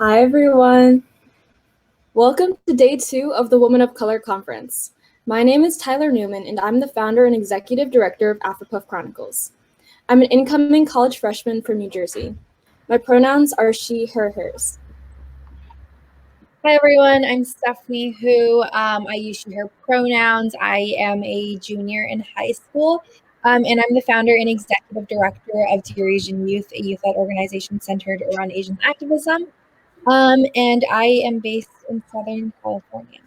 Hi, everyone. Welcome to day 2 of the Women of Color Conference. My name is Tyler Newman, and I'm the founder and executive director of AfroPuff Chronicles. I'm an incoming college freshman from New Jersey. My pronouns are she, her, hers. Hi, everyone. I'm Stephanie, who I use she, her pronouns. I am a junior in high school, and I'm the founder and executive director of Dear Asian Youth, a youth-led organization centered around Asian activism. And I am based in Southern California.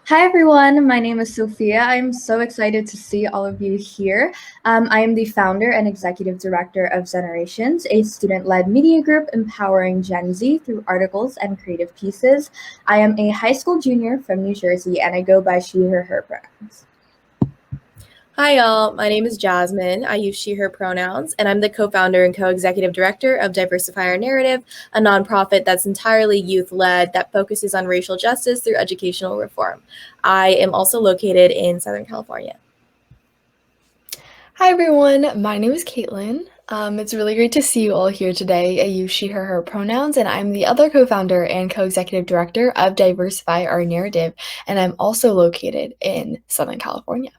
Hi, everyone. My name is Sophia. I'm so excited to see all of you here. I am the founder and executive director of Generations, a student-led media group empowering Gen Z through articles and creative pieces. I am a high school junior from New Jersey, and I go by she, her pronouns. Hi, y'all. My name is Jasmine. I use she, her pronouns, and I'm the co-founder and co-executive director of Diversify Our Narrative, a nonprofit that's entirely youth-led that focuses on racial justice through educational reform. I am also located in Southern California. Hi, everyone. My name is Caitlin. It's really great to see you all here today. I use she, her pronouns, and I'm the other co-founder and co-executive director of Diversify Our Narrative, and I'm also located in Southern California.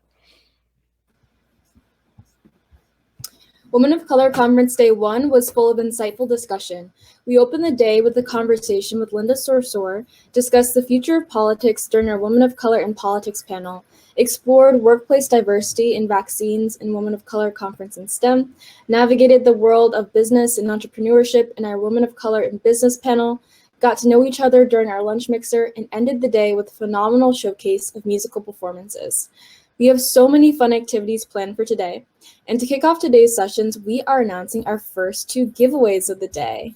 Women of Color Conference Day 1 was full of insightful discussion. We opened the day with a conversation with Linda Sorsor, discussed the future of politics during our Women of Color in Politics panel, explored workplace diversity in vaccines in Women of Color Conference in STEM, navigated the world of business and entrepreneurship in our Women of Color in Business panel, got to know each other during our lunch mixer, and ended the day with a phenomenal showcase of musical performances. We have so many fun activities planned for today. And to kick off today's sessions, we are announcing our first 2 giveaways of the day.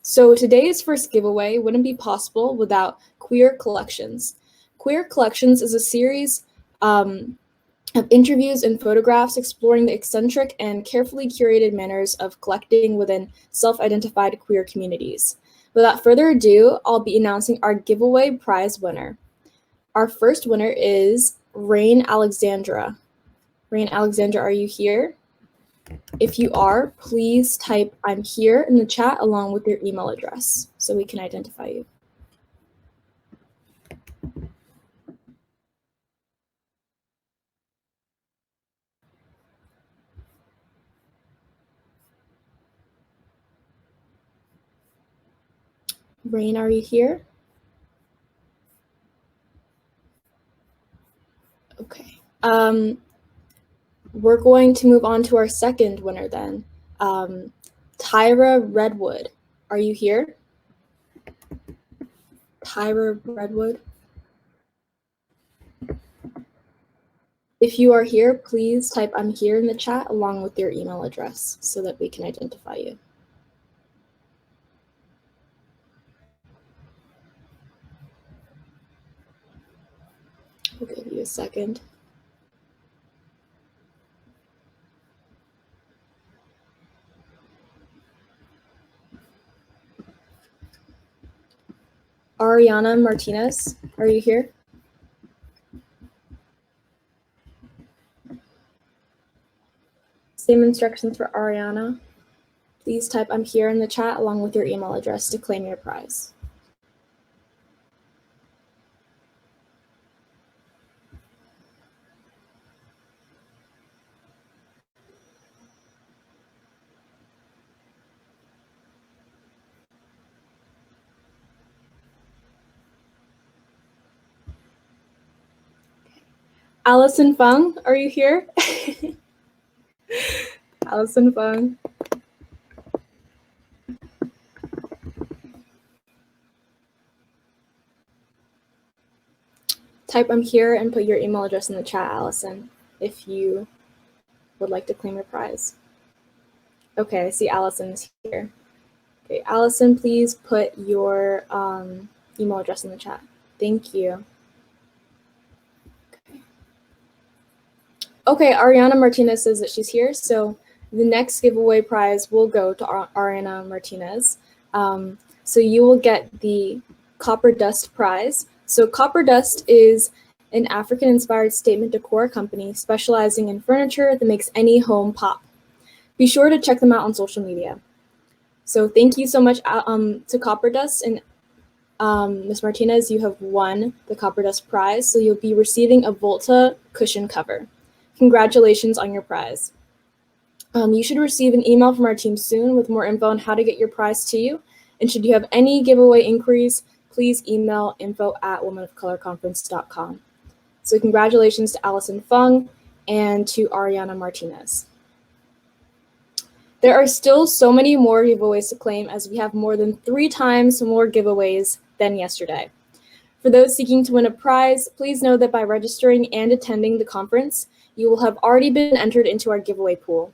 So today's first giveaway wouldn't be possible without Queer Collections. Queer Collections is a series of interviews and photographs exploring the eccentric and carefully curated manners of collecting within self-identified queer communities. Without further ado, I'll be announcing our giveaway prize winner. Our first winner is Rain Alexandra. Rain Alexandra, are you here? If you are, please type "I'm here" in the chat along with your email address so we can identify you. Rain, are you here? Okay. We're going to move on to our second winner then. Tyra Redwood, are you here? Tyra Redwood? If you are here, please type "I'm here" in the chat along with your email address so that we can identify you. We'll give you a second. Ariana Martinez, are you here? Same instructions for Ariana. Please type "I'm here" in the chat along with your email address to claim your prize. Allison Fung, are you here? Allison Fung. Type "I'm here" and put your email address in the chat, Allison, if you would like to claim your prize. Okay, I see Allison is here. Okay, Allison, please put your email address in the chat. Thank you. Okay, Ariana Martinez says that she's here, so the next giveaway prize will go to Ariana Martinez. So you will get the Copper Dust prize. So Copper Dust is an African-inspired statement decor company specializing in furniture that makes any home pop. Be sure to check them out on social media. So thank you so much to Copper Dust, and Ms. Martinez, you have won the Copper Dust prize, so you'll be receiving a Volta cushion cover. Congratulations on your prize. You should receive an email from our team soon with more info on how to get your prize to you. And should you have any giveaway inquiries, please email info@womenofcolorconference.com. So congratulations to Allison Fung and to Ariana Martinez. There are still so many more giveaways to claim, as we have more than 3 times more giveaways than yesterday. For those seeking to win a prize, please know that by registering and attending the conference, you will have already been entered into our giveaway pool.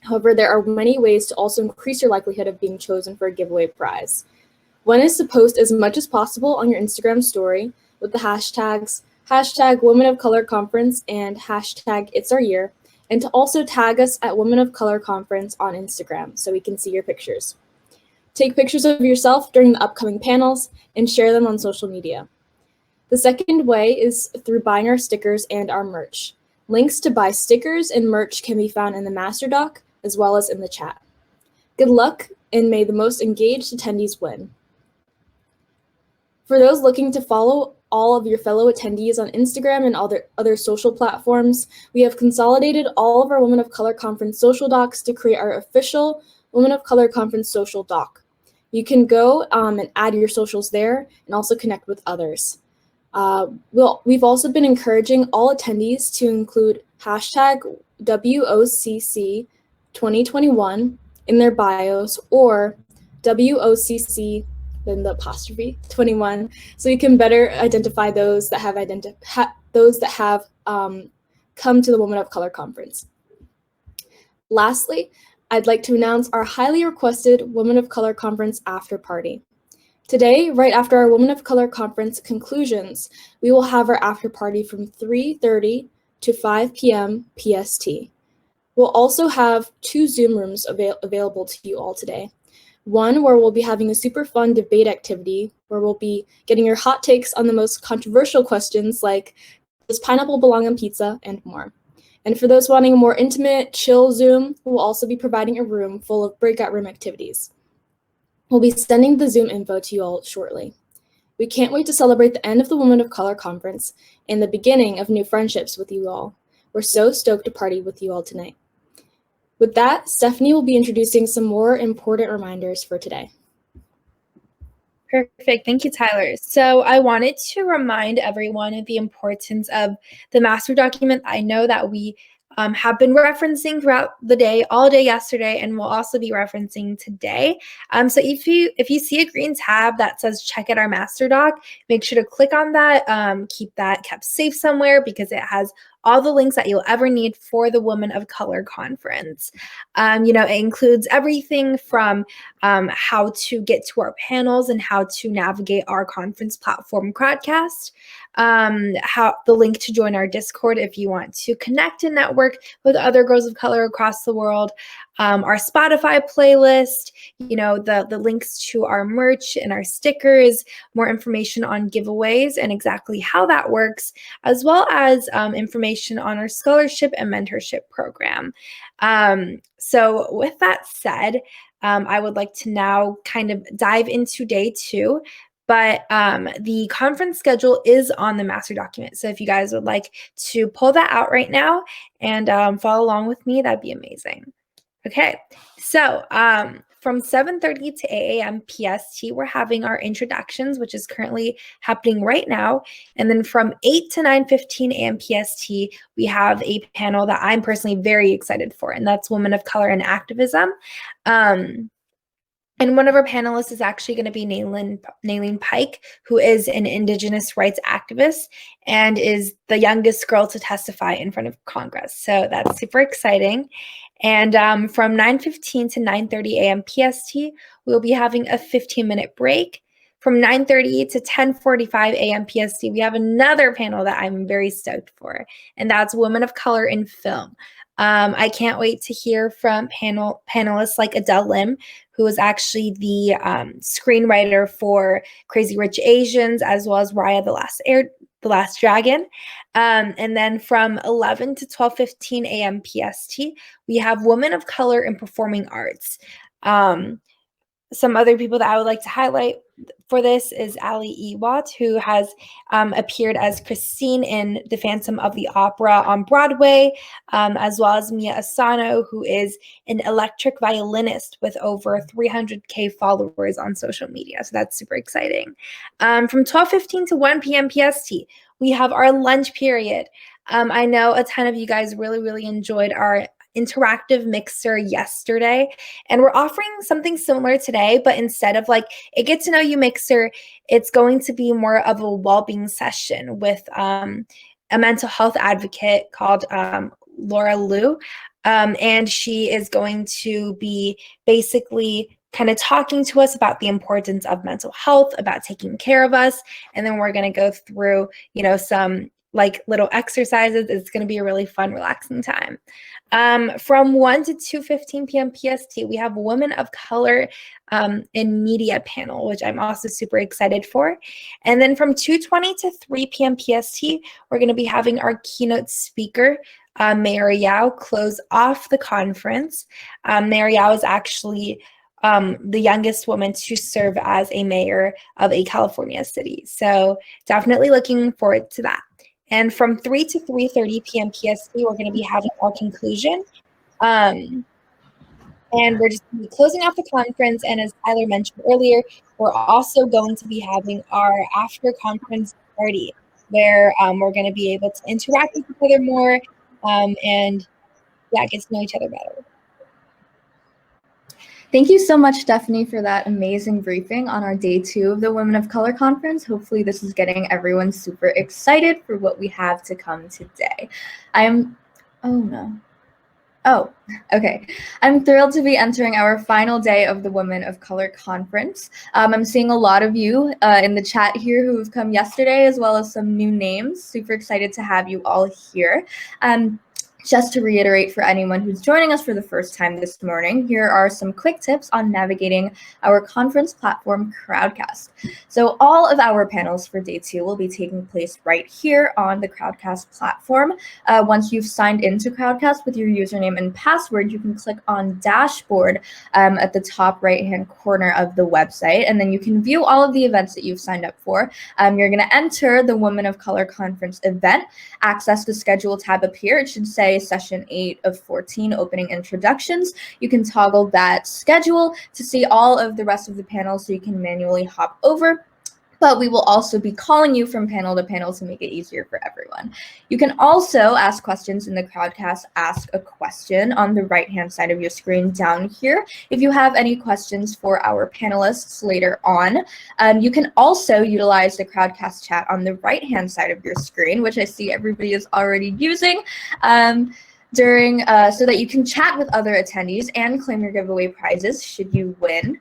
However, there are many ways to also increase your likelihood of being chosen for a giveaway prize. One is to post as much as possible on your Instagram story with the hashtags #WomenOfColorConference and #It'sOurYear, and to also tag us at Women of Color Conference on Instagram so we can see your pictures. Take pictures of yourself during the upcoming panels and share them on social media. The second way is through buying our stickers and our merch. Links to buy stickers and merch can be found in the master doc as well as in the chat. Good luck, and may the most engaged attendees win. For those looking to follow all of your fellow attendees on Instagram and other social platforms, we have consolidated all of our Women of Color Conference social docs to create our official Women of Color Conference social doc. You can go and add your socials there and also connect with others. We've also been encouraging all attendees to include #WOCC 2021 in their bios, or WOCC then the apostrophe 21, so you can better identify those that have come to the Women of Color Conference. Lastly, I'd like to announce our highly requested Women of Color Conference after party. Today, right after our Women of Color Conference conclusions, we will have our after party from 3:30 to 5 p.m. PST. We'll also have 2 Zoom rooms available to you all today. One where we'll be having a super fun debate activity where we'll be getting your hot takes on the most controversial questions like, does pineapple belong on pizza, and more. And for those wanting a more intimate, chill Zoom, we'll also be providing a room full of breakout room activities. We'll be sending the Zoom info to you all shortly. We can't wait to celebrate the end of the Women of Color Conference and the beginning of new friendships with you all. We're so stoked to party with you all tonight. With that, Stephanie will be introducing some more important reminders for today. Perfect. Thank you, Tyler. So I wanted to remind everyone of the importance of the master document. I know that we have been referencing throughout the day, all day yesterday, and we'll also be referencing today. So if you see a green tab that says check out our master doc, make sure to click on that. Keep that kept safe somewhere because it has all the links that you'll ever need for the Women of Color Conference. It includes everything from how to get to our panels and how to navigate our conference platform, CrowdCast, how the link to join our Discord if you want to connect and network with other girls of color across the world, our Spotify playlist, the links to our merch and our stickers, more information on giveaways and exactly how that works, as well as information on our scholarship and mentorship program. So with that said, I would like to now kind of dive into day 2. But the conference schedule is on the master document. So if you guys would like to pull that out right now and follow along with me, that'd be amazing. Okay, so from 7:30 to 8 a.m. PST, we're having our introductions, which is currently happening right now. And then from 8 to 9:15 a.m. PST, we have a panel that I'm personally very excited for, and that's Women of Color and Activism. And one of our panelists is actually going to be Naylene Pike, who is an Indigenous rights activist and is the youngest girl to testify in front of Congress. So that's super exciting. And from 9:15 to 9:30 a.m. PST, we'll be having a 15-minute break. From 9:30 to 10:45 a.m. PST, we have another panel that I'm very stoked for, and that's Women of Color in Film. I can't wait to hear from panelists like Adele Lim, who is actually the screenwriter for Crazy Rich Asians, as well as Raya the Last Dragon. And then from 11 to 12:15 a.m. PST, we have Women of Color in Performing Arts. some other people that I would like to highlight for this is Ali Ewat, who has appeared as Christine in The Phantom of the Opera on Broadway, as well as Mia Asano, who is an electric violinist with over 300K followers on social media. So that's super exciting. From 12:15 to 1 p.m. PST, we have our lunch period. I know a ton of you guys really enjoyed our interactive mixer yesterday, and we're offering something similar today, but instead of like a get to know you mixer, it's going to be more of a well-being session with a mental health advocate called Laura Liu, and she is going to be basically kind of talking to us about the importance of mental health, about taking care of us, and then we're going to go through, some like little exercises. It's going to be a really fun, relaxing time. From 1 to 2:15 p.m. PST, we have Women of Color in Media panel, which I'm also super excited for. And then from 2:20 to 3 p.m. PST, we're going to be having our keynote speaker, Mayor Yao, close off the conference. Mayor Yao is actually the youngest woman to serve as a mayor of a California city. So definitely looking forward to that. And from 3 to 3:30 p.m. PST, we're going to be having our conclusion. And we're just going to be closing off the conference. And as Tyler mentioned earlier, we're also going to be having our after-conference party where we're going to be able to interact with each other more and get to know each other better. Thank you so much, Stephanie, for that amazing briefing on our day 2 of the Women of Color Conference. Hopefully this is getting everyone super excited for what we have to come today. I'm thrilled to be entering our final day of the Women of Color Conference. I'm seeing a lot of you in the chat here who have come yesterday, as well as some new names. Super excited to have you all here. Just to reiterate for anyone who's joining us for the first time this morning, here are some quick tips on navigating our conference platform, CrowdCast. So all of our panels for day 2 will be taking place right here on the CrowdCast platform. Once you've signed into CrowdCast with your username and password, you can click on Dashboard at the top right-hand corner of the website, and then you can view all of the events that you've signed up for. You're going to enter the Women of Color Conference event, access the Schedule tab up here. It should say Session 8 of 14, Opening Introductions. You can toggle that schedule to see all of the rest of the panels so you can manually hop over. But we will also be calling you from panel to panel to make it easier for everyone. You can also ask questions in the CrowdCast Ask a Question on the right-hand side of your screen down here. If you have any questions for our panelists later on, you can also utilize the CrowdCast chat on the right-hand side of your screen, which I see everybody is already using. So that you can chat with other attendees and claim your giveaway prizes should you win.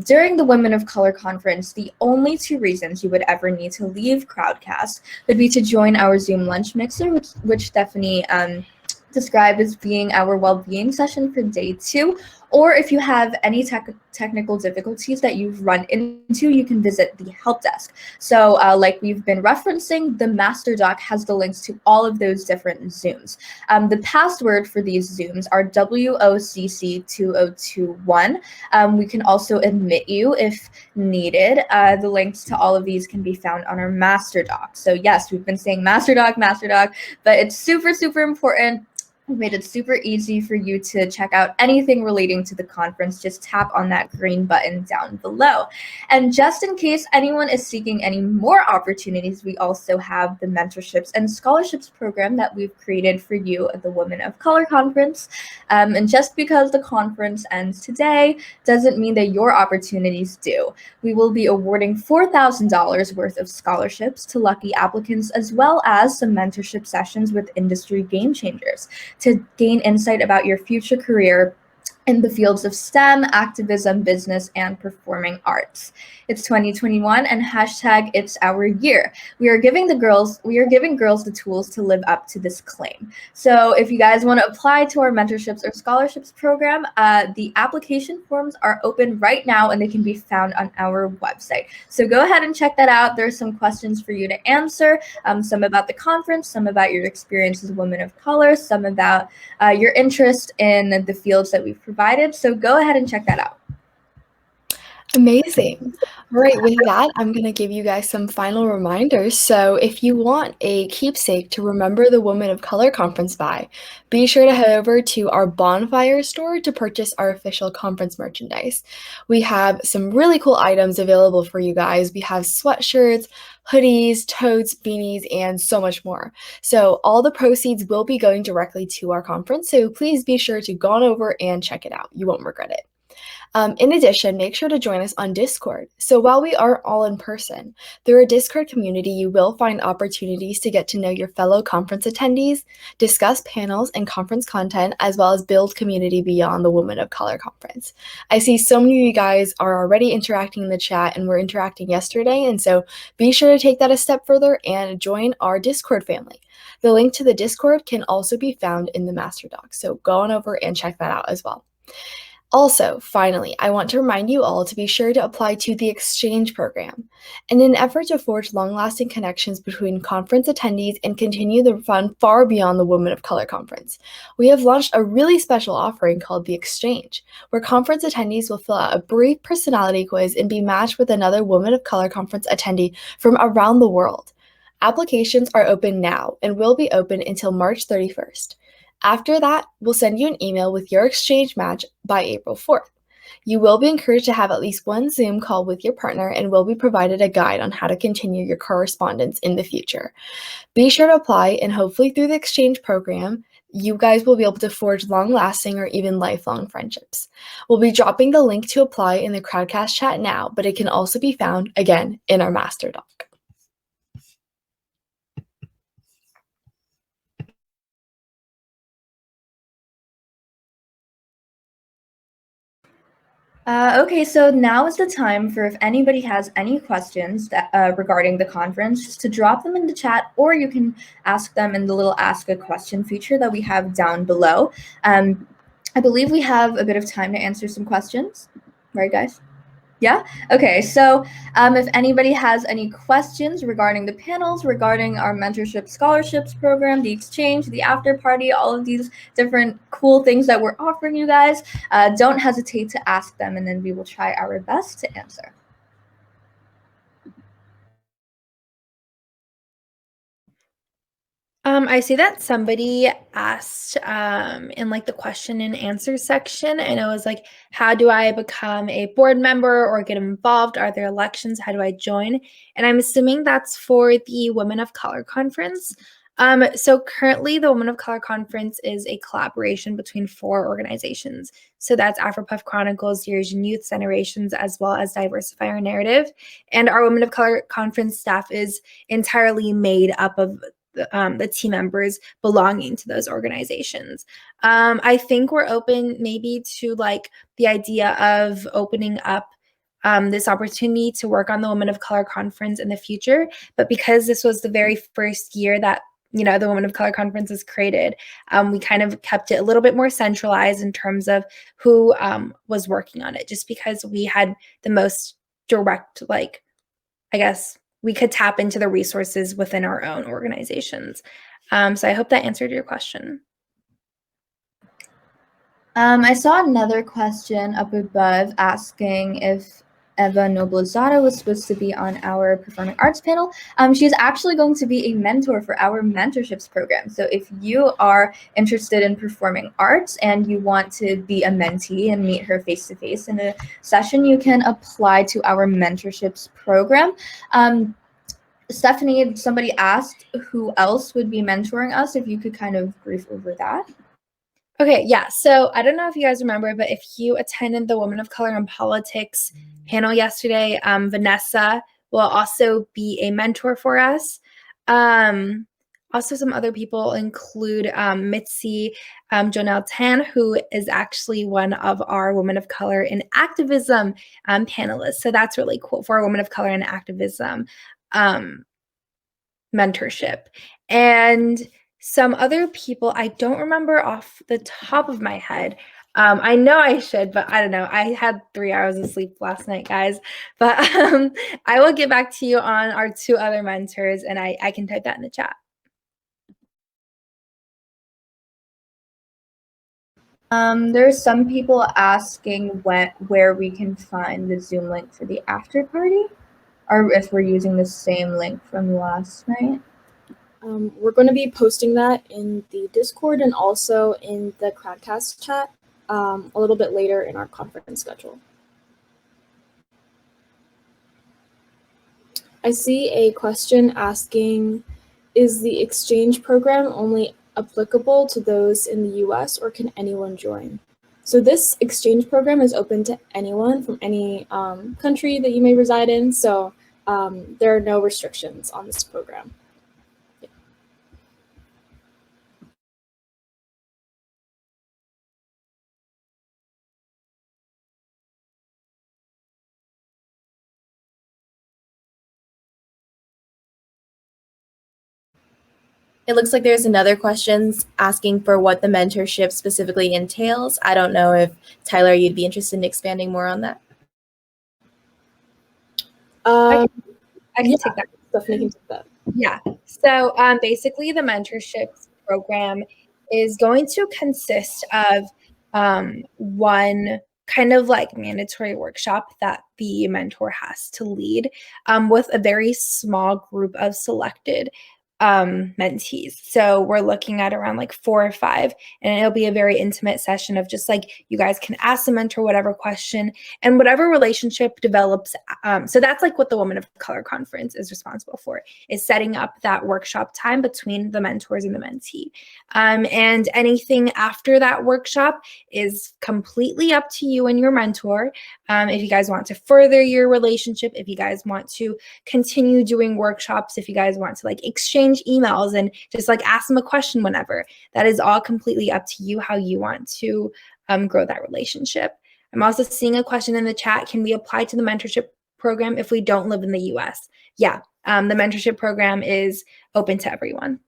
During the Women of Color Conference, the only 2 reasons you would ever need to leave CrowdCast would be to join our Zoom lunch mixer, which Stephanie described as being our well-being session for day 2, or if you have any technical difficulties that you've run into, you can visit the help desk. So like we've been referencing, the master doc has the links to all of those different Zooms. The password for these Zooms are WOCC 2021. We can also admit you if needed. The links to all of these can be found on our master doc. So yes, we've been saying master doc, but it's super important. We made it super easy for you to check out anything relating to the conference. Just tap on that green button down below. And just in case anyone is seeking any more opportunities, we also have the mentorships and scholarships program that we've created for you at the Women of Color Conference. And just because the conference ends today doesn't mean that your opportunities do. We will be awarding $4,000 worth of scholarships to lucky applicants, as well as some mentorship sessions with industry game changers to gain insight about your future career in the fields of STEM, activism, business, and performing arts. It's 2021 and hashtag it's our year. We are giving girls the tools to live up to this claim. So if you guys want to apply to our mentorships or scholarships program, the application forms are open right now and they can be found on our website. So go ahead and check that out. There's some questions for you to answer, some about the conference, some about your experience as a woman of color, some about your interest in the fields that we've provided. So go ahead and check that out. Amazing. All right, with that, I'm going to give you guys some final reminders. So, if you want a keepsake to remember the Women of Color conference by, be sure to head over to our Bonfire store to purchase our official conference merchandise. We have some really cool items available for you guys. We have sweatshirts, hoodies, totes, beanies, and so much more. So, all the proceeds will be going directly to our conference. So, please be sure to go on over and check it out. You won't regret it. In addition, make sure to join us on Discord. So while we are all in person, through our Discord community, you will find opportunities to get to know your fellow conference attendees, discuss panels and conference content, as well as build community beyond the Women of Color conference. I see so many of you guys are already interacting in the chat and were interacting yesterday, and so be sure to take that a step further and join our Discord family. The link to the Discord can also be found in the master doc, so go on over and check that out as well. Also, finally, I want to remind you all to be sure to apply to the exchange program. In an effort to forge long-lasting connections between conference attendees and continue the fun far beyond the Women of Color conference, we have launched a really special offering called the Exchange, where conference attendees will fill out a brief personality quiz and be matched with another Women of Color conference attendee from around the world. Applications are open now and will be open until March 31st. After that, we'll send you an email with your exchange match by April 4th. You will be encouraged to have at least one Zoom call with your partner and will be provided a guide on how to continue your correspondence in the future. Be sure to apply, and hopefully through the exchange program, you guys will be able to forge long-lasting or even lifelong friendships. We'll be dropping the link to apply in the CrowdCast chat now, but it can also be found, again, in our master doc. Okay, so now is the time for if anybody has any questions that, regarding the conference to drop them in the chat, or you can ask them in the little ask a question feature that we have down below. I believe we have a bit of time to answer some questions, right guys? Yeah? Okay, so if anybody has any questions regarding the panels, regarding our mentorship scholarships program, the exchange, the after party, all of these different cool things that we're offering you guys, don't hesitate to ask them, and then we will try our best to answer. I see that somebody asked in like the question and answer section, and it was like, how do I become a board member or get involved? Are there elections? How do I join? And I'm assuming that's for the Women of Color conference. So currently the Women of Color conference is a collaboration between 4 organizations. So that's AfroPuff Chronicles, Eurasian Youth Generations, as well as Diversify Our Narrative. And our Women of Color conference staff is entirely made up of the team members belonging to those organizations. I think we're open maybe to like the idea of opening up this opportunity to work on the Women of Color conference in the future. But because this was the very first year that the Women of Color conference is created, we kind of kept it a little bit more centralized in terms of who was working on it, just because we had the most direct, like, I guess, we could tap into the resources within our own organizations. So I hope that answered your question. I saw another question up above asking if Eva Noblezada was supposed to be on our performing arts panel. She's actually going to be a mentor for our mentorships program. So if you are interested in performing arts and you want to be a mentee and meet her face-to-face in a session, you can apply to our mentorships program. Stephanie, somebody asked who else would be mentoring us, if you could kind of brief over that. Okay, yeah. So I don't know if you guys remember, but if you attended the Women of Color in Politics panel yesterday, Vanessa will also be a mentor for us. Also, some other people include Mitzi Jonelle Tan, who is actually one of our Women of Color in Activism panelists. So that's really cool for our Women of Color in Activism mentorship. And some other people, I don't remember off the top of my head. I know I should, but I don't know. I had 3 hours of sleep last night, guys. But I will get back to you on our 2 other mentors, and I can type that in the chat. There's some people asking where we can find the Zoom link for the after party, or if we're using the same link from last night. We're going to be posting that in the Discord and also in the CrowdCast chat a little bit later in our conference schedule. I see a question asking, is the exchange program only applicable to those in the US or can anyone join? So this exchange program is open to anyone from any country that you may reside in. So there are no restrictions on this program. It looks like there's another question asking for what the mentorship specifically entails. I don't know if, Tyler, you'd be interested in expanding more on that. I can take that. Definitely can take that. Yeah. So basically, the mentorship program is going to consist of one kind of like mandatory workshop that the mentor has to lead with a very small group of selected mentees. So we're looking at around like 4 or 5, and it'll be a very intimate session of just like you guys can ask the mentor whatever question and whatever relationship develops. So that's like what the Women of Color Conference is responsible for, is setting up that workshop time between the mentors and the mentee. And anything after that workshop is completely up to you and your mentor. If you guys want to further your relationship, if you guys want to continue doing workshops, if you guys want to like exchange emails and just like ask them a question whenever, that is all completely up to you how you want to grow that relationship. I'm also seeing a question in the chat. Can we apply to the mentorship program if we don't live in the US? Yeah, the mentorship program is open to everyone.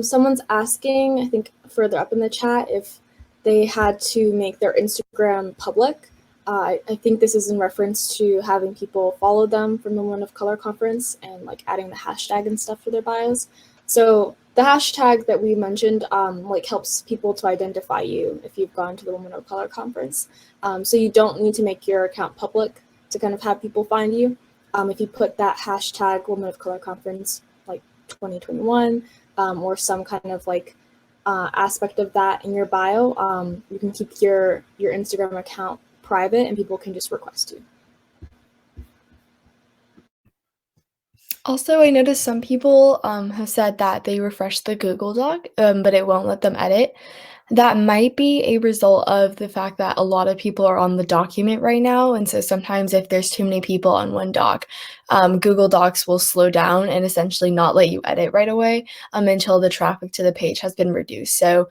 Someone's asking, I think further up in the chat, if they had to make their Instagram public. I think this is in reference to having people follow them from the Women of Color Conference and like adding the hashtag and stuff for their bios. So the hashtag that we mentioned like helps people to identify you if you've gone to the Women of Color Conference. So you don't need to make your account public to kind of have people find you. If you put that hashtag Women of Color Conference like 2021 or some kind of like aspect of that in your bio, you can keep your Instagram account private and people can just request you. Also, I noticed some people have said that they refreshed the Google Doc, but it won't let them edit. That might be a result of the fact that a lot of people are on the document right now, and so sometimes if there's too many people on one doc, Google Docs will slow down and essentially not let you edit right away until the traffic to the page has been reduced. So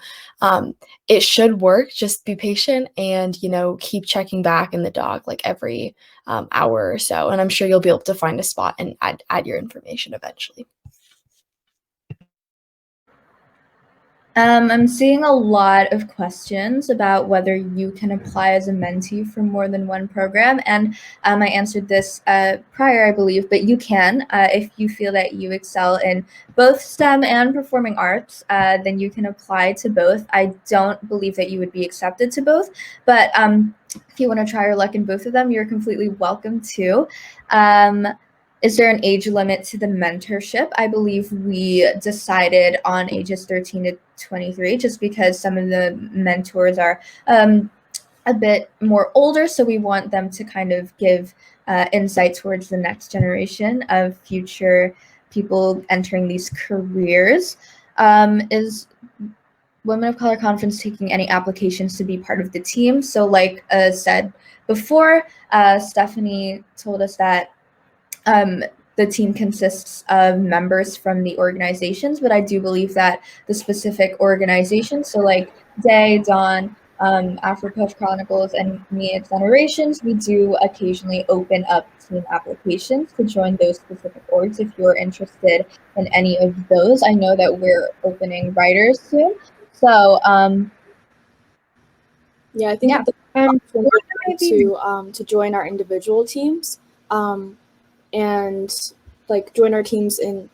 it should work. Just be patient and keep checking back in the doc like every hour or so, and I'm sure you'll be able to find a spot and add your information eventually. I'm seeing a lot of questions about whether you can apply as a mentee for more than one program, and I answered this prior, I believe, but you can. If you feel that you excel in both STEM and performing arts, then you can apply to both. I don't believe that you would be accepted to both, but if you want to try your luck in both of them, you're completely welcome to. Is there an age limit to the mentorship? I believe we decided on ages 13 to 23, just because some of the mentors are a bit more older, so we want them to kind of give insight towards the next generation of future people entering these careers. Is Women of Color Conference taking any applications to be part of the team? So like said before, Stephanie told us that the team consists of members from the organizations, but I do believe that the specific organizations, so like Day, Dawn, AfroPuff Chronicles, and me at Generations, we do occasionally open up team applications to join those specific orgs if you're interested in any of those. I know that we're opening writers soon. So yeah, I think to join our individual teams. And join our teams in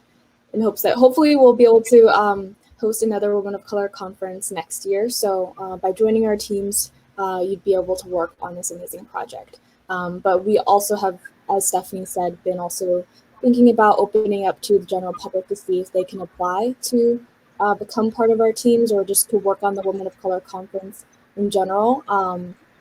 hopes that hopefully we'll be able to host another Women of Color conference next year. So by joining our teams, you'd be able to work on this amazing project. But we also have, as Stephanie said, been also thinking about opening up to the general public to see if they can apply to become part of our teams or just to work on the Women of Color conference in general,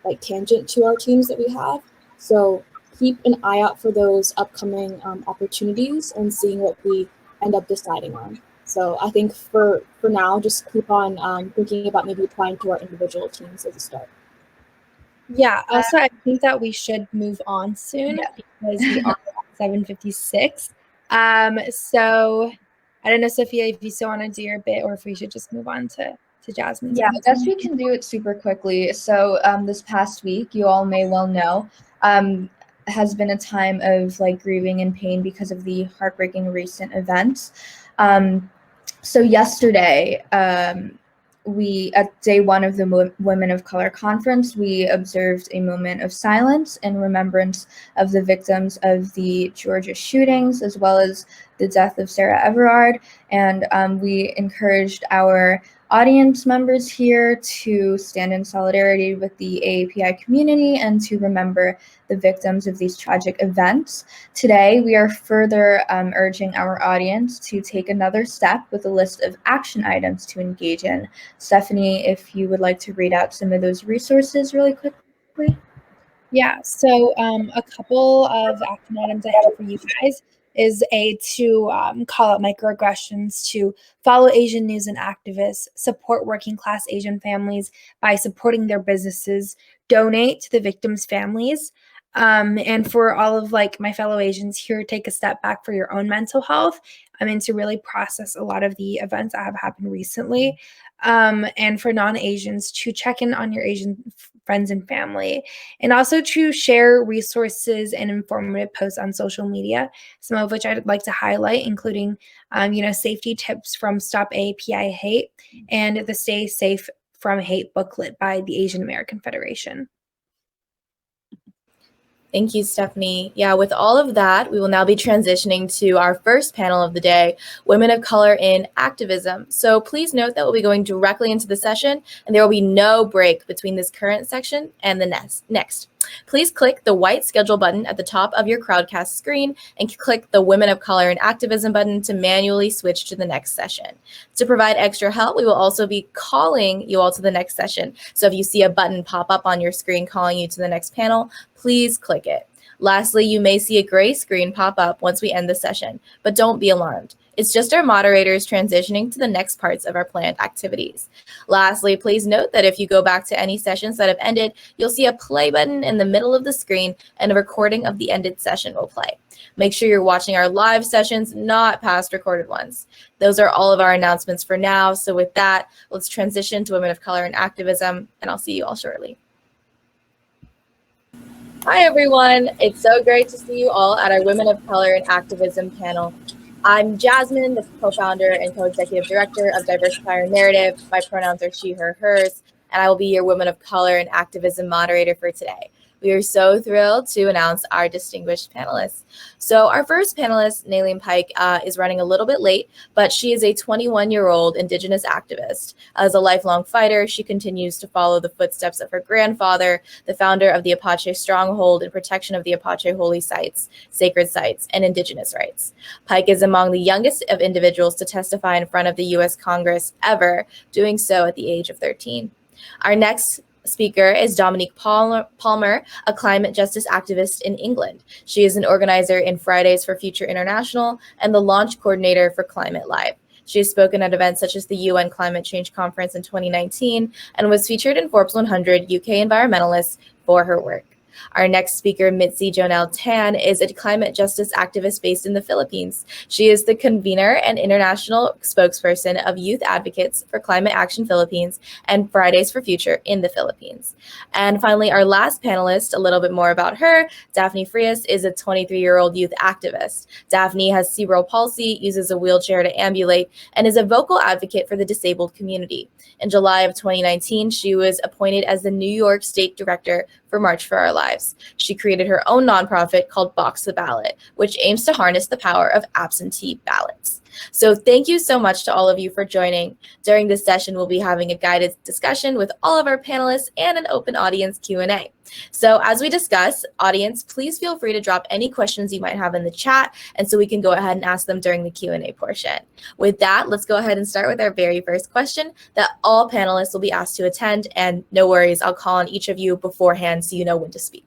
like tangent to our teams that we have. So keep an eye out for those upcoming opportunities and seeing what we end up deciding on. So I think for now, just keep on thinking about maybe applying to our individual teams as a start. Yeah, also I think that we should move on soon because we are at 7:56. So I don't know, Sophia, if you still want to do your bit or if we should just move on to Jasmine's. Yeah, I guess we can do it super quickly. So this past week, you all may well know, has been a time of grieving and pain because of the heartbreaking recent events. So yesterday, we at day one of the Women of Color conference, we observed a moment of silence in remembrance of the victims of the Georgia shootings, as well as the death of Sarah Everard. And we encouraged our audience members here to stand in solidarity with the AAPI community and to remember the victims of these tragic events. Today, we are further urging our audience to take another step with a list of action items to engage in. Stephanie, if you would like to read out some of those resources really quickly. Yeah, so a couple of action items I have for you guys is to call out microaggressions, to follow Asian news and activists, support working class Asian families by supporting their businesses, donate to the victims' families, and for all of my fellow Asians here, take a step back for your own mental health. To really process a lot of the events that have happened recently. And for non-Asians to check in on your Asian friends and family, and also to share resources and informative posts on social media, some of which I'd like to highlight, including, safety tips from Stop AAPI Hate and the Stay Safe from Hate booklet by the Asian American Federation. Thank you, Stephanie. Yeah, with all of that, we will now be transitioning to our first panel of the day, Women of Color in Activism. So please note that we'll be going directly into the session, and there will be no break between this current section and the next. Please click the white schedule button at the top of your CrowdCast screen and click the Women of Color in Activism button to manually switch to the next session. To provide extra help, we will also be calling you all to the next session. So if you see a button pop up on your screen calling you to the next panel, please click it. Lastly, you may see a gray screen pop up once we end the session, but don't be alarmed. It's just our moderators transitioning to the next parts of our planned activities. Lastly, please note that if you go back to any sessions that have ended, you'll see a play button in the middle of the screen and a recording of the ended session will play. Make sure you're watching our live sessions, not past recorded ones. Those are all of our announcements for now. So with that, let's transition to Women of Color and Activism, and I'll see you all shortly. Hi, everyone. It's so great to see you all at our Women of Color and Activism panel. I'm Jasmine, the co-founder and co-executive director of Diversify Our Narrative. My pronouns are she, her, hers, and I will be your Women of Color and Activism moderator for today. We are so thrilled to announce our distinguished panelists. So our first panelist, Nalene Pike, is running a little bit late, but she is a 21-year-old Indigenous activist. As a lifelong fighter, she continues to follow the footsteps of her grandfather, the founder of the Apache Stronghold and protection of the Apache holy sites, sacred sites, and Indigenous rights. Pike is among the youngest of individuals to testify in front of the U.S. Congress ever, doing so at the age of 13. Our next speaker is Dominique Palmer, a climate justice activist in England. She is an organizer in Fridays for Future International and the launch coordinator for Climate Live. She has spoken at events such as the UN Climate Change Conference in 2019 and was featured in Forbes 100 UK Environmentalists for her work. Our next speaker, Mitzi Jonelle Tan, is a climate justice activist based in the Philippines. She is the convener and international spokesperson of Youth Advocates for Climate Action Philippines and Fridays for Future in the Philippines. And finally, our last panelist, a little bit more about her, Daphne Frias, is a 23-year-old youth activist. Daphne has cerebral palsy, uses a wheelchair to ambulate, and is a vocal advocate for the disabled community. In July of 2019, she was appointed as the New York State Director for March for Our Lives. She created her own nonprofit called Box the Ballot, which aims to harness the power of absentee ballots. So thank you so much to all of you for joining. During this session, we'll be having a guided discussion with all of our panelists and an open audience Q&A. So as we discuss, audience, please feel free to drop any questions you might have in the chat, and so we can go ahead and ask them during the Q&A portion. With that, let's go ahead and start with our very first question that all panelists will be asked to attend, and no worries, I'll call on each of you beforehand so you know when to speak.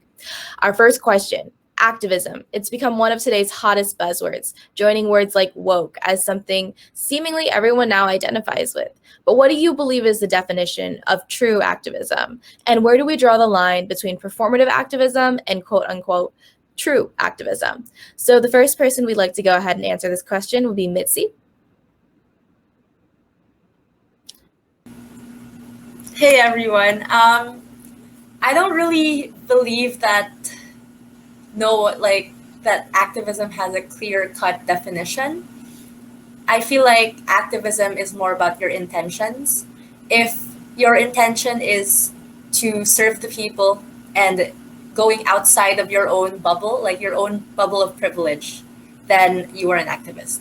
Our first question. Activism. It's become one of today's hottest buzzwords, joining words like woke as something seemingly everyone now identifies with. But what do you believe is the definition of true activism? And where do we draw the line between performative activism and quote unquote true activism? So the first person we'd like to go ahead and answer this question would be Mitzi. Hey everyone. I don't really believe that that activism has a clear-cut definition. I feel like activism is more about your intentions. If your intention is to serve the people and going outside of your own bubble, like your own bubble of privilege, then you are an activist.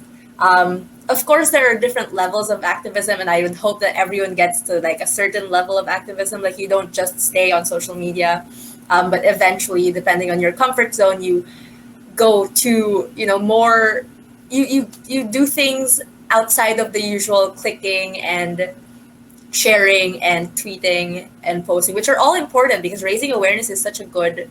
Of course, there are different levels of activism, and I would hope that everyone gets to like a certain level of activism. Like you don't just stay on social media. But eventually, depending on your comfort zone, you go to, more, you do things outside of the usual clicking and sharing and tweeting and posting, which are all important because raising awareness is such a good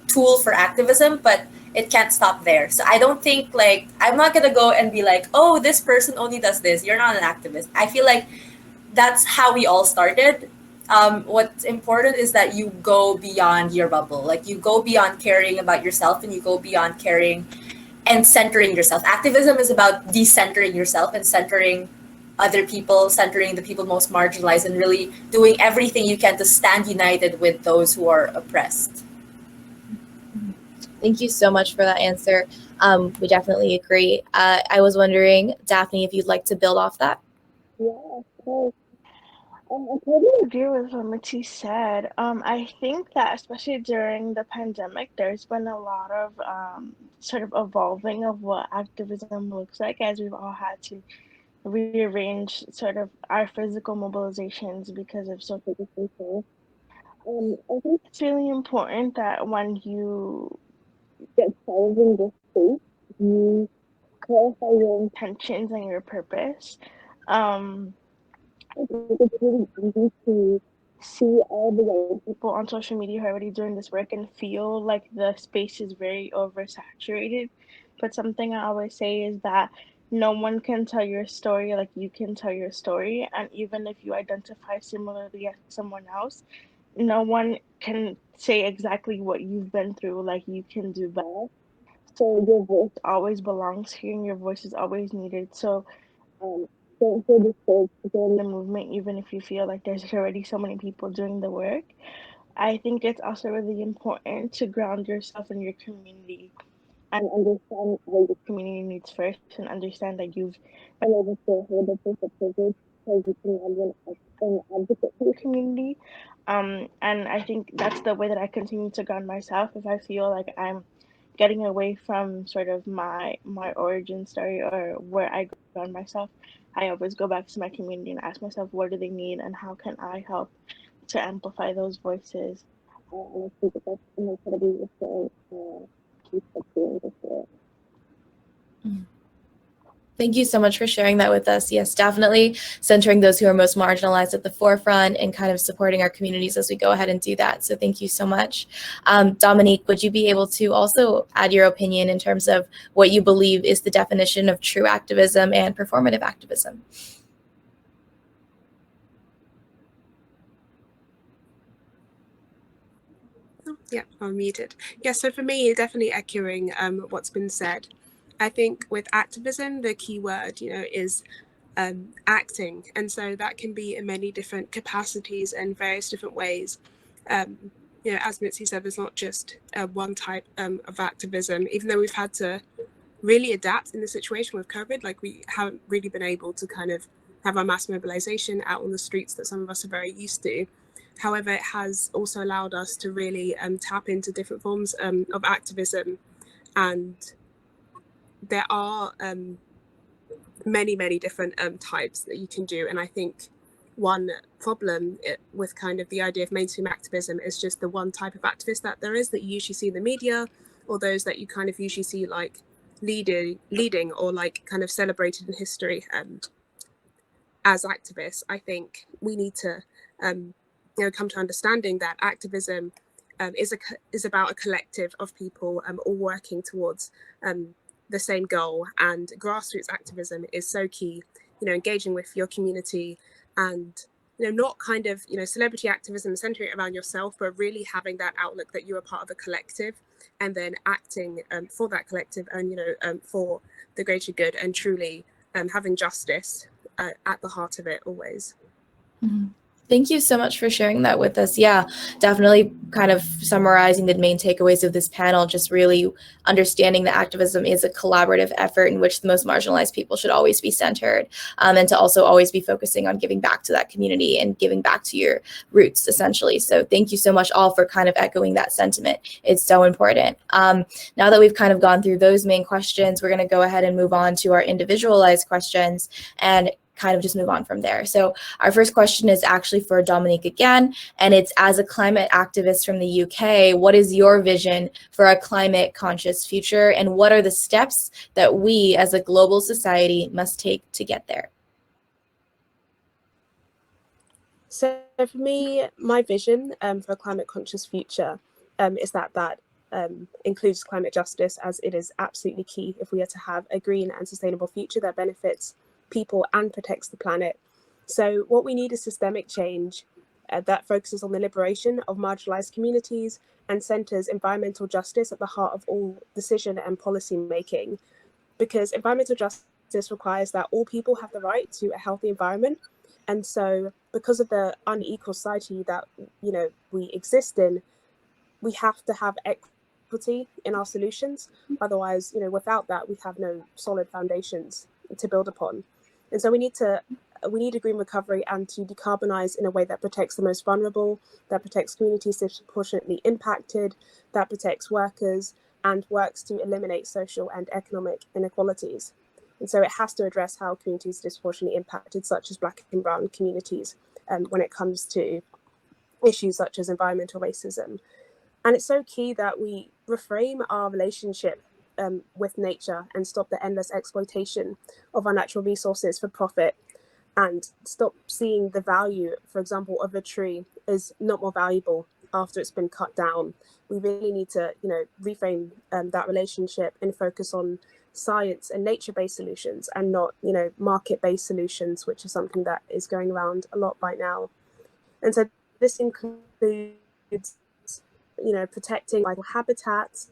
tool for activism, but it can't stop there. So I don't think I'm not going to go and be like, oh, this person only does this. You're not an activist. I feel like that's how we all started. What's important is that you go beyond your bubble. Like you go beyond caring about yourself and you go beyond caring and centering yourself. Activism is about decentering yourself and centering other people, centering the people most marginalized, and really doing everything you can to stand united with those who are oppressed. Thank you so much for that answer. We definitely agree. I was wondering, Daphne, if you'd like to build off that. Yeah, of course. I totally agree with what Mitzi said. I think that especially during the pandemic, there's been a lot of sort of evolving of what activism looks like as we've all had to rearrange sort of our physical mobilizations because of social distancing. I think it's really important that when you get started in this space, you clarify your intentions and your purpose. I think it's really easy to see all the young people on social media who are already doing this work and feel like the space is very oversaturated. But something I always say is that no one can tell your story like you can tell your story. And even if you identify similarly as someone else, no one can say exactly what you've been through like you can do better. So your voice always belongs here and your voice is always needed. So don't feel discouraged to join the movement, even if you feel like there's already so many people doing the work. I think it's also really important to ground yourself in your community and understand what your community needs first, and understand that you've been able to hold up with the privilege because you can be an advocate for your community. And I think that's the way that I continue to ground myself. If I feel like I'm getting away from sort of my origin story or where I ground myself, I always go back to my community and ask myself, what do they need and how can I help to amplify those voices? And I think that that's an incredibly important piece of doing this work. Thank you so much for sharing that with us. Yes, definitely centering those who are most marginalized at the forefront and kind of supporting our communities as we go ahead and do that. So thank you so much. Dominique, would you be able to also add your opinion in terms of what you believe is the definition of true activism and performative activism? Yeah, I'm muted. Yeah, so for me, definitely echoing what's been said. I think with activism, the key word, is acting. And so that can be in many different capacities and various different ways. As Mitzi said, there's not just one type of activism, even though we've had to really adapt in the situation with COVID. Like we haven't really been able to kind of have our mass mobilization out on the streets that some of us are very used to. However, it has also allowed us to really tap into different forms of activism, and there are many different types that you can do. And I think one problem with kind of the idea of mainstream activism is just the one type of activist that there is that you usually see in the media, or those that you kind of usually see like leading or like kind of celebrated in history as activists. I think we need to come to understanding that activism is about a collective of people all working towards the same goal, and grassroots activism is so key. Engaging with your community, and not kind of celebrity activism centering it around yourself, but really having that outlook that you are part of a collective, and then acting for that collective, and for the greater good, and truly having justice at the heart of it always. Mm-hmm. Thank you so much for sharing that with us. Yeah, definitely kind of summarizing the main takeaways of this panel, just really understanding that activism is a collaborative effort in which the most marginalized people should always be centered, and to also always be focusing on giving back to that community and giving back to your roots, essentially. So thank you so much all for kind of echoing that sentiment. It's so important. Now that we've kind of gone through those main questions, we're going to go ahead and move on to our individualized questions and kind of just move on from there. So our first question is actually for Dominique again, and it's, as a climate activist from the UK, what is your vision for a climate conscious future, and what are the steps that we as a global society must take to get there? So for me, my vision for a climate conscious future is that includes climate justice, as it is absolutely key if we are to have a green and sustainable future that benefits people and protects the planet. So what we need is systemic change that focuses on the liberation of marginalized communities and centers environmental justice at the heart of all decision and policy making, because environmental justice requires that all people have the right to a healthy environment. And so because of the unequal society that we exist in, we have to have equity in our solutions. Otherwise, without that, we have no solid foundations to build upon. And so we need a green recovery, and to decarbonize in a way that protects the most vulnerable, that protects communities disproportionately impacted, that protects workers, and works to eliminate social and economic inequalities. And so it has to address how communities disproportionately impacted, such as Black and Brown communities, when it comes to issues such as environmental racism. And it's so key that we reframe our relationship with nature and stop the endless exploitation of our natural resources for profit, and stop seeing the value, for example, of a tree is not more valuable after it's been cut down. We really need to, reframe that relationship and focus on science and nature-based solutions, and not, market-based solutions, which is something that is going around a lot right now. And so this includes, protecting vital habitats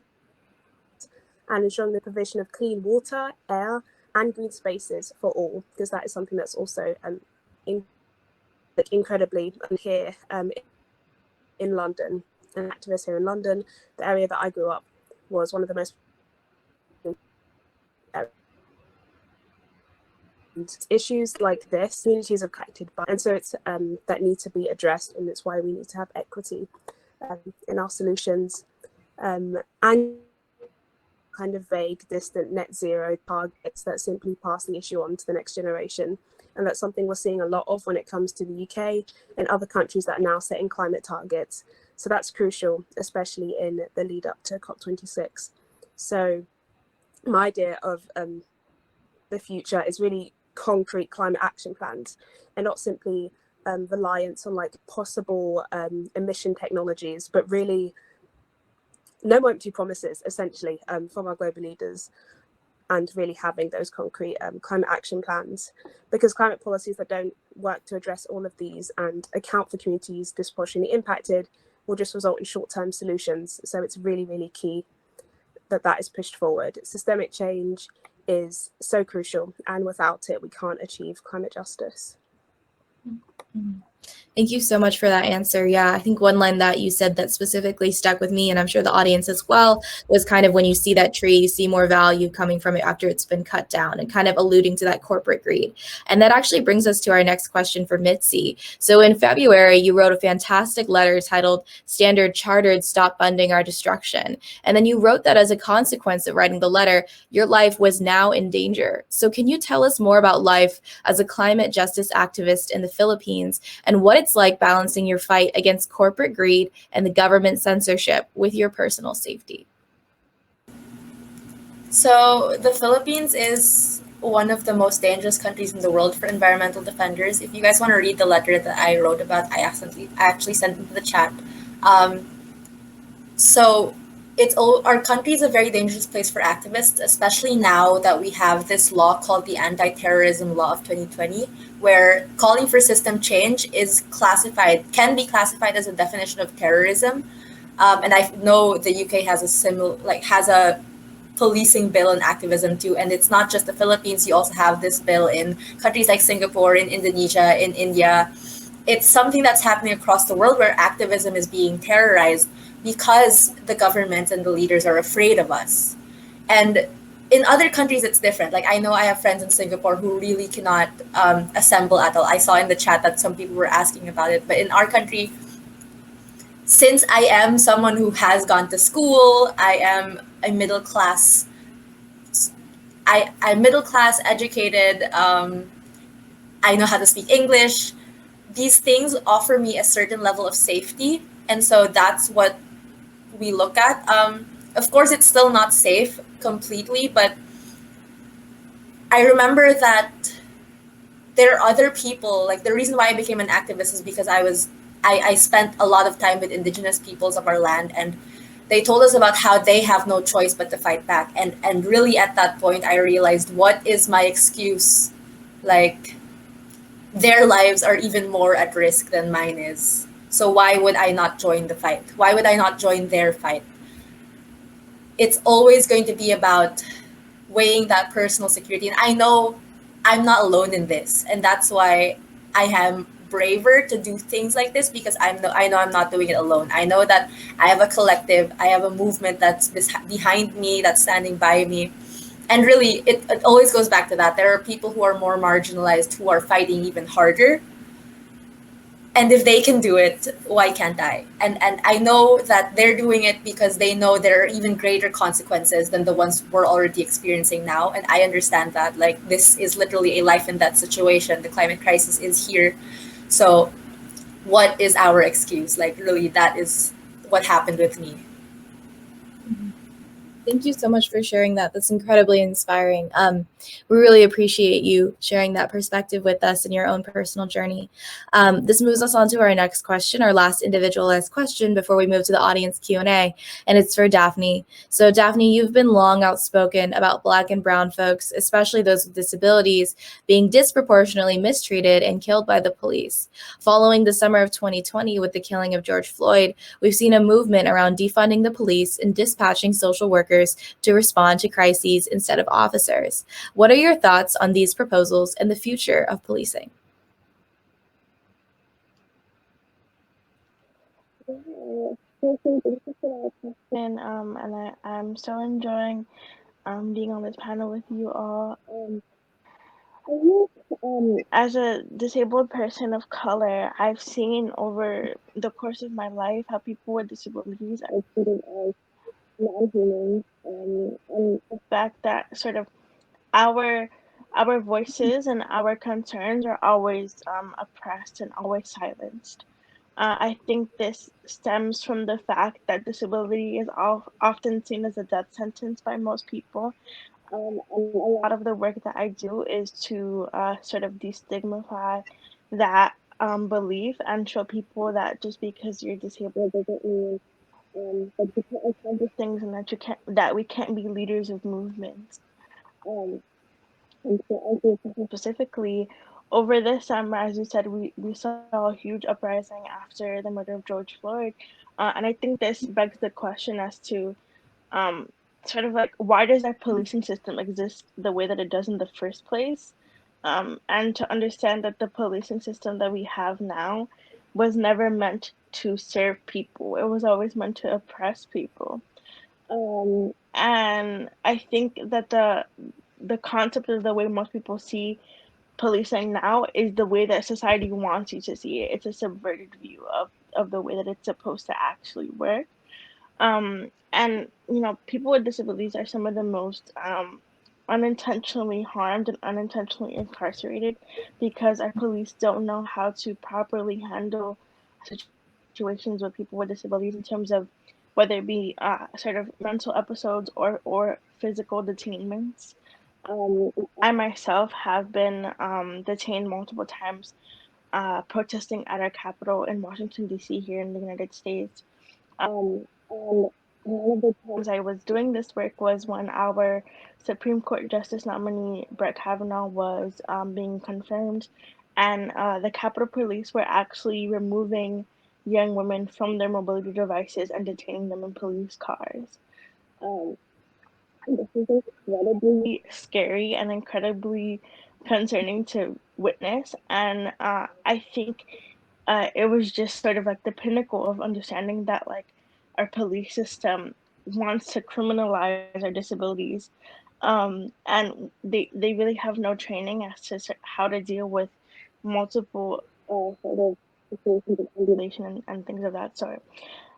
and ensuring the provision of clean water, air, and green spaces for all, because that is something that's also incredibly here in London. An activist here in London, the area that I grew up was one of the most issues like this communities are affected by, and so it's that need to be addressed, and it's why we need to have equity in our solutions, and kind of vague, distant net zero targets that simply pass the issue on to the next generation. And that's something we're seeing a lot of when it comes to the UK and other countries that are now setting climate targets. So that's crucial, especially in the lead up to COP26. So my idea of the future is really concrete climate action plans, and not simply reliance on like possible emission technologies, but really no more empty promises, essentially, from our global leaders, and really having those concrete climate action plans, because climate policies that don't work to address all of these and account for communities disproportionately impacted will just result in short-term solutions. So it's really, really key that is pushed forward. Systemic change is so crucial, and without it, we can't achieve climate justice. Thank you so much for that answer. Yeah, I think one line that you said that specifically stuck with me, and I'm sure the audience as well, was kind of when you see that tree, you see more value coming from it after it's been cut down, and kind of alluding to that corporate greed. And that actually brings us to our next question for Mitzi. So in February, you wrote a fantastic letter titled Standard Chartered Stop Funding Our Destruction. And then you wrote that as a consequence of writing the letter, your life was now in danger. So can you tell us more about life as a climate justice activist in the Philippines and what it's like balancing your fight against corporate greed and the government censorship with your personal safety? So the Philippines is one of the most dangerous countries in the world for environmental defenders. If you guys want to read the letter that I wrote about, I actually sent it into the chat. So our country is a very dangerous place for activists, especially now that we have this law called the Anti-Terrorism Law of 2020, where calling for system change can be classified as a definition of terrorism. And I know the UK has a policing bill and activism too. And it's not just the Philippines. You also have this bill in countries like Singapore, in Indonesia, in India. It's something that's happening across the world where activism is being terrorized because the governments and the leaders are afraid of us. And in other countries, it's different. Like, I know I have friends in Singapore who really cannot assemble at all. I saw in the chat that some people were asking about it. But in our country, since I am someone who has gone to school, I am a middle class. I'm middle class, educated. I know how to speak English. These things offer me a certain level of safety, and so that's what we look at. Of course, it's still not safe completely, but I remember that there are other people. Like, the reason why I became an activist is because I spent a lot of time with indigenous peoples of our land, and they told us about how they have no choice but to fight back. And really at that point, I realized, what is my excuse? Like, their lives are even more at risk than mine is. So why would I not join the fight? Why would I not join their fight? It's always going to be about weighing that personal security. And I know I'm not alone in this. And that's why I am braver to do things like this, because I know I'm not doing it alone. I know that I have a collective, I have a movement that's behind me, that's standing by me. And really, it always goes back to that. There are people who are more marginalized who are fighting even harder. And if they can do it, why can't I? And I know that they're doing it because they know there are even greater consequences than the ones we're already experiencing now. And I understand that. Like, this is literally a life and death situation. The climate crisis is here. So what is our excuse? Like, really, that is what happened with me. Thank you so much for sharing that. That's incredibly inspiring. We really appreciate you sharing that perspective with us and your own personal journey. This moves us on to our next question, our last individualized question before we move to the audience Q&A, and it's for Daphne. So Daphne, you've been long outspoken about Black and Brown folks, especially those with disabilities, being disproportionately mistreated and killed by the police. Following the summer of 2020 with the killing of George Floyd, we've seen a movement around defunding the police and dispatching social workers to respond to crises instead of officers. What are your thoughts on these proposals and the future of policing? And I'm so enjoying being on this panel with you all. I think as a disabled person of color, I've seen over the course of my life how people with disabilities are treated as non-humans, and the fact that sort of our voices and our concerns are always oppressed and always silenced. I think this stems from the fact that disability is often seen as a death sentence by most people. And a lot of the work that I do is to sort of destigmatize that belief and show people that just because you're disabled doesn't mean that you can't accomplish things, and that we can't be leaders of movements. Um, and to answer your question specifically, over this summer, as you said, we saw a huge uprising after the murder of George Floyd. And I think this begs the question as to um, sort of like, why does our policing system exist the way that it does in the first place? And to understand that the policing system that we have now was never meant to serve people. It was always meant to oppress people. And I think that the concept of the way most people see policing now is the way that society wants you to see it. It's a subverted view of the way that it's supposed to actually work. And people with disabilities are some of the most unintentionally harmed and unintentionally incarcerated because our police don't know how to properly handle situations with people with disabilities in terms of whether it be sort of mental episodes or physical detainments. I myself have been detained multiple times protesting at our Capitol in Washington, D.C., here in the United States. And one of the times I was doing this work was when our Supreme Court Justice nominee, Brett Kavanaugh, was being confirmed. And the Capitol Police were actually removing young women from their mobility devices and detaining them in police cars. This is incredibly scary and incredibly concerning to witness. And I think it was just sort of like the pinnacle of understanding that like our police system wants to criminalize our disabilities, and they really have no training as to how to deal with multiple sort of situations of regulation and things of that sort.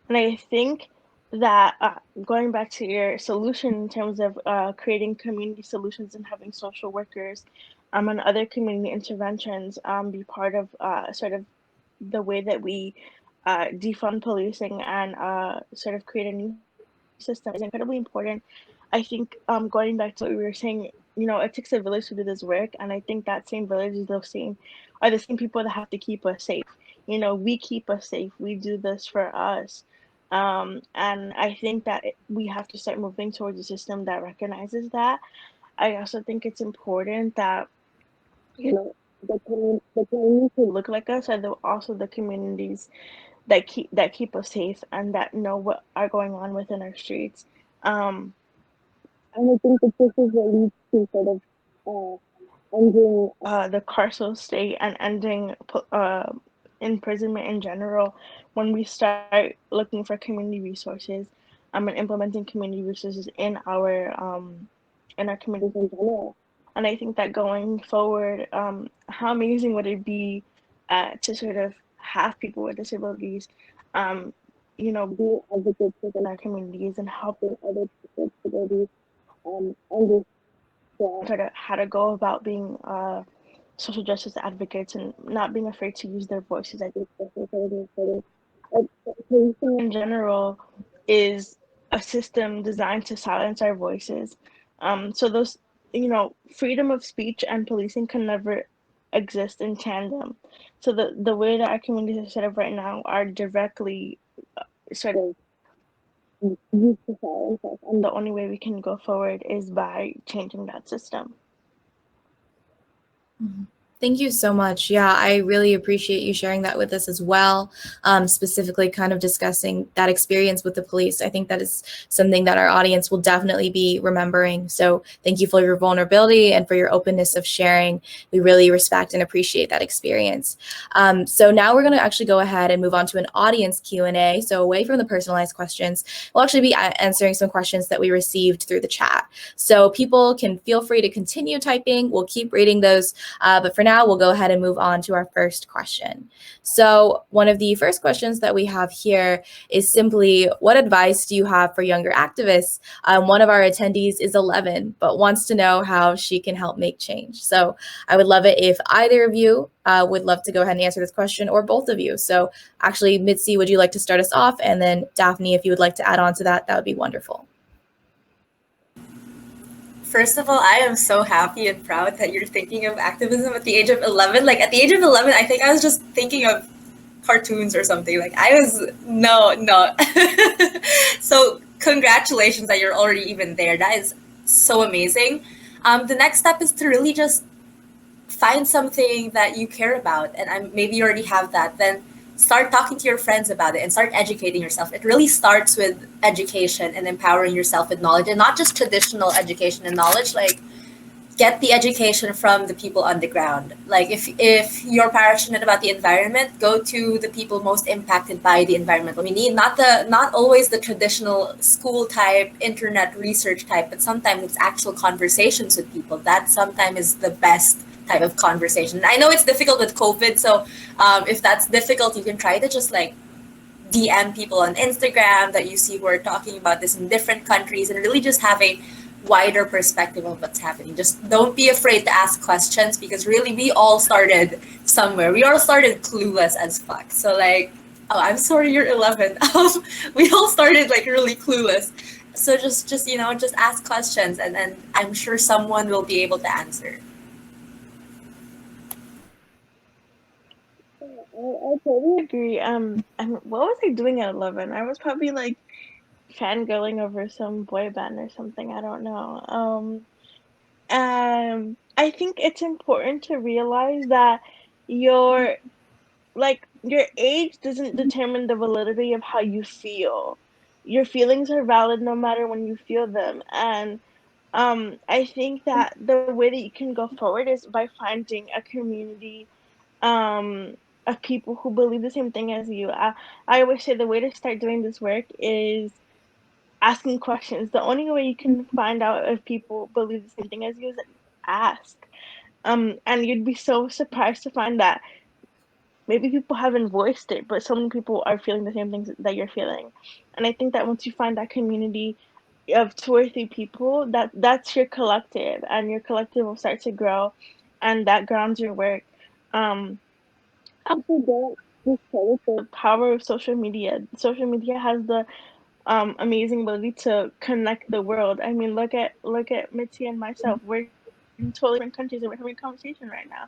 And I think that going back to your solution in terms of creating community solutions and having social workers and other community interventions be part of sort of the way that we defund policing and sort of create a new system is incredibly important. I think going back to what we were saying, it takes a village to do this work, and I think that same village is the same people that have to keep us safe. We keep us safe. We do this for us. And I think that we have to start moving towards a system that recognizes that. I also think it's important that the communities who look like us are also the communities that keep us safe and that know what are going on within our streets. And I think that this is what leads to sort of ending the carceral state and ending imprisonment in general when we start looking for community resources and implementing community resources in our communities in general. And I think that going forward, how amazing would it be to sort of have people with disabilities, be advocates within our communities and helping other people with disabilities understand sort of how to go about being social justice advocates and not being afraid to use their voices. I think that's incredibly important. Policing in general is a system designed to silence our voices. So those, freedom of speech and policing can never exist in tandem. So the way that our communities are set up right now are directly sort of used to silence us, and the only way we can go forward is by changing that system. Thank you so much. Yeah, I really appreciate you sharing that with us as well, specifically kind of discussing that experience with the police. I think that is something that our audience will definitely be remembering. So thank you for your vulnerability and for your openness of sharing. We really respect and appreciate that experience. So now we're going to actually go ahead and move on to an audience Q&A. So away from the personalized questions, we'll actually be answering some questions that we received through the chat. So people can feel free to continue typing. We'll keep reading those, but for now, we'll go ahead and move on to our first question. So one of the first questions that we have here is simply, what advice do you have for younger activists? One of our attendees is 11, but wants to know how she can help make change. So I would love it if either of you would love to go ahead and answer this question, or both of you. So actually, Mitzi, would you like to start us off? And then Daphne, if you would like to add on to that, that would be wonderful. First of all, I am so happy and proud that you're thinking of activism at the age of 11. Like at the age of 11, I think I was just thinking of cartoons or something. Like I was, no. So congratulations that you're already even there. That is so amazing. The next step is to really just find something that you care about. And maybe you already have that. Then start talking to your friends about it and start educating yourself. It really starts with education and empowering yourself with knowledge, and not just traditional education and knowledge. Like get the education from the people on the ground. Like if you're passionate about the environment, go to the people most impacted by the environment. We need not always the traditional school type, internet research type, but sometimes it's actual conversations with people. That sometimes is the best type of conversation. I know it's difficult with COVID, so if that's difficult, you can try to just like DM people on Instagram that you see who are talking about this in different countries and really just have a wider perspective of what's happening. Just don't be afraid to ask questions, because really we all started somewhere. We all started clueless as fuck. So like, oh, I'm sorry you're 11. We all started like really clueless. So just just ask questions, and then I'm sure someone will be able to answer. I totally agree. What was I doing at 11? I was probably like fangirling over some boy band or something. I don't know. I think it's important to realize that your your age doesn't determine the validity of how you feel. Your feelings are valid no matter when you feel them, and I think that the way that you can go forward is by finding a community um of people who believe the same thing as you. I always say the way to start doing this work is asking questions. The only way you can find out if people believe the same thing as you is that you ask. And you'd be so surprised to find that maybe people haven't voiced it, but so many people are feeling the same things that you're feeling. And I think that once you find that community of 2 or 3 people, that's your collective, and your collective will start to grow, and that grounds your work. Um, Also, don't discredit the power of social media. Social media has the amazing ability to connect the world. I mean, look at Mitzi and myself. We're in totally different countries and we're having a conversation right now.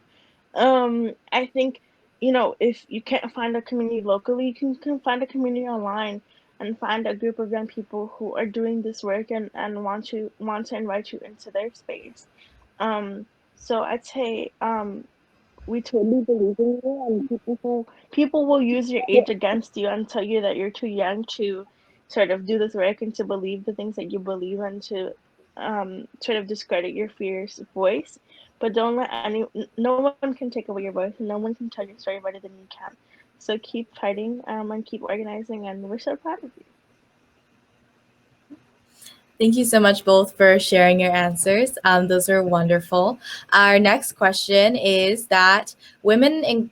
I think, if you can't find a community locally, you can find a community online and find a group of young people who are doing this work and want to invite you into their space. Um, so I'd say we totally believe in you, and people will use your age against you and tell you that you're too young to sort of do this work and to believe the things that you believe, and to sort of discredit your fierce voice. But don't let no one can take away your voice, and no one can tell your story better than you can. So keep fighting, and keep organizing, and we're so proud of you. Thank you so much both for sharing your answers. Those are wonderful. Our next question is that women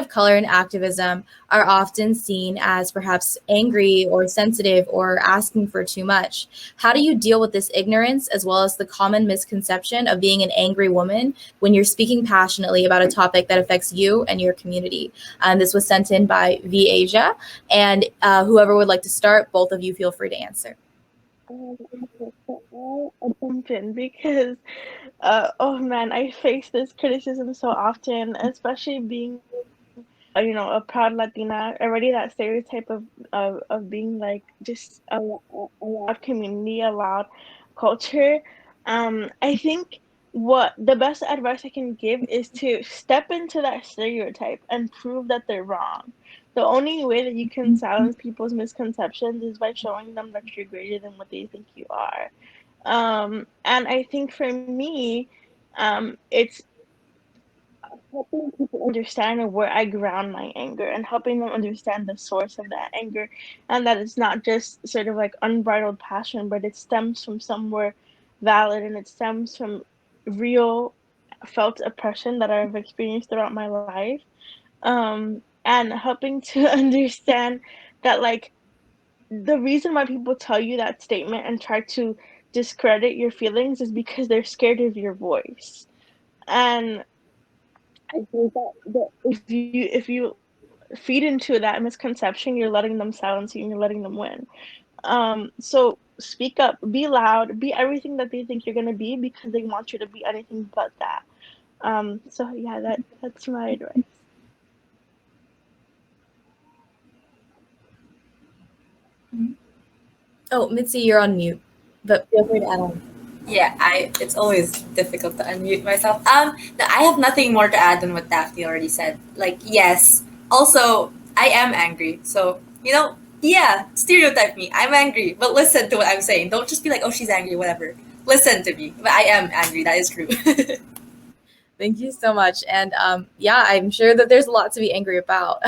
of color in activism are often seen as perhaps angry or sensitive or asking for too much. How do you deal with this ignorance, as well as the common misconception of being an angry woman when you're speaking passionately about a topic that affects you and your community? This was sent in by V Asia, and whoever would like to start, both of you feel free to answer. I'll jump in because, oh man, I face this criticism so often, especially being, a proud Latina. Already that stereotype of being like just a loud community, a loud culture. I think what the best advice I can give is to step into that stereotype and prove that they're wrong. The only way that you can silence people's misconceptions is by showing them that you're greater than what they think you are. And I think for me, it's helping people understand where I ground my anger, and helping them understand the source of that anger, and that it's not just sort of like unbridled passion, but it stems from somewhere valid, and it stems from real felt oppression that I've experienced throughout my life. And helping to understand that, like, the reason why people tell you that statement and try to discredit your feelings is because they're scared of your voice. And I think that if you feed into that misconception, you're letting them silence you and you're letting them win. So speak up, be loud, be everything that they think you're gonna be, because they want you to be anything but that. So yeah, that's my advice. Oh, Mitzi, you're on mute, but feel free to add on. Yeah, it's always difficult to unmute myself. I have nothing more to add than what Daphne already said. Like, yes. Also, I am angry. So, yeah, stereotype me. I'm angry. But listen to what I'm saying. Don't just be like, oh, she's angry, whatever. listen to me. But I am angry. That is true. Thank you so much. And yeah, I'm sure that there's a lot to be angry about.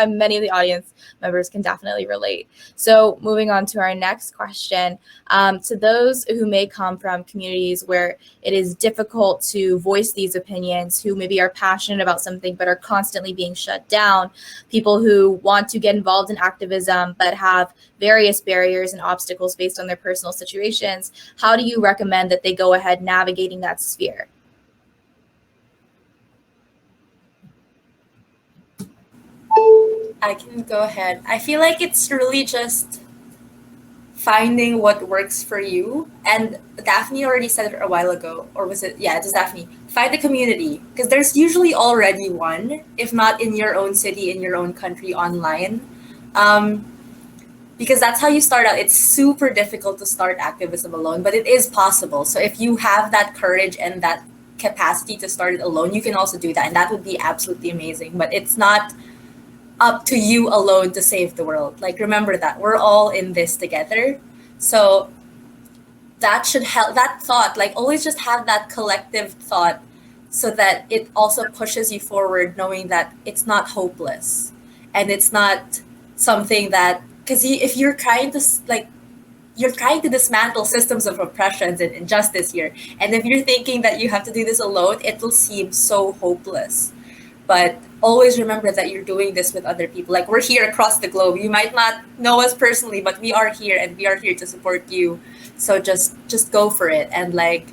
Many of the audience members can definitely relate. So moving on to our next question, to those who may come from communities where it is difficult to voice these opinions, who maybe are passionate about something but are constantly being shut down, people who want to get involved in activism but have various barriers and obstacles based on their personal situations, how do you recommend that they go ahead navigating that sphere? I can go ahead. I feel like it's really just finding what works for you. And Daphne already said it a while ago, or was it? Yeah, it was Daphne. Find the community, because there's usually already one, if not in your own city, in your own country, online. Because that's how you start out. It's super difficult to start activism alone, but it is possible. So if you have that courage and that capacity to start it alone, you can also do that. And that would be absolutely amazing. But it's not up to you alone to save the world. Like, remember that we're all in this together. So that should help. That thought, like, always just have that collective thought, so that it also pushes you forward, knowing that it's not hopeless and it's not something that, because if you're trying to you're trying to dismantle systems of oppressions and injustice here, and if you're thinking that you have to do this alone, it will seem so hopeless. But always remember that you're doing this with other people. Like, we're here across the globe. You might not know us personally, but we are here, and we are here to support you. So just go for it. And like,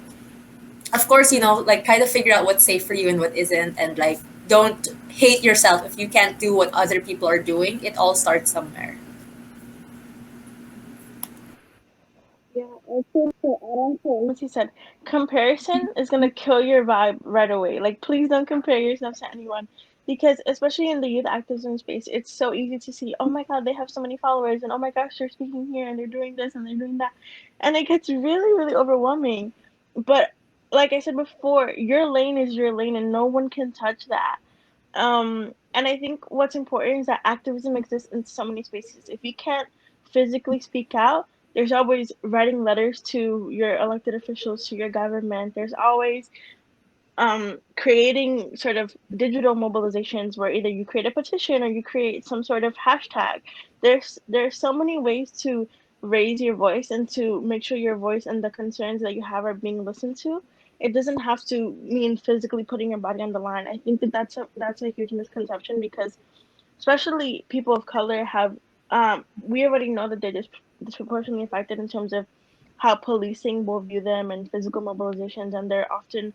of course, like, try to figure out what's safe for you and what isn't. And like, don't hate yourself if you can't do what other people are doing. It all starts somewhere. Yeah, I think to add on to what he said, comparison is gonna kill your vibe right away. Like, please don't compare yourself to anyone, because especially in the youth activism space, it's so easy to see, oh my God, they have so many followers, and oh my gosh, they're speaking here and they're doing this and they're doing that, and it gets really, really overwhelming. But like I said before, your lane is your lane, and no one can touch that. And I think what's important is that activism exists in so many spaces. If you can't physically speak out, there's always writing letters to your elected officials, to your government. There's always creating sort of digital mobilizations where either you create a petition or you create some sort of hashtag. There's so many ways to raise your voice and to make sure your voice and the concerns that you have are being listened to. It doesn't have to mean physically putting your body on the line. I think that that's a huge misconception, because especially people of color have we already know that they're disproportionately affected in terms of how policing will view them and physical mobilizations, and they're often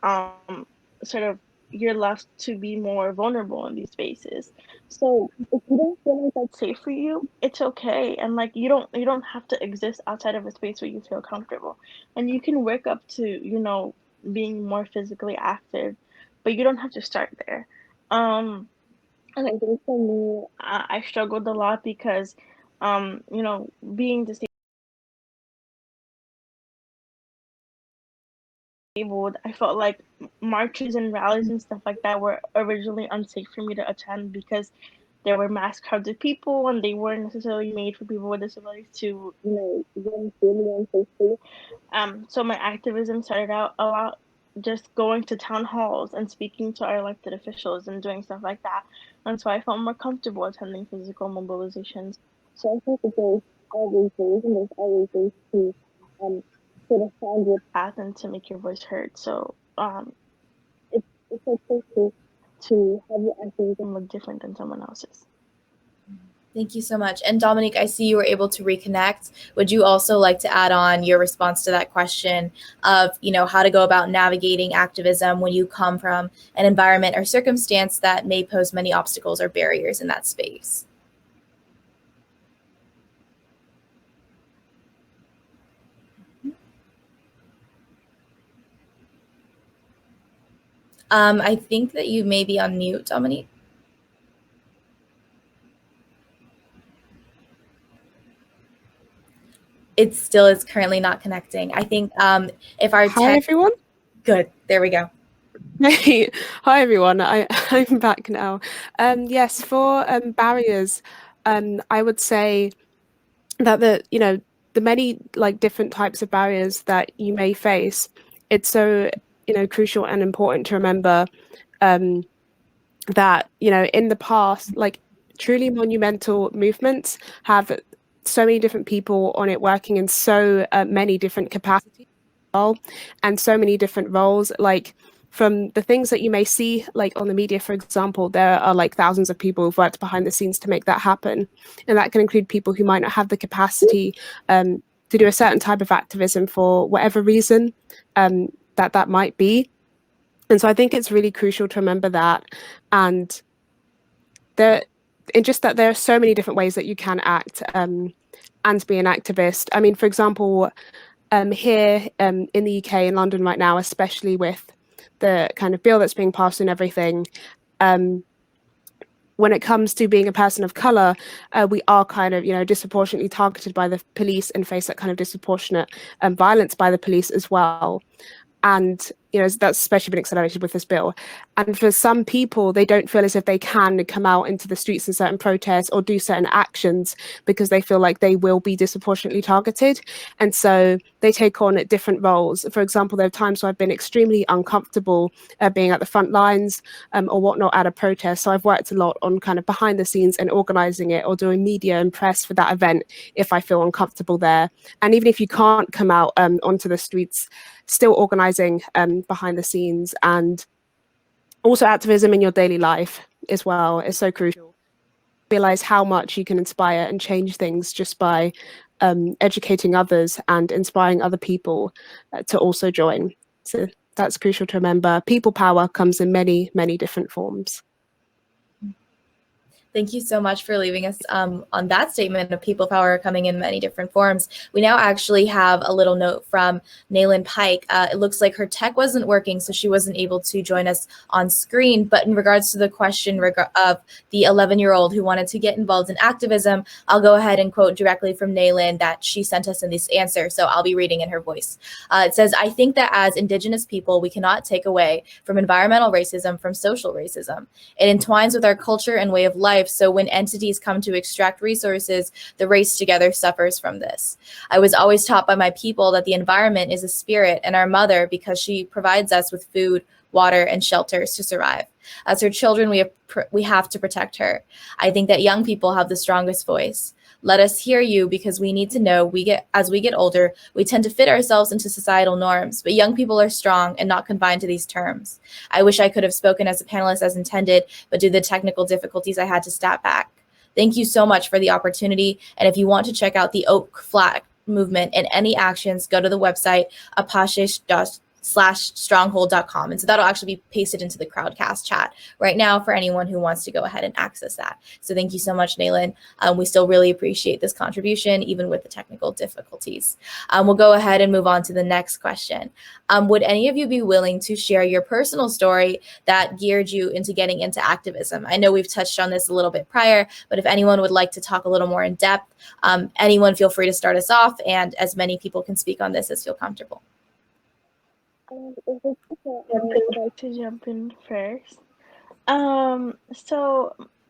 um, sort of, you're left to be more vulnerable in these spaces. So if you don't feel like that's safe for you, it's okay. And like, you don't have to exist outside of a space where you feel comfortable. And you can work up to, being more physically active, but you don't have to start there. And I think for me, I struggled a lot because, being disabled, I felt like marches and rallies and stuff like that were originally unsafe for me to attend, because there were mass crowds of people and they weren't necessarily made for people with disabilities to, run freely and safely. So my activism started out a lot just going to town halls and speaking to our elected officials and doing stuff like that. And so I felt more comfortable attending physical mobilizations. So I think that there's always ways, and there's always ways to um, sort of find your path and to make your voice heard. So it's okay to have your activism look different than someone else's. Thank you so much. And Dominique, I see you were able to reconnect. Would you also like to add on your response to that question of, how to go about navigating activism when you come from an environment or circumstance that may pose many obstacles or barriers in that space? I think that you may be on mute, Dominique. It still is currently not connecting. I think if our Hi, everyone. Good. There we go. Hey. Hi, everyone. I'm back now. Yes, for barriers, I would say that the many like different types of barriers that you may face, it's so, crucial and important to remember that, in the past, like truly monumental movements have so many different people on it working in so many different capacities and so many different roles. Like from the things that you may see like on the media, for example, there are like thousands of people who've worked behind the scenes to make that happen, and that can include people who might not have the capacity to do a certain type of activism for whatever reason that might be. And so I think it's really crucial to remember that, and and just that there are so many different ways that you can act and be an activist. I mean, for example, here in the UK, in London right now, especially with the kind of bill that's being passed and everything, when it comes to being a person of color, we are kind of, disproportionately targeted by the police and face that kind of disproportionate violence by the police as well. And, that's especially been accelerated with this bill. And for some people, they don't feel as if they can come out into the streets in certain protests or do certain actions because they feel like they will be disproportionately targeted. And so they take on different roles. For example, there are times where I've been extremely uncomfortable being at the front lines or whatnot at a protest. So I've worked a lot on kind of behind the scenes and organizing it or doing media and press for that event if I feel uncomfortable there. And even if you can't come out onto the streets, still organizing behind the scenes, and also activism in your daily life as well is so crucial. Realize how much you can inspire and change things just by educating others and inspiring other people to also join. So that's crucial to remember. People power comes in many, many different forms. Thank you so much for leaving us on that statement of people power coming in many different forms. We now actually have a little note from Naylin Pike. It looks like her tech wasn't working, so she wasn't able to join us on screen. But in regards to the question of the 11-year-old who wanted to get involved in activism, I'll go ahead and quote directly from Naylin that she sent us in this answer. So I'll be reading in her voice. It says, "I think that as Indigenous people, we cannot take away from environmental racism from social racism. It entwines with our culture and way of life. So when entities come to extract resources, the race together suffers from this. I was always taught by my people that the environment is a spirit and our mother because she provides us with food, water, and shelters to survive. As her children, we have to protect her. I think that young people have the strongest voice. Let us hear you because we need to know as we get older, we tend to fit ourselves into societal norms, but young people are strong and not confined to these terms. I wish I could have spoken as a panelist as intended, but due to the technical difficulties, I had to step back. Thank you so much for the opportunity. And if you want to check out the Oak Flag movement and any actions, go to the website apache.stronghold.com. And so that'll actually be pasted into the CrowdCast chat right now for anyone who wants to go ahead and access that. So thank you so much, Naylin. We still really appreciate this contribution, even with the technical difficulties. We'll go ahead and move on to the next question. Would any of you be willing to share your personal story that geared you into getting into activism? I know we've touched on this a little bit prior, but if anyone would like to talk a little more in depth, anyone feel free to start us off, and as many people can speak on this as feel comfortable. If it's okay, I would like to jump in first.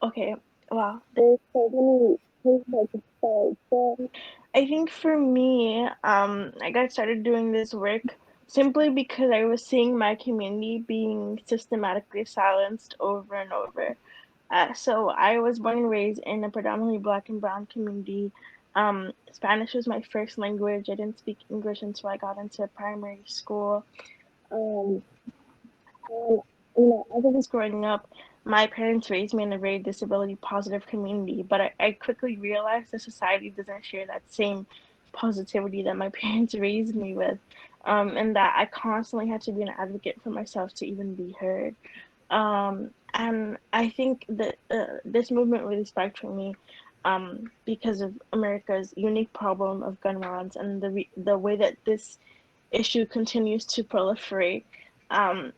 Okay, wow, there's so many places to start. So I think for me, I got started doing this work simply because I was seeing my community being systematically silenced over and over. So I was born and raised in a predominantly Black and Brown community. Spanish was my first language. I didn't speak English until I got into primary school. And, as I was growing up, my parents raised me in a very disability positive community, but I quickly realized that society doesn't share that same positivity that my parents raised me with, and that I constantly had to be an advocate for myself to even be heard. And I think that this movement really sparked for me because of America's unique problem of gun violence and the way that this issue continues to proliferate.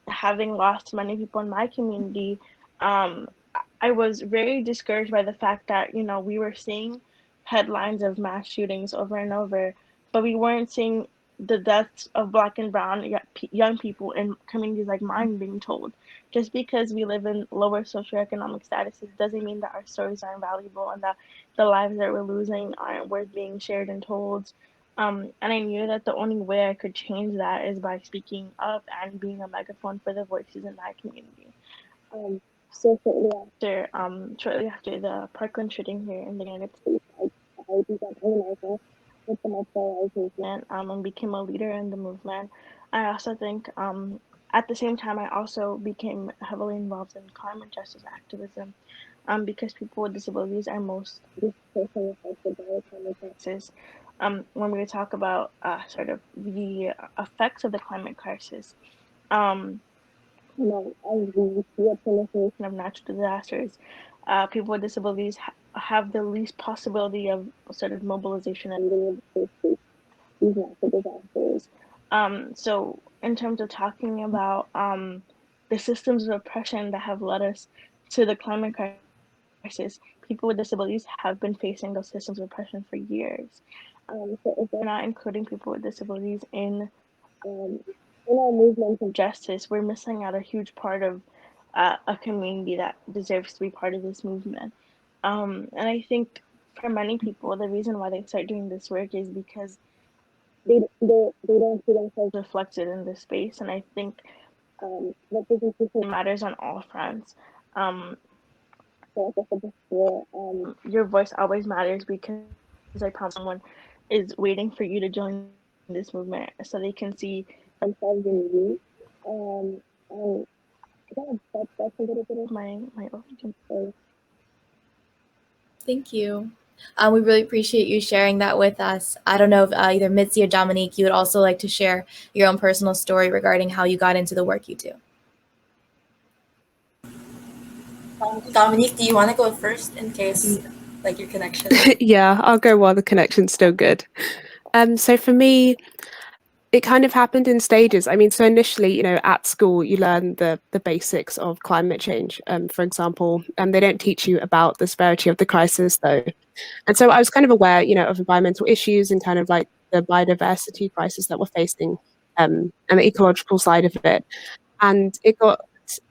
Having lost many people in my community, I was very discouraged by the fact that, we were seeing headlines of mass shootings over and over, but we weren't seeing the deaths of Black and Brown young people in communities like mine being told. Just because we live in lower socioeconomic statuses doesn't mean that our stories aren't valuable and that the lives that we're losing aren't worth being shared and told. And I knew that the only way I could change that is by speaking up and being a megaphone for the voices in my community. Um, so shortly after the Parkland shooting here in the United States, I began organizing with the Multiple Lives movement and became a leader in the movement. I also think at the same time, I also became heavily involved in climate justice activism because people with disabilities are most disproportionately affected by the climate crisis. When we talk about sort of the effects of the climate crisis, um, as we see a proliferation of natural disasters, people with disabilities have the least possibility of sort of mobilization and being able to face these natural disasters. So, in terms of talking about the systems of oppression that have led us to the climate crisis, people with disabilities have been facing those systems of oppression for years. So, if we're not including people with disabilities um, in our movement of justice, we're missing out a huge part of a community that deserves to be part of this movement. And I think for many people, the reason why they start doing this work is because they don't see themselves reflected in this space. And I think representation matters on all fronts. So like I said before, your voice always matters because I promise someone is waiting for you to join this movement so they can see themselves in you. And yeah, that's a little bit of my origin story. Thank you. We really appreciate you sharing that with us. I don't know if either Mitzi or Dominique, you would also like to share your own personal story regarding how you got into the work you do. Dominique, do you want to go first in case like your connection? Yeah, I'll go while the connection's still good. So for me, it kind of happened in stages. I mean, so initially, at school, you learn the basics of climate change, for example, and they don't teach you about the severity of the crisis, though. And so I was kind of aware, of environmental issues and kind of like the biodiversity crisis that we're facing, and the ecological side of it. And it got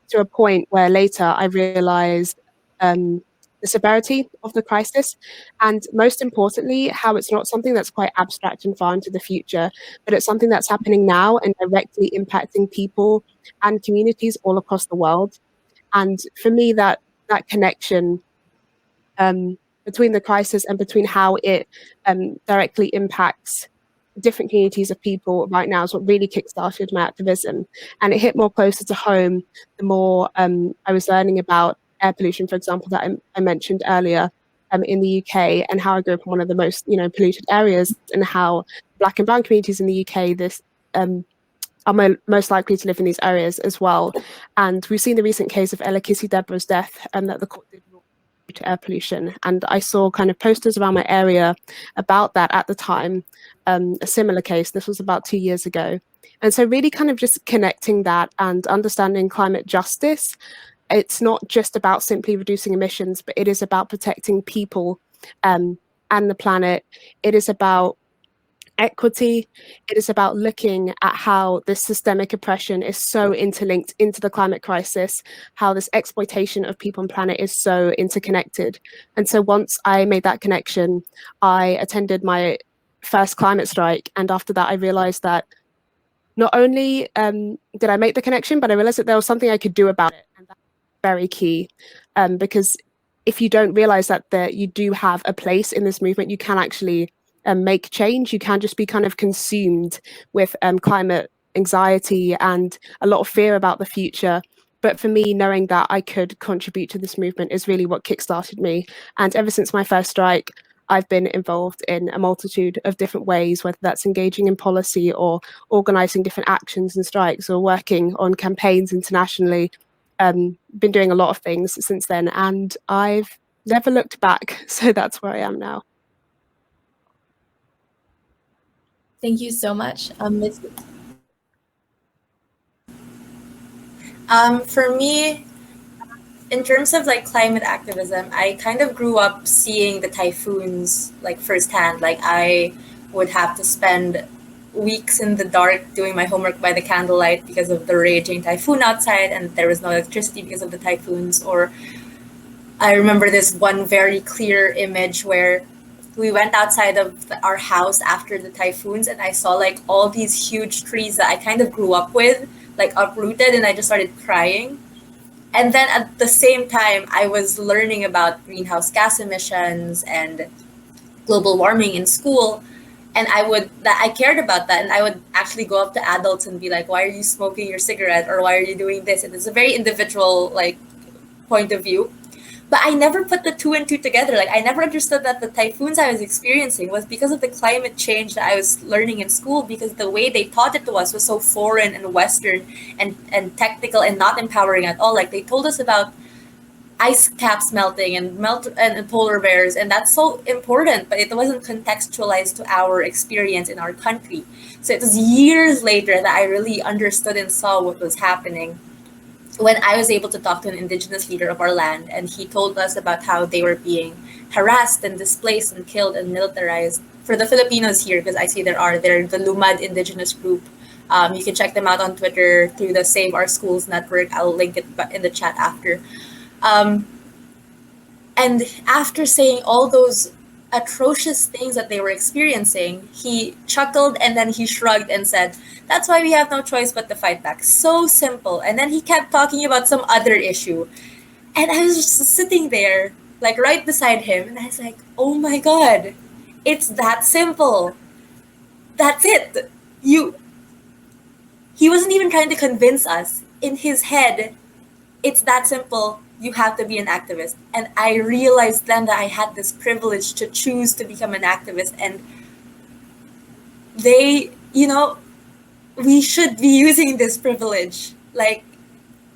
to a point where later I realized the severity of the crisis, and most importantly, how it's not something that's quite abstract and far into the future, but it's something that's happening now and directly impacting people and communities all across the world. And for me, that connection between the crisis and between how it directly impacts different communities of people right now is what really kickstarted my activism. And it hit more closer to home the more I was learning about air pollution, for example, that I mentioned earlier in the UK, and how I grew up in one of the most polluted areas, and how Black and brown communities in the UK are most likely to live in these areas as well. And we've seen the recent case of Ella Kissy Deborah's death, and that the court did rule due to air pollution. And I saw kind of posters around my area about that at the time, a similar case. This was about 2 years ago. And so really kind of just connecting that and understanding climate justice. It's not just about simply reducing emissions, but it is about protecting people and the planet. It is about equity. It is about looking at how this systemic oppression is so interlinked into the climate crisis, how this exploitation of people and planet is so interconnected. And so once I made that connection, I attended my first climate strike. And after that, I realized that not only did I make the connection, but I realized that there was something I could do about it. And that's very key, because if you don't realize that you do have a place in this movement, you can actually make change. You can just be kind of consumed with climate anxiety and a lot of fear about the future. But for me, knowing that I could contribute to this movement is really what kickstarted me. And ever since my first strike, I've been involved in a multitude of different ways, whether that's engaging in policy or organizing different actions and strikes or working on campaigns internationally. Been doing a lot of things since then, and I've never looked back. So that's where I am now. Thank you so much. For me, in terms of like climate activism, I kind of grew up seeing the typhoons like firsthand. Like I would have to spend weeks in the dark doing my homework by the candlelight because of the raging typhoon outside, and there was no electricity because of the typhoons. Or I remember this one very clear image where we went outside of our house after the typhoons, and I saw like all these huge trees that I kind of grew up with, like uprooted, and I just started crying. And then at the same time, I was learning about greenhouse gas emissions and global warming in school. And I cared about that. And I would actually go up to adults and be like, why are you smoking your cigarette? Or why are you doing this? And it's a very individual, like, point of view. But I never put the two and two together. Like, I never understood that the typhoons I was experiencing was because of the climate change that I was learning in school, because the way they taught it to us was so foreign and Western and technical and not empowering at all. Like, they told us about ice caps melting and polar bears, and that's so important, but it wasn't contextualized to our experience in our country. So it was years later that I really understood and saw what was happening when I was able to talk to an indigenous leader of our land, and he told us about how they were being harassed and displaced and killed and militarized. For the Filipinos here, because I see they're the Lumad indigenous group. You can check them out on Twitter through the Save Our Schools network. I'll link it in the chat after. And after saying all those atrocious things that they were experiencing, he chuckled and then he shrugged and said, "That's why we have no choice but to fight back." So simple. And then he kept talking about some other issue. And I was just sitting there, like right beside him, and I was like, oh my God, it's that simple. That's it. He wasn't even trying to convince us. In his head, it's that simple. You have to be an activist. And I realized then that I had this privilege to choose to become an activist. And we should be using this privilege. Like,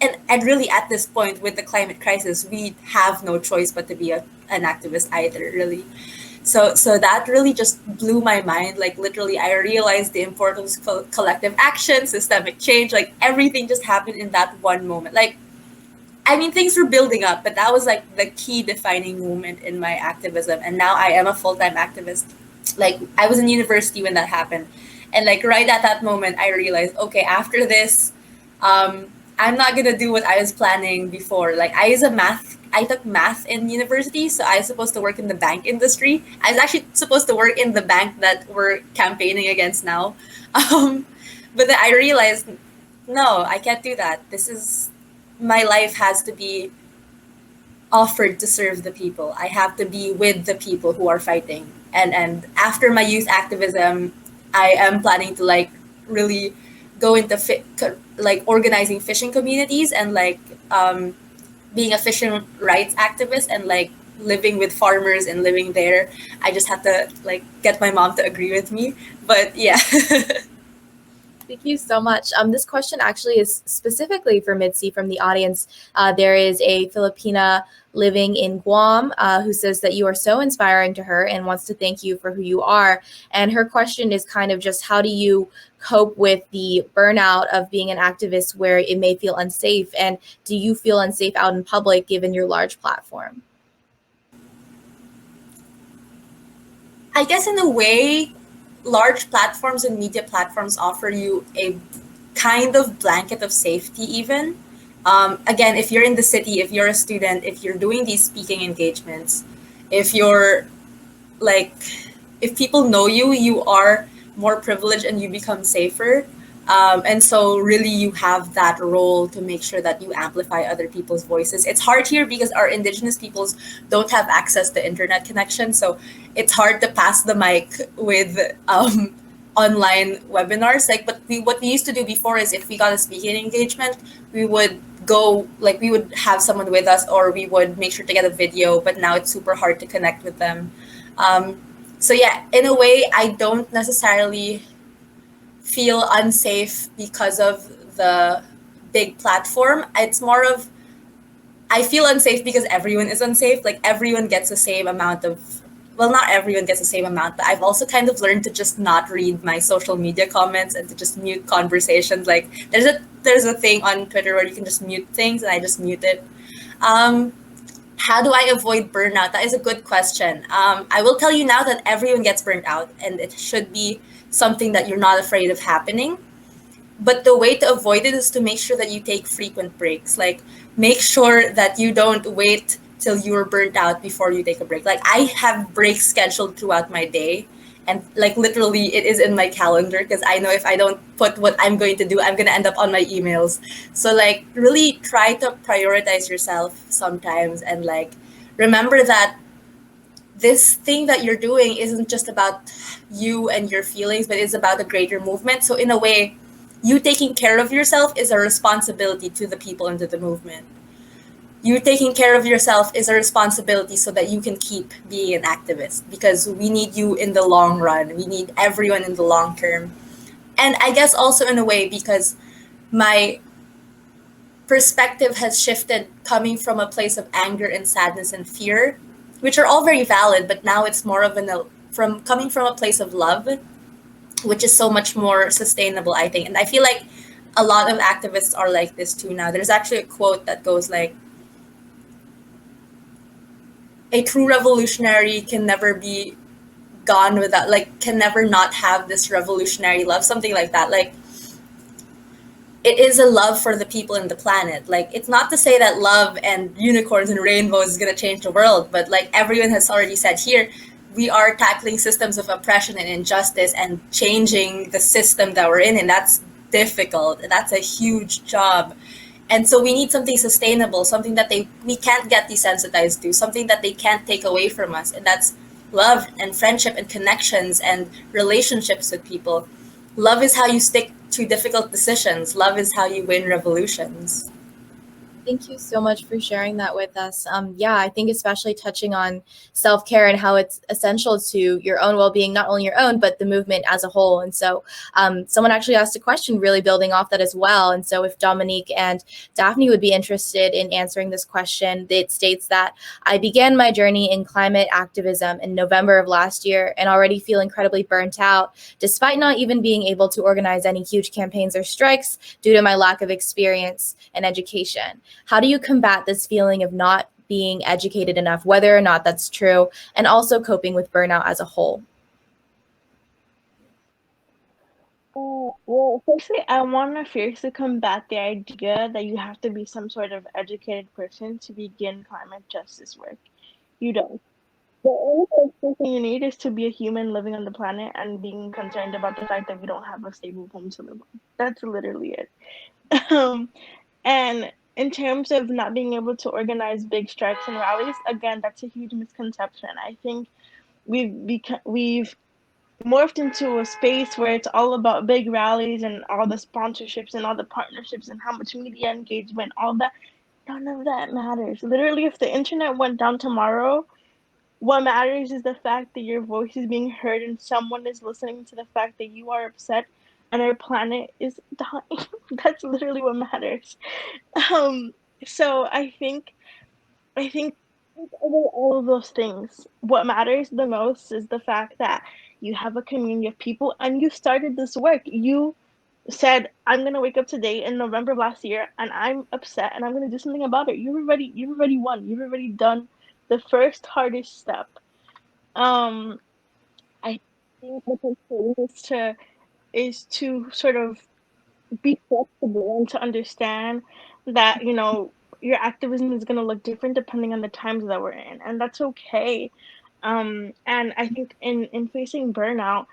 and really at this point with the climate crisis, we have no choice but to be an activist either, really. So that really just blew my mind. Like, literally, I realized the importance of collective action, systemic change, like everything just happened in that one moment. Like, I mean, things were building up, but that was like the key defining moment in my activism. And now I am a full-time activist. Like, I was in university when that happened. And like right at that moment, I realized, okay, after this, I'm not gonna do what I was planning before. Like, I took math in university, so I was supposed to work in the bank industry. I was actually supposed to work in the bank that we're campaigning against now. But then I realized, no, I can't do that. My life has to be offered to serve the people. I have to be with the people who are fighting. And after my youth activism, I am planning to like really go into like organizing fishing communities and like being a fishing rights activist and like living with farmers and living there. I just have to like get my mom to agree with me. But yeah. Thank you so much. This question actually is specifically for Mitzi from the audience. There is a Filipina living in Guam who says that you are so inspiring to her and wants to thank you for who you are. And her question is kind of just, how do you cope with the burnout of being an activist where it may feel unsafe? And do you feel unsafe out in public given your large platform? I guess in a way, large platforms and media platforms offer you a kind of blanket of safety even. Again, if you're in the city, if you're a student, if you're doing these speaking engagements, if people know you, you are more privileged and you become safer. And so really you have that role to make sure that you amplify other people's voices. It's hard here because our indigenous peoples don't have access to internet connection. So it's hard to pass the mic with online webinars. Like, but what we used to do before is if we got a speaking engagement, we would we would have someone with us or we would make sure to get a video, but now it's super hard to connect with them. So yeah, in a way, I don't necessarily feel unsafe because of the big platform. It's more of, I feel unsafe because everyone is unsafe. Like, everyone gets the same amount of, well, not everyone gets the same amount, but I've also kind of learned to just not read my social media comments and to just mute conversations. Like, there's a thing on Twitter where you can just mute things, and I just mute it. How do I avoid burnout? That is a good question. I will tell you now that everyone gets burnt out, and it should be something that you're not afraid of happening. But the way to avoid it is to make sure that you take frequent breaks. Like, make sure that you don't wait till you're burnt out before you take a break. Like I have breaks scheduled throughout my day, and like literally it is in my calendar because I know if I don't put what I'm going to do, I'm going to end up on my emails. So like really try to prioritize yourself sometimes, and like remember that this thing that you're doing isn't just about you and your feelings, but it's about a greater movement. So in a way, you taking care of yourself is a responsibility to the people into the movement. You taking care of yourself is a responsibility so that you can keep being an activist, because we need you in the long run. We need everyone in the long term. And I guess also in a way because my perspective has shifted coming from a place of anger and sadness and fear, which are all very valid, but now it's more of from coming from a place of love, which is so much more sustainable, I think. And I feel like a lot of activists are like this too now. There's actually a quote that goes like, a true revolutionary can never be gone without, like, can never not have this revolutionary love, something like that. Like, it is a love for the people in the planet. Like, it's not to say that love and unicorns and rainbows is going to change the world, but like everyone has already said here, we are tackling systems of oppression and injustice and changing the system that we're in, and that's difficult. That's a huge job. And so we need something sustainable, something that we can't get desensitized to, something that they can't take away from us. And that's love and friendship and connections and relationships with people. Love is how you stick to difficult decisions. Love is how you win revolutions. Thank you so much for sharing that with us. Yeah, I think especially touching on self-care and how it's essential to your own well-being, not only your own, but the movement as a whole. And so someone actually asked a question really building off that as well. And so if Dominique and Daphne would be interested in answering this question, it states that I began my journey in climate activism in November of last year and already feel incredibly burnt out, despite not even being able to organize any huge campaigns or strikes due to my lack of experience and education. How do you combat this feeling of not being educated enough, whether or not that's true, and also coping with burnout as a whole? Well, firstly, I want to fiercely combat the idea that you have to be some sort of educated person to begin climate justice work. You don't. The only person you need is to be a human living on the planet and being concerned about the fact that we don't have a stable home to live on. That's literally it. And in terms of not being able to organize big strikes and rallies, again, that's a huge misconception. I think we've morphed into a space where it's all about big rallies and all the sponsorships and all the partnerships and how much media engagement, all that. None of that matters. Literally, if the internet went down tomorrow, what matters is the fact that your voice is being heard and someone is listening to the fact that you are upset and our planet is dying. That's literally what matters. Um, so I think over all of those things, what matters the most is the fact that you have a community of people and you started this work. You said, I'm gonna wake up today in November of last year and I'm upset and I'm gonna do something about it. You've already won. You've already done the first hardest step. I think what's important is to sort of be flexible and to understand that, you know, your activism is gonna look different depending on the times that we're in, and that's okay. And I think in facing burnout,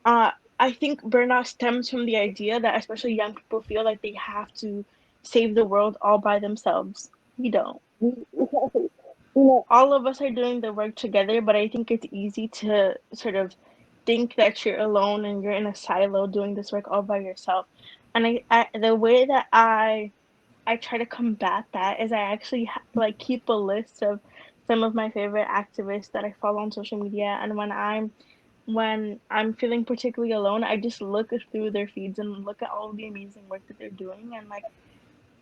uh, I think burnout stems from the idea that especially young people feel like they have to save the world all by themselves. We don't. You know, all of us are doing the work together, but I think it's easy to sort of think that you're alone and you're in a silo doing this work all by yourself. And the way that I try to combat that is I actually like keep a list of some of my favorite activists that I follow on social media, and when I'm feeling particularly alone, I just look through their feeds and look at all the amazing work that they're doing, and like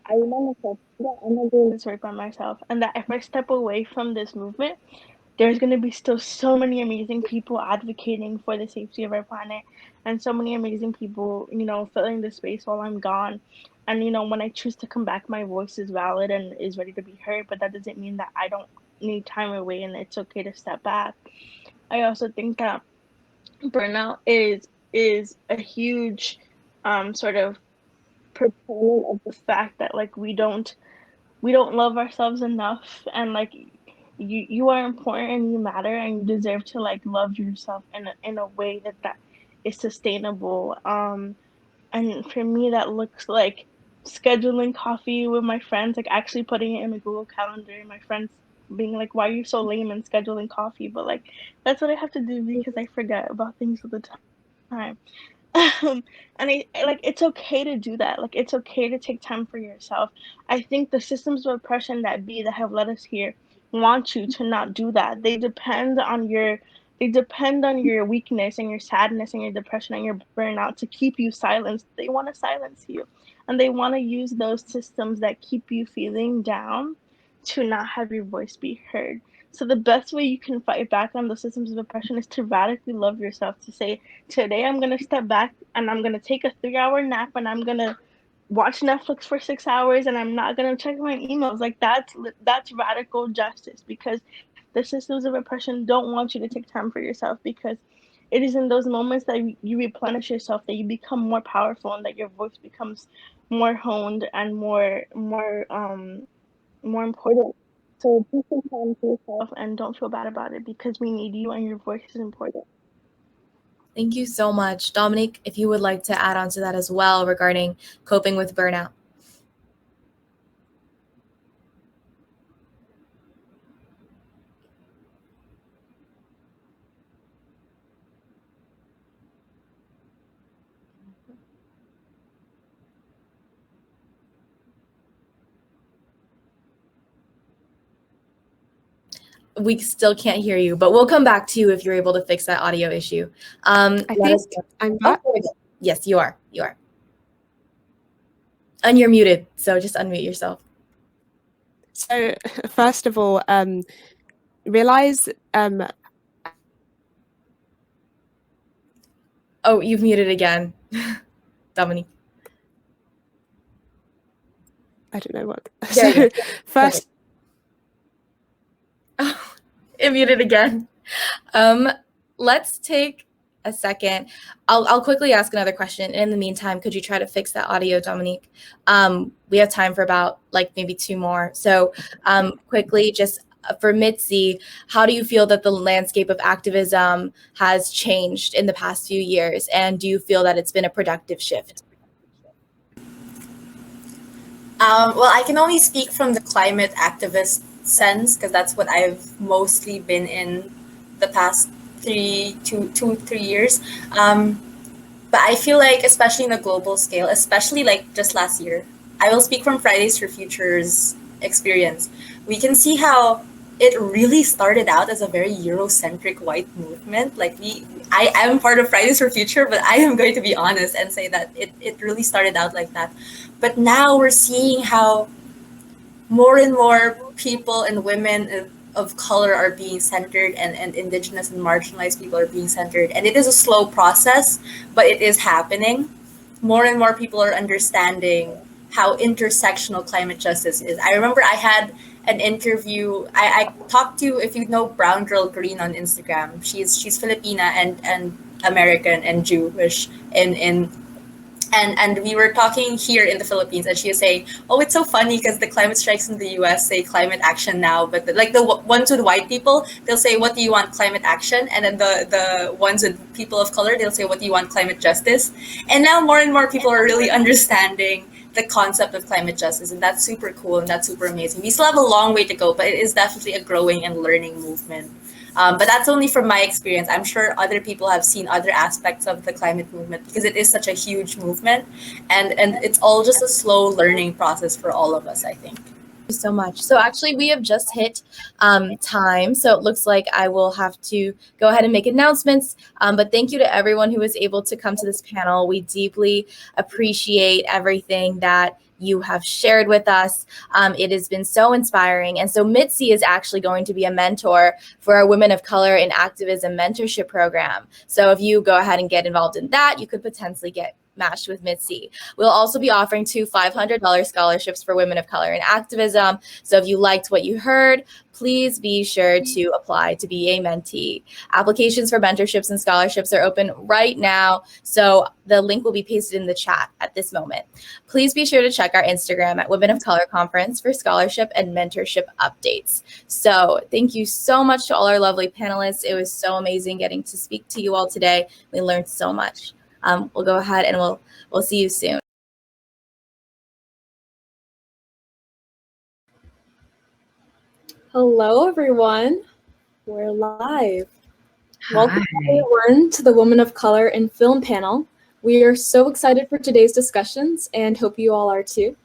I remind myself that I'm not doing this work by myself, and that if I step away from this movement, there's going to be still so many amazing people advocating for the safety of our planet, and so many amazing people, you know, filling the space while I'm gone. And, you know, when I choose to come back, my voice is valid and is ready to be heard, but that doesn't mean that I don't need time away and it's okay to step back. I also think that burnout is a huge sort of proponent of the fact that like we don't love ourselves enough, and like you are important and you matter and you deserve to like love yourself in a way that is sustainable. And for me, that looks like scheduling coffee with my friends, like actually putting it in my Google Calendar, and my friends being like, "Why are you so lame in scheduling coffee?" But like, that's what I have to do because I forget about things all the time. And like it's okay to do that. Like it's okay to take time for yourself. I think the systems of oppression that have led us here want you to not do that. They depend on your weakness and your sadness and your depression and your burnout to keep you silenced. They want to silence you. And they want to use those systems that keep you feeling down to not have your voice be heard. So the best way you can fight back on those systems of oppression is to radically love yourself, to say, today I'm going to step back and I'm going to take a 3-hour nap and I'm going to watch Netflix for 6 hours and I'm not going to check my emails. Like that's radical justice, because the systems of oppression don't want you to take time for yourself, because it is in those moments that you replenish yourself, that you become more powerful, and that your voice becomes more honed and more important. So please take time for yourself and don't feel bad about it, because we need you and your voice is important. Thank you so much. Dominique, if you would like to add on to that as well regarding coping with burnout. We still can't hear you, but we'll come back to you if you're able to fix that audio issue. I think I'm back. Oh, yes, you are. You are. And you're muted, so just unmute yourself. So first of all, realize Oh, you've muted again, Dominique. I don't know what. There you go. First, Oh, it muted again. Let's take a second. I'll quickly ask another question. And in the meantime, could you try to fix that audio, Dominique? We have time for about like maybe 2 more. So quickly, just for Mitzi, how do you feel that the landscape of activism has changed in the past few years? And do you feel that it's been a productive shift? Well, I can only speak from the climate activist sense, because that's what I've mostly been in the past 3 years. But I feel like, especially in the global scale, especially like just last year, I will speak from Fridays for Future's experience. We can see how it really started out as a very Eurocentric white movement. Like I am part of Fridays for Future, but I am going to be honest and say that it really started out like that. But now we're seeing how more and more people and women of color are being centered, and indigenous and marginalized people are being centered. And it is a slow process, but it is happening. More and more people are understanding how intersectional climate justice is. I remember I had an interview. I talked to, if you know Brown Girl Green on Instagram, she's Filipina and American and Jewish and we were talking here in the Philippines, and she was saying, "Oh, it's so funny because the climate strikes in the U.S. say climate action now, but the ones with white people, they'll say, 'What do you want? Climate action?' And then the ones with people of color, they'll say, 'What do you want? Climate justice?' And now more and more people are really understanding the concept of climate justice, and that's super cool and that's super amazing. We still have a long way to go, but it is definitely a growing and learning movement. But that's only from my experience. I'm sure other people have seen other aspects of the climate movement, because it is such a huge movement, and it's all just a slow learning process for all of us, I think. Thank you so much. So actually, we have just hit time, so it looks like I will have to go ahead and make announcements. But thank you to everyone who was able to come to this panel. We deeply appreciate everything that you have shared with us. It has been so inspiring. And so Mitzi is actually going to be a mentor for our Women of Color in Activism mentorship program. So if you go ahead and get involved in that, you could potentially get matched with Mitzi. We'll also be offering 2 $500 scholarships for women of color in activism. So if you liked what you heard, please be sure to apply to be a mentee. Applications for mentorships and scholarships are open right now, so the link will be pasted in the chat at this moment. Please be sure to check our Instagram at Women of Color Conference for scholarship and mentorship updates. So thank you so much to all our lovely panelists. It was so amazing getting to speak to you all today. We learned so much. We'll go ahead and we'll see you soon. Hello, everyone. We're live. Hi. Welcome everyone to the Women of Color in Film panel. We are so excited for today's discussions and hope you all are too.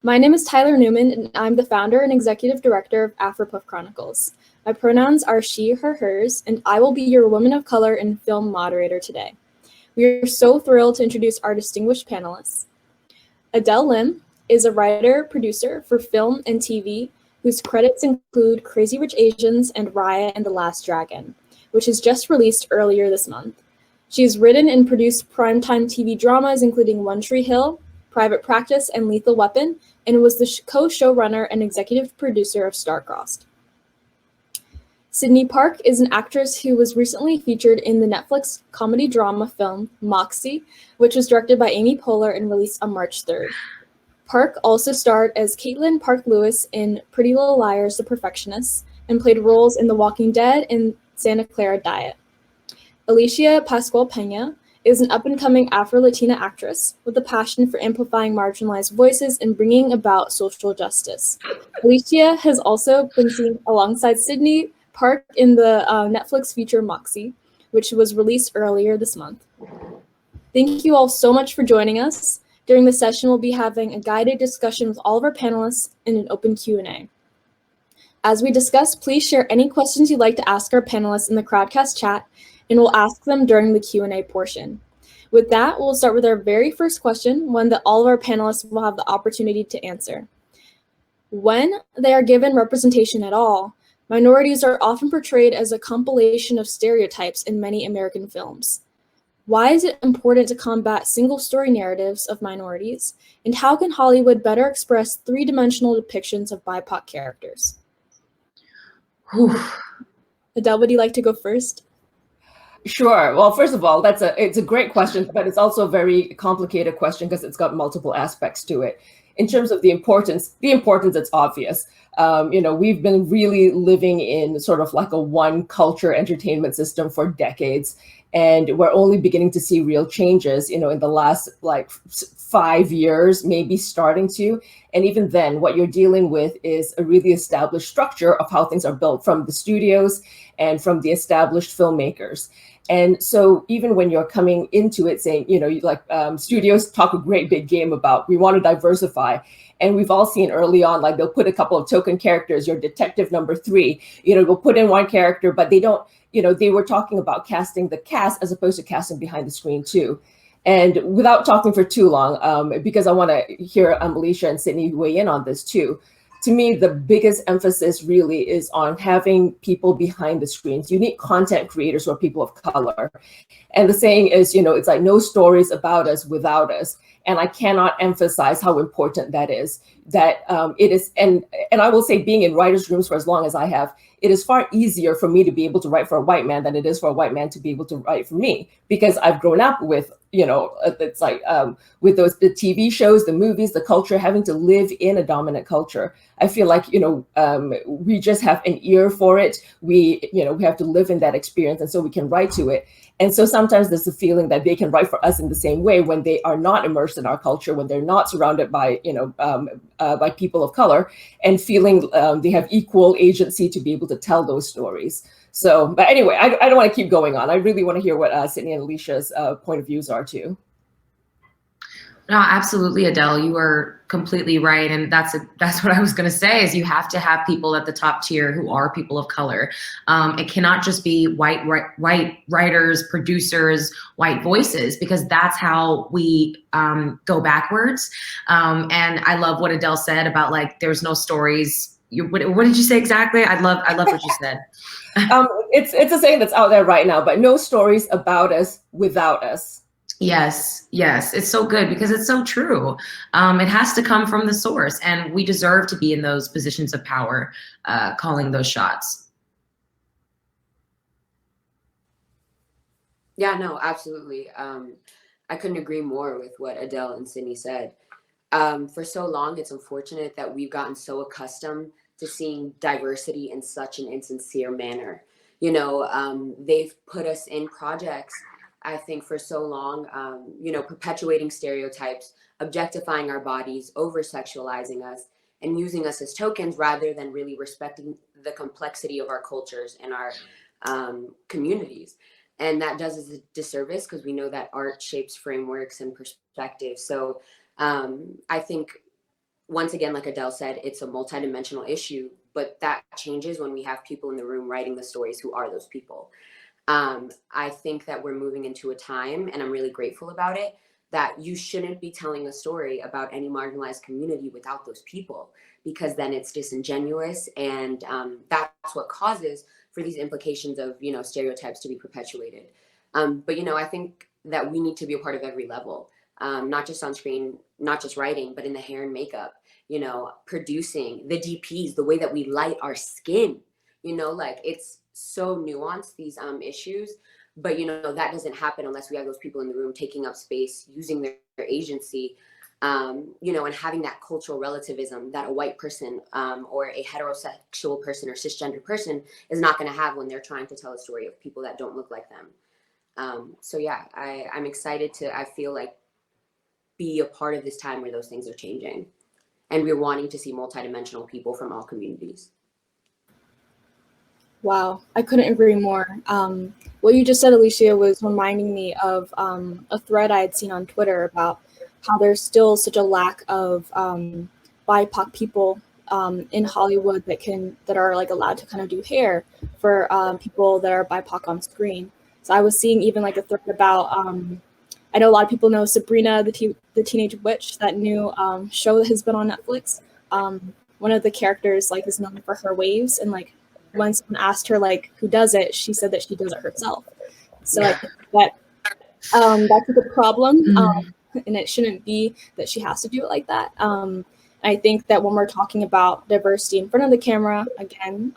My name is Tyler Newman, and I'm the founder and executive director of Afropuff Chronicles. My pronouns are she, her, hers, and I will be your Women of Color in Film moderator today. We are so thrilled to introduce our distinguished panelists. Adele Lim is a writer, producer for film and TV, whose credits include Crazy Rich Asians and Raya and the Last Dragon, which is just released earlier this month. She has written and produced primetime TV dramas including One Tree Hill, Private Practice, and Lethal Weapon, and was the co-showrunner and executive producer of Star-Crossed. Sydney Park is an actress who was recently featured in the Netflix comedy drama film WOCC, which was directed by Amy Poehler and released on March 3rd. Park also starred as Caitlin Park Lewis in Pretty Little Liars: The Perfectionists and played roles in The Walking Dead and Santa Clara Diet. Alicia Pascual Pena is an up-and-coming Afro-Latina actress with a passion for amplifying marginalized voices and bringing about social justice. Alicia has also been seen alongside Sydney Park in the Netflix feature Moxie, which was released earlier this month. Thank you all so much for joining us. During the session, we'll be having a guided discussion with all of our panelists and an open Q&A. As we discuss, please share any questions you'd like to ask our panelists in the CrowdCast chat, and we'll ask them during the Q&A portion. With that, we'll start with our very first question, one that all of our panelists will have the opportunity to answer. When they are given representation at all, minorities are often portrayed as a compilation of stereotypes in many American films. Why is it important to combat single-story narratives of minorities, and how can Hollywood better express three-dimensional depictions of BIPOC characters? Whew. Adele, would you like to go first? Sure. Well, first of all, it's a great question, but it's also a very complicated question because it's got multiple aspects to it. In terms of the importance, it's obvious. We've been really living in sort of like a one culture entertainment system for decades, and we're only beginning to see real changes, in the last 5 years, maybe starting to. And even then, what you're dealing with is a really established structure of how things are built from the studios and from the established filmmakers. And so even when you're coming into it saying, studios talk a great big game about, we want to diversify. And we've all seen early on, they'll put a couple of token characters, your detective number 3, we'll put in one character, but they don't, they were talking about casting the cast as opposed to casting behind the screen too. And without talking for too long, because I want to hear Alicia and Sydney weigh in on this too. To me, the biggest emphasis really is on having people behind the screens. You need content creators who are people of color. And the saying is, it's like no stories about us without us. And I cannot emphasize how important that is. That it is, and I will say, being in writers' rooms for as long as I have, it is far easier for me to be able to write for a white man than it is for a white man to be able to write for me, because I've grown up with, it's like with the TV shows, the movies, the culture, having to live in a dominant culture. I feel like, we just have an ear for it. We have to live in that experience, and so we can write to it. And so sometimes there's a feeling that they can write for us in the same way when they are not immersed in our culture, when they're not surrounded by, by people of color, and feeling they have equal agency to be able to tell those stories. So, but anyway, I don't want to keep going on. I really want to hear what Sydney and Alicia's point of views are too. No, absolutely, Adele. You are completely right, and that's what I was going to say. Is you have to have people at the top tier who are people of color. It cannot just be white writers, producers, white voices, because that's how we go backwards. And I love what Adele said about there's no stories. What did you say exactly? I love what you said. It's a saying that's out there right now, but no stories about us without us. Yes, yes, it's so good because it's so true. It has to come from the source, and we deserve to be in those positions of power, calling those shots. Yeah, no, absolutely. I couldn't agree more with what Adele and Sydney said. For so long, it's unfortunate that we've gotten so accustomed to seeing diversity in such an insincere manner. They've put us in projects, I think, for so long, perpetuating stereotypes, objectifying our bodies, over sexualizing us, and using us as tokens rather than really respecting the complexity of our cultures and our communities. And that does us a disservice because we know that art shapes frameworks and perspectives. So I think, once again, like Adele said, it's a multidimensional issue, but that changes when we have people in the room writing the stories who are those people. I think that we're moving into a time, and I'm really grateful about it, that you shouldn't be telling a story about any marginalized community without those people, because then it's disingenuous, and that's what causes for these implications of, stereotypes to be perpetuated. But I think that we need to be a part of every level, not just on screen, not just writing, but in the hair and makeup, producing, the DPs, the way that we light our skin, it's so nuanced, these issues. But that doesn't happen unless we have those people in the room taking up space, using their agency, and having that cultural relativism that a white person or a heterosexual person or cisgender person is not going to have when they're trying to tell a story of people that don't look like them. So yeah, I'm excited to, I feel like, be a part of this time where those things are changing, and we're wanting to see multidimensional people from all communities. Wow, I couldn't agree more. What you just said, Alicia, was reminding me of a thread I had seen on Twitter about how there's still such a lack of BIPOC people in Hollywood that are like allowed to kind of do hair for people that are BIPOC on screen. So I was seeing even like a thread about, I know a lot of people know Sabrina, the Teenage Witch, that new show that has been on Netflix. One of the characters like is known for her waves, and like when someone asked her like who does it, she said that she does it herself. So I think that's a problem, and it shouldn't be that she has to do it like that. I think that when we're talking about diversity in front of the camera, again,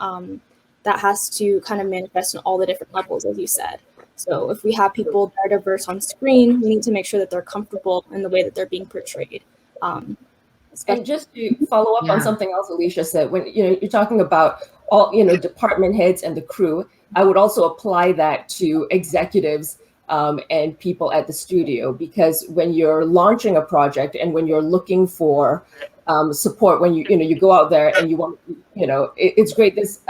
that has to kind of manifest in all the different levels, as you said. So if we have people that are diverse on screen, we need to make sure that they're comfortable in the way that they're being portrayed. And just to follow up on something else Alicia said, when you're talking about all department heads and the crew, I would also apply that to executives and people at the studio, because when you're launching a project and when you're looking for support, when you go out there and you want, it's great this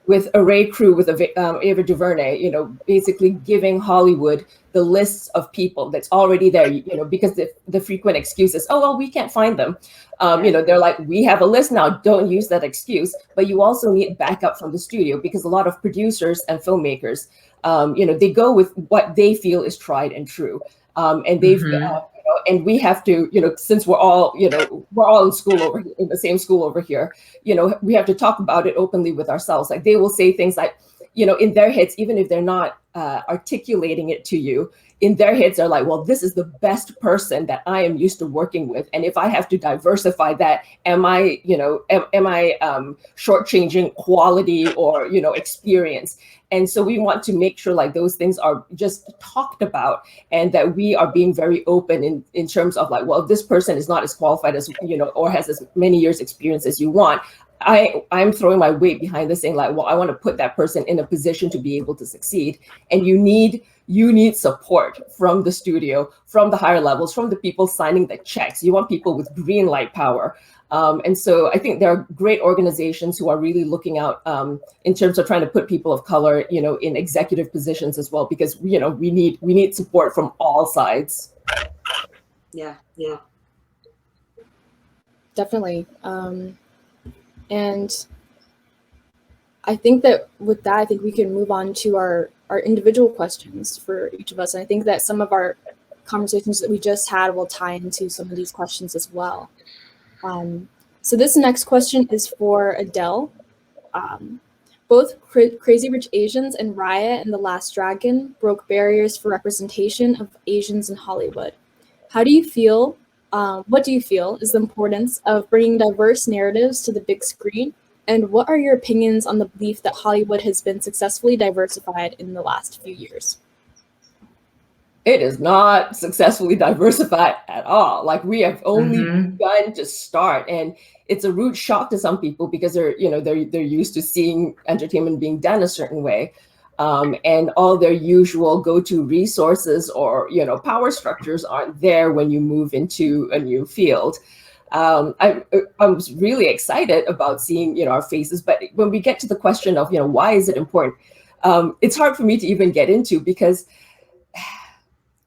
with Array Crew, with Ava DuVernay, basically giving Hollywood the lists of people that's already there, because the frequent excuse is, oh, well, we can't find them. They're like, we have a list now, don't use that excuse. But you also need backup from the studio, because a lot of producers and filmmakers, they go with what they feel is tried and true. And they've, and we have to, since we're all in school over here, in the same school over here, we have to talk about it openly with ourselves. Like, they will say things like, in their heads, even if they're not articulating it to you, in their heads are like, well, this is the best person that I am used to working with, and if I have to diversify that, am I shortchanging quality or experience? And so we want to make sure like those things are just talked about, and that we are being very open in terms of like, well, if this person is not as qualified as or has as many years experience as you want, I'm throwing my weight behind this, saying like, well, I want to put that person in a position to be able to succeed. And you need support from the studio, from the higher levels, from the people signing the checks. You want people with green light power. And so I think there are great organizations who are really looking out in terms of trying to put people of color, in executive positions as well, because we need support from all sides. Yeah. Definitely. And I think that with that, I think we can move on to our individual questions for each of us. And I think that some of our conversations that we just had will tie into some of these questions as well. So this next question is for Adele. Both Crazy Rich Asians and Raya and the Last Dragon broke barriers for representation of Asians in Hollywood. How do you feel? What do you feel is the importance of bringing diverse narratives to the big screen? And what are your opinions on the belief that Hollywood has been successfully diversified in the last few years? It is not successfully diversified at all. Like, we have only begun to start, and it's a rude shock to some people because they're used to seeing entertainment being done a certain way, and all their usual go-to resources or power structures aren't there when you move into a new field. I was really excited about seeing our faces, but when we get to the question of why is it important, it's hard for me to even get into because.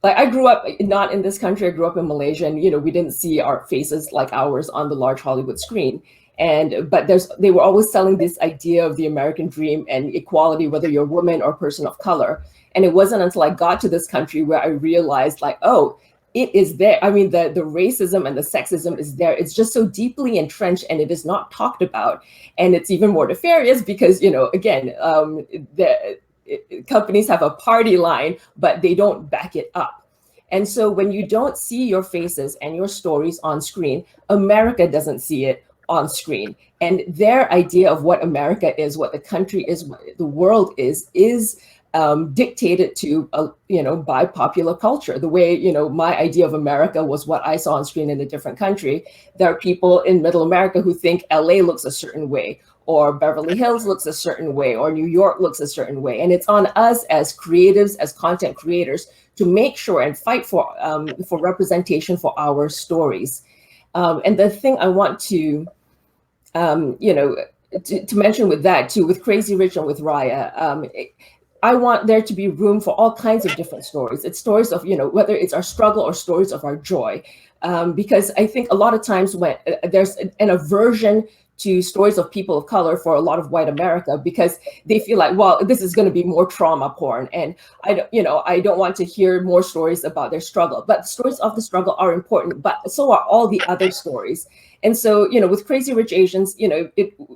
Like, I grew up not in this country. I grew up in Malaysia, and we didn't see our faces like ours on the large Hollywood screen. But they were always selling this idea of the American dream and equality, whether you're a woman or a person of color. And it wasn't until I got to this country where I realized, like, oh, it is there. I mean, the racism and the sexism is there. It's just so deeply entrenched, and it is not talked about. And it's even more nefarious because again, companies have a party line, but they don't back it up. And so when you don't see your faces and your stories on screen, America doesn't see it on screen. And their idea of what America is, what the country is, what the world is dictated to, by popular culture. The way, my idea of America was what I saw on screen in a different country. There are people in Middle America who think LA looks a certain way, or Beverly Hills looks a certain way, or New York looks a certain way. And it's on us as creatives, as content creators, to make sure and fight for representation for our stories. And the thing I want to mention with that too, with Crazy Rich and with Raya, I want there to be room for all kinds of different stories. It's stories of, whether it's our struggle or stories of our joy. Because I think a lot of times when there's an aversion to stories of people of color for a lot of white America, because they feel like, well, this is going to be more trauma porn. And I don't want to hear more stories about their struggle, but the stories of the struggle are important, but so are all the other stories. And so, with Crazy Rich Asians,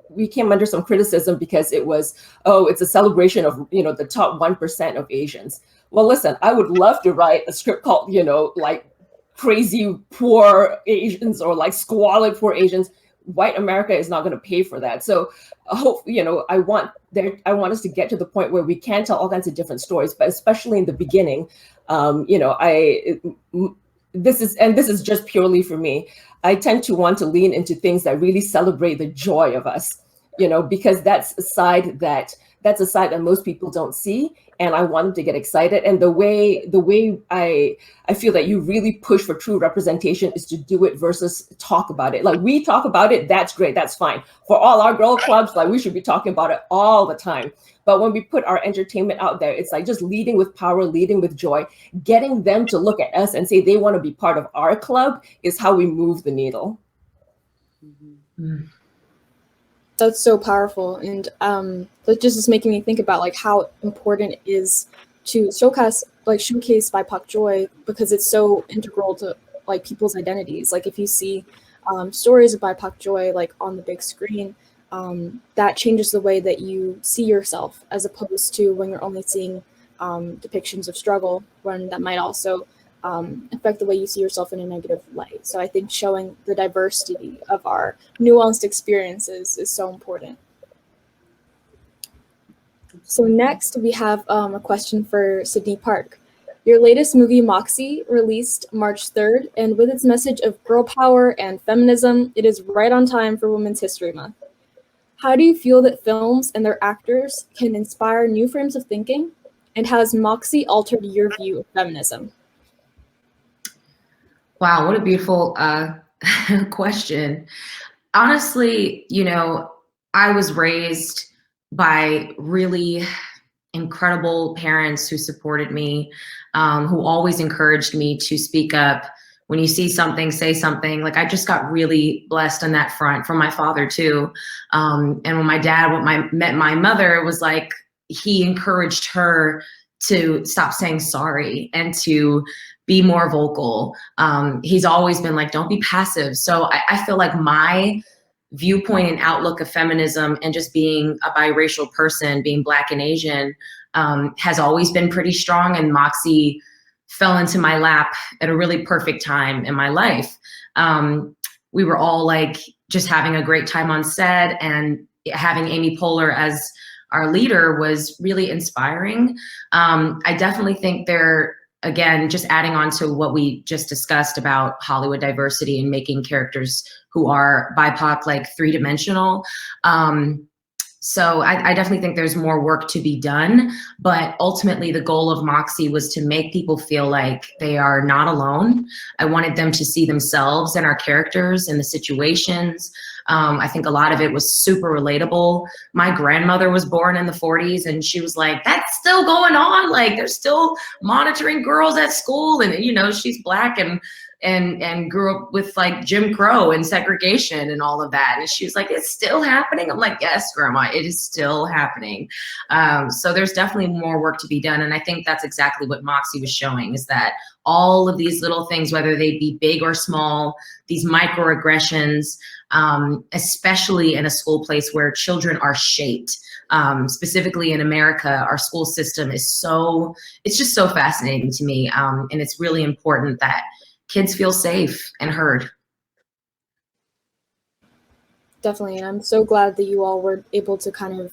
we came under some criticism because it was, it's a celebration of, the top 1% of Asians. Well, listen, I would love to write a script called, like Crazy Poor Asians or like Squalid Poor Asians. White America is not going to pay for that. So I hope, I want us to get to the point where we can tell all kinds of different stories, but especially in the beginning, this is just purely for me. I tend to want to lean into things that really celebrate the joy of us, because that's a side that most people don't see. And I want them to get excited. And the way I feel that you really push for true representation is to do it versus talk about it. Like, we talk about it, that's great, that's fine. For all our girl clubs, like, we should be talking about it all the time. But when we put our entertainment out there, it's like just leading with power, leading with joy, getting them to look at us and say they want to be part of our club is how we move the needle. Mm-hmm. That's so powerful, and that just is making me think about like how important it is to showcase BIPOC joy, because it's so integral to like people's identities. Like, if you see stories of BIPOC joy like on the big screen, that changes the way that you see yourself, as opposed to when you're only seeing depictions of struggle, when that might also affect the way you see yourself in a negative light. So I think showing the diversity of our nuanced experiences is so important. So next we have a question for Sydney Park. Your latest movie, WOCC, released March 3rd, and with its message of girl power and feminism, it is right on time for Women's History Month. How do you feel that films and their actors can inspire new frames of thinking? And how has WOCC altered your view of feminism? Wow, what a beautiful question. Honestly, I was raised by really incredible parents who supported me, who always encouraged me to speak up. When you see something, say something. Like, I just got really blessed on that front from my father too. And when my dad met my mother, it was like he encouraged her to stop saying sorry and to be more vocal. He's always been like, don't be passive. So I feel like my viewpoint and outlook of feminism and just being a biracial person, being Black and Asian, has always been pretty strong. And MOCC fell into my lap at a really perfect time in my life. We were all like just having a great time on set, and having Amy Poehler as our leader was really inspiring. I definitely think again, just adding on to what we just discussed about Hollywood diversity and making characters who are BIPOC like three-dimensional. So I definitely think there's more work to be done, but ultimately the goal of MOCC was to make people feel like they are not alone. I wanted them to see themselves in our characters and the situations. I think a lot of it was super relatable. My grandmother was born in the 40s, and she was like, that's still going on. Like, they're still monitoring girls at school. And, you know, she's Black and grew up with like Jim Crow and segregation and all of that. And she was like, it's still happening. I'm like, yes, Grandma, it is still happening. So there's definitely more work to be done. And I think that's exactly what MOCC was showing, is that all of these little things, whether they be big or small, these microaggressions, especially in a school place where children are shaped, specifically in America, our school system is it's just so fascinating to me. And it's really important that kids feel safe and heard. Definitely, and I'm so glad that you all were able to kind of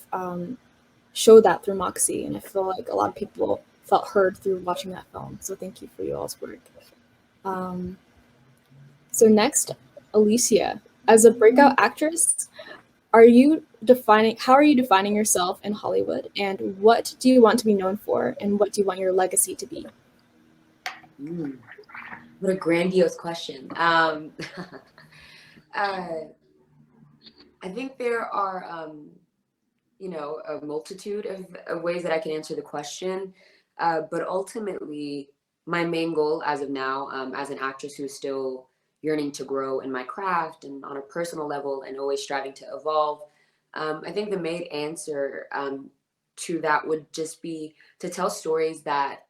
show that through MOCC, and I feel like a lot of people felt heard through watching that film. So thank you for you all's work. So next, Alicia, as a breakout actress, how are you defining yourself in Hollywood, and what do you want to be known for, and what do you want your legacy to be? What a grandiose question. I think there are, a multitude of ways that I can answer the question. But ultimately, my main goal as of now, as an actress who is still yearning to grow in my craft and on a personal level and always striving to evolve, I think the main answer to that would just be to tell stories that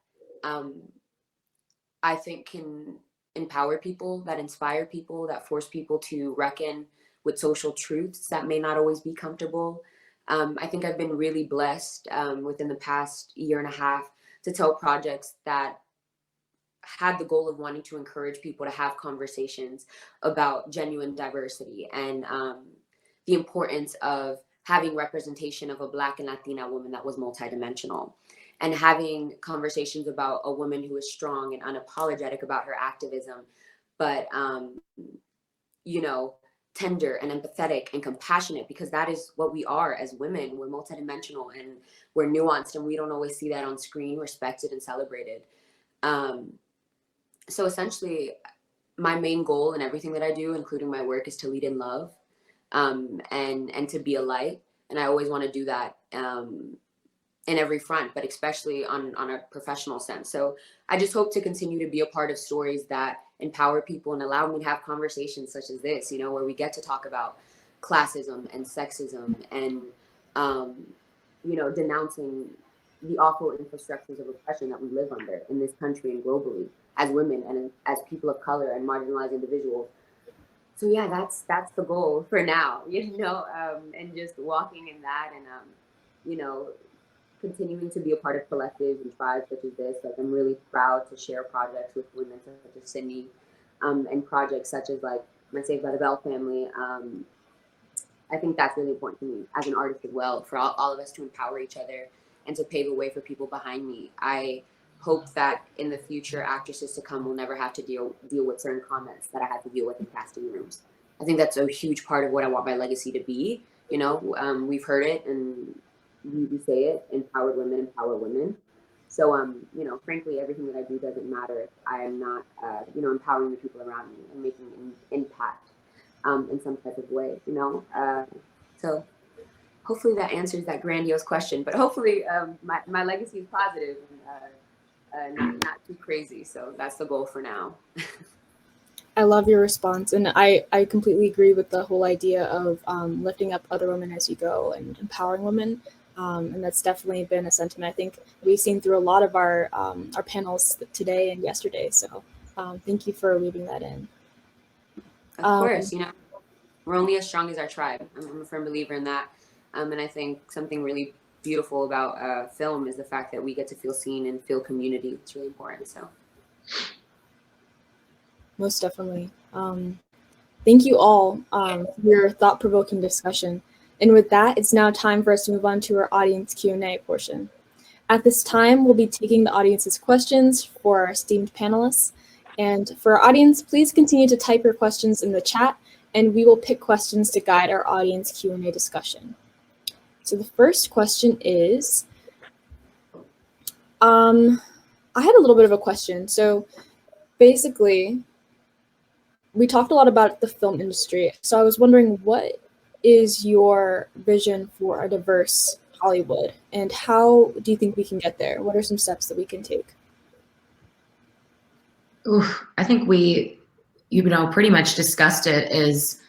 I think can empower people, that inspire people, that force people to reckon with social truths that may not always be comfortable. I think I've been really blessed within the past year and a half to tell projects that had the goal of wanting to encourage people to have conversations about genuine diversity and the importance of having representation of a Black and Latina woman that was multidimensional, and having conversations about a woman who is strong and unapologetic about her activism, but, tender and empathetic and compassionate, because that is what we are as women. We're multidimensional and we're nuanced, and we don't always see that on screen, respected and celebrated. So essentially, my main goal in everything that I do, including my work, is to lead in love, and to be a light. And I always want to do that in every front, but especially on a professional sense. So I just hope to continue to be a part of stories that empower people and allow me to have conversations such as this, where we get to talk about classism and sexism and, denouncing the awful infrastructures of oppression that we live under in this country and globally as women and as people of color and marginalized individuals. So yeah, that's the goal for now, and just walking in that and, continuing to be a part of collectives and tribes such as this. Like, I'm really proud to share projects with women such as Sydney, and projects such as like my Saved by the Bell family. I think that's really important to me as an artist as well, for all of us to empower each other and to pave a way for people behind me. I hope that in the future, actresses to come will never have to deal with certain comments that I had to deal with in casting rooms. I think that's a huge part of what I want my legacy to be. We've heard it and we say it: empowered women empower women. So, frankly, everything that I do doesn't matter if I am not, empowering the people around me and making an impact in some type of way, So hopefully that answers that grandiose question, but hopefully my legacy is positive and not too crazy. So that's the goal for now. I love your response, and I completely agree with the whole idea of lifting up other women as you go and empowering women. And that's definitely been a sentiment I think we've seen through a lot of our panels today and yesterday. So thank you for weaving that in. Of course, we're only as strong as our tribe. I'm a firm believer in that. And I think something really beautiful about film is the fact that we get to feel seen and feel community. It's really important. So most definitely. Thank you all for your thought-provoking discussion. And with that, it's now time for us to move on to our audience Q&A portion. At this time, we'll be taking the audience's questions for our esteemed panelists. And for our audience, please continue to type your questions in the chat, and we will pick questions to guide our audience Q&A discussion. So the first question is, I had a little bit of a question. So basically, we talked a lot about the film industry. So I was wondering, what is your vision for a diverse Hollywood, and how do you think we can get there? What are some steps that we can take? I think we, pretty much discussed it, is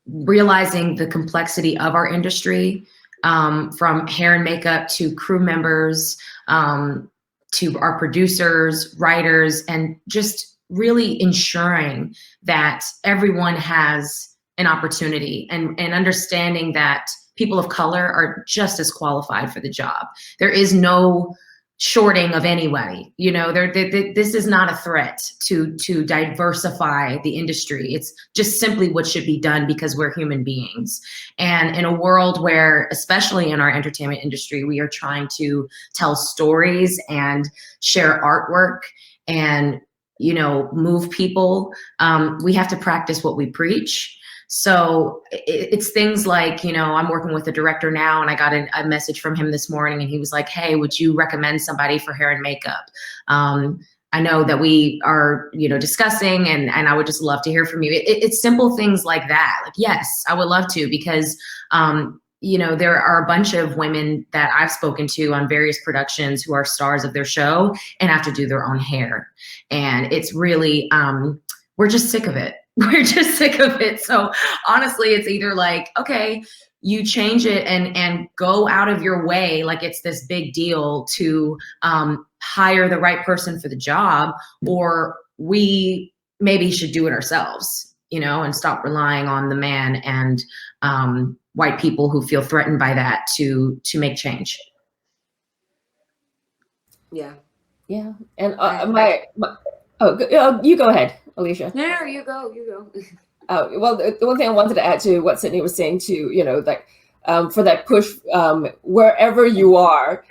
realizing the complexity of our industry, from hair and makeup to crew members, to our producers, writers, and just really ensuring that everyone has an opportunity, and understanding that people of color are just as qualified for the job. There is no shorting of anybody. This is not a threat to diversify the industry. It's just simply what should be done because we're human beings. And in a world where, especially in our entertainment industry, we are trying to tell stories and share artwork and, move people, we have to practice what we preach. So it's things like, I'm working with a director now, and I got a message from him this morning, and he was like, hey, would you recommend somebody for hair and makeup? I know that we are, discussing, and I would just love to hear from you. It's simple things like that. Like, yes, I would love to, because, there are a bunch of women that I've spoken to on various productions who are stars of their show and have to do their own hair. And it's really, we're just sick of it. We're just sick of it. So honestly, it's either like, okay, you change it and go out of your way like it's this big deal to hire the right person for the job, or we maybe should do it ourselves, and stop relying on the man and white people who feel threatened by that to make change. Yeah. Yeah. And you go ahead, Alicia. No, you go. Well, the one thing I wanted to add to what Sydney was saying too, for that push, wherever you are,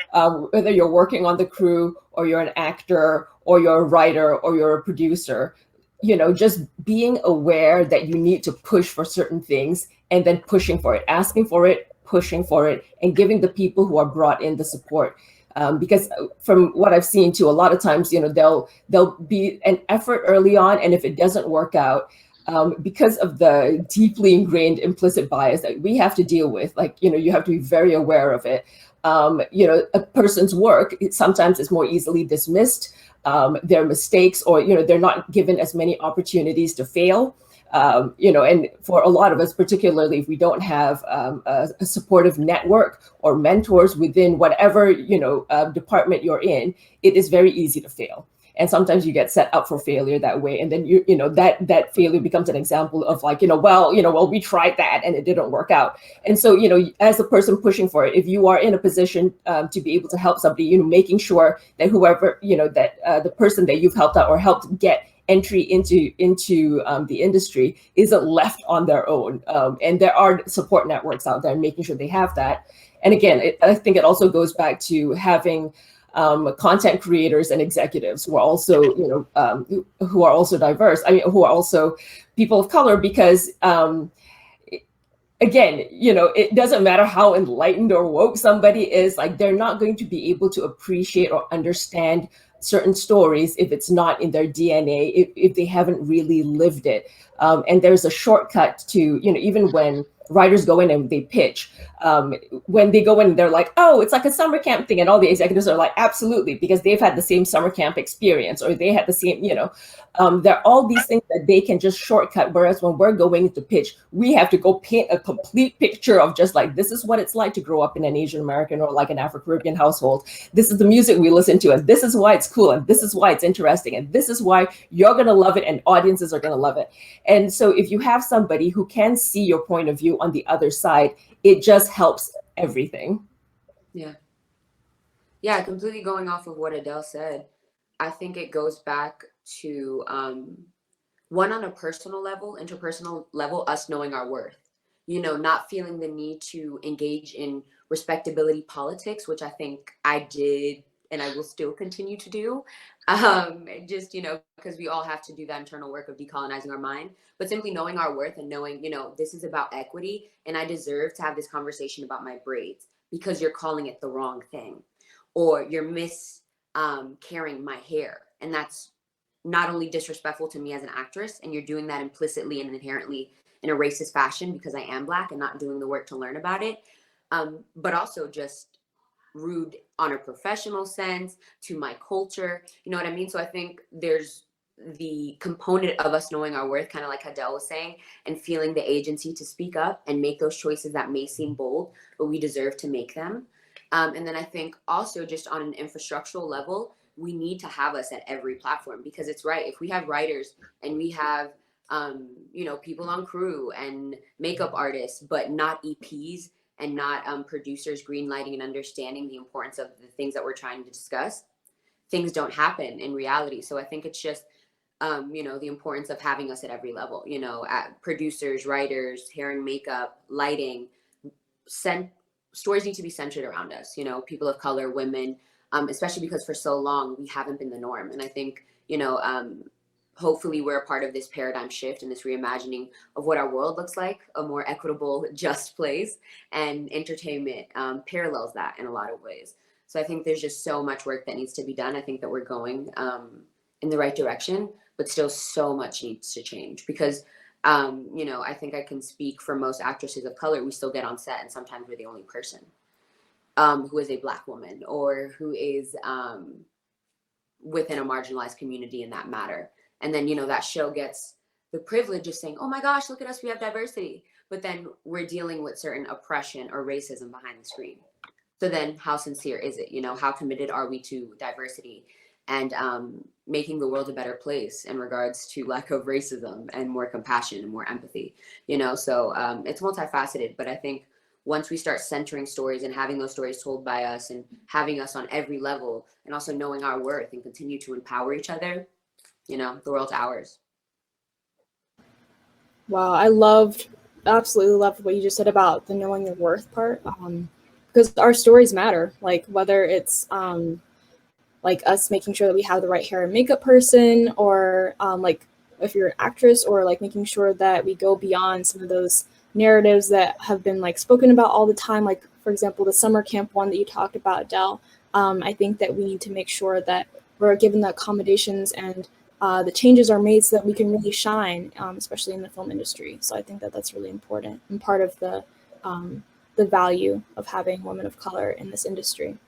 whether you're working on the crew or you're an actor or you're a writer or you're a producer, just being aware that you need to push for certain things and then pushing for it, asking for it, pushing for it, and giving the people who are brought in the support. Because from what I've seen too, a lot of times, there'll be an effort early on, and if it doesn't work out, because of the deeply ingrained implicit bias that we have to deal with, you have to be very aware of it. A person's work, sometimes is more easily dismissed. Their mistakes, or, they're not given as many opportunities to fail. And for a lot of us, particularly if we don't have a supportive network or mentors within whatever, department you're in, it is very easy to fail. And sometimes you get set up for failure that way. And then, that failure becomes an example of like, well, we tried that and it didn't work out. And so, as a person pushing for it, if you are in a position to be able to help somebody, making sure that whoever, that the person that you've helped out or helped get entry into the industry isn't left on their own. And there are support networks out there, making sure they have that. And again, I think it also goes back to having content creators and executives who are also, who are also diverse. Who are also people of color, because again, it doesn't matter how enlightened or woke somebody is, like they're not going to be able to appreciate or understand certain stories if it's not in their DNA, if they haven't really lived it. And there's a shortcut to, even when writers go in and they pitch. When they go in, they're like, oh, it's like a summer camp thing. And all the executives are like, absolutely, because they've had the same summer camp experience, or they had the same, there are all these things that they can just shortcut. Whereas when we're going to pitch, we have to go paint a complete picture of just like, this is what it's like to grow up in an Asian American or like an Afro-Caribbean household. This is the music we listen to, and this is why it's cool, and this is why it's interesting, and this is why you're going to love it, and audiences are going to love it. And so if you have somebody who can see your point of view on the other side, it just helps everything. Yeah, completely going off of what Adele said, I think it goes back to one, on a personal level, interpersonal level, us knowing our worth, not feeling the need to engage in respectability politics, which I think I did and I will still continue to do, just, because we all have to do that internal work of decolonizing our mind, but simply knowing our worth and knowing, this is about equity, and I deserve to have this conversation about my braids because you're calling it the wrong thing, or you're carrying my hair. And that's not only disrespectful to me as an actress, and you're doing that implicitly and inherently in a racist fashion because I am Black and not doing the work to learn about it, but also just rude on a professional sense to my culture. You know what I mean? So I think there's the component of us knowing our worth, kind of like Adele was saying, and feeling the agency to speak up and make those choices that may seem bold, but we deserve to make them. And then I think also just on an infrastructural level, we need to have us at every platform, because it's right. If we have writers and we have, people on crew and makeup artists, but not EPs and not producers greenlighting and understanding the importance of the things that we're trying to discuss, things don't happen in reality. So I think it's just, the importance of having us at every level, at producers, writers, hair and makeup, lighting, stories need to be centered around us, people of color, women, especially because for so long we haven't been the norm. And I think, hopefully we're a part of this paradigm shift and this reimagining of what our world looks like, a more equitable, just place, and entertainment parallels that in a lot of ways. So I think there's just so much work that needs to be done. I think that we're going in the right direction, but still so much needs to change, because I think I can speak for most actresses of color. We still get on set and sometimes we're the only person who is a Black woman or who is within a marginalized community in that matter. And then, that show gets the privilege of saying, oh my gosh, look at us, we have diversity. But then we're dealing with certain oppression or racism behind the screen. So then how sincere is it? How committed are we to diversity and making the world a better place in regards to lack of racism and more compassion and more empathy, So it's multifaceted, but I think once we start centering stories and having those stories told by us and having us on every level and also knowing our worth and continue to empower each other, the world's ours. Wow, I absolutely loved what you just said about the knowing your worth part, because our stories matter, like whether it's like us making sure that we have the right hair and makeup person, or like if you're an actress, or like making sure that we go beyond some of those narratives that have been like spoken about all the time, like for example the summer camp one that you talked about, Adele. I think that we need to make sure that we're given the accommodations and the changes are made so that we can really shine, especially in the film industry. So I think that that's really important and part of the value of having women of color in this industry.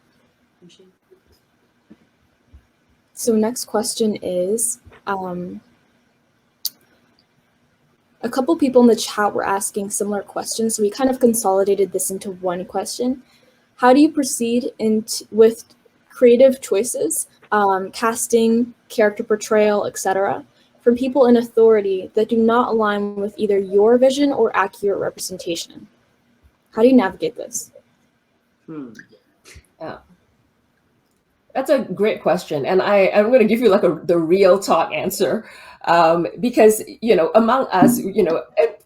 So next question is, a couple people in the chat were asking similar questions, so we kind of consolidated this into one question. How do you proceed with creative choices, casting, character portrayal, etc., from people in authority that do not align with either your vision or accurate representation? How do you navigate this? That's a great question, and I'm going to give you like the real talk answer, because among us,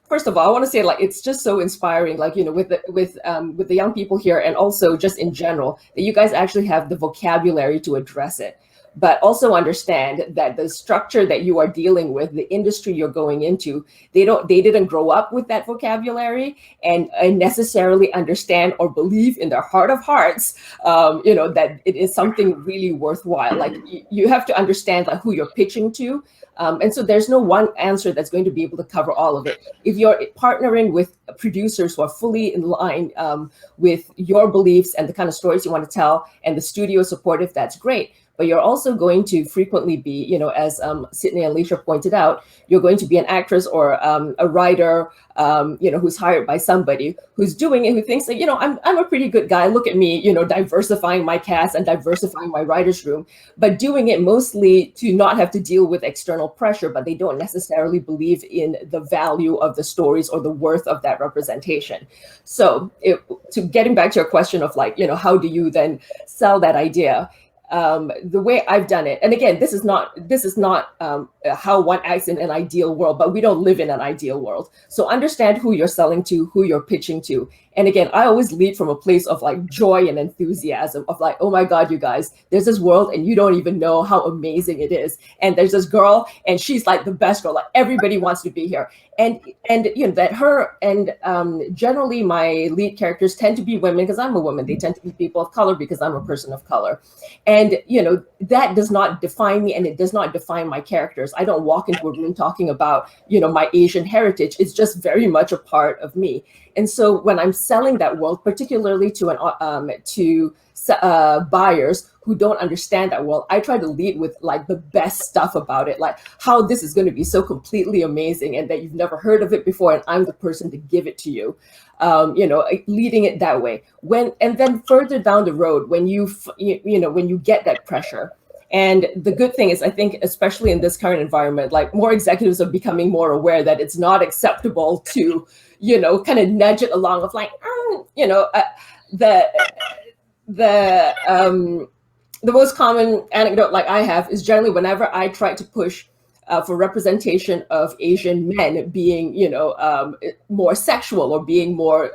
first of all, I want to say like it's just so inspiring, like with the young people here, and also just in general that you guys actually have the vocabulary to address it. But also understand that the structure that you are dealing with, the industry you're going into, they didn't grow up with that vocabulary and necessarily understand or believe in their heart of hearts, that it is something really worthwhile. Like you have to understand like who you're pitching to. And so there's no one answer that's going to be able to cover all of it. If you're partnering with producers who are fully in line with your beliefs and the kind of stories you want to tell, and the studio supportive, that's great. But you're also going to frequently be, you know, as Sydney and Alicia pointed out, you're going to be an actress or a writer, you know, who's hired by somebody who's doing it, who thinks that, you know, I'm a pretty good guy. Look at me, you know, diversifying my cast and diversifying my writer's room, but doing it mostly to not have to deal with external pressure, but they don't necessarily believe in the value of the stories or the worth of that representation. So to getting back to your question of like, you know, how do you then sell that idea? The way I've done it, and again, this is not how one acts in an ideal world, but we don't live in an ideal world. So understand who you're selling to, who you're pitching to. And again, I always lead from a place of like joy and enthusiasm of like, oh my God, you guys, there's this world and you don't even know how amazing it is. And there's this girl and she's like the best girl, like everybody wants to be here. And you know, that her and generally my lead characters tend to be women because I'm a woman. They tend to be people of color because I'm a person of color. And, you know, that does not define me and it does not define my characters. I don't walk into a room talking about, you know, my Asian heritage. It's just very much a part of me. And so when I'm selling that world, particularly to buyers who don't understand that world, I try to lead with like the best stuff about it, like how this is going to be so completely amazing and that you've never heard of it before, and I'm the person to give it to you. You know, leading it that way. And then further down the road, when you get that pressure. And the good thing is, I think, especially in this current environment, like more executives are becoming more aware that it's not acceptable to, you know, kind of nudge it along of like, you know, the most common anecdote like I have is generally whenever I try to push for representation of Asian men being, you know, more sexual or being more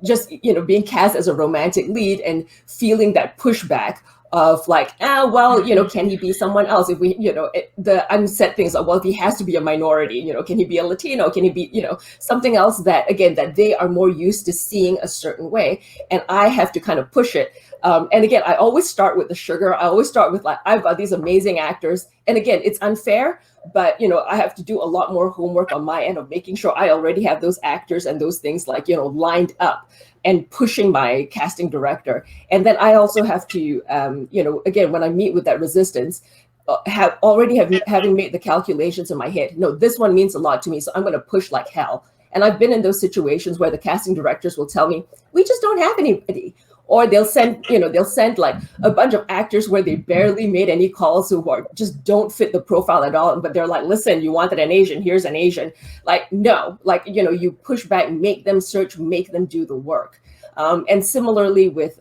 just, you know, being cast as a romantic lead and feeling that pushback of like, well, you know, can he be someone else? If we, you know, the unsaid things of, well, if he has to be a minority, you know, can he be a Latino? Can he be, you know, something else that, again, that they are more used to seeing a certain way. And I have to kind of push it. And again, I always start with the sugar. I always start with like, I've got these amazing actors. And again, it's unfair, but, you know, I have to do a lot more homework on my end of making sure I already have those actors and those things like, you know, lined up and pushing my casting director. And then I also have to, you know, again, when I meet with that resistance, having made the calculations in my head, no, this one means a lot to me, so I'm going to push like hell. And I've been in those situations where the casting directors will tell me, we just don't have anybody. Or they'll send like a bunch of actors where they barely made any calls who are just don't fit the profile at all. But they're like, listen, you wanted an Asian, here's an Asian. Like, no, like, you know, you push back, make them search, make them do the work. And similarly with,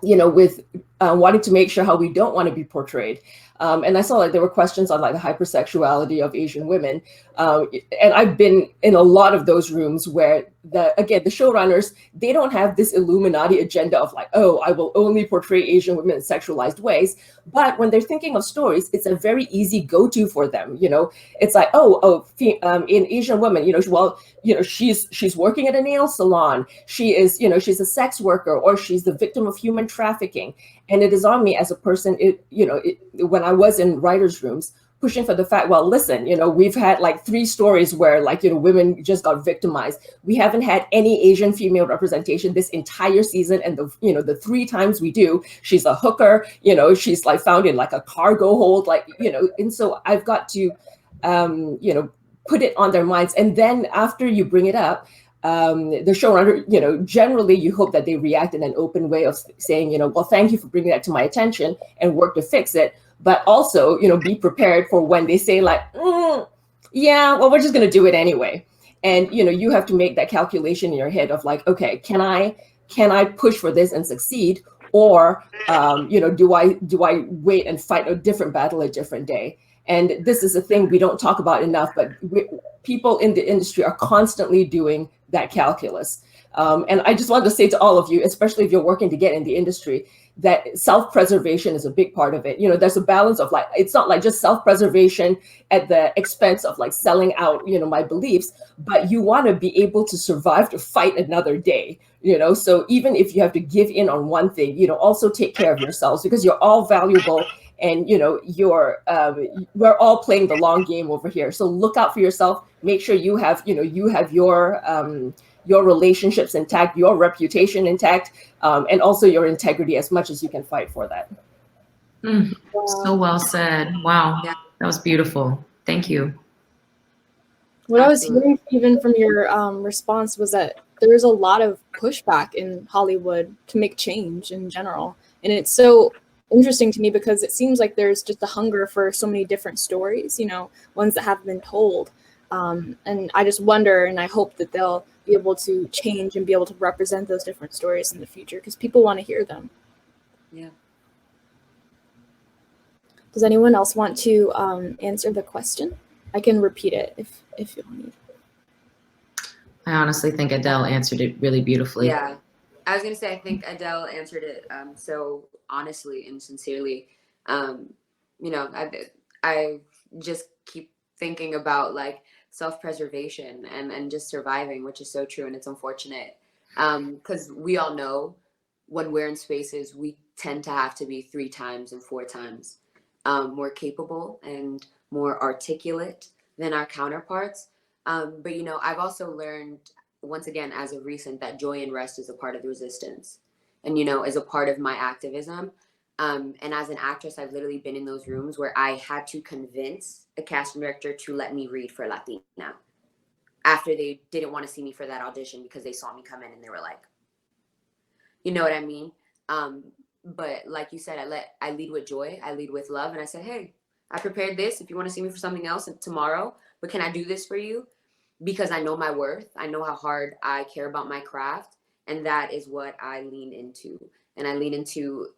you know, with wanting to make sure how we don't want to be portrayed. And I saw like there were questions on like the hypersexuality of Asian women. And I've been in a lot of those rooms where the showrunners, they don't have this Illuminati agenda of like, oh, I will only portray Asian women in sexualized ways. But when they're thinking of stories, it's a very easy go-to for them. You know, it's like, in Asian women, you know, well, you know, she's working at a nail salon. She is, you know, she's a sex worker, or she's the victim of human trafficking. And it is on me as a person, when I was in writers' rooms, pushing for the fact, well, listen, you know, we've had like 3 stories where like, you know, women just got victimized. We haven't had any Asian female representation this entire season. And the 3 times we do, she's a hooker, you know, she's like found in like a cargo hold, like, you know, and so I've got to, you know, put it on their minds. And then after you bring it up, the showrunner, you know, generally you hope that they react in an open way of saying, you know, well, thank you for bringing that to my attention and work to fix it. But also, you know, be prepared for when they say like, yeah, well, we're just going to do it anyway. And, you know, you have to make that calculation in your head of like, okay, can I push for this and succeed? Or, you know, do I wait and fight a different battle a different day? And this is a thing we don't talk about enough, but people in the industry are constantly doing that calculus. And I just wanted to say to all of you, especially if you're working to get in the industry, that self-preservation is a big part of it. You know, there's a balance of like, it's not like just self-preservation at the expense of like selling out, you know, my beliefs, but you want to be able to survive to fight another day, you know? So even if you have to give in on one thing, you know, also take care of yourselves because you're all valuable. and we're all playing the long game over here. So look out for yourself. Make sure you have your relationships intact, your reputation intact, and also your integrity as much as you can fight for that. So well said. Wow, Yeah. that was beautiful. Thank you. What I was hearing even from your response was that there's a lot of pushback in Hollywood to make change in general. And it's so interesting to me because it seems like there's just a hunger for so many different stories, ones that haven't been told. And I just wonder, and I hope that they'll be able to change and be able to represent those different stories in the future because people want to hear them. Yeah. Does anyone else want to answer the question? I can repeat it if you need. I honestly think Adele answered it really beautifully. Yeah, I was gonna say I think Adele answered it so honestly and sincerely. I just keep thinking about like self-preservation and just surviving, which is so true, and it's unfortunate because we all know when we're in spaces we tend to have to be 3 times and 4 times more capable and more articulate than our counterparts. But I've also learned, once again, as of recent, that joy and rest is a part of the resistance and, is a part of my activism. And as an actress, I've literally been in those rooms where I had to convince a casting director to let me read for Latina after they didn't want to see me for that audition because they saw me come in and they were like, you know what I mean? But like you said, I lead with joy. I lead with love. And I said, hey, I prepared this. If you want to see me for something else tomorrow, but can I do this for you? Because I know my worth. I know how hard I care about my craft. And that is what I lean into. And I lean into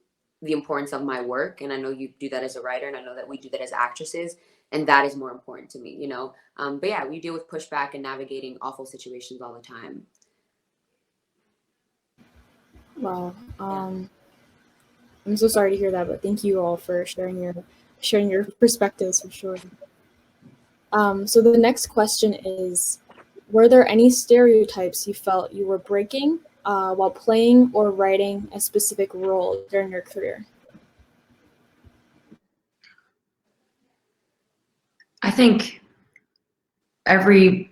the importance of my work. And I know you do that as a writer. And I know that we do that as actresses. And that is more important to me, But yeah, we deal with pushback and navigating awful situations all the time. Wow. I'm so sorry to hear that, but thank you all for sharing your perspectives for sure. So the next question is, were there any stereotypes you felt you were breaking while playing or writing a specific role during your career? I think every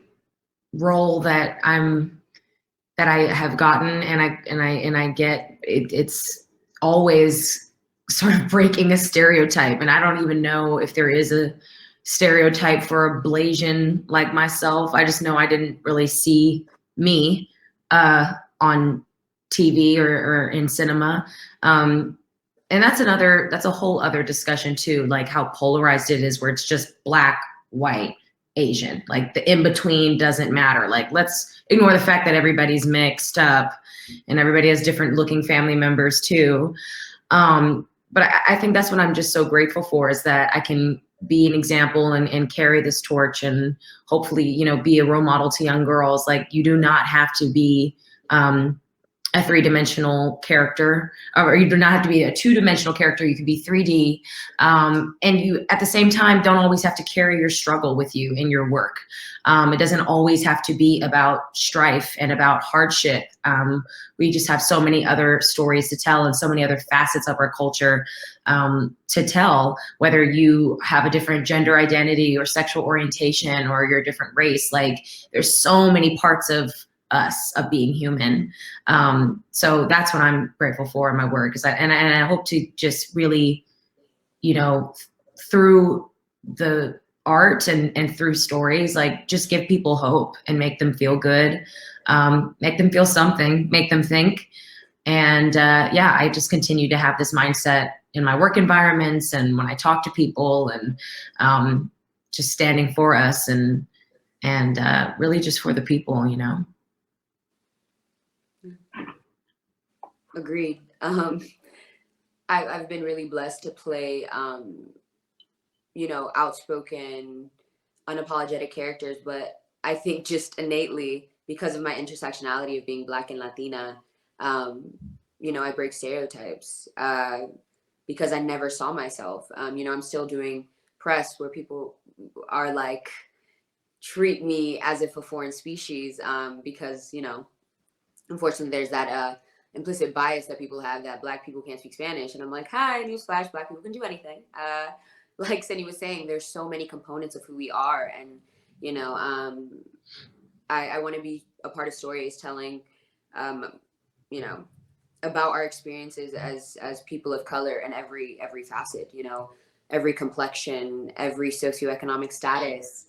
role that I have gotten and I get it's always sort of breaking a stereotype, and I don't even know if there is a stereotype for a Blasian like myself. I just know I didn't really see me on TV or in cinema. And that's a whole other discussion too, like how polarized it is, where it's just black, white, Asian, like the in-between doesn't matter. Like, let's ignore the fact that everybody's mixed up and everybody has different looking family members too. But I think that's what I'm just so grateful for, is that I can be an example and carry this torch and hopefully, be a role model to young girls. Like, you do not have to be a 3-dimensional character, or you do not have to be a 2-dimensional character. You can be 3D. And you, at the same time, don't always have to carry your struggle with you in your work. It doesn't always have to be about strife and about hardship. We just have so many other stories to tell and so many other facets of our culture to tell, whether you have a different gender identity or sexual orientation or you're a different race. Like, there's so many parts of us, of being human. So that's what I'm grateful for in my work, and I hope to just really, through the art and through stories, like, just give people hope and make them feel good, make them feel something, make them think. And I just continue to have this mindset in my work environments and when I talk to people, and just standing for us and really just for the people, Agreed. I've been really blessed to play, outspoken, unapologetic characters, but I think just innately, because of my intersectionality of being Black and Latina, I break stereotypes because I never saw myself. I'm still doing press where people are like, treat me as if a foreign species because, unfortunately there's that implicit bias that people have that Black people can't speak Spanish. And I'm like, hi, newsflash, Black people can do anything. Like Cindy was saying, there's so many components of who we are. And, you know, I want to be a part of stories telling, you know, about our experiences as people of color in every facet, you know, every complexion, every socioeconomic status,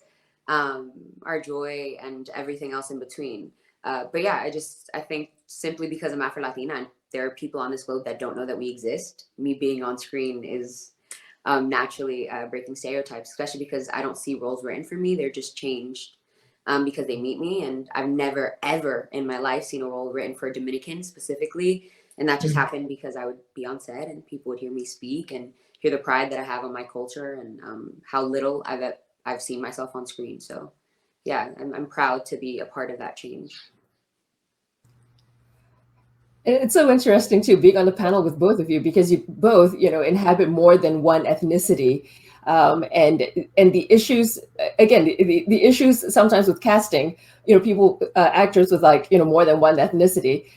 our joy and everything else in between. But yeah, I think simply because I'm Afro-Latina and there are people on this globe that don't know that we exist, me being on screen is naturally breaking stereotypes, especially because I don't see roles written for me. They're just changed because they meet me. And I've never, ever in my life seen a role written for a Dominican specifically. And that just happened because I would be on set and people would hear me speak and hear the pride that I have on my culture and how little I've seen myself on screen. So yeah, I'm proud to be a part of that change. It's so interesting too, being on the panel with both of you, because you both, you know, inhabit more than one ethnicity. And the issues, again, the issues sometimes with casting, you know, people, actors with like, you know, more than one ethnicity.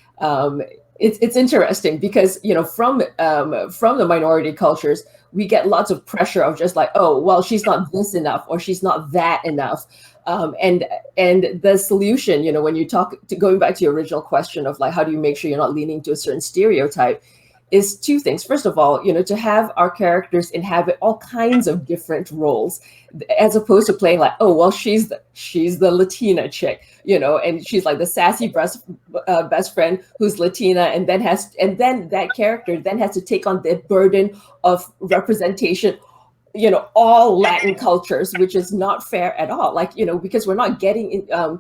It's interesting because, you know, from the minority cultures, we get lots of pressure of just like, oh, well, she's not this enough or she's not that enough. And the solution, you know, when you talk to going back to your original question of like, how do you make sure you're not leaning to a certain stereotype, is two things. First of all, you know, to have our characters inhabit all kinds of different roles, as opposed to playing like, oh, well, she's the Latina chick, you know, and she's like the sassy best friend who's Latina, and then that character then has to take on the burden of representation, you know, all Latin cultures, which is not fair at all. Like, you know, because we're not getting in,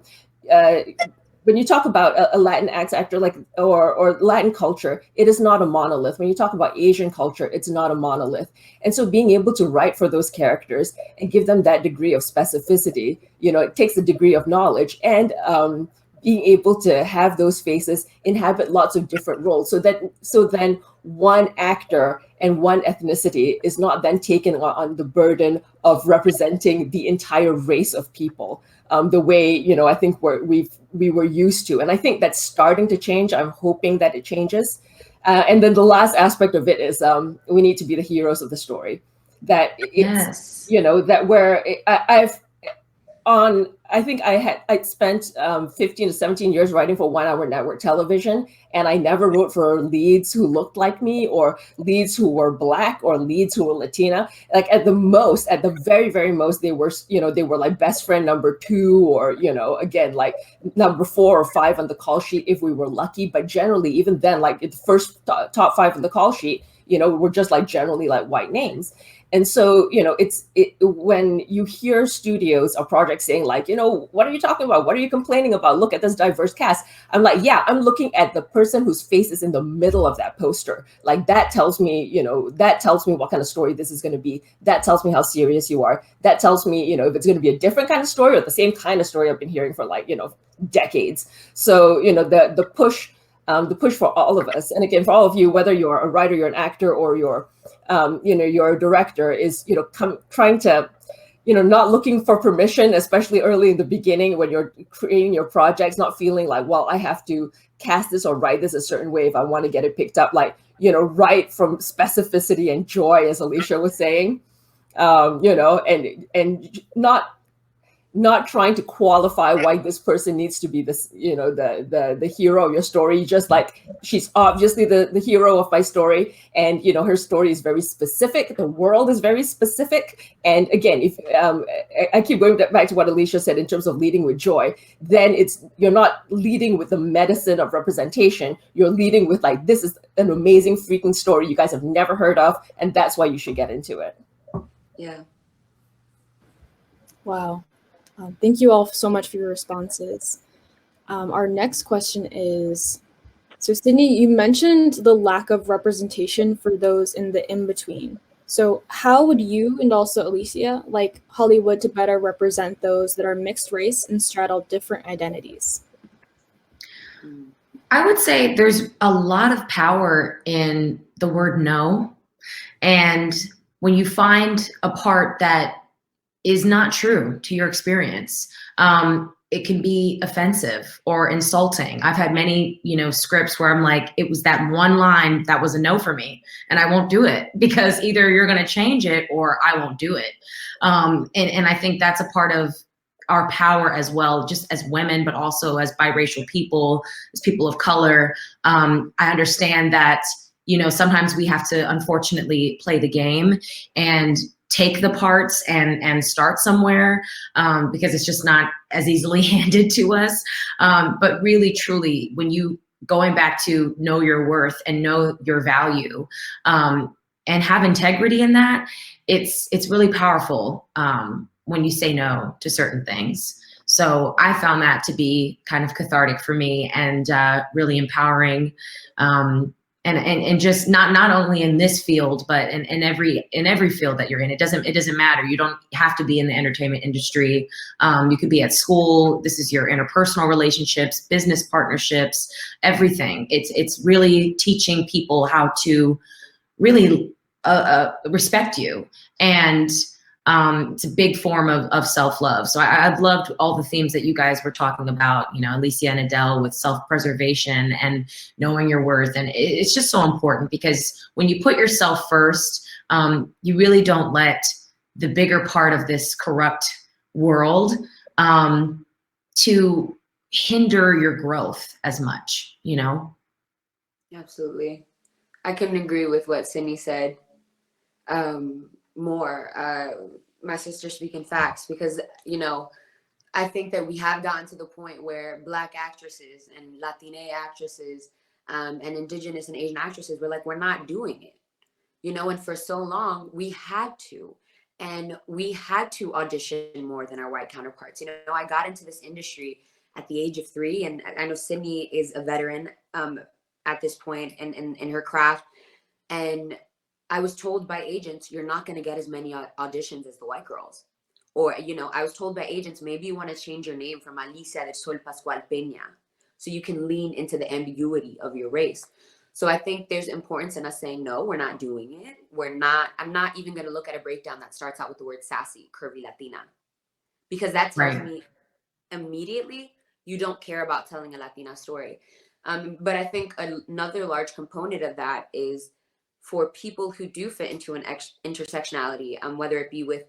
when you talk about a Latinx actor, like, or Latin culture, it is not a monolith. When you talk about Asian culture, it's not a monolith. And so being able to write for those characters and give them that degree of specificity, you know, it takes a degree of knowledge, and being able to have those faces inhabit lots of different roles, so then one actor and one ethnicity is not then taken on the burden of representing the entire race of people, the way, you know, I think we were used to. And I think that's starting to change. I'm hoping that it changes. And then the last aspect of it is we need to be the heroes of the story. That it's, yes, you know, that where I think I'd spent 15 to 17 years writing for 1 hour network television, and I never wrote for leads who looked like me, or leads who were Black, or leads who were Latina. Like at the very, very most, they were, you know, they were like best friend number 2, or, you know, again, like number 4 or 5 on the call sheet if we were lucky. But generally, even then, like the first top 5 on the call sheet, you know, were just like generally like white names. And so, you know, when you hear studios or projects saying like, you know, what are you talking about? What are you complaining about? Look at this diverse cast. I'm like, yeah, I'm looking at the person whose face is in the middle of that poster. Like that tells me, you know, that tells me what kind of story this is going to be. That tells me how serious you are. That tells me, you know, if it's going to be a different kind of story or the same kind of story I've been hearing for like, you know, decades. So, you know, the push for all of us. And again, for all of you, whether you're a writer, you're an actor, or you're, you know, you're a director, is, you know, trying to, you know, not looking for permission, especially early in the beginning when you're creating your projects, not feeling like, well, I have to cast this or write this a certain way if I want to get it picked up. Like, you know, write from specificity and joy, as Alicia was saying, you know, and not trying to qualify why this person needs to be this, you know, the hero of your story. Just like, she's obviously the hero of my story, and, you know, her story is very specific. The world is very specific. And again, if I keep going back to what Alicia said in terms of leading with joy, then you're not leading with the medicine of representation. You're leading with like, this is an amazing freaking story you guys have never heard of, and that's why you should get into it. Yeah. Wow. Thank you all so much for your responses. Our next question is, so Sydney, you mentioned the lack of representation for those in the in-between. So how would you, and also Alicia, like Hollywood to better represent those that are mixed race and straddle different identities? I would say there's a lot of power in the word no. And when you find a part that is not true to your experience, it can be offensive or insulting. I've had many, scripts where I'm like, it was that one line that was a no for me, and I won't do it because either you're going to change it or I won't do it. And I think that's a part of our power as well, just as women, but also as biracial people, as people of color. I understand that, sometimes we have to unfortunately play the game and take the parts and start somewhere, because it's just not as easily handed to us. But really, truly, when you going back to know your worth and know your value, and have integrity in that, it's really powerful when you say no to certain things. So I found that to be kind of cathartic for me and really empowering. And just not only in this field, but in every field that you're in. It doesn't matter. You don't have to be in the entertainment industry. You could be at school. This is your interpersonal relationships, business partnerships, everything. It's really teaching people how to really respect you. And it's a big form of self-love. So I've loved all the themes that you guys were talking about, Alicia and Adele, with self-preservation and knowing your worth. And it's just so important, because when you put yourself first, you really don't let the bigger part of this corrupt world to hinder your growth as much, Absolutely. I couldn't agree with what Sydney said more. My sister speaking facts, because I think that we have gotten to the point where Black actresses and Latina actresses and Indigenous and Asian actresses, we're not doing it, and for so long we had to audition more than our white counterparts. I got into this industry at the age of 3, and I know Sydney is a veteran at this point in her craft, and I was told by agents, you're not going to get as many auditions as the white girls. Or, I was told by agents, maybe you want to change your name from Alicia del Sol Pascual Peña, so you can lean into the ambiguity of your race. So I think there's importance in us saying, no, we're not doing it. I'm not even going to look at a breakdown that starts out with the word sassy, curvy Latina, because that tells me immediately you don't care about telling a Latina story. But I think another large component of that is for people who do fit into an intersectionality, whether it be with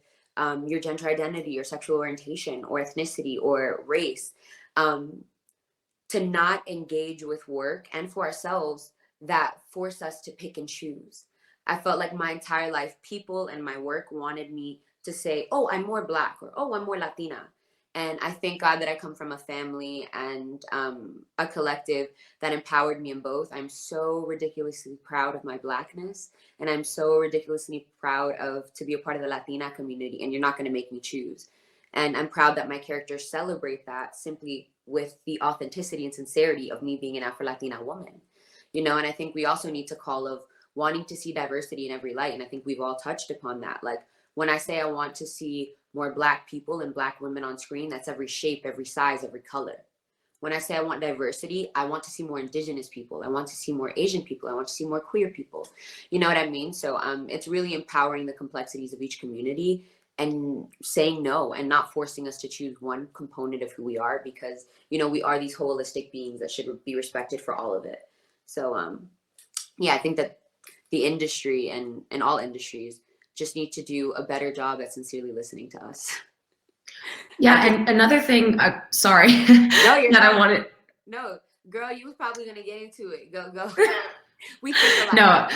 your gender identity or sexual orientation or ethnicity or race, to not engage with work, and for ourselves that force us to pick and choose. I felt like my entire life, people and my work wanted me to say, oh, I'm more Black, or oh, I'm more Latina. And I thank God that I come from a family and a collective that empowered me in both. I'm so ridiculously proud of my Blackness, and I'm so ridiculously proud to be a part of the Latina community, and you're not going to make me choose. And I'm proud that my characters celebrate that simply with the authenticity and sincerity of me being an Afro-Latina woman. And I think we also need to call of wanting to see diversity in every light. And I think we've all touched upon that. Like, when I say I want to see more Black people and Black women on screen, that's every shape, every size, every color. When I say I want diversity, I want to see more Indigenous people. I want to see more Asian people. I want to see more queer people. You know what I mean? So it's really empowering the complexities of each community and saying no, and not forcing us to choose one component of who we are, because, we are these holistic beings that should be respected for all of it. So, I think that the industry and all industries just need to do a better job at sincerely listening to us. Yeah, and another thing, sorry, No, you're that not. I wanted. No, girl, you was probably gonna get into it. Go. We think a lot. No,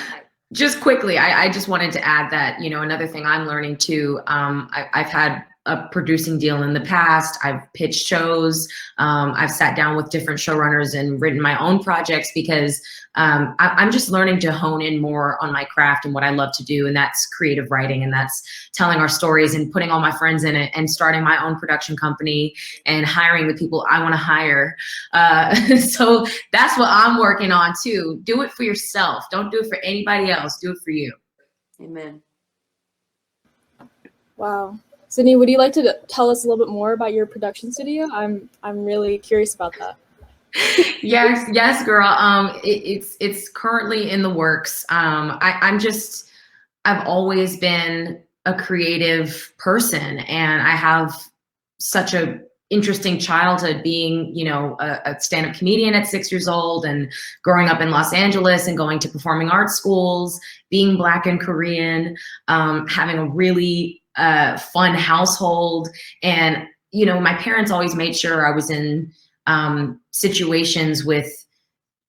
just quickly, I just wanted to add that, another thing I'm learning too. I've had a producing deal in the past. I've pitched shows. I've sat down with different showrunners and written my own projects, because I'm just learning to hone in more on my craft and what I love to do. And that's creative writing, and that's telling our stories and putting all my friends in it, and starting my own production company and hiring the people I want to hire. So that's what I'm working on too. Do it for yourself. Don't do it for anybody else. Do it for you. Amen. Wow. Sydney, would you like to tell us a little bit more about your production studio? I'm really curious about that. Yes, girl. It's currently in the works. I've always been a creative person, and I have such a interesting childhood being, you know, a stand-up comedian at 6 years old and growing up in Los Angeles and going to performing arts schools, being Black and Korean, having a really fun household. And, you know, my parents always made sure I was in situations with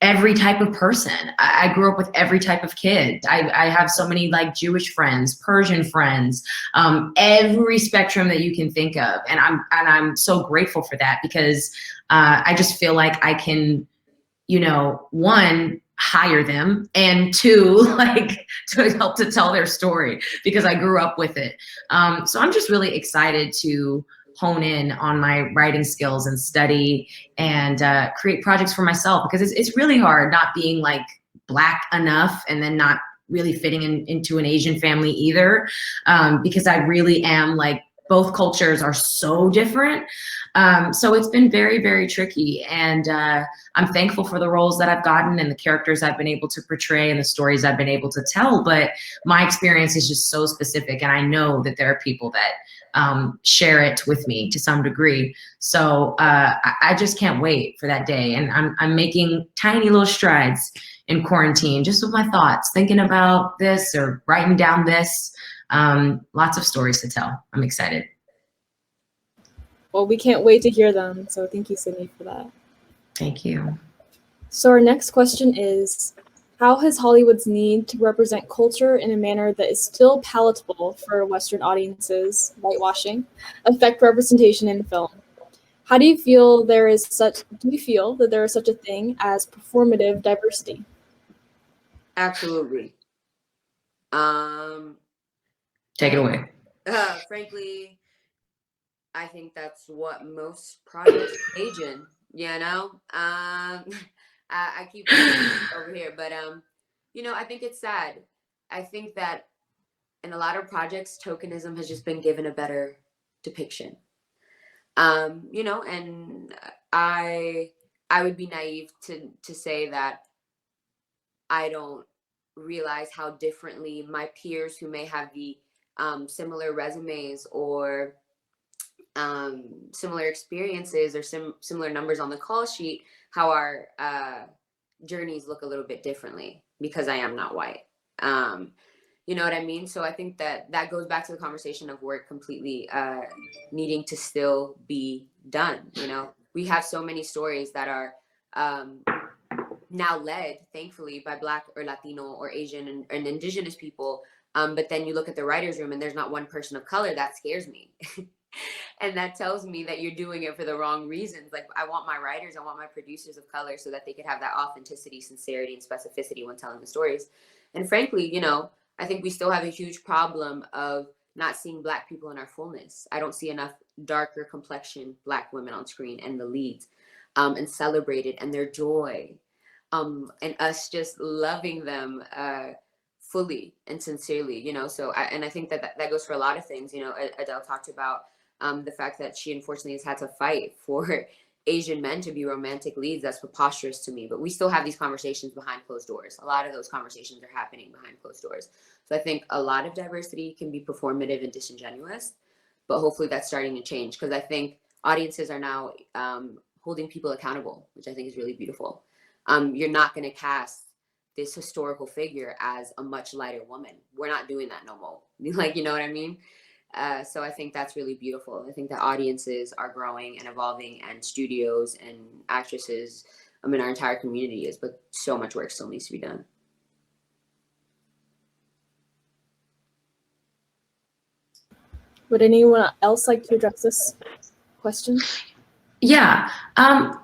every type of person. I grew up with every type of kid. I have so many like Jewish friends, Persian friends, every spectrum that you can think of. And I'm so grateful for that, because I just feel like I can, you know, one, hire them, and two, like to help to tell their story, because I grew up with it. So I'm just really excited to hone in on my writing skills and study and create projects for myself, because it's really hard not being like Black enough and then not really fitting into an Asian family either, because I really am like, both cultures are so different. So it's been very, very tricky. And I'm thankful for the roles that I've gotten and the characters I've been able to portray and the stories I've been able to tell. But my experience is just so specific. And I know that there are people that share it with me to some degree. So I just can't wait for that day. And I'm making tiny little strides in quarantine, just with my thoughts, thinking about this or writing down this. Lots of stories to tell. I'm excited. Well, we can't wait to hear them. So thank you, Sydney, for that. Thank you. So our next question is, how has Hollywood's need to represent culture in a manner that is still palatable for Western audiences, whitewashing, affect representation in film? How do you feel that there is such a thing as performative diversity? Absolutely. Take it away. Frankly, I think that's what most projects age in, you know? I keep over here, but you know, I think it's sad. I think that in a lot of projects, tokenism has just been given a better depiction. You know, and I would be naive to say that I don't realize how differently my peers who may have the similar resumes or similar experiences or similar numbers on the call sheet, how our journeys look a little bit differently because I am not white. You know what I mean? So I think that goes back to the conversation of work completely needing to still be done. You know, we have so many stories that are now led, thankfully, by Black or Latino or Asian and Indigenous people. But then you look at the writer's room and there's not one person of color. That scares me. And that tells me that you're doing it for the wrong reasons. Like, I want my writers, I want my producers of color so that they could have that authenticity, sincerity, and specificity when telling the stories. And frankly, you know, I think we still have a huge problem of not seeing Black people in our fullness. I don't see enough darker complexion Black women on screen and the leads and celebrated and their joy and us just loving them fully and sincerely, you know. So I think that goes for a lot of things. You know, Adele talked about the fact that she unfortunately has had to fight for Asian men to be romantic leads. That's preposterous to me, but we still have these conversations behind closed doors. A lot of those conversations are happening behind closed doors. So I think a lot of diversity can be performative and disingenuous, but hopefully that's starting to change, because I think audiences are now holding people accountable, which I think is really beautiful. You're not going to cast this historical figure as a much lighter woman. We're not doing that no more. Like, you know what I mean? So I think that's really beautiful. I think that audiences are growing and evolving, and studios and actresses, I mean, our entire community is, but so much work still needs to be done. Would anyone else like to address this question? Yeah,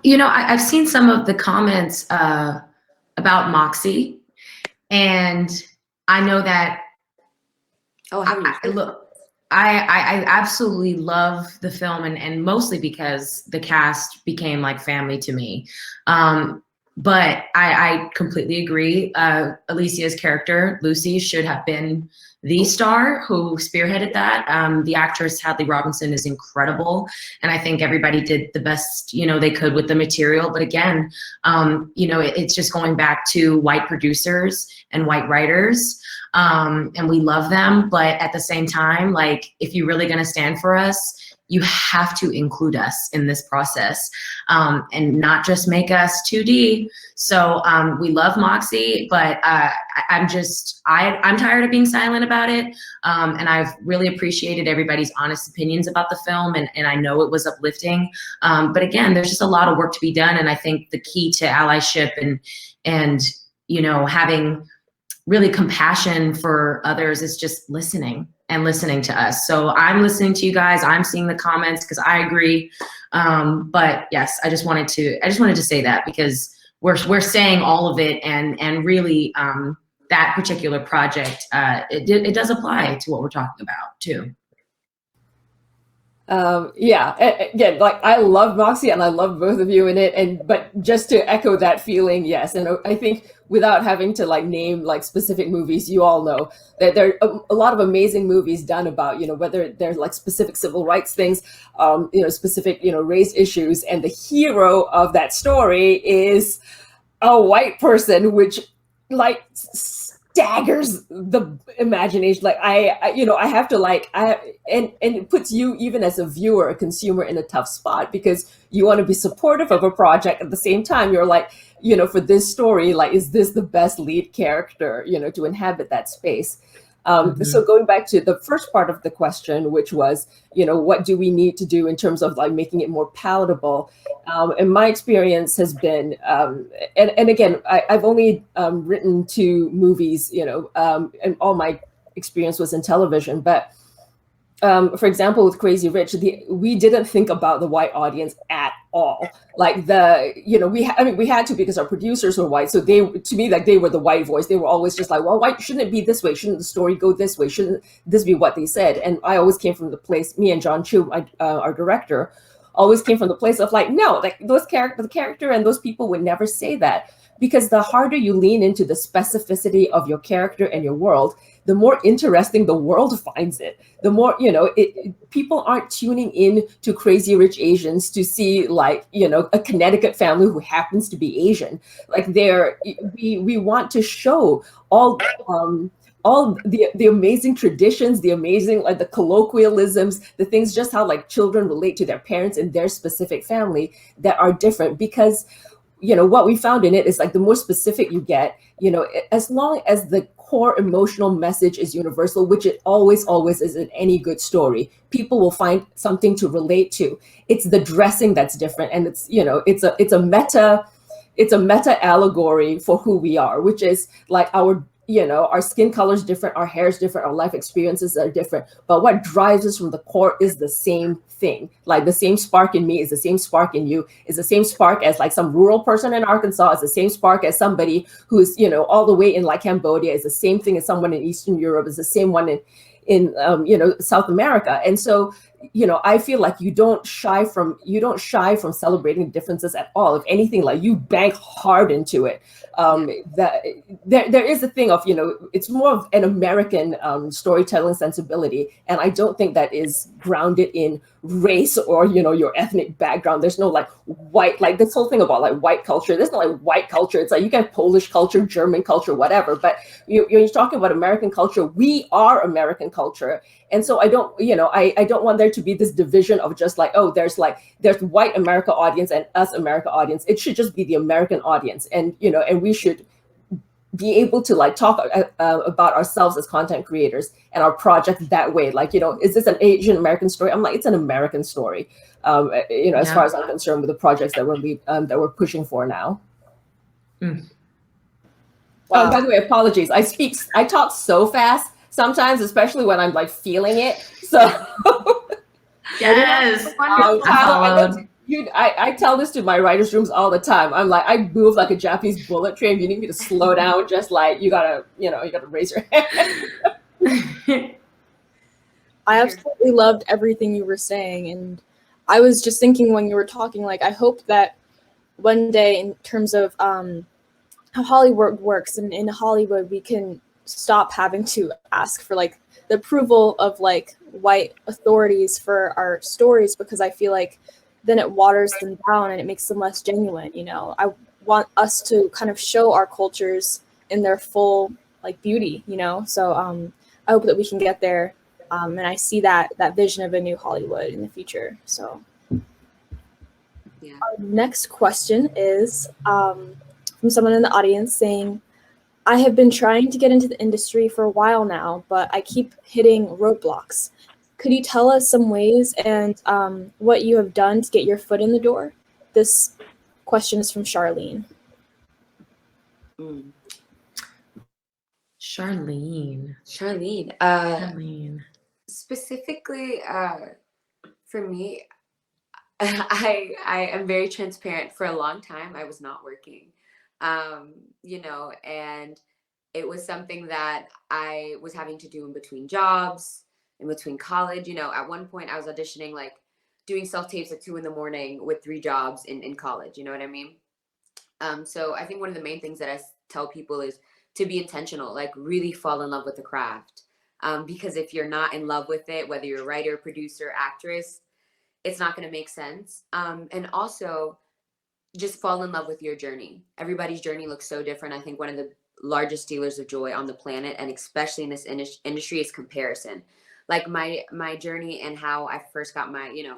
you know, I've seen some of the comments about WOCC, and I know that. Look, I absolutely love the film, and mostly because the cast became like family to me. But I completely agree. Alicia's character, Lucy, should have been the star who spearheaded that. The actress Hadley Robinson is incredible, and I think everybody did the best, you know, they could with the material. But again, you know, it's just going back to white producers and white writers, and we love them. But at the same time, like, if you're really going to stand for us, you have to include us in this process, and not just make us 2D. So we love WOCC, but I'm tired of being silent about it. And I've really appreciated everybody's honest opinions about the film, and I know it was uplifting. But again, there's just a lot of work to be done. And I think the key to allyship and having really compassion for others is just listening to us. So I'm listening to you guys. I'm seeing the comments because I agree. But yes, I just wanted to say that because we're saying all of it, and really that particular project, it does apply to what we're talking about too. Yeah, again, like I love WOCC and I love both of you in it, but just to echo that feeling, yes. And I think without having to like name like specific movies, you all know that there are a lot of amazing movies done about, whether they're like specific civil rights things, specific, race issues, and the hero of that story is a white person, which like staggers the imagination. Like I have to and it puts you, even as a viewer, a consumer, in a tough spot because you want to be supportive of a project. At the same time, you're like, for this story, like, is this the best lead character, to inhabit that space? So going back to the first part of the question, which was, what do we need to do in terms of like making it more palatable? And my experience has been, and again, I've only written 2 movies, and all my experience was in television. But for example, with Crazy Rich, we didn't think about the white audience at all. Like we had to because our producers were white. So to me, like they were the white voice. They were always just like, well, why shouldn't it be this way? Shouldn't the story go this way? Shouldn't this be what they said? And I always came from the place, me and John Chu, our director, always came from the place of like, no, like the character and those people would never say that. Because the harder you lean into the specificity of your character and your world, the more interesting the world finds it. The more, people aren't tuning in to Crazy Rich Asians to see like, a Connecticut family who happens to be Asian. Like we want to show all the amazing traditions, the amazing, like the colloquialisms, the things, just how like children relate to their parents in their specific family that are different. Because what we found in it is like the more specific you get, as long as the core emotional message is universal, which it always is in any good story, people will find something to relate to. It's the dressing that's different. And it's, it's a meta allegory for who we are, which is like our skin color is different, our hair is different, our life experiences are different. But what drives us from the core is the same thing. Like the same spark in me is the same spark in you, is the same spark as like some rural person in Arkansas, is the same spark as somebody who's, all the way in like Cambodia, is the same thing as someone in Eastern Europe, is the same one in South America. And so, I feel like you don't shy from celebrating differences at all. If anything, like you bank hard into it. That there is a thing of, it's more of an American storytelling sensibility. And I don't think that is grounded in race or, your ethnic background. There's no like white, like this whole thing about like white culture. There's no like white culture. It's like you get Polish culture, German culture, whatever. But you're talking about American culture. We are American culture. And so I don't want there to be this division of just like, oh, there's white America audience and us America audience. It should just be the American audience. And, and we should be able to like talk about ourselves as content creators and our project that way. Like, is this an Asian American story? I'm like, it's an American story. As far as I'm concerned with the projects that we're pushing for now. Mm. Wow. By the way, apologies. I talk so fast sometimes, especially when I'm like feeling it. So yes, I tell this to my writers' rooms all the time. I'm like, I move like a Japanese bullet train. You need me to slow down. Just like you gotta raise your hand. I absolutely loved everything you were saying, and I was just thinking when you were talking, like, I hope that one day, in terms of how Hollywood works, and in Hollywood we can stop having to ask for like the approval of like white authorities for our stories, because I feel like then it waters them down and it makes them less genuine. I want us to kind of show our cultures in their full like beauty, so I hope that we can get there And I see that vision of a new Hollywood in the future. So Yeah. our next question is from someone in the audience saying, I have been trying to get into the industry for a while now, but I keep hitting roadblocks. Could you tell us some ways and what you have done to get your foot in the door? This question is from Charlene. Charlene. Specifically, for me, I am very transparent. For a long time, I was not working, you know, and it was something that I was having to do in between jobs, in between college. You know, at one point I was auditioning, like doing self-tapes at 2 a.m. with 3 jobs in college. You know what I mean? So I think one of the main things that I tell people is to be intentional, like really fall in love with the craft. Because if you're not in love with it, whether you're a writer, producer, actress, it's not going to make sense. And also just fall in love with your journey. Everybody's journey looks so different. I think one of the largest stealers of joy on the planet, and especially in this industry, is comparison. Like my journey and how I first got my, you know,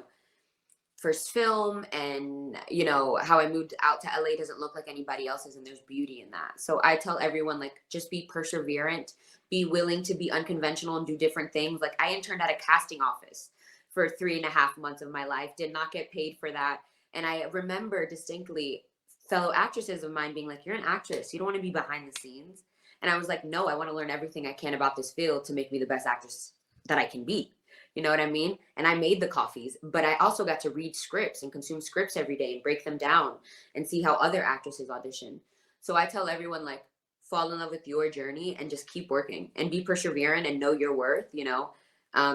first film, and you know how I moved out to LA doesn't look like anybody else's, and there's beauty in that. So I tell everyone, like, just be perseverant, be willing to be unconventional and do different things. Like, I interned at a casting office for 3.5 months of my life, did not get paid for that. And I remember distinctly fellow actresses of mine being like, you're an actress, you don't want to be behind the scenes. And I was like, no, I want to learn everything I can about this field to make me the best actress that I can be. You know what I mean? And I made the coffees, but I also got to read scripts and consume scripts every day and break them down and see how other actresses audition. So I tell everyone, like, fall in love with your journey and just keep working and be perseverant and know your worth. You know,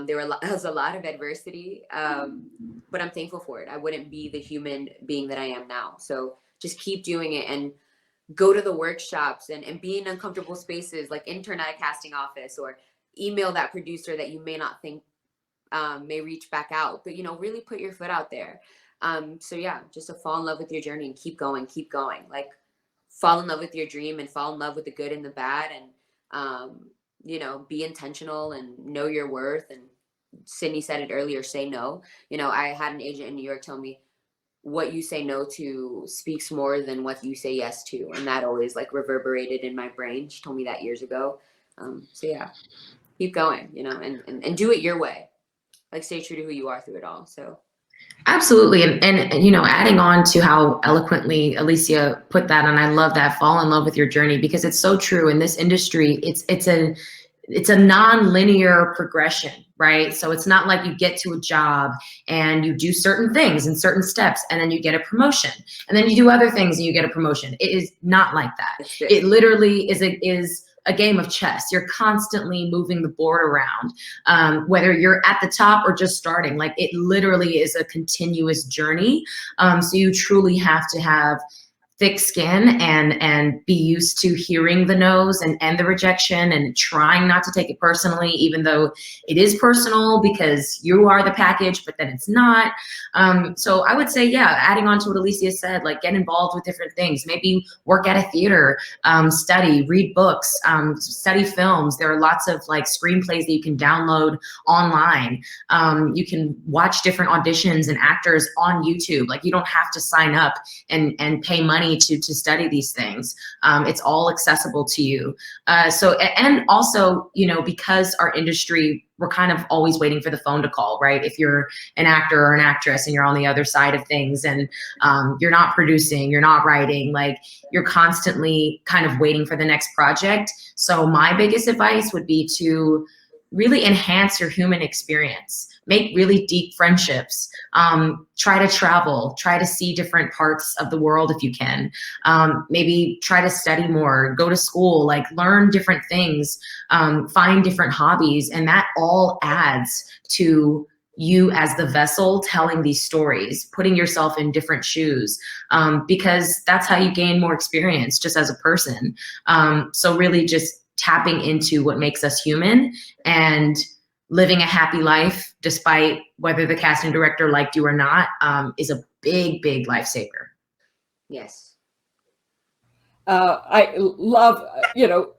there was a lot of adversity, but I'm thankful for it. I wouldn't be the human being that I am now. So just keep doing it and go to the workshops and be in uncomfortable spaces, like intern at a casting office, or email that producer that you may not think may reach back out, but, you know, really put your foot out there. So yeah, just to fall in love with your journey and keep going, like fall in love with your dream and fall in love with the good and the bad. And, you know, be intentional and know your worth. And Sydney said it earlier, say no. You know, I had an agent in New York tell me, what you say no to speaks more than what you say yes to. And that always like reverberated in my brain. She told me that years ago. So yeah, keep going, you know, and do it your way. Like, stay true to who you are through it all. So absolutely. And you know, adding on to how eloquently Alicia put that, and I love that, fall in love with your journey, because it's so true in this industry. It's a non-linear progression, right? So it's not like you get to a job and you do certain things and certain steps and then you get a promotion, and then you do other things and you get a promotion. It is not like that. It literally is a game of chess. You're constantly moving the board around, whether you're at the top or just starting. Like, it literally is a continuous journey. So you truly have to have thick skin and be used to hearing the no's and the rejection and trying not to take it personally, even though it is personal because you are the package, but then it's not. So I would say, yeah, adding on to what Alicia said, like, get involved with different things. Maybe work at a theater, study, read books, study films. There are lots of like screenplays that you can download online. You can watch different auditions and actors on YouTube. Like, you don't have to sign up and pay money to study these things. It's all accessible to you. And also, you know, because our industry, we're kind of always waiting for the phone to call, right? If you're an actor or an actress and you're on the other side of things, and you're not producing, you're not writing, like, you're constantly kind of waiting for the next project. So my biggest advice would be to really enhance your human experience, make really deep friendships, try to travel, try to see different parts of the world if you can, maybe try to study more, go to school, like, learn different things, find different hobbies, and that all adds to you as the vessel telling these stories, putting yourself in different shoes, because that's how you gain more experience just as a person. So really just tapping into what makes us human and living a happy life, despite whether the casting director liked you or not, is a big, big lifesaver. Yes. I love, you know,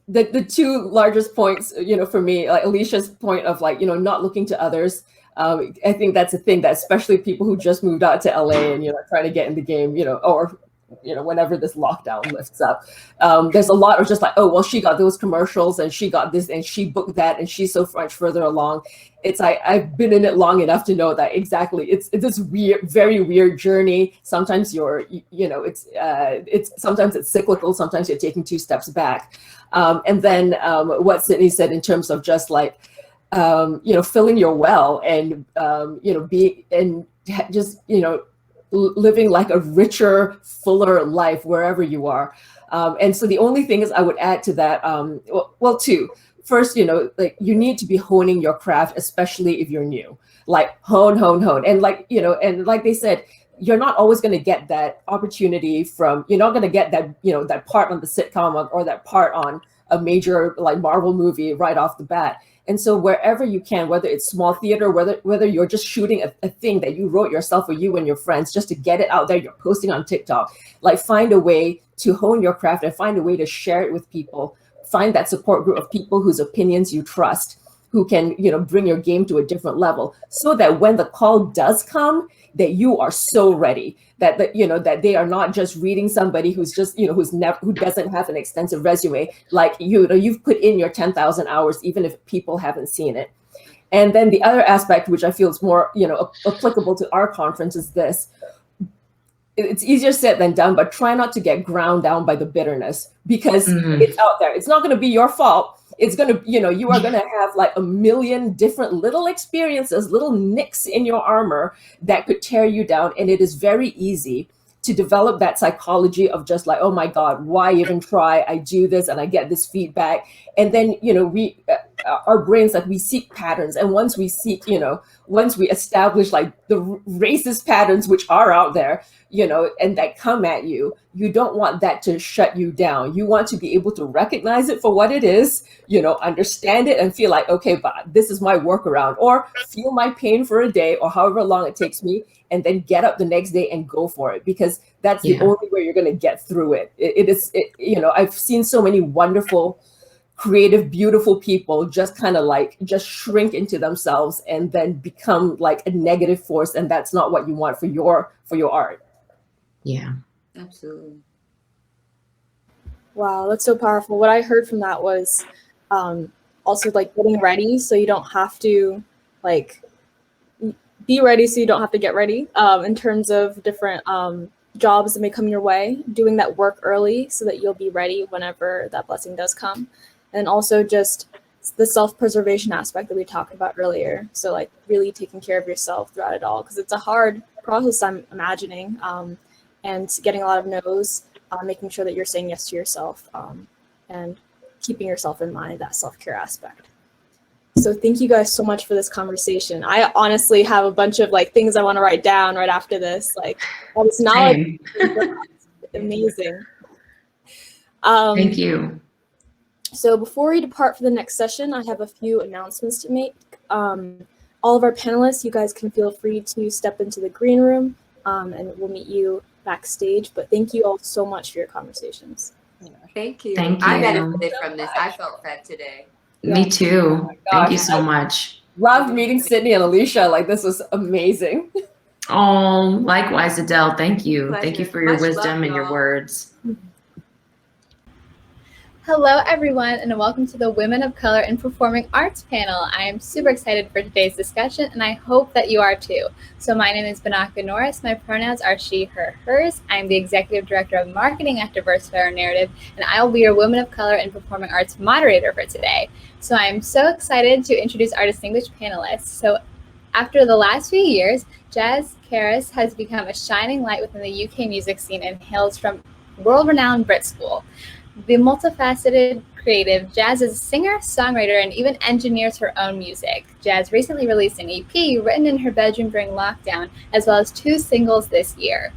the two largest points, for me, like Alicia's point of like, not looking to others. I think that's a thing that especially people who just moved out to LA and, trying to get in the game, or, whenever this lockdown lifts up, there's a lot of just like, oh, well, she got those commercials and she got this and she booked that and she's so much further along. It's like, I've been in it long enough to know that exactly it's this weird, very weird journey. Sometimes it's sometimes it's cyclical. Sometimes you're taking 2 steps back. And then what Sydney said in terms of just like, filling your well and, living like a richer, fuller life wherever you are. And so the only thing is I would add to that, well, 2. First, like you need to be honing your craft, especially if you're new, like hone. And like, and like they said, you're not always going to get that opportunity you're not going to get that, that part on the sitcom or that part on a major like Marvel movie right off the bat. And so wherever you can, whether it's small theater, whether you're just shooting a thing that you wrote yourself or you and your friends just to get it out there, you're posting on TikTok, like find a way to hone your craft and find a way to share it with people. Find that support group of people whose opinions you trust, who can, bring your game to a different level so that when the call does come, that you are so ready that that they are not just reading somebody who's just, who doesn't have an extensive resume, like you've put in your 10,000 hours, even if people haven't seen it. And then the other aspect, which I feel is more, applicable to our conference is this. It's easier said than done, but try not to get ground down by the bitterness because it's out there. It's not going to be your fault. It's going to, you are going to have like a million different little experiences, little nicks in your armor that could tear you down. And it is very easy to develop that psychology of just like, oh my God, why even try? I do this and I get this feedback. And then, our brains, like we seek patterns. And once we establish like the racist patterns, which are out there, and that come at you, you don't want that to shut you down. You want to be able to recognize it for what it is, understand it and feel like, okay, but this is my workaround, or feel my pain for a day or however long it takes me, and then get up the next day and go for it, because that's the only way you're going to get through it. I've seen so many wonderful, creative, beautiful people just kind of like just shrink into themselves and then become like a negative force. And that's not what you want for your art. Yeah, absolutely. Wow, that's so powerful. What I heard from that was also like getting ready so you don't have to like be ready so you don't have to get ready in terms of different jobs that may come your way, doing that work early so that you'll be ready whenever that blessing does come. And also just the self-preservation aspect that we talked about earlier. So like really taking care of yourself throughout it all, because it's a hard process, I'm imagining, and getting a lot of no's, making sure that you're saying yes to yourself and keeping yourself in mind, that self-care aspect. So thank you guys so much for this conversation. I honestly have a bunch of like things I want to write down right after this. Like all this knowledge, amazing. Thank you. So before we depart for the next session, I have a few announcements to make. All of our panelists, you guys can feel free to step into the green room and we'll meet you backstage. But thank you all so much for your conversations. Thank you. Thank I you. benefited from this. I felt fed today. Me too. Thank you so much. Loved meeting Sydney and Alicia. Like this was amazing. Oh, likewise, Adele. Thank you. Pleasure. Thank you for your Much wisdom love, and your y'all. words. Hello, everyone, and welcome to the Women of Color in Performing Arts panel. I am super excited for today's discussion, and I hope that you are too. So my name is Banaka Norris. My pronouns are she, her, hers. I am the Executive Director of Marketing at Diversify Our Narrative, and I will be your Women of Color in Performing Arts moderator for today. So I am so excited to introduce our distinguished panelists. So after the last few years, Jazz Karis has become a shining light within the UK music scene and hails from world-renowned Brit School. The multifaceted creative, Jazz is a singer, songwriter, and even engineers her own music. Jazz recently released an EP written in her bedroom during lockdown, as well as 2 singles this year.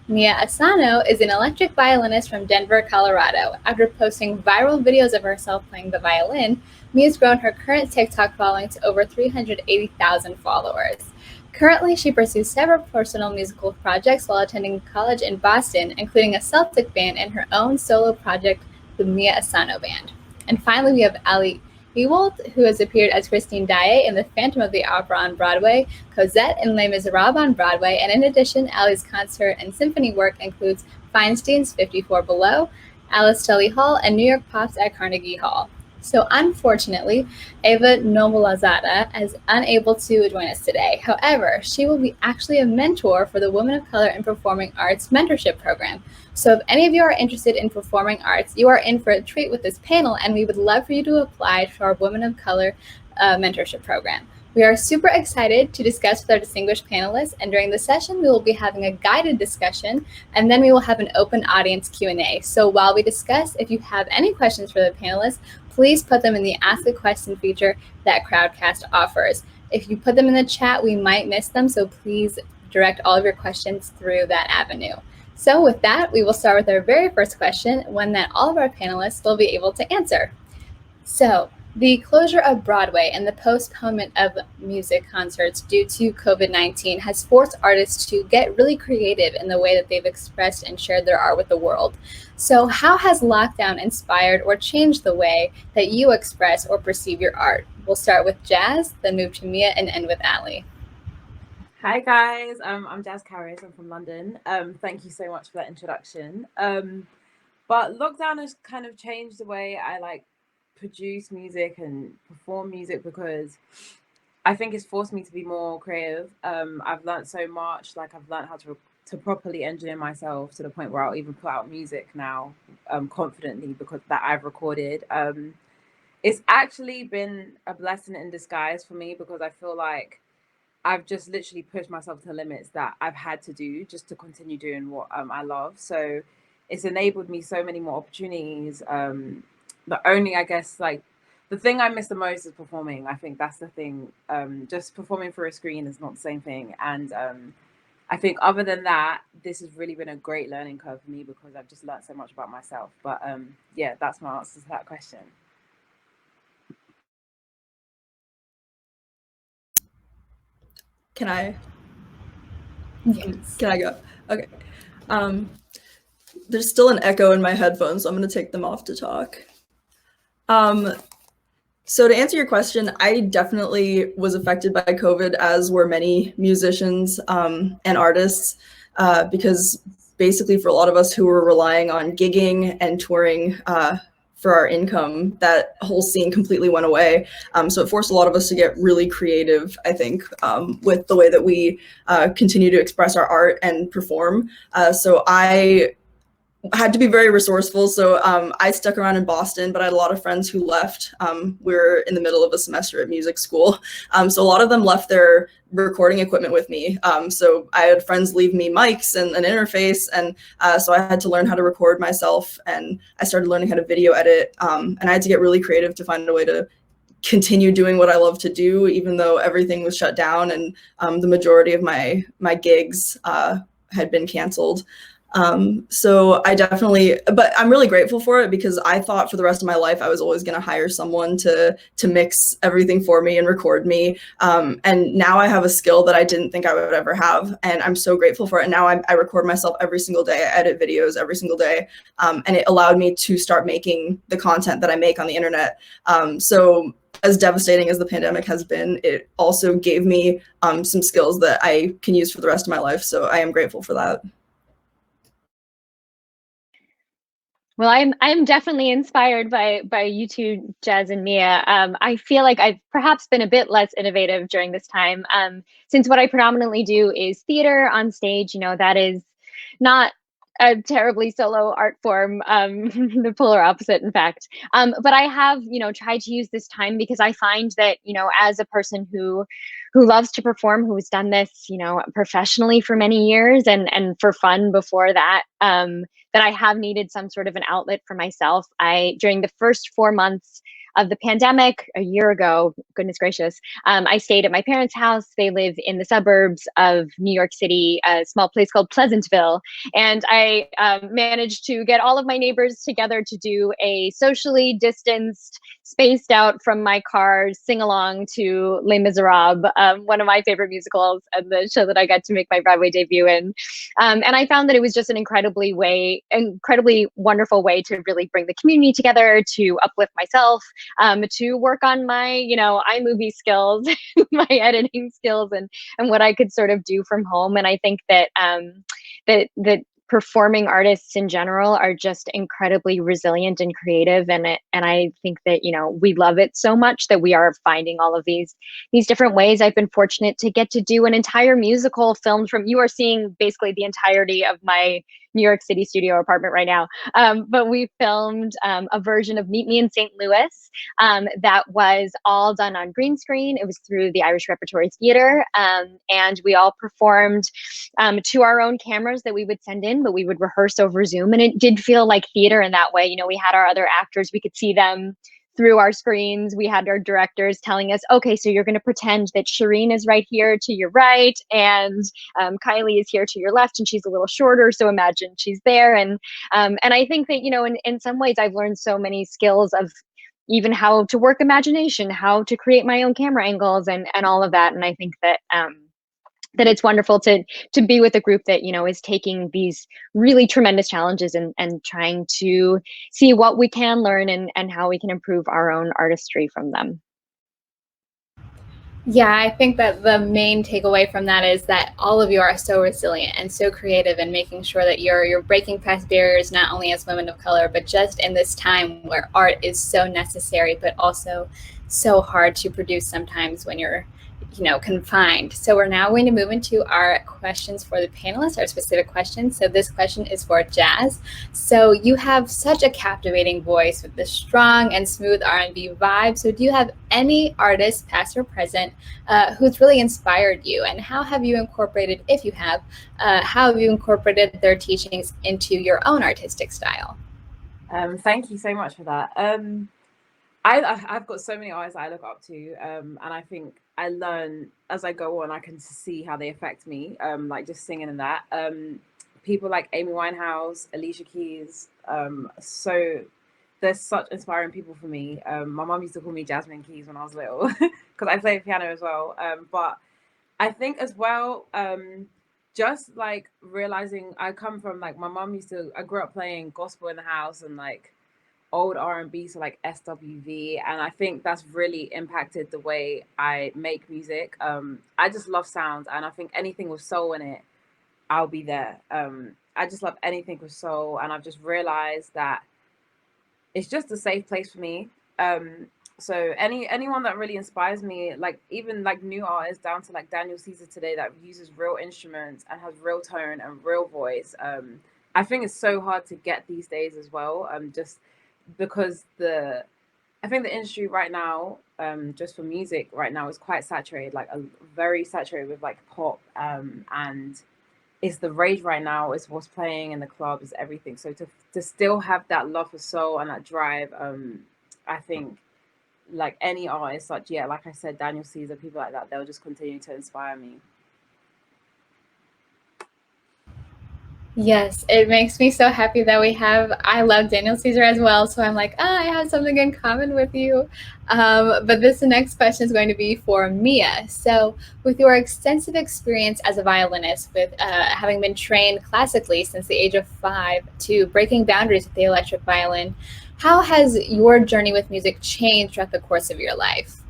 Mia Asano is an electric violinist from Denver, Colorado. After posting viral videos of herself playing the violin, Mia's grown her current TikTok following to over 380,000 followers. Currently, she pursues several personal musical projects while attending college in Boston, including a Celtic band and her own solo project, the Mia Asano Band. And finally, we have Ali Ewald, who has appeared as Christine Daae in The Phantom of the Opera on Broadway, Cosette in Les Miserables on Broadway, and in addition, Ali's concert and symphony work includes Feinstein's 54 Below, Alice Tully Hall, and New York Pops at Carnegie Hall. So unfortunately, Ava Noblazada is unable to join us today. However, she will be actually a mentor for the Women of Color in Performing Arts mentorship program. So if any of you are interested in performing arts, you are in for a treat with this panel, and we would love for you to apply to our Women of Color mentorship program. We are super excited to discuss with our distinguished panelists, and during the session, we will be having a guided discussion, and then we will have an open audience Q&A. So while we discuss, if you have any questions for the panelists, please put them in the Ask a Question feature that CrowdCast offers. If you put them in the chat, we might miss them, so please direct all of your questions through that avenue. So with that, we will start with our very first question, one that all of our panelists will be able to answer. So, the closure of Broadway and the postponement of music concerts due to COVID-19 has forced artists to get really creative in the way that they've expressed and shared their art with the world. So how has lockdown inspired or changed the way that you express or perceive your art? We'll start with Jazz, then move to Mia, and end with Ali. Hi guys, I'm Jazz Carris, I'm from London. Thank you so much for that introduction. But lockdown has kind of changed the way I produce music and perform music, because I think it's forced me to be more creative. I've learned so much. I've learned how to properly engineer myself to the point where I'll even put out music now confidently, because that I've recorded. It's actually been a blessing in disguise for me, because I feel like I've just literally pushed myself to the limits that I've had to do just to continue doing what I love. So it's enabled me so many more opportunities. The only, I guess, the thing I miss the most is performing. I think that's the thing. Just performing for a screen is not the same thing. And I think other than that, this has really been a great learning curve for me, because I've just learned so much about myself. But yeah, that's my answer to that question. Can I? Yes. Can I go? Okay. There's still an echo in my headphones, so I'm going to take them off to talk. So to answer your question, I definitely was affected by COVID, as were many musicians and artists, because basically for a lot of us who were relying on gigging and touring for our income, that whole scene completely went away. So it forced a lot of us to get really creative, I think, with the way that we continue to express our art and perform. So I had to be very resourceful. So I stuck around in Boston, but I had a lot of friends who left. We were in the middle of a semester at music school. So a lot of them left their recording equipment with me. So I had friends leave me mics and an interface. And so I had to learn how to record myself, and I started learning how to video edit. And I had to get really creative to find a way to continue doing what I love to do, even though everything was shut down and the majority of my gigs had been canceled. So I definitely, but I'm really grateful for it, because I thought for the rest of my life I was always going to hire someone to mix everything for me and record me. And now I have a skill that I didn't think I would ever have, and I'm so grateful for it. And now I record myself every single day. I edit videos every single day, and it allowed me to start making the content that I make on the internet. So as devastating as the pandemic has been, it also gave me some skills that I can use for the rest of my life. So I am grateful for that. Well, I'm definitely inspired by you two, Jazz and Mia. I feel like I've perhaps been a bit less innovative during this time, since what I predominantly do is theater on stage. That is not a terribly solo art form, the polar opposite, in fact. But I have, tried to use this time, because I find that, as a person who loves to perform, who has done this, professionally for many years and for fun before that, that I have needed some sort of an outlet for myself. During the first 4 months of the pandemic a year ago, goodness gracious, I stayed at my parents' house. They live in the suburbs of New York City, a small place called Pleasantville. And I managed to get all of my neighbors together to do a socially distanced, spaced out from my car sing along to Les Miserables, one of my favorite musicals, and the show that I got to make my Broadway debut in. And I found that it was just an incredibly incredibly wonderful way to really bring the community together, to uplift myself, to work on my, iMovie skills, my editing skills, and what I could sort of do from home. And I think that that performing artists in general are just incredibly resilient and creative, and I think that we love it so much that we are finding all of these different ways. I've been fortunate to get to do an entire musical filmed from, you are seeing basically the entirety of my New York City studio apartment right now, but we filmed a version of Meet Me in St. Louis that was all done on green screen. It was through the Irish Repertory Theater, and we all performed to our own cameras that we would send in, but we would rehearse over Zoom, and it did feel like theater in that way. We had our other actors, we could see them through our screens. We had our directors telling us, okay, so you're going to pretend that Shireen is right here to your right, and Kylie is here to your left, and she's a little shorter, so imagine she's there. And I think that in some ways I've learned so many skills of even how to work imagination, how to create my own camera angles, and all of that. And I think that that it's wonderful to be with a group that is taking these really tremendous challenges and trying to see what we can learn and how we can improve our own artistry from them. Yeah, I think that the main takeaway from that is that all of you are so resilient and so creative in making sure that you're breaking past barriers, not only as women of color, but just in this time where art is so necessary, but also so hard to produce sometimes when you're confined. So we're now going to move into our questions for the panelists, our specific questions. So this question is for Jazz. So you have such a captivating voice with this strong and smooth R&B vibe. So do you have any artist, past or present, who's really inspired you? And how have you incorporated, if you have, how have you incorporated their teachings into your own artistic style? Thank you so much for that. I've got so many artists I look up to, and I think I learn as I go on. I can see how they affect me, like just singing and that. People like Amy Winehouse, Alicia Keys, so they're such inspiring people for me. My mom used to call me Jasmine Keys when I was little because I play piano as well. But I think as well, just like realizing I come from like my mom I grew up playing gospel in the house and like old R&B, so like SWV, and I think that's really impacted the way I make music. I just love sound, and I think anything with soul in it, I'll be there. I just love anything with soul, and I've just realized that it's just a safe place for me. So anyone that really inspires me, like even like new artists down to like Daniel Caesar today that uses real instruments and has real tone and real voice. I think it's so hard to get these days as well. Just because I think the industry right now, just for music right now, is quite saturated, like very saturated with like pop, and it's the rage right now. It's what's playing in the club, is everything. So to still have that love for soul and that drive, I think like any artist, like I said, Daniel Caesar, people like that, they'll just continue to inspire me. Yes, it makes me so happy that I love Daniel Caesar as well. So I'm like, I have something in common with you. But this next question is going to be for Mia. So with your extensive experience as a violinist, with having been trained classically since the age of 5 to breaking boundaries with the electric violin, how has your journey with music changed throughout the course of your life?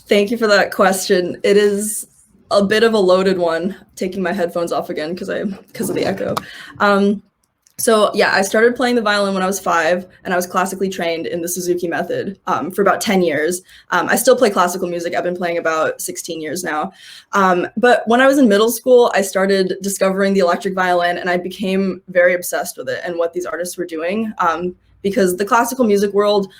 Thank you for that question. It is a bit of a loaded one. Taking my headphones off again because of the echo. So yeah, I started playing the violin when I was 5, and I was classically trained in the Suzuki method for about 10 years. I still play classical music. I've been playing about 16 years now. But when I was in middle school, I started discovering the electric violin, and I became very obsessed with it and what these artists were doing. Because the classical music world,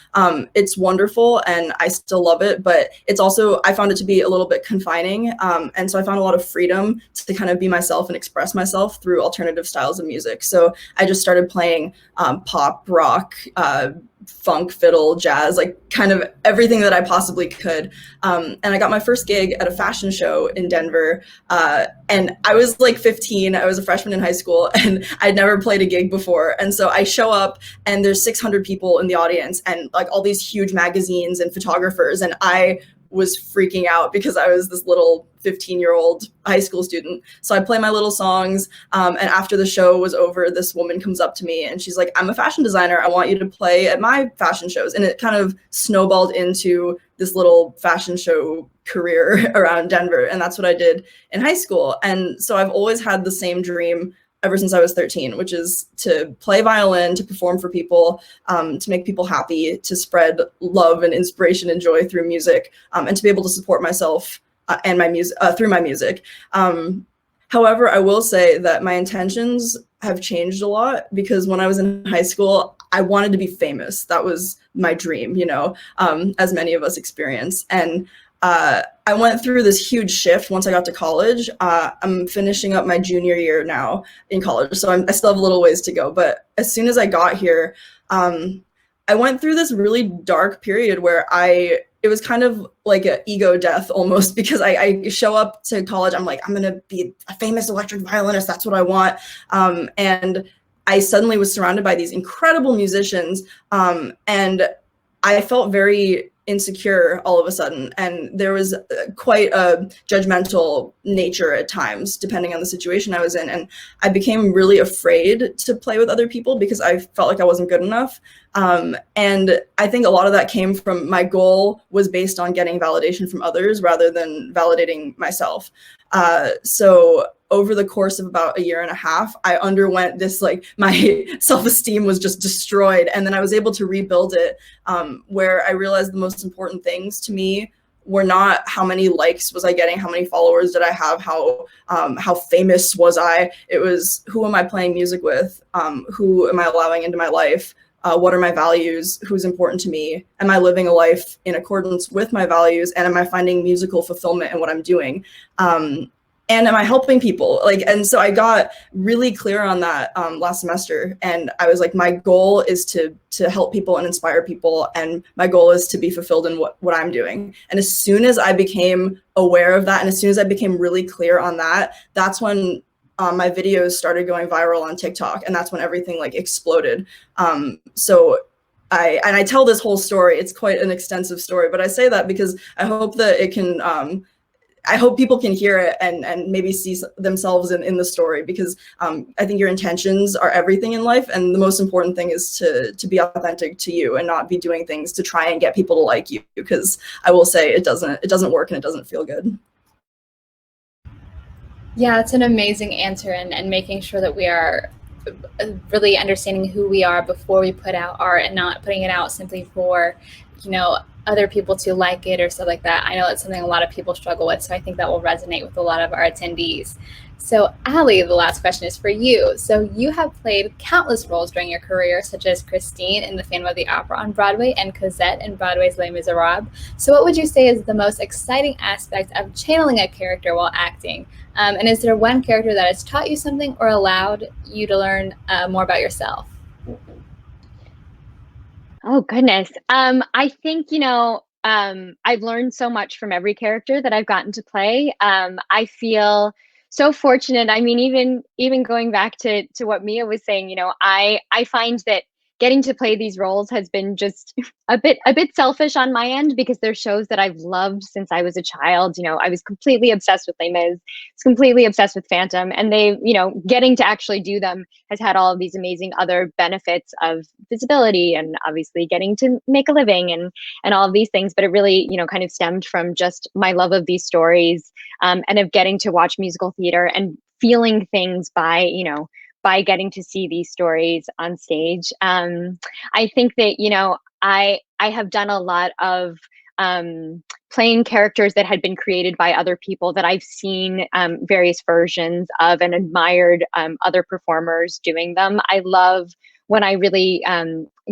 it's wonderful and I still love it, but it's also, I found it to be a little bit confining. And so I found a lot of freedom to kind of be myself and express myself through alternative styles of music. So I just started playing pop, rock, funk, fiddle, jazz, like kind of everything that I possibly could. And I got my first gig at a fashion show in Denver. And I was like 15, I was a freshman in high school, and I'd never played a gig before. And so I show up and there's 600 people in the audience and like all these huge magazines and photographers. And I was freaking out because I was this little 15-year-old high school student. So I play my little songs, and after the show was over, this woman comes up to me and she's like, I'm a fashion designer. I want you to play at my fashion shows. And it kind of snowballed into this little fashion show career around Denver. And that's what I did in high school. And so I've always had the same dream ever since I was 13, which is to play violin, to perform for people, to make people happy, to spread love and inspiration and joy through music, and to be able to support myself and my music through my music. However, I will say that my intentions have changed a lot, because when I was in high school, I wanted to be famous. That was my dream, you know, as many of us experience. And I went through this huge shift once I got to college. I'm finishing up my junior year now in college, so I still have a little ways to go. But as soon as I got here, I went through this really dark period where it was kind of like an ego death almost, because I show up to college, I'm like, I'm gonna be a famous electric violinist, that's what I want. And I suddenly was surrounded by these incredible musicians, and I felt very insecure all of a sudden, and there was quite a judgmental nature at times depending on the situation I was in, and I became really afraid to play with other people because I felt like I wasn't good enough. And I think a lot of that came from my goal was based on getting validation from others rather than validating myself. So over the course of about a year and a half, I underwent this, like, my self-esteem was just destroyed. And then I was able to rebuild it, where I realized the most important things to me were not how many likes was I getting, how many followers did I have, how famous was I. It was, who am I playing music with? Who am I allowing into my life? What are my values? Who's important to me? Am I living a life in accordance with my values? And am I finding musical fulfillment in what I'm doing? And am I helping people? And so I got really clear on that last semester. And I was like, my goal is to help people and inspire people. And my goal is to be fulfilled in what I'm doing. And as soon as I became aware of that, and as soon as I became really clear on that, that's when my videos started going viral on TikTok. And that's when everything exploded. So I tell this whole story. It's quite an extensive story, but I say that because I hope that it can, I hope people can hear it and maybe see themselves in the story, because I think your intentions are everything in life. And the most important thing is to be authentic to you and not be doing things to try and get people to like you, because I will say it doesn't work and it doesn't feel good. Yeah, it's an amazing answer, and making sure that we are really understanding who we are before we put out art and not putting it out simply for, other people to like it or stuff like that. I know it's something a lot of people struggle with, so I think that will resonate with a lot of our attendees. So Allie, the last question is for you. So you have played countless roles during your career, such as Christine in The Phantom of the Opera on Broadway and Cosette in Broadway's Les Miserables. So what would you say is the most exciting aspect of channeling a character while acting? And is there one character that has taught you something or allowed you to learn more about yourself? Oh, goodness. I think, I've learned so much from every character that I've gotten to play. I feel so fortunate. I mean, even going back to what Mia was saying, I find that getting to play these roles has been just a bit selfish on my end, because they're shows that I've loved since I was a child. I was completely obsessed with Les Mis, was completely obsessed with Phantom, and they, getting to actually do them has had all of these amazing other benefits of visibility and obviously getting to make a living and all of these things. But it really, kind of stemmed from just my love of these stories, and of getting to watch musical theater and feeling things by getting to see these stories on stage. I think that, I have done a lot of playing characters that had been created by other people that I've seen various versions of and admired other performers doing them. I love when I really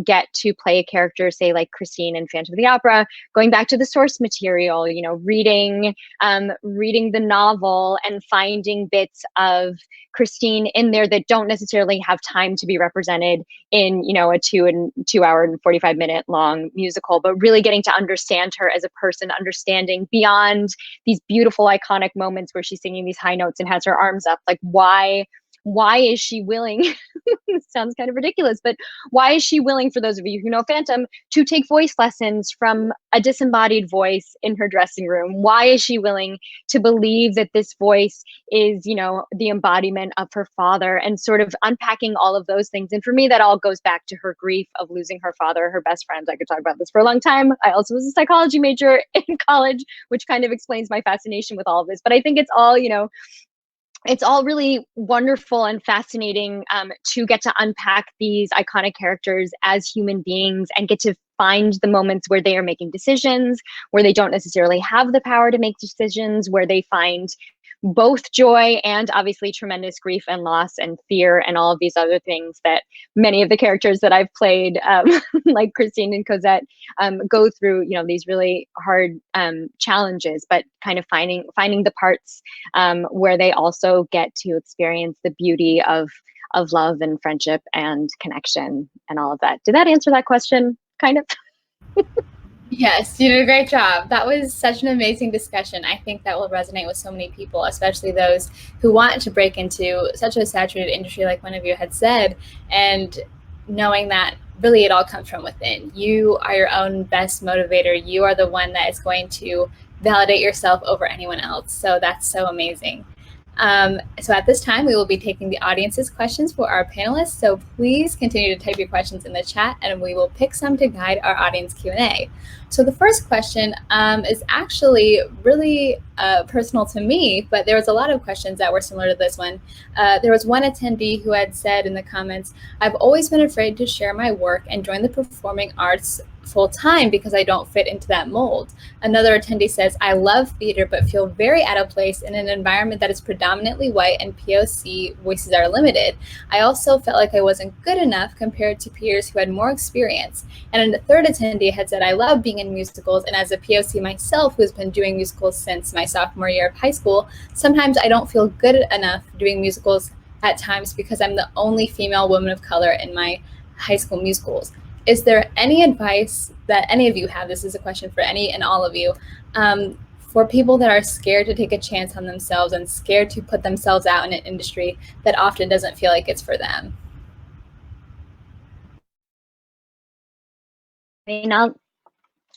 get to play a character, say like Christine in Phantom of the Opera, going back to the source material, reading the novel and finding bits of Christine in there that don't necessarily have time to be represented in, a 2 hour and 45 minute long musical, but really getting to understand her as a person, understanding beyond these beautiful iconic moments where she's singing these high notes and has her arms up, like why why is she willing? It sounds kind of ridiculous, but why is she willing, for those of you who know Phantom, to take voice lessons from a disembodied voice in her dressing room? Why is she willing to believe that this voice is, the embodiment of her father, and sort of unpacking all of those things? And for me, that all goes back to her grief of losing her father, her best friend. I could talk about this for a long time. I also was a psychology major in college, which kind of explains my fascination with all of this. But I think it's all, it's all really wonderful and fascinating to get to unpack these iconic characters as human beings and get to find the moments where they are making decisions, where they don't necessarily have the power to make decisions, where they find both joy and obviously tremendous grief and loss and fear and all of these other things that many of the characters that I've played, like Christine and Cosette, go through, these really hard challenges, but kind of finding the parts where they also get to experience the beauty of love and friendship and connection and all of that. Did that answer that question? Kind of. Yes, you did a great job. That was such an amazing discussion. I think that will resonate with so many people, especially those who want to break into such a saturated industry like one of you had said, and knowing that really it all comes from within. You are your own best motivator. You are the one that is going to validate yourself over anyone else. So that's so amazing. So at this time, we will be taking the audience's questions for our panelists. So please continue to type your questions in the chat, and we will pick some to guide our audience Q&A. So the first question is actually really personal to me, but there was a lot of questions that were similar to this one. There was one attendee who had said in the comments, "I've always been afraid to share my work and join the performing arts full-time because I don't fit into that mold." Another attendee says, "I love theater but feel very out of place in an environment that is predominantly white and POC voices are limited. I also felt like I wasn't good enough compared to peers who had more experience." And a third attendee had said, "I love being in musicals, and as a POC myself who's been doing musicals since my sophomore year of high school, sometimes I don't feel good enough doing musicals at times because I'm the only female woman of color in my high school musicals." Is there any advice that any of you have? This is a question for any and all of you, for people that are scared to take a chance on themselves and scared to put themselves out in an industry that often doesn't feel like it's for them. I mean,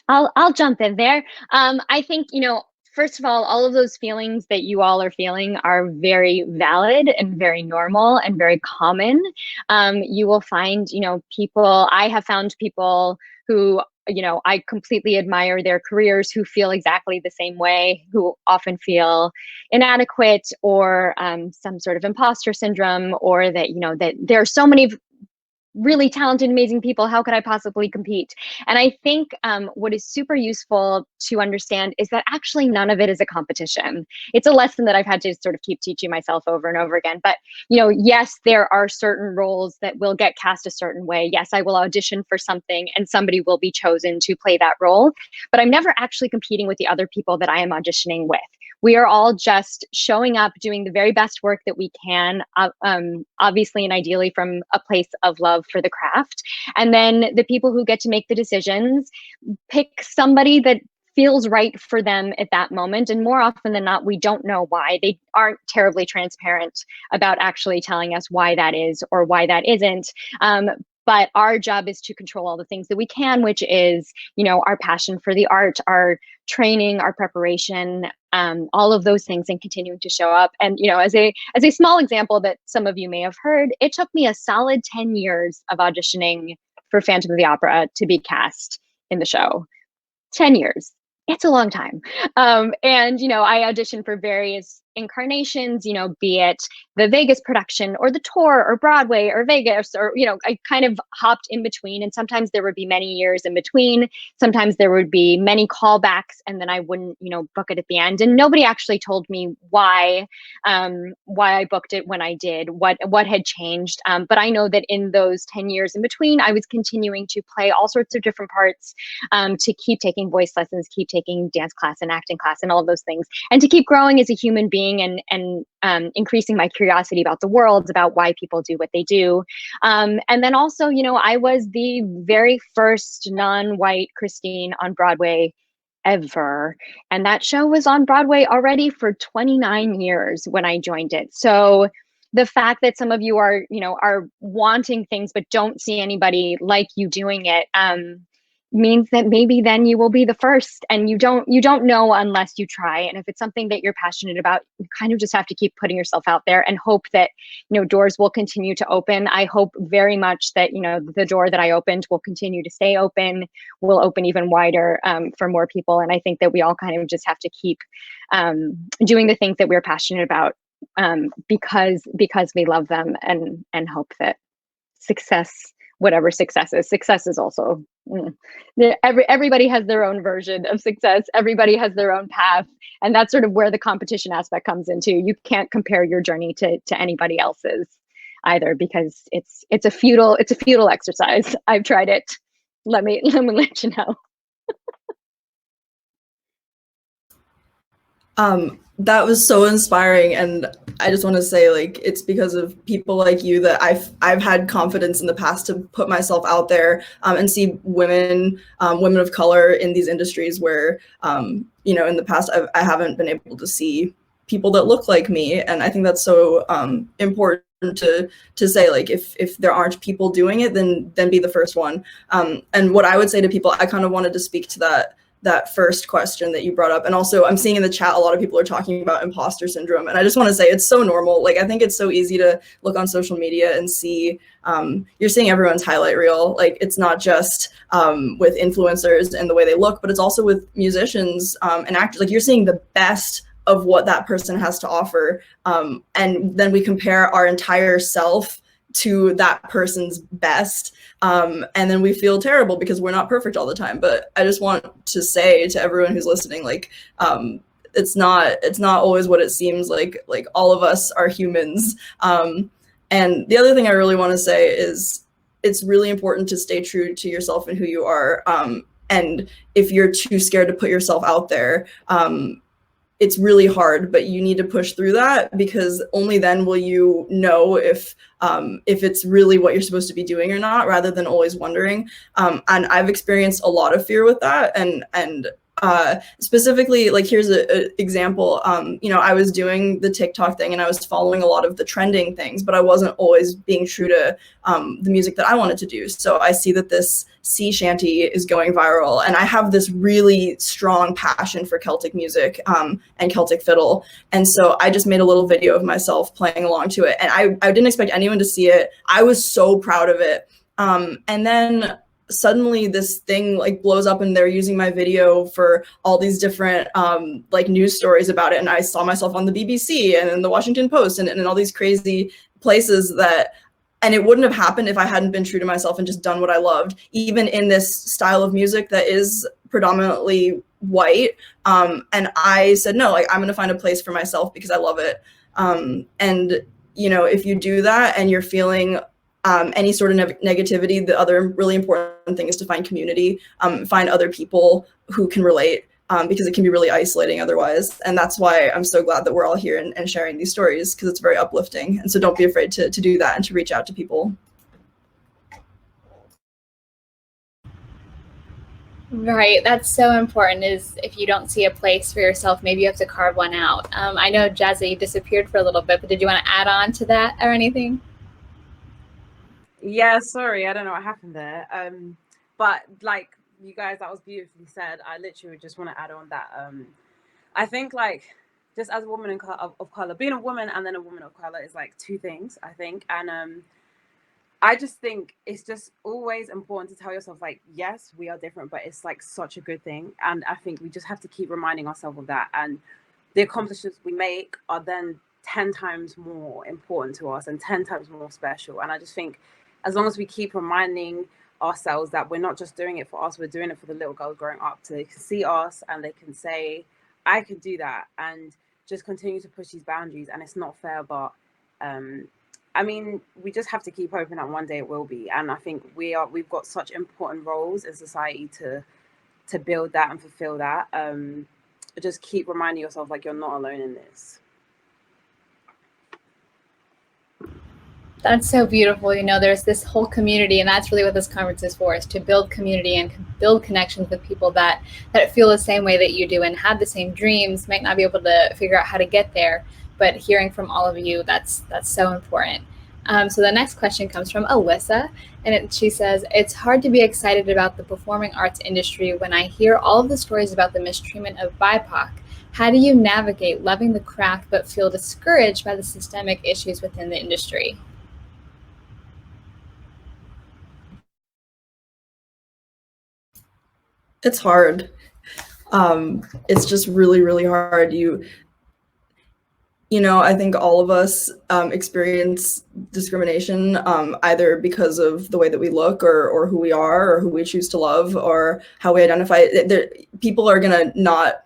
I'll jump in there. I think, first of all of those feelings that you all are feeling are very valid and very normal and very common. You will find, I have found people who, I completely admire their careers, who feel exactly the same way, who often feel inadequate or some sort of imposter syndrome, or that, that there are so many really talented, amazing people. How could I possibly compete? And I think what is super useful to understand is that actually none of it is a competition. It's a lesson that I've had to sort of keep teaching myself over and over again. But, yes, there are certain roles that will get cast a certain way. Yes, I will audition for something and somebody will be chosen to play that role. But I'm never actually competing with the other people that I am auditioning with. We are all just showing up, doing the very best work that we can, obviously and ideally from a place of love for the craft. And then the people who get to make the decisions pick somebody that feels right for them at that moment. And more often than not, we don't know why. They aren't terribly transparent about actually telling us why that is or why that isn't. But our job is to control all the things that we can, which is, our passion for the art, our training, our preparation, all of those things, and continuing to show up. And, as a small example that some of you may have heard, it took me a solid 10 years of auditioning for Phantom of the Opera to be cast in the show. 10 years. It's a long time. And, I auditioned for various incarnations, be it the Vegas production or the tour or Broadway or Vegas, or, I kind of hopped in between, and sometimes there would be many years in between. Sometimes there would be many callbacks, and then I wouldn't, book it at the end. And nobody actually told me why I booked it when I did, what had changed. But I know that in those 10 years in between, I was continuing to play all sorts of different parts, to keep taking voice lessons, keep taking dance class and acting class and all of those things, and to keep growing as a human being and increasing my curiosity about the world, about why people do what they do. And then also, I was the very first non-white Christine on Broadway ever. And that show was on Broadway already for 29 years when I joined it. So the fact that some of you are, are wanting things but don't see anybody like you doing it, means that maybe then you will be the first, and you don't know unless you try. And if it's something that you're passionate about, you kind of just have to keep putting yourself out there and hope that, doors will continue to open. I hope very much that, the door that I opened will continue to stay open, will open even wider for more people. And I think that we all kind of just have to keep doing the things that we're passionate about, because we love them, and hope that success, whatever success is also, everybody has their own version of success. Everybody has their own path. And that's sort of where the competition aspect comes into. You can't compare your journey to anybody else's either, because it's a futile exercise. I've tried it. Let me let you know. That was so inspiring, and I just want to say, like, it's because of people like you that I've had confidence in the past to put myself out there, and see women of color in these industries where in the past I haven't been able to see people that look like me. And I think that's so important to say, like, if there aren't people doing it, then be the first one. And what I would say to people, I kind of wanted to speak to that first question that you brought up. And also, I'm seeing in the chat a lot of people are talking about imposter syndrome, and I just want to say it's so normal. Like, I think it's so easy to look on social media and see you're seeing everyone's highlight reel. Like, it's not just with influencers and the way they look, but it's also with musicians and actors. Like, you're seeing the best of what that person has to offer, and then we compare our entire self to that person's best, and then we feel terrible because we're not perfect all the time. But I just want to say to everyone who's listening, like, it's not always what it seems like. Like, all of us are humans. And the other thing I really want to say is it's really important to stay true to yourself and who you are. And if you're too scared to put yourself out there, it's really hard, but you need to push through that, because only then will you know if it's really what you're supposed to be doing or not, rather than always wondering. And I've experienced a lot of fear with that. And specifically, like, here's an example. I was doing the TikTok thing and I was following a lot of the trending things, but I wasn't always being true to the music that I wanted to do. So I see that this sea shanty is going viral, and I have this really strong passion for Celtic music and Celtic fiddle. And so I just made a little video of myself playing along to it, and I didn't expect anyone to see it. I was so proud of it. And then suddenly this thing, like, blows up, and they're using my video for all these different like news stories about it. And I saw myself on the BBC and in the Washington Post and all these crazy places and it wouldn't have happened if I hadn't been true to myself and just done what I loved, even in this style of music that is predominantly white. And I said, no, like, I'm going to find a place for myself because I love it. And, if you do that and you're feeling any sort of negativity, the other really important thing is to find community, find other people who can relate, because it can be really isolating otherwise. And that's why I'm so glad that we're all here and sharing these stories, because it's very uplifting. And so don't be afraid to do that and to reach out to people. Right, that's so important. Is if you don't see a place for yourself, maybe you have to carve one out. I know, Jazzy, you disappeared for a little bit, but did you want to add on to that or anything? Yeah, sorry, I don't know what happened there. But like you guys, that was beautifully said. I literally just want to add on that. I think, like, just as a woman of color, being a woman and then a woman of color is like two things, I think. And I just think it's just always important to tell yourself, like, yes, we are different, but it's like such a good thing. And I think we just have to keep reminding ourselves of that. And the accomplishments we make are then 10 times more important to us and 10 times more special. And I just think as long as we keep reminding ourselves that we're not just doing it for us, we're doing it for the little girls growing up, so they can see us and they can say, I can do that, and just continue to push these boundaries. And it's not fair, but I mean, we just have to keep hoping that one day it will be. And I think we've got such important roles in society to build that and fulfill that. Just keep reminding yourself, like, you're not alone in this. That's so beautiful. There's this whole community, and that's really what this conference is for, is to build community and build connections with people that feel the same way that you do and have the same dreams, might not be able to figure out how to get there, but hearing from all of you, that's so important. So the next question comes from Alyssa, and she says, it's hard to be excited about the performing arts industry when I hear all of the stories about the mistreatment of BIPOC. How do you navigate loving the craft but feel discouraged by the systemic issues within the industry? It's hard. It's just really, really hard. I think all of us experience discrimination either because of the way that we look or who we are or who we choose to love or how we identify. People are going to not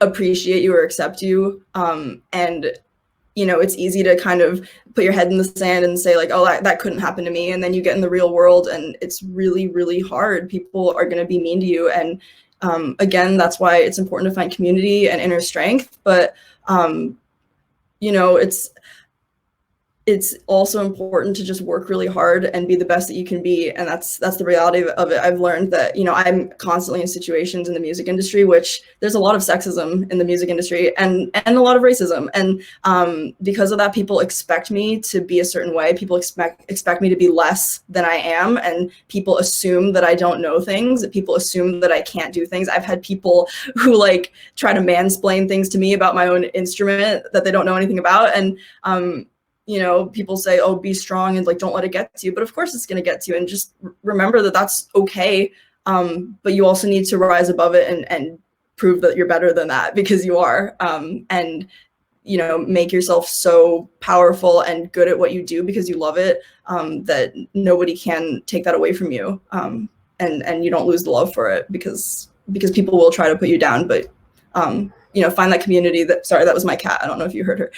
appreciate you or accept you. And it's easy to kind of put your head in the sand and say like, oh, that couldn't happen to me. And then you get in the real world and it's really, really hard. People are going to be mean to you. And again, that's why it's important to find community and inner strength. But it's also important to just work really hard and be the best that you can be. And that's the reality of it. I've learned that, I'm constantly in situations in the music industry, which there's a lot of sexism in the music industry and a lot of racism. And because of that, people expect me to be a certain way. People expect me to be less than I am. And people assume that I don't know things, that people assume that I can't do things. I've had people who like try to mansplain things to me about my own instrument that they don't know anything about. And, people say, oh, be strong and like, don't let it get to you. But of course it's going to get to you, and just remember that that's okay. But you also need to rise above it and prove that you're better than that, because you are. And, make yourself so powerful and good at what you do because you love it, that nobody can take that away from you. And you don't lose the love for it because people will try to put you down. But find that community that was my cat. I don't know if you heard her.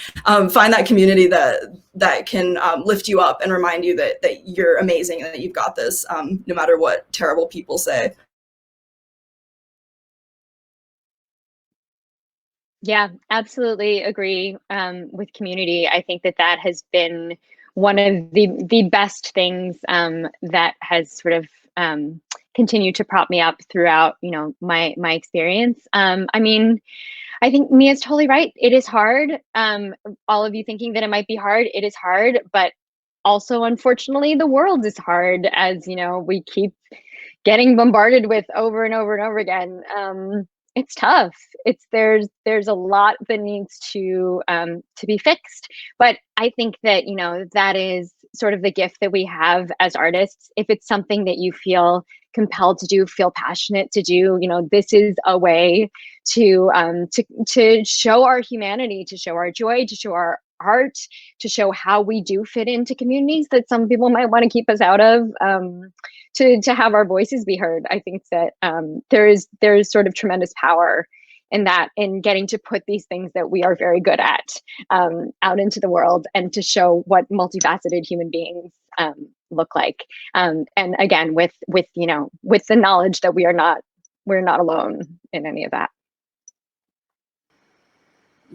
Find that community that can lift you up and remind you that you're amazing and that you've got this, no matter what terrible people say. Yeah, absolutely agree with community. I think that has been one of the best things that has sort of continued to prop me up throughout, my experience. I think Mia's totally right. It is hard. All of you thinking that it might be hard, it is hard, but also, unfortunately, the world is hard, as we keep getting bombarded with over and over and over again. It's tough. There's a lot that needs to be fixed. But I think that that is sort of the gift that we have as artists. If it's something that you feel compelled to do, feel passionate to do, this is a way to show our humanity, to show our joy, to show our art, to show how we do fit into communities that some people might want to keep us out of, to have our voices be heard. I think that there is sort of tremendous power in that, in getting to put these things that we are very good at out into the world, and to show what multifaceted human beings look like. And again, with the knowledge that we're not alone in any of that.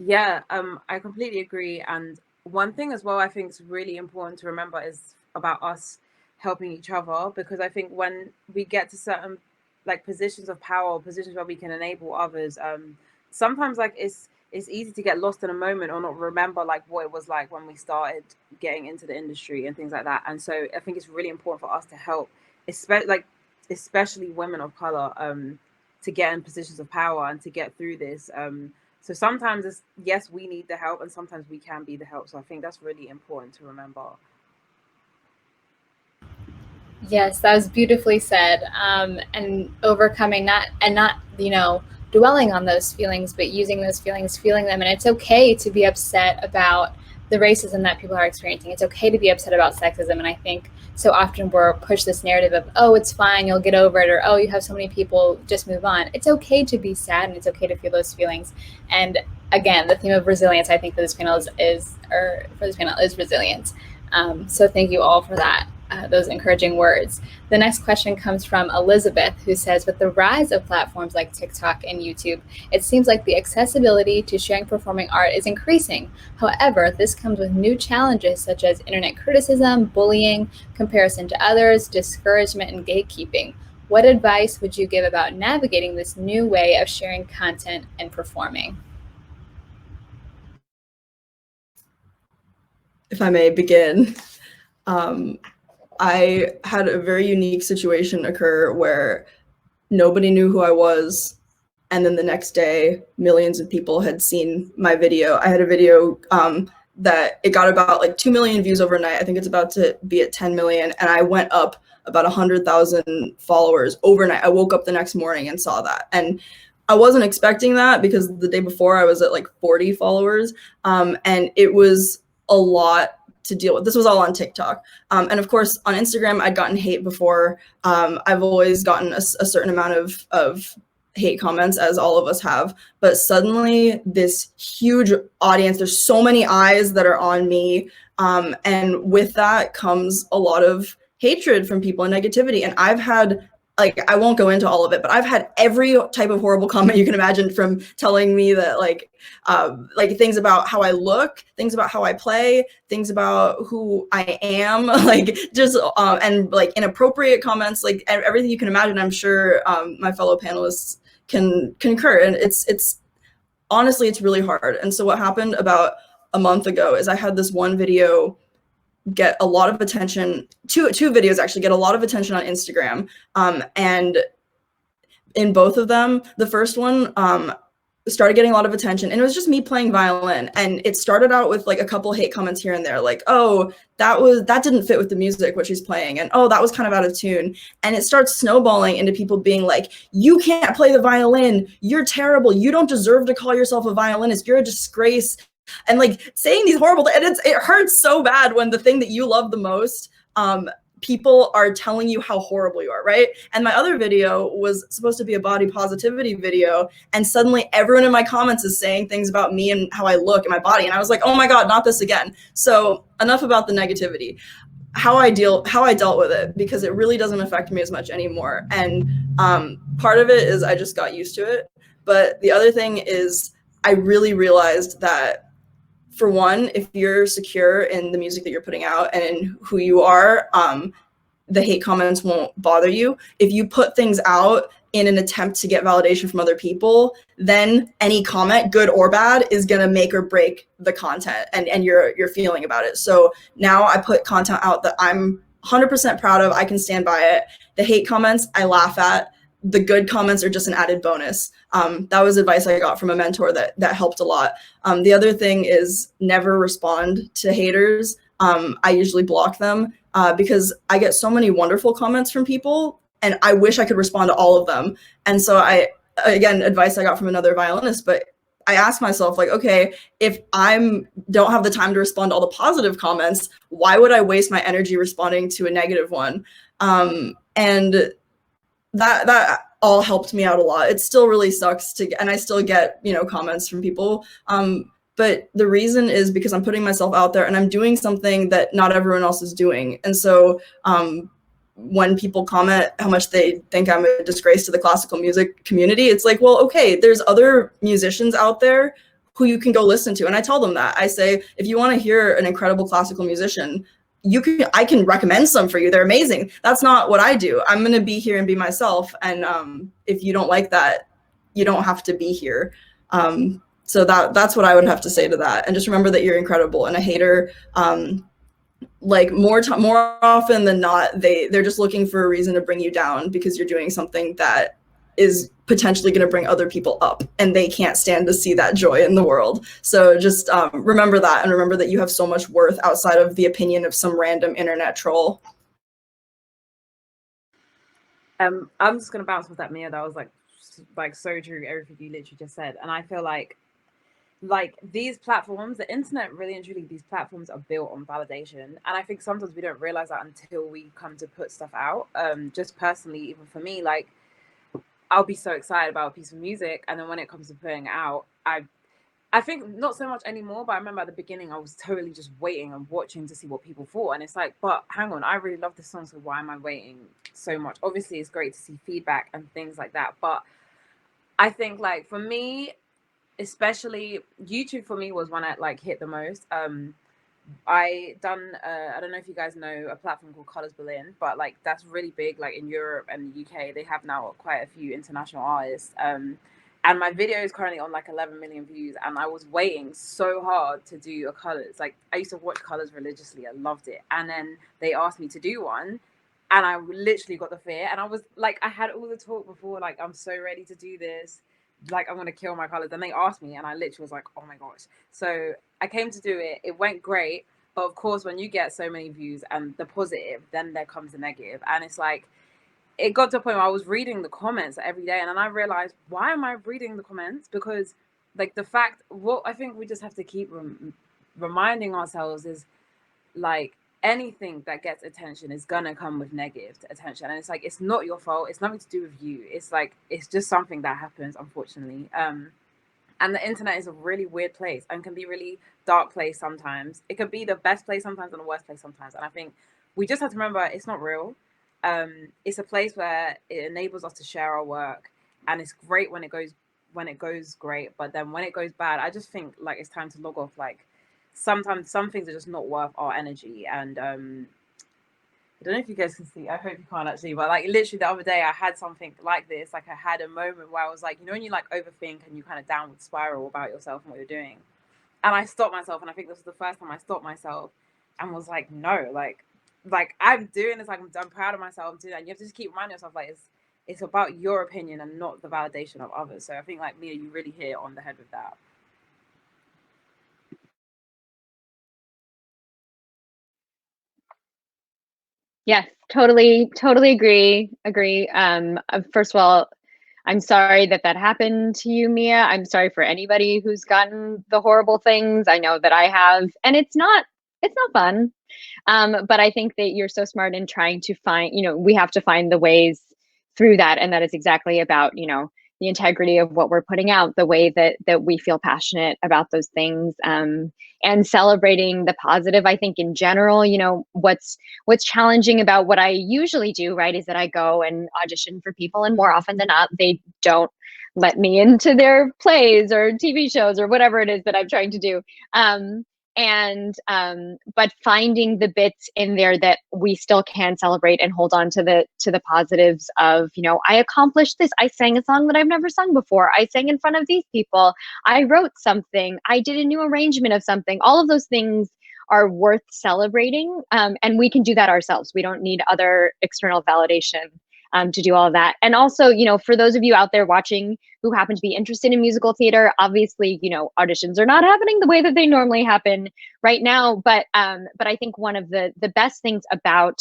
Yeah, I completely agree. And one thing as well I think is really important to remember is about us helping each other, because I think when we get to certain like positions of power, positions where we can enable others, sometimes like it's easy to get lost in a moment or not remember like what it was like when we started getting into the industry and things like that. And so I think it's really important for us to help, especially women of color, to get in positions of power and to get through this. So sometimes it's, yes, we need the help, and sometimes we can be the help. So I think that's really important to remember. Yes, that was beautifully said. And overcoming not dwelling on those feelings, but using those feelings, feeling them. And it's okay to be upset about the racism that people are experiencing. It's okay to be upset about sexism. And I think so often we're pushed this narrative of, oh, it's fine, you'll get over it, or oh, you have so many people, just move on. It's okay to be sad, and it's okay to feel those feelings. And again, the theme of resilience, I think, for this panel is resilience. So thank you all for that. Those encouraging words. The next question comes from Elizabeth, who says, with the rise of platforms like TikTok and YouTube, it seems like the accessibility to sharing performing art is increasing. However, this comes with new challenges such as internet criticism, bullying, comparison to others, discouragement, and gatekeeping. What advice would you give about navigating this new way of sharing content and performing? if I may begin, I had a very unique situation occur where nobody knew who I was. And then the next day, millions of people had seen my video. I had a video that it got about like 2 million views overnight. I think it's about to be at 10 million. And I went up about 100,000 followers overnight. I woke up the next morning and saw that. And I wasn't expecting that because the day before I was at like 40 followers. And it was a lot to deal with. This was all on TikTok. And of course, on Instagram, I'd gotten hate before. I've always gotten a certain amount of hate comments, as all of us have. But suddenly, this huge audience, there's so many eyes that are on me. And with that comes a lot of hatred from people and negativity. And I've had, like, I won't go into all of it, but I've had every type of horrible comment you can imagine, from telling me that like things about how I look, things about how I play, things about who I am, like just and like inappropriate comments, like everything you can imagine. I'm sure my fellow panelists can concur. And it's honestly, it's really hard. And so what happened about a month ago is I had this one video get a lot of attention, two videos actually get a lot of attention on Instagram. And in both of them, the first one started getting a lot of attention, and it was just me playing violin. And it started out with like a couple hate comments here and there, like, oh, that didn't fit with the music, what she's playing, and oh, that was kind of out of tune. And it starts snowballing into people being like, you can't play the violin, you're terrible, you don't deserve to call yourself a violinist, you're a disgrace. And like saying these horrible, and it hurts so bad when the thing that you love the most, people are telling you how horrible you are, right? And my other video was supposed to be a body positivity video, and suddenly everyone in my comments is saying things about me and how I look and my body, and I was like, oh my god, not this again. So enough about the negativity. How I dealt with it, because it really doesn't affect me as much anymore. And part of it is I just got used to it, but the other thing is I really realized that, for one, if you're secure in the music that you're putting out and in who you are, the hate comments won't bother you. If you put things out in an attempt to get validation from other people, then any comment, good or bad, is gonna make or break the content and your feeling about it. So now I put content out that I'm 100% proud of. I can stand by it. The hate comments I laugh at. The good comments are just an added bonus. That was advice I got from a mentor that helped a lot. The other thing is never respond to haters. I usually block them because I get so many wonderful comments from people, and I wish I could respond to all of them. And so again, advice I got from another violinist, but I asked myself, like, okay, if I don't have the time to respond to all the positive comments, why would I waste my energy responding to a negative one? And that all helped me out a lot. It still really sucks and I still get, comments from people. But the reason is because I'm putting myself out there and I'm doing something that not everyone else is doing. And so when people comment how much they think I'm a disgrace to the classical music community, it's like, well, okay, there's other musicians out there who you can go listen to. And I tell them that. I say, if you want to hear an incredible classical musician, I can recommend some for you. They're amazing. That's not what I do. I'm going to be here and be myself. And if you don't like that, you don't have to be here. So that's what I would have to say to that. And just remember that you're incredible. And a hater, like more often than not, they're just looking for a reason to bring you down because you're doing something that is potentially going to bring other people up, and they can't stand to see that joy in the world. So just remember that, and remember that you have so much worth outside of the opinion of some random internet troll. I'm just going to bounce with that, Mia. That was like so true, everything you literally just said. And I feel like these platforms, the internet, really and truly, these platforms are built on validation. And I think sometimes we don't realize that until we come to put stuff out. Just personally, even for me, like, I'll be so excited about a piece of music, and then when it comes to putting it out, I think not so much anymore, but I remember at the beginning I was totally just waiting and watching to see what people thought. And it's like, but hang on, I really love this song, so why am I waiting so much? Obviously, it's great to see feedback and things like that, but I think, like, for me, especially YouTube for me was when I hit the most. I don't know if you guys know a platform called Colors Berlin, but that's really big in Europe and the UK. They have now quite a few international artists. And my video is currently on like 11 million views, and I was waiting so hard to do a colors. Like, I used to watch colors religiously. I loved it. And then they asked me to do one, and I literally got the fear. And I was like, I had all the talk before, like, I'm so ready to do this. Like, I'm going to kill my colors. And they asked me, and I literally was like, oh my gosh. So I came to do it. It went great. But of course, when you get so many views and the positive, then there comes the negative. And it's like, it got to a point where I was reading the comments every day, and then I realized, why am I reading the comments? Because like the fact, what I think we just have to keep reminding ourselves is, like, anything that gets attention is gonna come with negative attention, and it's like, it's not your fault, it's nothing to do with you, it's like, it's just something that happens, unfortunately. And the internet is a really weird place and can be really dark place sometimes. It can be the best place sometimes and the worst place sometimes, and I think we just have to remember it's not real. It's a place where it enables us to share our work, and it's great when it goes great, but then when it goes bad, I just think like it's time to log off. Like, sometimes some things are just not worth our energy. And I don't know if you guys can see, I hope you can't actually, but like literally the other day I had something like this. Like, I had a moment where I was like, you know, when you like overthink and you kind of downward spiral about yourself and what you're doing, and I stopped myself, and I think this was the first time I stopped myself and was like, no, like I'm doing this, like I'm proud of myself, I'm doing that. And you have to just keep reminding yourself, like, it's about your opinion and not the validation of others. So I think, like, Mia, you really hit it on the head with that. Yes, totally agree. First of all, I'm sorry that happened to you, Mia. I'm sorry for anybody who's gotten the horrible things. I know that I have, and it's not fun. But I think that you're so smart in trying to find, we have to find the ways through that. And that is exactly about, the integrity of what we're putting out, the way that we feel passionate about those things, and celebrating the positive. I think in general, what's challenging about what I usually do, right, is that I go and audition for people, and more often than not, they don't let me into their plays or TV shows or whatever it is that I'm trying to do. But finding the bits in there that we still can celebrate and hold on to the positives of, I accomplished this. I sang a song that I've never sung before. I sang in front of these people. I wrote something. I did a new arrangement of something. All of those things are worth celebrating. And we can do that ourselves. We don't need other external validation to do all of that. And also, for those of you out there watching who happen to be interested in musical theater, obviously, auditions are not happening the way that they normally happen right now. But I think one of the best things about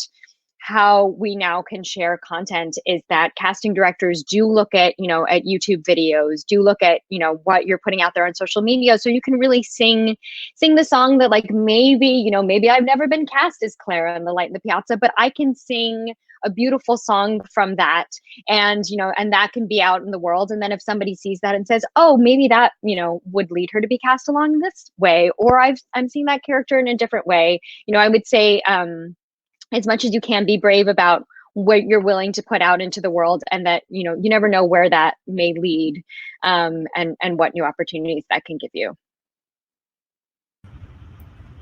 how we now can share content is that casting directors do look at, at YouTube videos, do look at, what you're putting out there on social media. So you can really sing the song that, like, maybe I've never been cast as Clara in The Light in the Piazza, but I can sing a beautiful song from that, and and that can be out in the world. And then if somebody sees that and says, oh, maybe that would lead her to be cast along this way, or I'm seeing that character in a different way, I would say, as much as you can, be brave about what you're willing to put out into the world, and that you never know where that may lead, and what new opportunities that can give you.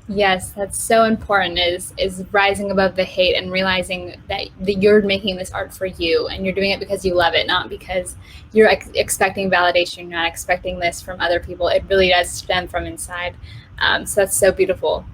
Yes, that's so important, is rising above the hate and realizing that you're making this art for you, and you're doing it because you love it, not because you're expecting validation. You're not expecting this from other people. It really does stem from inside. So that's so beautiful.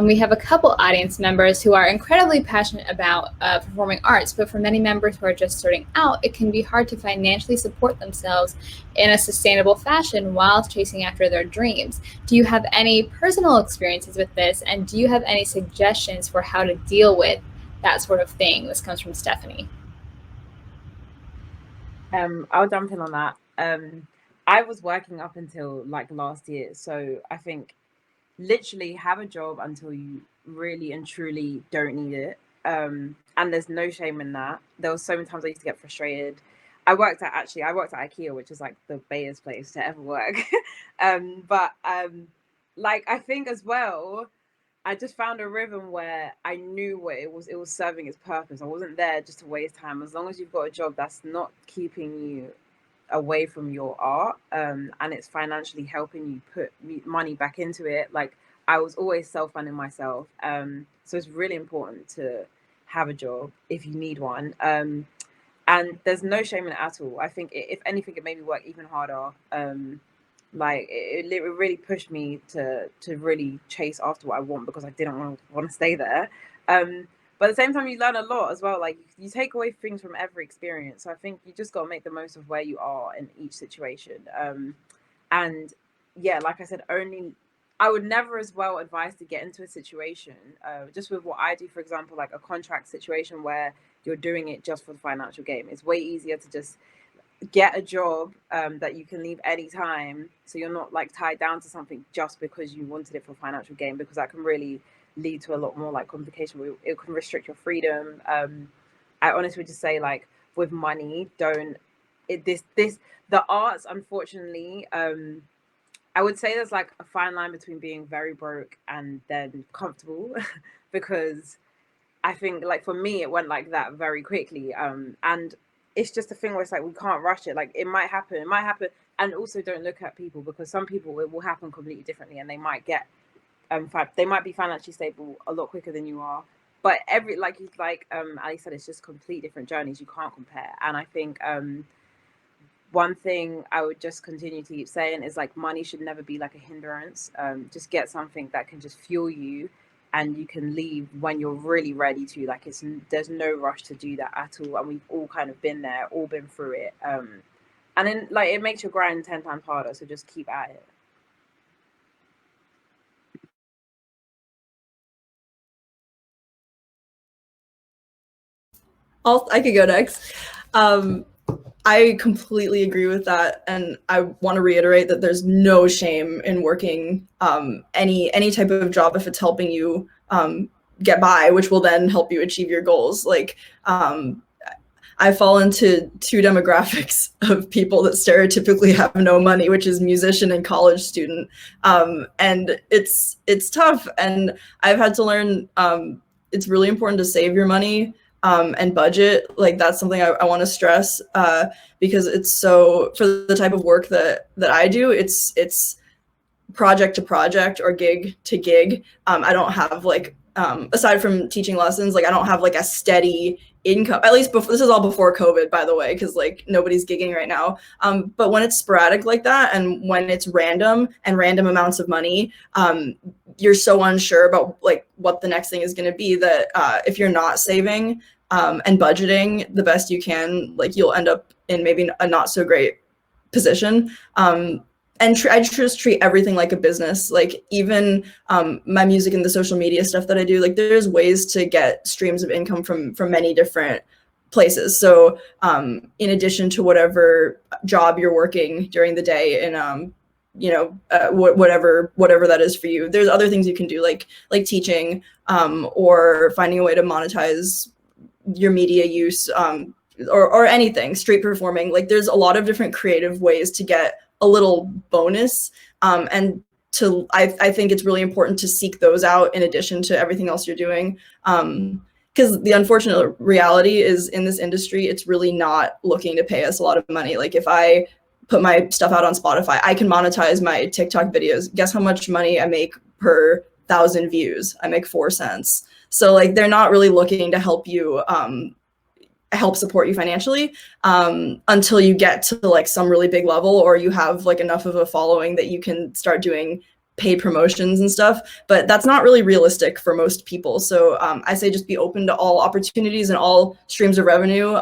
We have a couple audience members who are incredibly passionate about performing arts, but for many members who are just starting out, it can be hard to financially support themselves in a sustainable fashion while chasing after their dreams. Do you have any personal experiences with this, and do you have any suggestions for how to deal with that sort of thing? This comes from Stephanie. I'll jump in on that. I was working up until like last year, so I think literally have a job until you really and truly don't need it. And there's no shame in that. There was so many times I used to get frustrated. I worked at IKEA, which is like the bayest place to ever work. But like, I think as well, I just found a rhythm where I knew what it was serving its purpose. I wasn't there just to waste time. As long as you've got a job that's not keeping you away from your art, and it's financially helping you put money back into it. Like, I was always self-funding myself, so it's really important to have a job if you need one. and there's no shame in it at all. I think if anything, it made me work even harder. Like it really pushed me to really chase after what I want, because I didn't want to stay there. But at the same time, you learn a lot as well. Like you take away things from every experience. So I think you just got to make the most of where you are in each situation. And yeah, like I said, I would never as well advise to get into a situation, just with what I do, for example, like a contract situation where you're doing it just for the financial gain. It's way easier to just get a job that you can leave anytime, so you're not like tied down to something just because you wanted it for financial gain, because that can really lead to a lot more like complication. It can restrict your freedom. I honestly would just say, like, with money, don't the arts, unfortunately, I would say there's like a fine line between being very broke and then comfortable because I think, like, for me, it went like that very quickly. And it's just a thing where it's like we can't rush it. Like it might happen. And also don't look at people, because some people, it will happen completely differently, and they might get they might be financially stable a lot quicker than you are. But Ali said, it's just complete different journeys. You can't compare. And I think one thing I would just continue to keep saying is, like, money should never be like a hindrance. Just get something that can just fuel you, and you can leave when you're really ready to. Like, there's no rush to do that at all. And we've all kind of been there, all been through it. And then, like, it makes your grind 10 times harder. So just keep at it. I could go next. I completely agree with that, and I want to reiterate that there's no shame in working any type of job if it's helping you get by, which will then help you achieve your goals. Like, I fall into two demographics of people that stereotypically have no money, which is musician and college student, and it's tough. And I've had to learn it's really important to save your money. And budget. Like, that's something I want to stress because it's so, for the type of work that I do, it's project to project or gig to gig. I don't have like, aside from teaching lessons, like I don't have like a steady income, at least before. This is all before COVID, by the way, because like nobody's gigging right now. But when it's sporadic like that, and when it's random amounts of money, you're so unsure about like what the next thing is going to be, that if you're not saving and budgeting the best you can, like you'll end up in maybe a not so great position. And I just treat everything like a business. Like, even my music and the social media stuff that I do, like there's ways to get streams of income from many different places. So in addition to whatever job you're working during the day, and whatever that is for you, there's other things you can do, like teaching, or finding a way to monetize your media use, or anything, street performing. Like, there's a lot of different creative ways to get a little bonus, and I think it's really important to seek those out in addition to everything else you're doing, because the unfortunate reality is, in this industry, it's really not looking to pay us a lot of money. Like, if I put my stuff out on Spotify, I can monetize my TikTok videos. Guess how much money I make per 1,000 views? I make 4 cents. So like, they're not really looking to help you, help support you financially, until you get to like some really big level, or you have like enough of a following that you can start doing paid promotions and stuff. But that's not really realistic for most people. So I say just be open to all opportunities and all streams of revenue,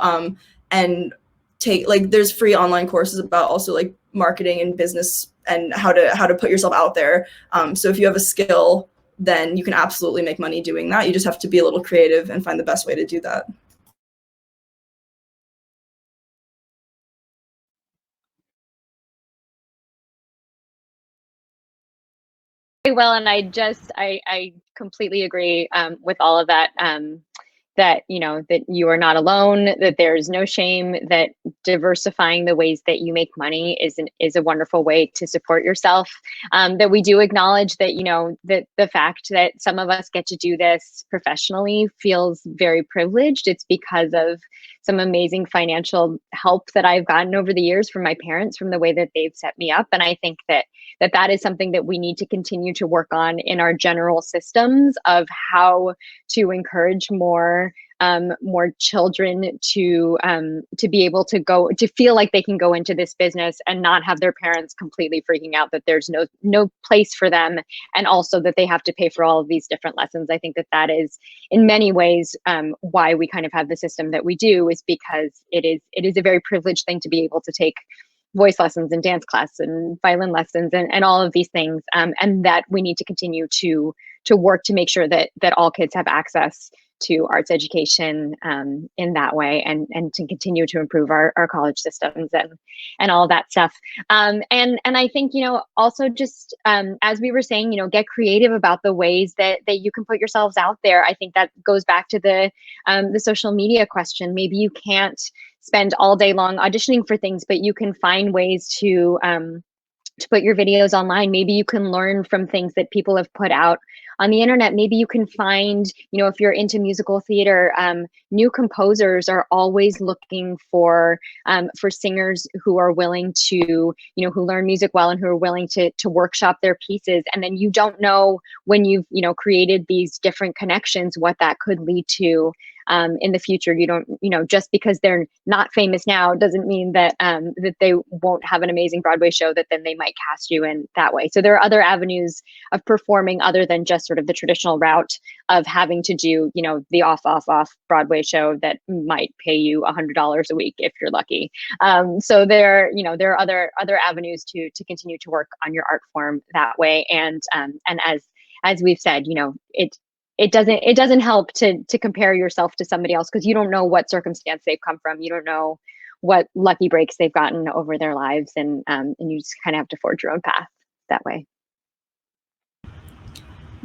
and take, like, there's free online courses about also like marketing and business and how to put yourself out there. So if you have a skill, then you can absolutely make money doing that. You just have to be a little creative and find the best way to do that. Well, and I completely agree with all of that. That, you know, that you are not alone, that there's no shame, that diversifying the ways that you make money is a wonderful way to support yourself. That we do acknowledge that, you know, that the fact that some of us get to do this professionally feels very privileged. It's because of some amazing financial help that I've gotten over the years from my parents, from the way that they've set me up. And I think that is something that we need to continue to work on in our general systems of how to encourage more more children to be able to go, to feel like they can go into this business and not have their parents completely freaking out that there's no place for them, and also that they have to pay for all of these different lessons. I think that is in many ways why we kind of have the system that we do, is because it is a very privileged thing to be able to take voice lessons and dance class and violin lessons and all of these things, and that we need to continue to work to make sure that all kids have access to arts education in that way, and to continue to improve our college systems and all of that stuff. And I think, also just as we were saying, get creative about the ways that you can put yourselves out there. I think that goes back to the social media question. Maybe you can't spend all day long auditioning for things, but you can find ways to put your videos online. Maybe you can learn from things that people have put out on the internet. Maybe you can find, if you're into musical theater, new composers are always looking for singers who are willing to, who learn music well and who are willing to workshop their pieces. And then you don't know, when you've, created these different connections, what that could lead to in the future. You don't, just because they're not famous now doesn't mean that that they won't have an amazing Broadway show that then they might cast you in that way. So there are other avenues of performing other than just sort of the traditional route of having to do, the off Broadway show that might pay you $100 a week if you're lucky. So there are other avenues to continue to work on your art form that way. And as we've said, it doesn't help to compare yourself to somebody else, because you don't know what circumstance they've come from. You don't know what lucky breaks they've gotten over their lives, and you just kind of have to forge your own path that way.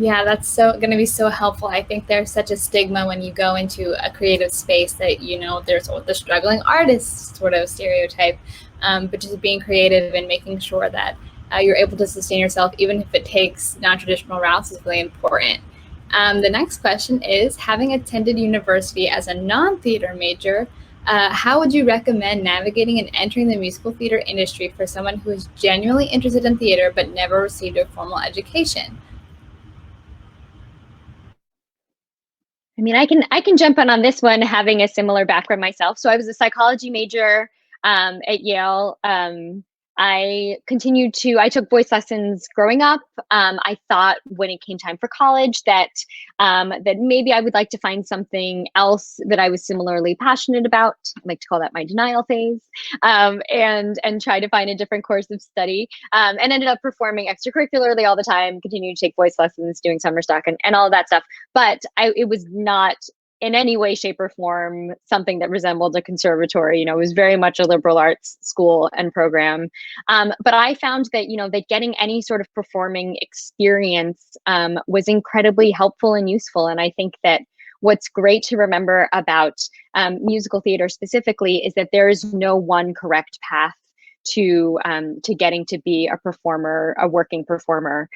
Yeah, that's going to be so helpful. I think there's such a stigma when you go into a creative space that, there's the struggling artist sort of stereotype, but just being creative and making sure that you're able to sustain yourself, even if it takes non-traditional routes, is really important. The next question is, having attended university as a non-theater major, how would you recommend navigating and entering the musical theater industry for someone who is genuinely interested in theater but never received a formal education? I mean, I can jump in on this one, having a similar background myself. So I was a psychology major at Yale. I took voice lessons growing up. I thought when it came time for college that maybe I would like to find something else that I was similarly passionate about. I like to call that my denial phase, and try to find a different course of study, and ended up performing extracurricularly all the time, continuing to take voice lessons, doing summer stock and all of that stuff. But it was not in any way, shape, or form something that resembled a conservatory. It was very much a liberal arts school and program. But I found that, that getting any sort of performing experience was incredibly helpful and useful. And I think that what's great to remember about musical theater specifically is that there is no one correct path to getting to be a performer, a working performer.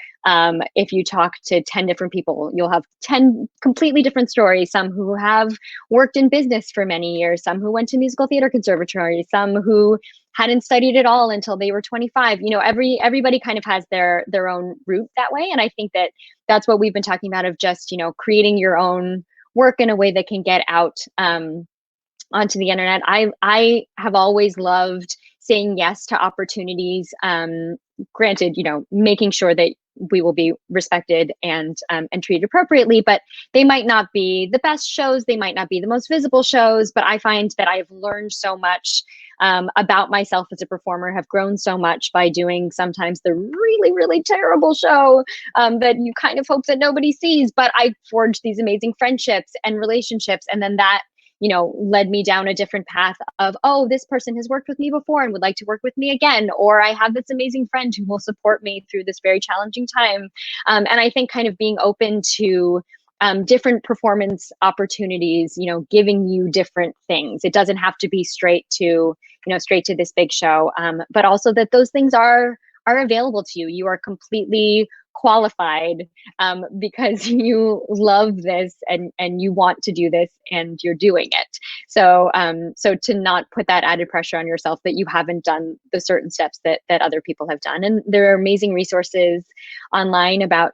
If you talk to 10 different people, you'll have 10 completely different stories. Some who have worked in business for many years, some who went to musical theater conservatory, some who hadn't studied at all until they were 25. Everybody kind of has their own route that way. And I think that that's what we've been talking about, of just, creating your own work in a way that can get out onto the internet. I have always loved saying yes to opportunities. Granted, making sure that we will be respected and treated appropriately, but they might not be the best shows. They might not be the most visible shows, but I find that I've learned so much about myself as a performer, have grown so much by doing sometimes the really, really terrible show that you kind of hope that nobody sees, but I forged these amazing friendships and relationships. And then that led me down a different path of, oh, this person has worked with me before and would like to work with me again. Or I have this amazing friend who will support me through this very challenging time. And I think kind of being open to different performance opportunities, giving you different things. It doesn't have to be straight to this big show, but also that those things are available to you. You are completely qualified because you love this and you want to do this and you're doing it. So to not put that added pressure on yourself that you haven't done the certain steps that other people have done. And there are amazing resources online about,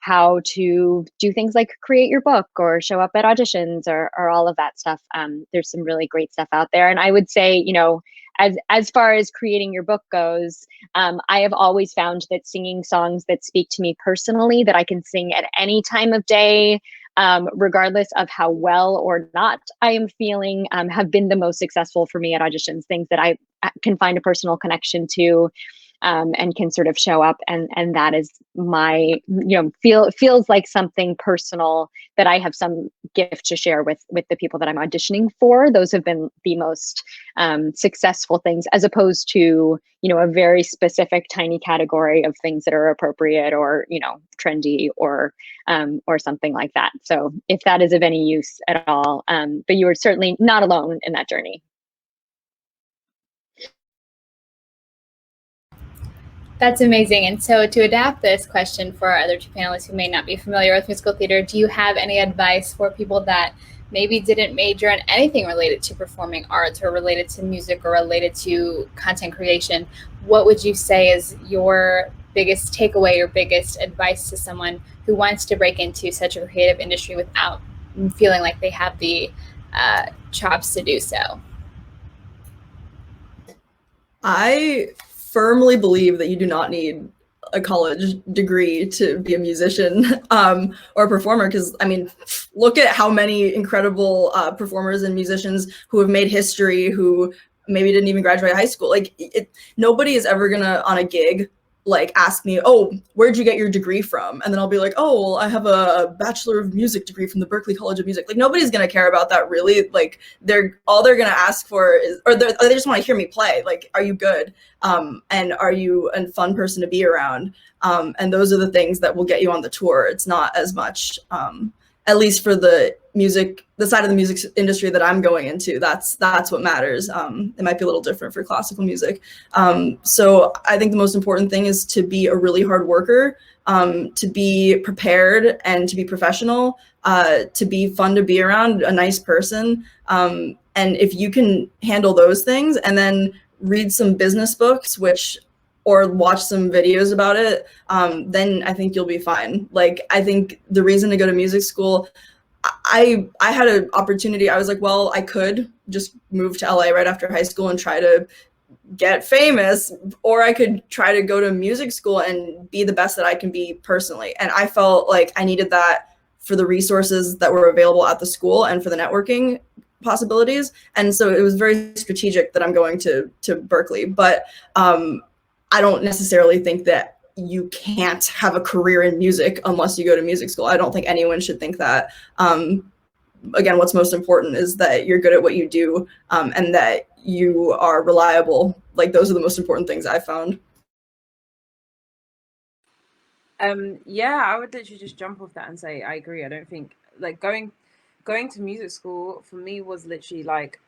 how to do things like create your book or show up at auditions or all of that stuff. There's some really great stuff out there. And I would say, you know, as far as creating your book goes, I have always found that singing songs that speak to me personally, that I can sing at any time of day, regardless of how well or not I am feeling, have been the most successful for me at auditions, things that I can find a personal connection to. And can sort of show up, and that is my, you know, feels like something personal that I have some gift to share with the people that I'm auditioning for. Those have been the most successful things, as opposed to, you know, a very specific tiny category of things that are appropriate or, you know, trendy or something like that. So if that is of any use at all, but you are certainly not alone in that journey. That's amazing. And so to adapt this question for our other two panelists who may not be familiar with musical theater, do you have any advice for people that maybe didn't major in anything related to performing arts or related to music or related to content creation? What would you say is your biggest takeaway or biggest advice to someone who wants to break into such a creative industry without feeling like they have the chops to do so? I firmly believe that you do not need a college degree to be a musician or a performer, because I mean, look at how many incredible performers and musicians who have made history who maybe didn't even graduate high school. Like nobody is ever gonna on a gig like ask me, oh, where'd you get your degree from? And then I'll be like, oh, well, I have a Bachelor of Music degree from the Berklee College of Music. Like nobody's gonna care about that really. Like all they're gonna ask for is, or they just want to hear me play. Like, are you good? And are you a fun person to be around? And those are the things that will get you on the tour. It's not as much, at least for the side of the music industry that I'm going into, that's what matters. It might be a little different for classical music. So I think the most important thing is to be a really hard worker, to be prepared and to be professional, to be fun to be around, a nice person. And if you can handle those things and then read some business books, or watch some videos about it, then I think you'll be fine. Like, I think the reason to go to music school, I had an opportunity. I was like, well, I could just move to LA right after high school and try to get famous, or I could try to go to music school and be the best that I can be personally. And I felt like I needed that for the resources that were available at the school and for the networking possibilities. And so it was very strategic that I'm going to Berklee. But I don't necessarily think that you can't have a career in music unless you go to music school. I don't think anyone should think that. Again, what's most important is that you're good at what you do, and that you are reliable. Like, those are the most important things I found. Yeah, I would literally just jump off that and say I agree. I don't think like going to music school for me was literally like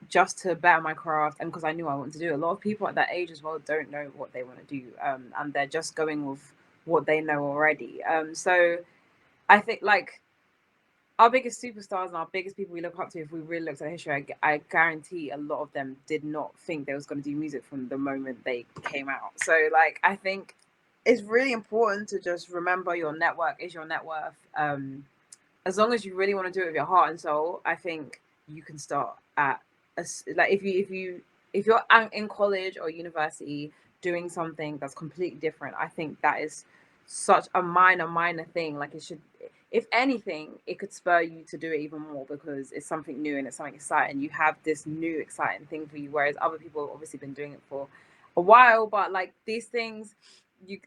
just to better my craft, and because I knew I wanted to do it. A lot of people at that age as well don't know what they want to do, and they're just going with what they know already. So I think like our biggest superstars and our biggest people we look up to, if we really looked at history, I guarantee a lot of them did not think they was going to do music from the moment they came out. So like I think it's really important to just remember your network is your net worth. As long as you really want to do it with your heart and soul, I think you can start at like if you're in college or university doing something that's completely different. I think that is such a minor thing. Like it should, if anything, it could spur you to do it even more because it's something new and it's something exciting. You have this new exciting thing for you, whereas other people have obviously been doing it for a while. But like these things, you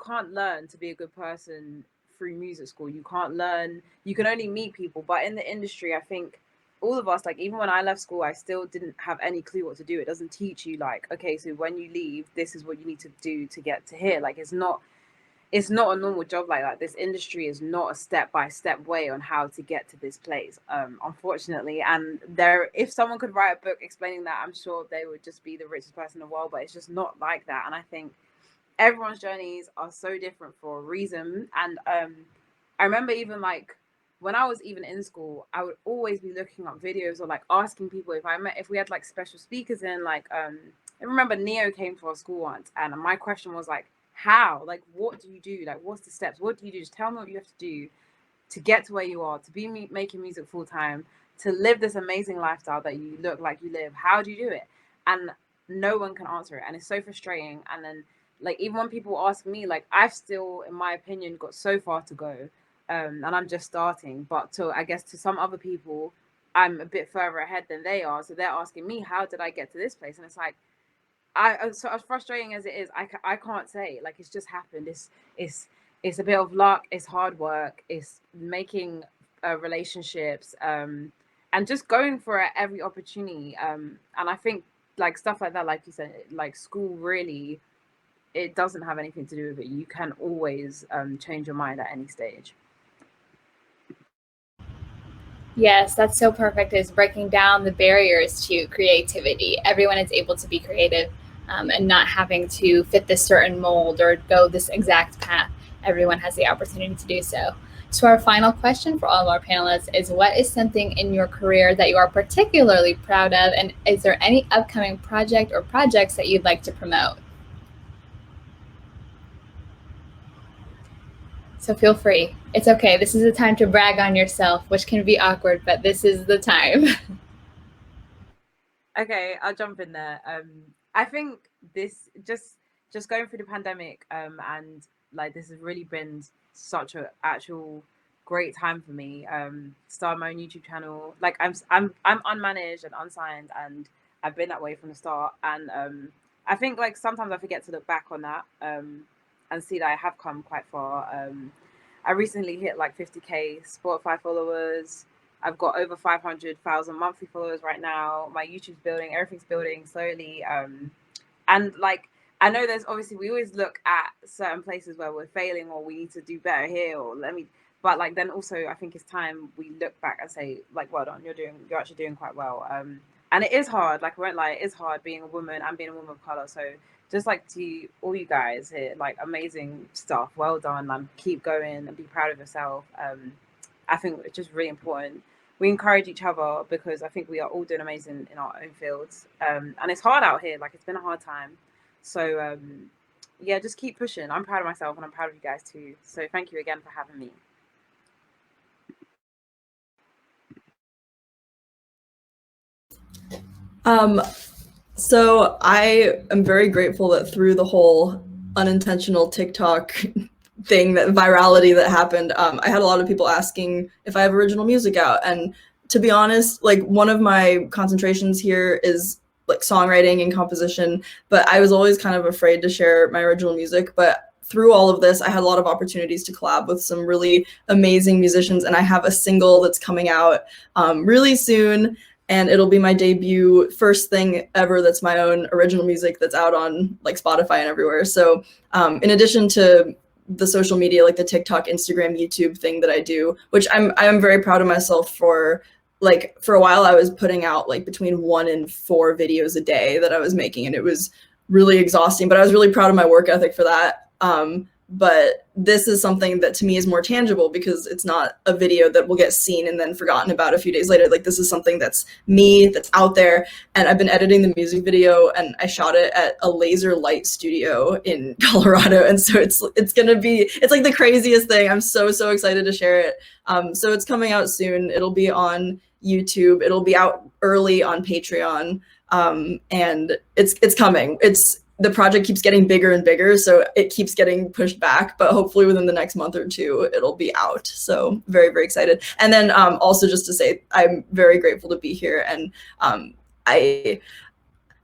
can't learn to be a good person through music school. You can't learn. You can only meet people. But in the industry, I think all of us, like even when I left school, I still didn't have any clue what to do. It doesn't teach you like, okay, so when you leave, this is what you need to do to get to here. Like it's not a normal job like that. This industry is not a step-by-step way on how to get to this place, unfortunately. And if someone could write a book explaining that, I'm sure they would just be the richest person in the world, but it's just not like that. And I think everyone's journeys are so different for a reason. And I remember even like when I was even in school, I would always be looking up videos or like asking people if we had like special speakers in, like I remember Neo came to our school once, and my question was like, how? Like, what do you do? Like, what's the steps? What do you do? Just tell me what you have to do to get to where you are, to be making music full time, to live this amazing lifestyle that you look like you live. How do you do it? And no one can answer it, and it's so frustrating. And then, like, even when people ask me, like, I've still, in my opinion, got so far to go, and I'm just starting. But to, I guess, to some other people, I'm a bit further ahead than they are, so they're asking me, how did I get to this place? And it's like, so as frustrating as it is, I can't say. Like, it's just happened. It's a bit of luck. It's hard work. It's making relationships, and just going for it every opportunity. And I think, like, stuff like that, like you said, like school, really, it doesn't have anything to do with it. You can always change your mind at any stage. Yes, that's so perfect, is breaking down the barriers to creativity. Everyone is able to be creative, and not having to fit this certain mold or go this exact path. Everyone has the opportunity to do so. So our final question for all of our panelists is, what is something in your career that you are particularly proud of? And is there any upcoming project or projects that you'd like to promote? So feel free. It's okay. This is the time to brag on yourself, which can be awkward, but this is the time. Okay, I'll jump in there. I think this just going through the pandemic, and like, this has really been such a actual great time for me. Start my own YouTube channel. Like, I'm unmanaged and unsigned, and I've been that way from the start. And I think, like, sometimes I forget to look back on that, and see that I have come quite far. I recently hit like 50K Spotify followers. I've got over 500,000 monthly followers right now. My YouTube's building, everything's building slowly. And like, I know there's obviously, we always look at certain places where we're failing, or we need to do better here, or but like, then also I think it's time we look back and say, like, well done, you're actually doing quite well. And it is hard, like, I won't lie, it is hard being a woman and being a woman of color. So just like, to all you guys here, like, amazing stuff, well done, and keep going and be proud of yourself. I think it's just really important we encourage each other, because I think we are all doing amazing in our own fields. And it's hard out here, like, it's been a hard time. So yeah, just keep pushing. I'm proud of myself, and I'm proud of you guys too. So thank you again for having me. So I am very grateful that through the whole unintentional TikTok thing, that virality that happened, I had a lot of people asking if I have original music out. And to be honest, like, one of my concentrations here is like songwriting and composition, but I was always kind of afraid to share my original music. But through all of this, I had a lot of opportunities to collab with some really amazing musicians, and I have a single that's coming out really soon. And it'll be my debut, first thing ever that's my own original music that's out on like Spotify and everywhere. So in addition to the social media, like the TikTok, Instagram, YouTube thing that I do, which I'm very proud of myself for. Like, for a while I was putting out like between 1 and 4 videos a day that I was making, and it was really exhausting, but I was really proud of my work ethic for that. But this is something that to me is more tangible, because it's not a video that will get seen and then forgotten about a few days later. Like, this is something that's me, that's out there. And I've been editing the music video, and I shot it at a laser light studio in Colorado. And so it's like the craziest thing. I'm so excited to share it. So it's coming out soon. It'll be on YouTube. It'll be out early on Patreon. And it's coming. The project keeps getting bigger and bigger, so it keeps getting pushed back, but hopefully within the next month or two, it'll be out. So very excited. And then also just to say, I'm very grateful to be here. And I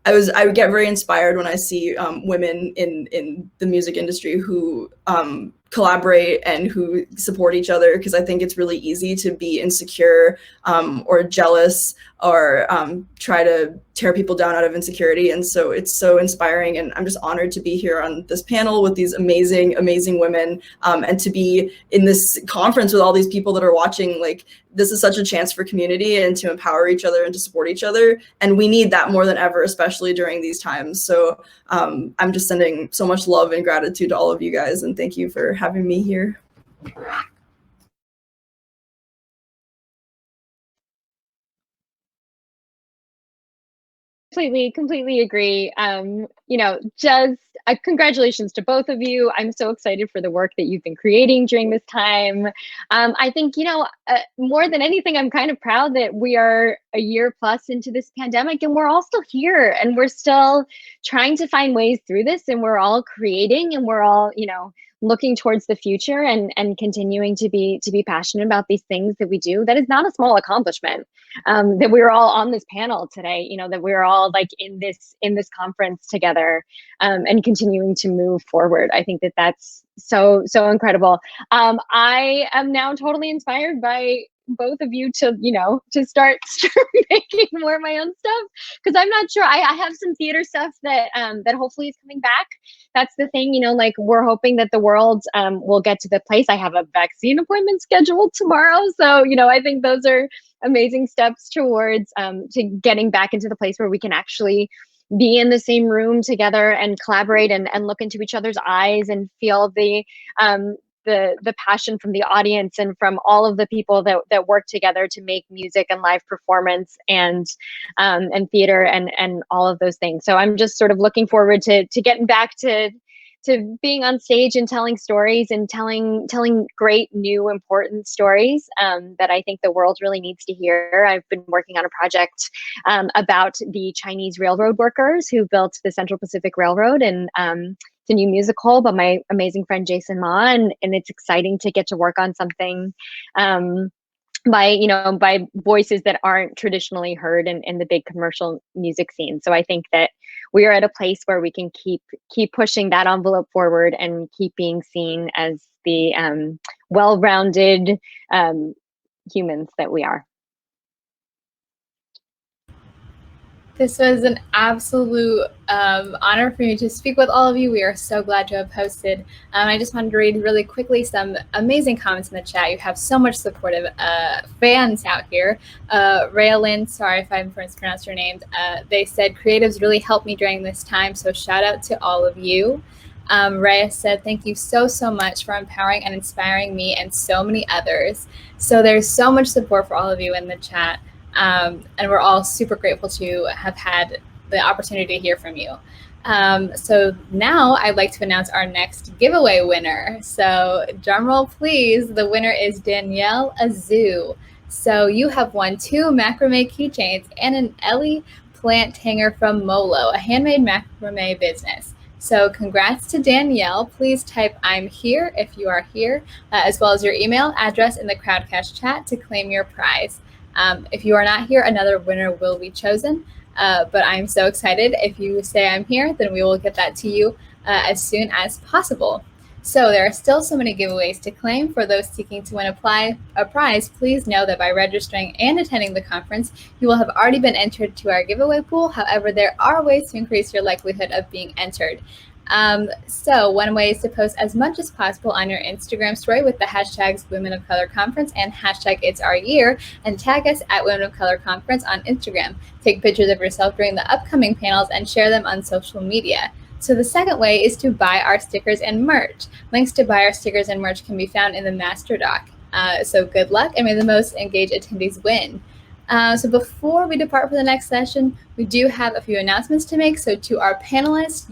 get very inspired when I see women in the music industry who collaborate and who support each other, because I think it's really easy to be insecure or jealous or try to tear people down out of insecurity. And so it's so inspiring, and I'm just honored to be here on this panel with these amazing women, and to be in this conference with all these people that are watching. Like, this is such a chance for community and to empower each other and to support each other, and we need that more than ever, especially during these times. So I'm just sending so much love and gratitude to all of you guys, and thank you for having me here. Completely agree. just congratulations to both of you. I'm so excited for the work that you've been creating during this time. I think, more than anything, I'm kind of proud that we are a year plus into this pandemic and we're all still here and we're still trying to find ways through this, and we're all creating and we're all, looking towards the future and continuing to be passionate about these things that we do. That is not a small accomplishment. That we were all on this panel today, that we were all like in this conference together, and continuing to move forward. I think that that's so incredible. I am now totally inspired by both of you to start making more of my own stuff, because I'm not sure. I have some theater stuff that hopefully is coming back. That's the thing, like we're hoping that the world will get to the place. I have a vaccine appointment scheduled tomorrow, so I think those are amazing steps towards to getting back into the place where we can actually be in the same room together and collaborate and look into each other's eyes and feel the passion from the audience and from all of the people that work together to make music and live performance and theater and all of those things. So I'm just sort of looking forward to getting back to being on stage and telling stories and telling great new important stories that I think the world really needs to hear. I've been working on a project about the Chinese railroad workers who built the Central Pacific Railroad, and it's a new musical by my amazing friend Jason Ma, and it's exciting to get to work on something by voices that aren't traditionally heard in the big commercial music scene. So I think that we are at a place where we can keep pushing that envelope forward and keep being seen as the well-rounded humans that we are. This was an absolute honor for me to speak with all of you. We are so glad to have hosted. I just wanted to read really quickly some amazing comments in the chat. You have so much supportive fans out here. Raylin, sorry if I mispronounced your names, they said, creatives really helped me during this time, so shout out to all of you. Raya said, thank you so much for empowering and inspiring me and so many others. So there's so much support for all of you in the chat. And we're all super grateful to have had the opportunity to hear from you. So now I'd like to announce our next giveaway winner. So drumroll please, the winner is Danielle Azu. So you have won 2 macrame keychains and an Ellie plant hanger from Molo, a handmade macrame business. So congrats to Danielle. Please type I'm here if you are here, as well as your email address in the CrowdCast chat to claim your prize. If you are not here, another winner will be chosen, but I'm so excited. If you say I'm here, then we will get that to you as soon as possible. So there are still so many giveaways to claim. For those seeking to win a prize, please know that by registering and attending the conference, you will have already been entered to our giveaway pool. However, there are ways to increase your likelihood of being entered. So one way is to post as much as possible on your Instagram story with the hashtags Women of Color Conference and hashtag It's Our Year, and tag us at Women of Color Conference on Instagram. Take pictures of yourself during the upcoming panels and share them on social media. So the second way is to buy our stickers and merch. Links to buy our stickers and merch can be found in the master doc. So good luck, and may the most engaged attendees win. So before we depart for the next session, we do have a few announcements to make. So to our panelists,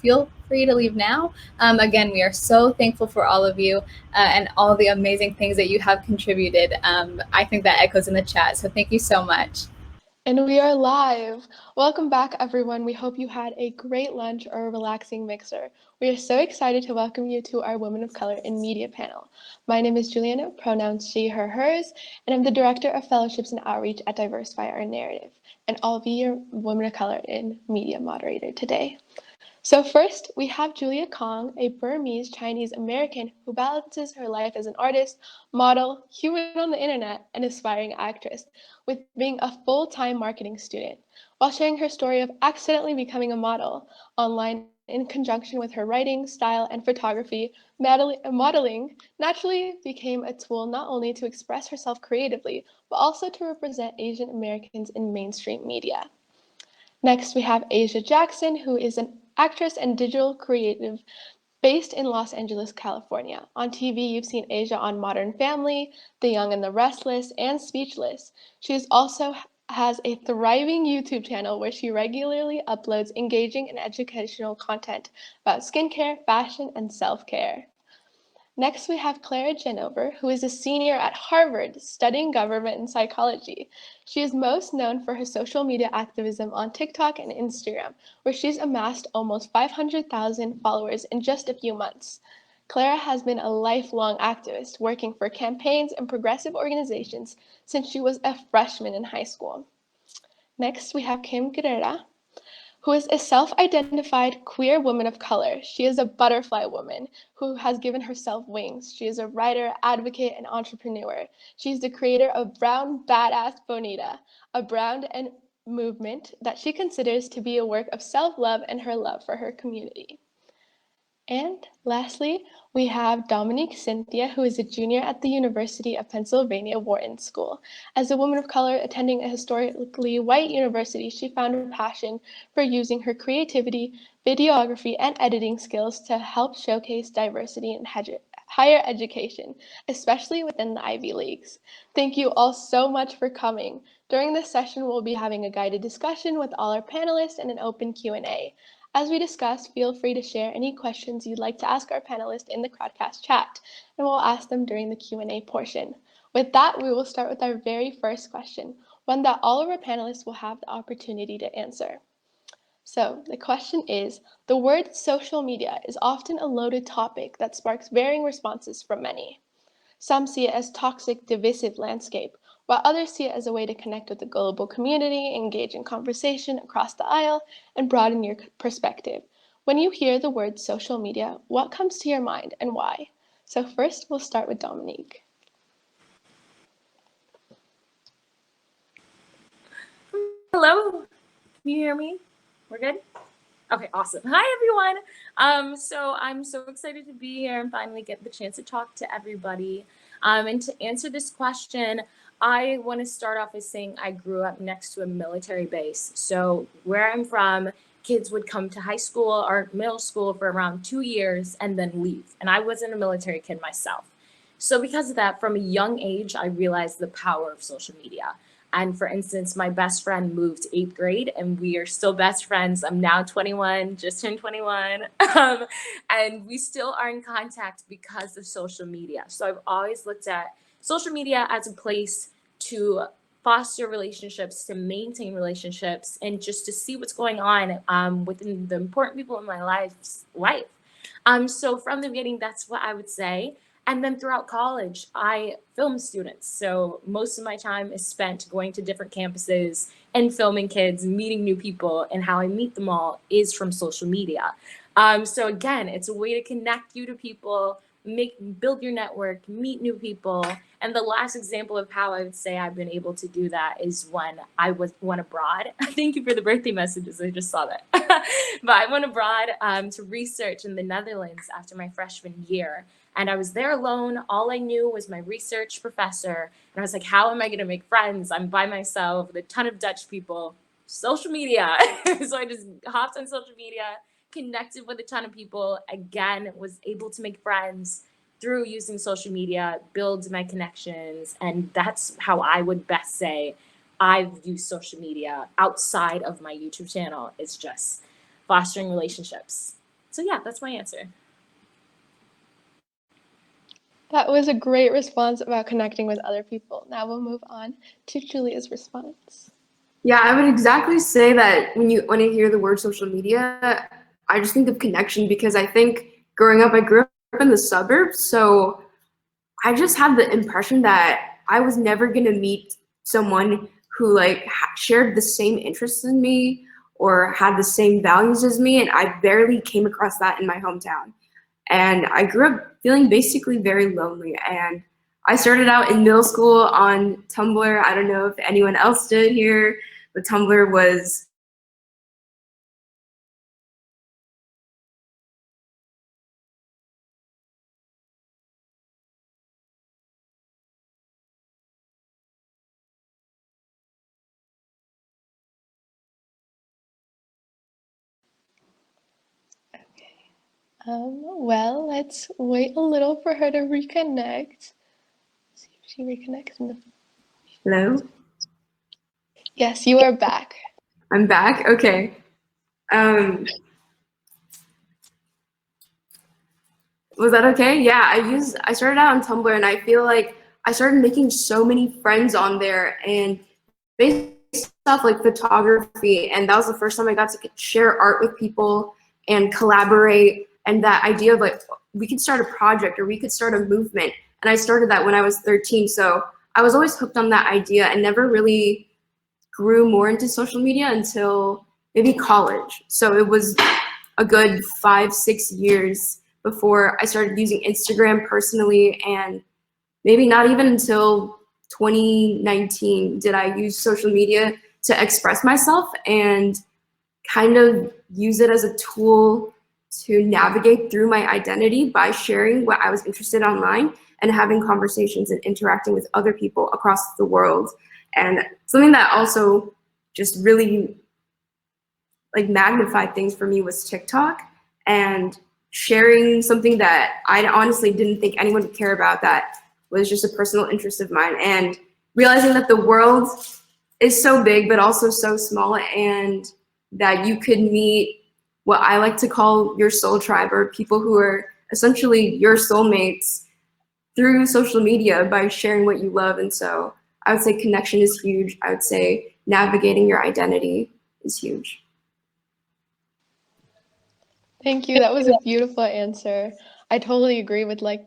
feel free to leave now. Again, we are so thankful for all of you and all the amazing things that you have contributed. I think that echoes in the chat. So thank you so much. And we are live. Welcome back, everyone. We hope you had a great lunch or a relaxing mixer. We are so excited to welcome you to our Women of Color in Media panel. My name is Juliana, pronouns she, her, hers, and I'm the Director of Fellowships and Outreach at Diversify Our Narrative. And I'll be your Women of Color in Media moderator today. So first, we have Julia Kong, a Burmese Chinese American who balances her life as an artist, model, human on the internet, and aspiring actress, with being a full-time marketing student, while sharing her story of accidentally becoming a model online in conjunction with her writing, style, and photography. Modeling naturally became a tool not only to express herself creatively, but also to represent Asian Americans in mainstream media. Next, we have Asia Jackson, who is an actress and digital creative based in Los Angeles, California. On TV, you've seen Asia on Modern Family, The Young and the Restless, and Speechless. She also has a thriving YouTube channel where she regularly uploads engaging and educational content about skincare, fashion, and self-care. Next, we have Clara Genover, who is a senior at Harvard studying government and psychology. She is most known for her social media activism on TikTok and Instagram, where she's amassed almost 500,000 followers in just a few months. Clara has been a lifelong activist, working for campaigns and progressive organizations since she was a freshman in high school. Next, we have Kim Guerrera, who is a self-identified queer woman of color. She is a butterfly woman who has given herself wings. She is a writer, advocate, and entrepreneur. She's the creator of Brown Badass Bonita, a brand and movement that she considers to be a work of self-love and her love for her community. And lastly, we have Dominique Cynthia, who is a junior at the University of Pennsylvania Wharton School. As a woman of color attending a historically white university, she found a passion for using her creativity, videography, and editing skills to help showcase diversity in higher education, especially within the Ivy Leagues. Thank you all so much for coming. During this session, we'll be having a guided discussion with all our panelists and an open Q&A. As we discuss, feel free to share any questions you'd like to ask our panelists in the CrowdCast chat, and we'll ask them during the Q&A portion. With that, we will start with our very first question, one that all of our panelists will have the opportunity to answer. So the question is, the word social media is often a loaded topic that sparks varying responses from many. Some see it as toxic, divisive landscape, while others see it as a way to connect with the global community, engage in conversation across the aisle, and broaden your perspective. When you hear the word social media, what comes to your mind and why? So first, we'll start with Dominique. Hello, can you hear me? We're good? Okay, awesome. Hi, everyone. So I'm so excited to be here and finally get the chance to talk to everybody. And to answer this question, I want to start off by saying I grew up next to a military base. So where I'm from, kids would come to high school or middle school for around 2 years and then leave. And I wasn't a military kid myself. So because of that, from a young age, I realized the power of social media. And for instance, my best friend moved to 8th grade and we are still best friends. I'm now 21, just turned 21. And we still are in contact because of social media. So I've always looked at social media as a place to foster relationships, to maintain relationships, and just to see what's going on within the important people in my life. So from the beginning, that's what I would say. And then throughout college, I film students. So most of my time is spent going to different campuses and filming kids, meeting new people, and how I meet them all is from social media. So again, it's a way to connect you to people, build your network, meet new people. And the last example of how I would say I've been able to do that is when I went abroad. Thank you for the birthday messages. I just saw that. But I went abroad to research in the Netherlands after my freshman year. And I was there alone. All I knew was my research professor. And I was like, how am I going to make friends? I'm by myself with a ton of Dutch people. Social media. So I just hopped on social media, connected with a ton of people. Again, was able to make friends through using social media, build my connections. And that's how I would best say I've used social media outside of my YouTube channel. It's just fostering relationships. So yeah, that's my answer. That was a great response about connecting with other people. Now we'll move on to Julia's response. Yeah, I would exactly say that when I hear the word social media, I just think of connection because I think growing up, I grew up in the suburbs. So I just have the impression that I was never going to meet someone who shared the same interests as me or had the same values as me. And I barely came across that in my hometown. And I grew up feeling basically very lonely. And I started out in middle school on Tumblr. I don't know if anyone else did here, but Tumblr was Well, let's wait a little for her to reconnect. See if she reconnects. Hello? Yes, you are back. I'm back. Okay. Was that okay? Yeah, I started out on Tumblr, and I feel like I started making so many friends on there, and based off like photography, and that was the first time I got to share art with people and collaborate, and that idea of like we could start a project or we could start a movement. And I started that when I was 13, so I was always hooked on that idea and never really grew more into social media until maybe college. So it was a good 5-6 years before I started using Instagram personally, and maybe not even until 2019 did I use social media to express myself and kind of use it as a tool to navigate through my identity by sharing what I was interested in online and having conversations and interacting with other people across the world. And something that also just really like magnified things for me was TikTok, and sharing something that I honestly didn't think anyone would care about, that was just a personal interest of mine, and realizing that the world is so big but also so small, and that you could meet what I like to call your soul tribe, or people who are essentially your soulmates through social media by sharing what you love. And so I would say connection is huge. I would say navigating your identity is huge. Thank you. That was a beautiful answer. I totally agree with like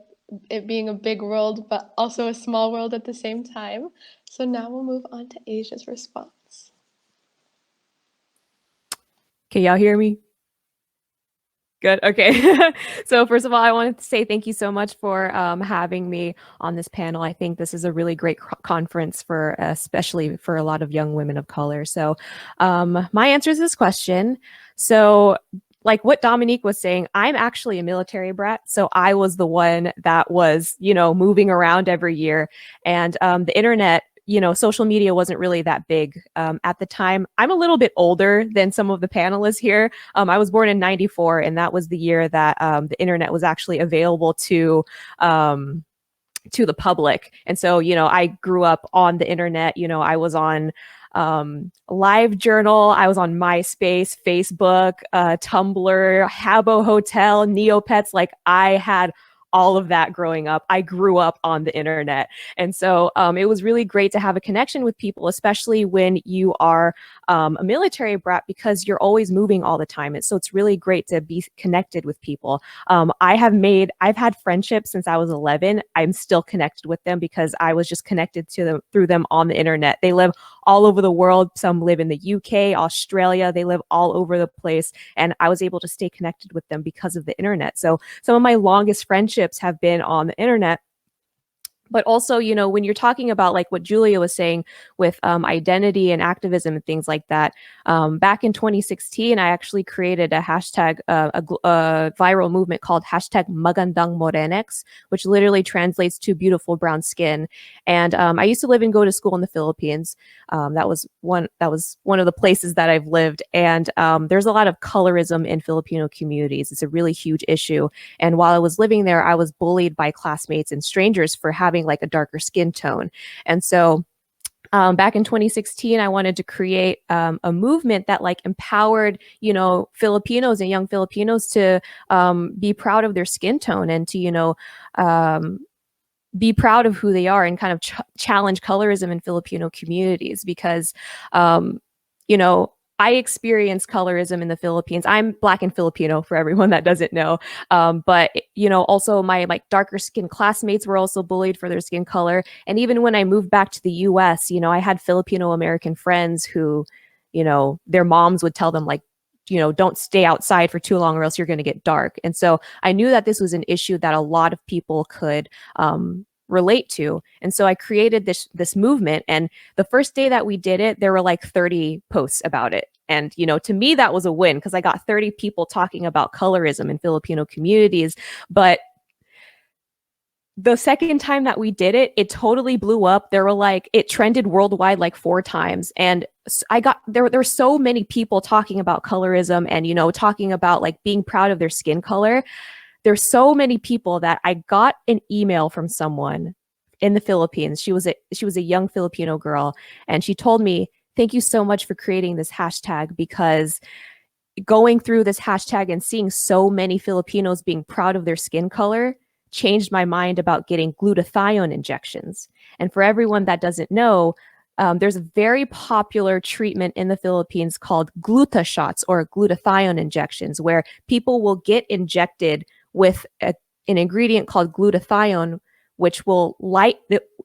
it being a big world, but also a small world at the same time. So now we'll move on to Asia's response. Can y'all hear me? Good. Okay. So first of all, I wanted to say thank you so much for having me on this panel. I think this is a really great conference for, especially for a lot of young women of color. So my answer to this question. So like what Dominique was saying, I'm actually a military brat. So I was the one that was, you know, moving around every year, and the internet, you know, social media wasn't really that big at the time. I'm a little bit older than some of the panelists here. I was born in '94, and that was the year that the internet was actually available to the public. And so, you know, I grew up on the internet. You know, I was on LiveJournal, I was on MySpace, Facebook, Tumblr, Habbo Hotel, Neopets. Like I had all of that growing up. I grew up on the internet. And so it was really great to have a connection with people, especially when you are a military brat, because you're always moving all the time. And so it's really great to be connected with people. I've had friendships since I was 11. I'm still connected with them because I was just connected to them through them on the internet. They live all over the world. Some live in the UK, Australia. They live all over the place. And I was able to stay connected with them because of the internet. So some of my longest friendships have been on the internet. But also, you know, when you're talking about like what Julia was saying with identity and activism and things like that, back in 2016, I actually created a hashtag, a viral movement called hashtag Magandang Morenex, which literally translates to beautiful brown skin. And I used to live and go to school in the Philippines. That was one of the places that I've lived. And there's a lot of colorism in Filipino communities. It's a really huge issue. And while I was living there, I was bullied by classmates and strangers for having like a darker skin tone. And so back in 2016, I wanted to create a movement that like empowered, you know, Filipinos and young Filipinos to be proud of their skin tone and to, you know, be proud of who they are and kind of challenge colorism in Filipino communities because, you know, I experienced colorism in the Philippines. I'm Black and Filipino for everyone that doesn't know. But, you know, also my like darker skinned classmates were also bullied for their skin color. And even when I moved back to the US, you know, I had Filipino American friends who, you know, their moms would tell them like, you know, don't stay outside for too long or else you're going to get dark. And so I knew that this was an issue that a lot of people could relate to. And so I created this movement. And the first day that we did it, there were like 30 posts about it. And, you know, to me, that was a win because I got 30 people talking about colorism in Filipino communities. But the second time that we did it, it totally blew up. There were like, it trended worldwide like 4 times. And there were so many people talking about colorism and, you know, talking about like being proud of their skin color. There's so many people that I got an email from someone in the Philippines. She was a young Filipino girl, and she told me, thank you so much for creating this hashtag, because going through this hashtag and seeing so many Filipinos being proud of their skin color changed my mind about getting glutathione injections. And for everyone that doesn't know, there's a very popular treatment in the Philippines called gluta shots or glutathione injections, where people will get injected with an ingredient called glutathione, which will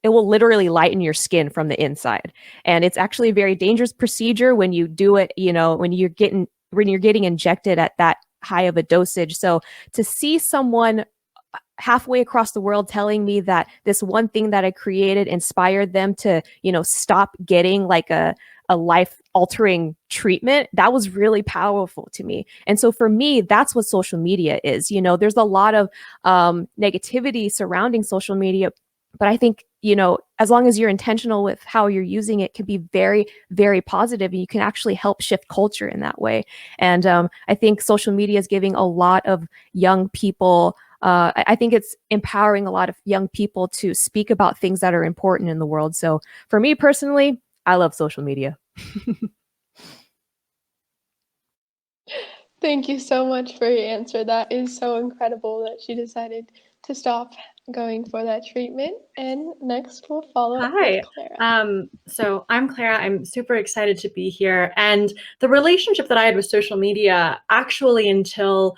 it will literally lighten your skin from the inside. And it's actually a very dangerous procedure when you do it, when you're getting injected at that high of a dosage. So to see someone halfway across the world telling me that this one thing that I created inspired them to, stop getting like a life-altering treatment, that was really powerful to me. And so for me, that's what social media is. There's a lot of negativity surrounding social media, but I think, as long as you're intentional with how you're using it, can be very, very positive, and you can actually help shift culture in that way. And I think social media is giving a lot of young people, I think it's empowering a lot of young people to speak about things that are important in the world. So for me personally, I love social media. Thank you so much for your answer. That is so incredible that she decided to stop going for that treatment. And next we'll follow up with Clara. So I'm Clara. I'm super excited to be here. And the relationship that I had with social media actually until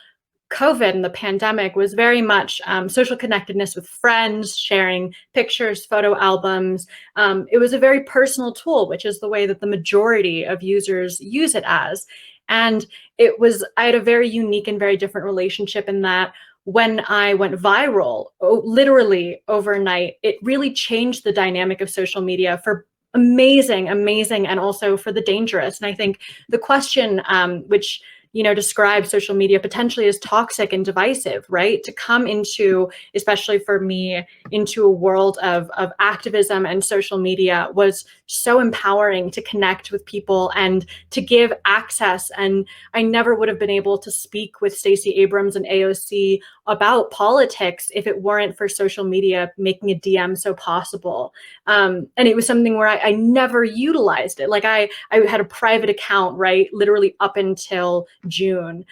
COVID and the pandemic was very much social connectedness with friends, sharing pictures, photo albums. It was a very personal tool, which is the way that the majority of users use it as. And I had a very unique and very different relationship in that when I went viral, literally overnight, it really changed the dynamic of social media for amazing, and also for the dangerous. And I think the question, which describe social media potentially as toxic and divisive, right? To come into, especially for me, into a world of activism and social media was so empowering to connect with people and to give access. And I never would have been able to speak with Stacey Abrams and AOC about politics if it weren't for social media making a DM so possible. And it was something where I never utilized it. Like I had a private account, right? Literally up until June.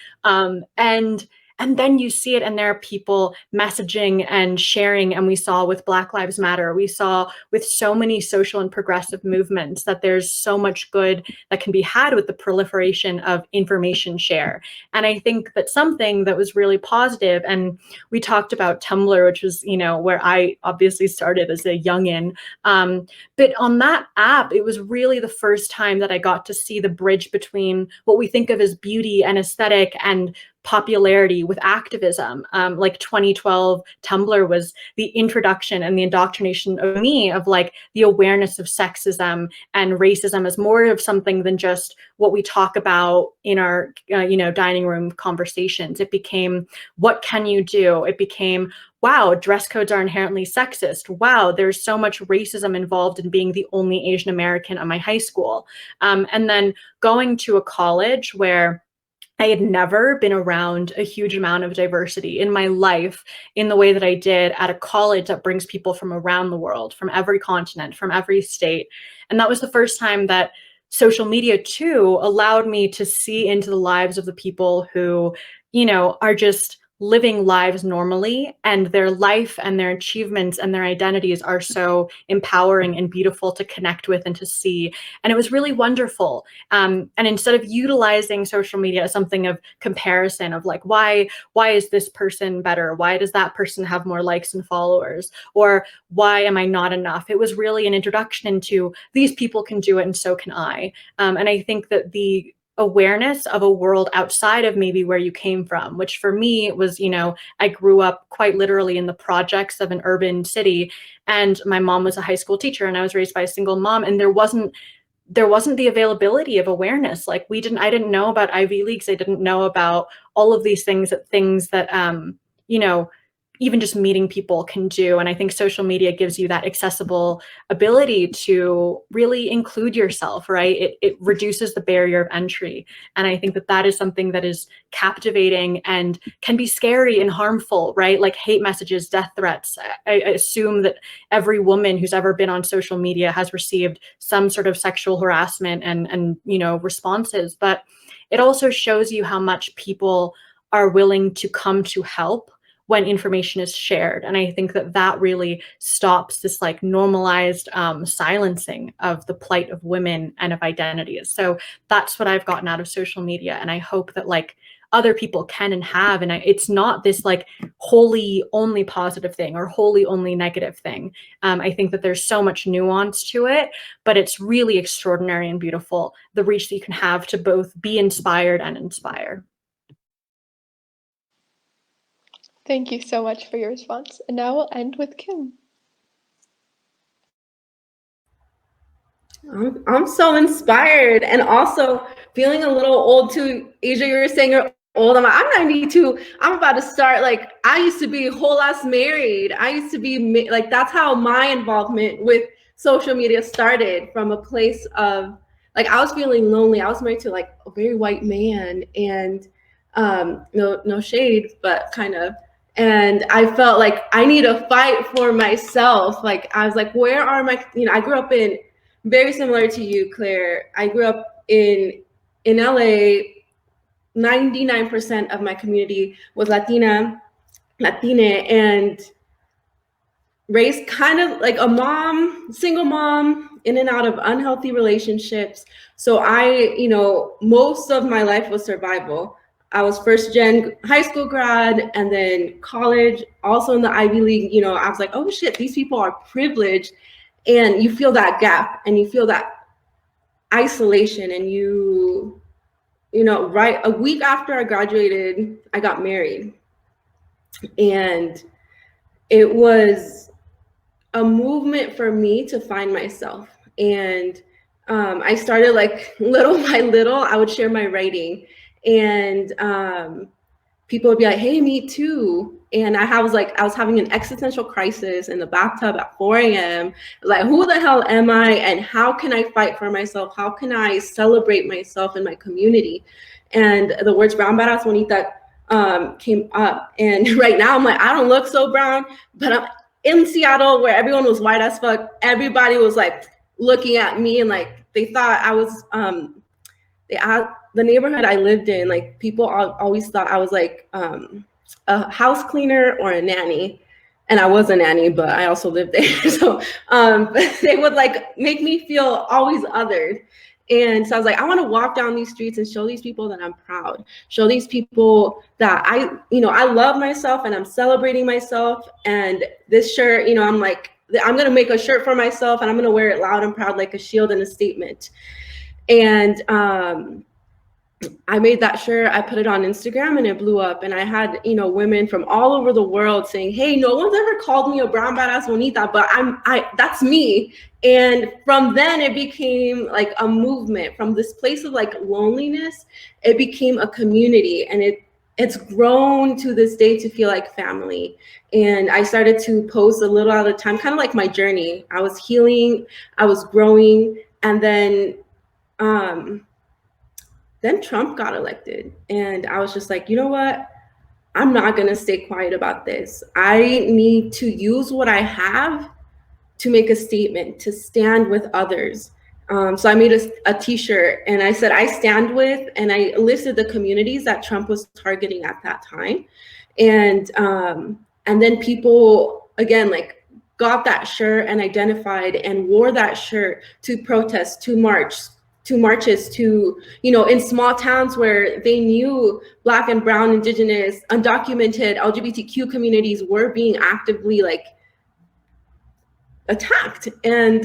And then you see it, and there are people messaging and sharing. And we saw with Black Lives Matter, we saw with so many social and progressive movements that there's so much good that can be had with the proliferation of information share. And I think that something that was really positive, and we talked about Tumblr, which was, where I obviously started as a youngin'. But on that app, it was really the first time that I got to see the bridge between what we think of as beauty and aesthetic and popularity with activism. Like 2012, Tumblr was the introduction and the indoctrination of me of like the awareness of sexism and racism as more of something than just what we talk about in our, dining room conversations. It became, what can you do? It became, wow, dress codes are inherently sexist. Wow, there's so much racism involved in being the only Asian American at my high school. And then going to a college where I had never been around a huge amount of diversity in my life in the way that I did at a college that brings people from around the world, from every continent, from every state. And that was the first time that social media too allowed me to see into the lives of the people who, are just living lives normally, and their life and their achievements and their identities are so empowering and beautiful to connect with and to see. And it was really wonderful. And instead of utilizing social media as something of comparison of like, why is this person better? Why does that person have more likes and followers? Or why am I not enough? It was really an introduction into these people can do it and so can I. And I think that the awareness of a world outside of maybe where you came from, which for me was, I grew up quite literally in the projects of an urban city, and my mom was a high school teacher, and I was raised by a single mom, and there wasn't the availability of awareness. Like I didn't know about Ivy Leagues. I didn't know about all of these things that even just meeting people can do. And I think social media gives you that accessible ability to really include yourself, right? It reduces the barrier of entry. And I think that that is something that is captivating and can be scary and harmful, right? Like hate messages, death threats. I assume that every woman who's ever been on social media has received some sort of sexual harassment and responses. But it also shows you how much people are willing to come to help when information is shared. And I think that that really stops this like normalized silencing of the plight of women and of identities. So that's what I've gotten out of social media. And I hope that like other people can and have, and it's not this like wholly only positive thing or wholly only negative thing. I think that there's so much nuance to it, but it's really extraordinary and beautiful, the reach that you can have to both be inspired and inspire. Thank you so much for your response. And now we'll end with Kim. I'm so inspired and also feeling a little old too. Asia, you were saying you're old. I'm 92. I'm about to start, like, I used to be whole ass married. I used to be like, that's how my involvement with social media started, from a place of like, I was feeling lonely. I was married to like a very white man, and no shade, but kind of. And I felt like I need to fight for myself. Like, I was like, where are my, I grew up in, very similar to you, Claire. I grew up in LA. 99% of my community was Latina, and raised kind of like a mom, single mom, in and out of unhealthy relationships. So I, most of my life was survival. I was first gen high school grad, and then college, also in the Ivy League. I was like, oh shit, these people are privileged. And you feel that gap, and you feel that isolation, and right a week after I graduated, I got married. And it was a movement for me to find myself. And I started, like, little by little, I would share my writing, and people would be like, hey, me too. And I was having an existential crisis in the bathtub at 4 a.m. Like, who the hell am I? And how can I fight for myself? How can I celebrate myself in my community? And the words brown badass bonita came up. And right now I'm like, I don't look so brown, but I'm in Seattle, where everyone was white as fuck. Everybody was like looking at me, and like they thought I was the neighborhood I lived in, like, people always thought I was like a house cleaner or a nanny. And I was a nanny, but I also lived there. So they would like make me feel always othered. And so I was like, I want to walk down these streets and show these people that I'm proud, show these people that I love myself, and I'm celebrating myself. And this shirt, I'm like, I'm going to make a shirt for myself, and I'm going to wear it loud and proud, like a shield and a statement. And I made that shirt, I put it on Instagram, and it blew up. And I had, women from all over the world saying, hey, no one's ever called me a brown badass bonita, but that's me. And from then it became like a movement. From this place of like loneliness, it became a community, and it's grown to this day to feel like family. And I started to post a little at a time, kind of like my journey. I was healing, I was growing, and then Trump got elected, and I was just like, you know what? I'm not gonna stay quiet about this. I need to use what I have to make a statement, to stand with others. So I made a t-shirt, and I said, I stand with, and I listed the communities that Trump was targeting at that time. And then people, again, like, got that shirt and identified and wore that shirt to protest, to marches, to, in small towns where they knew Black and Brown, Indigenous, undocumented LGBTQ communities were being actively like attacked. And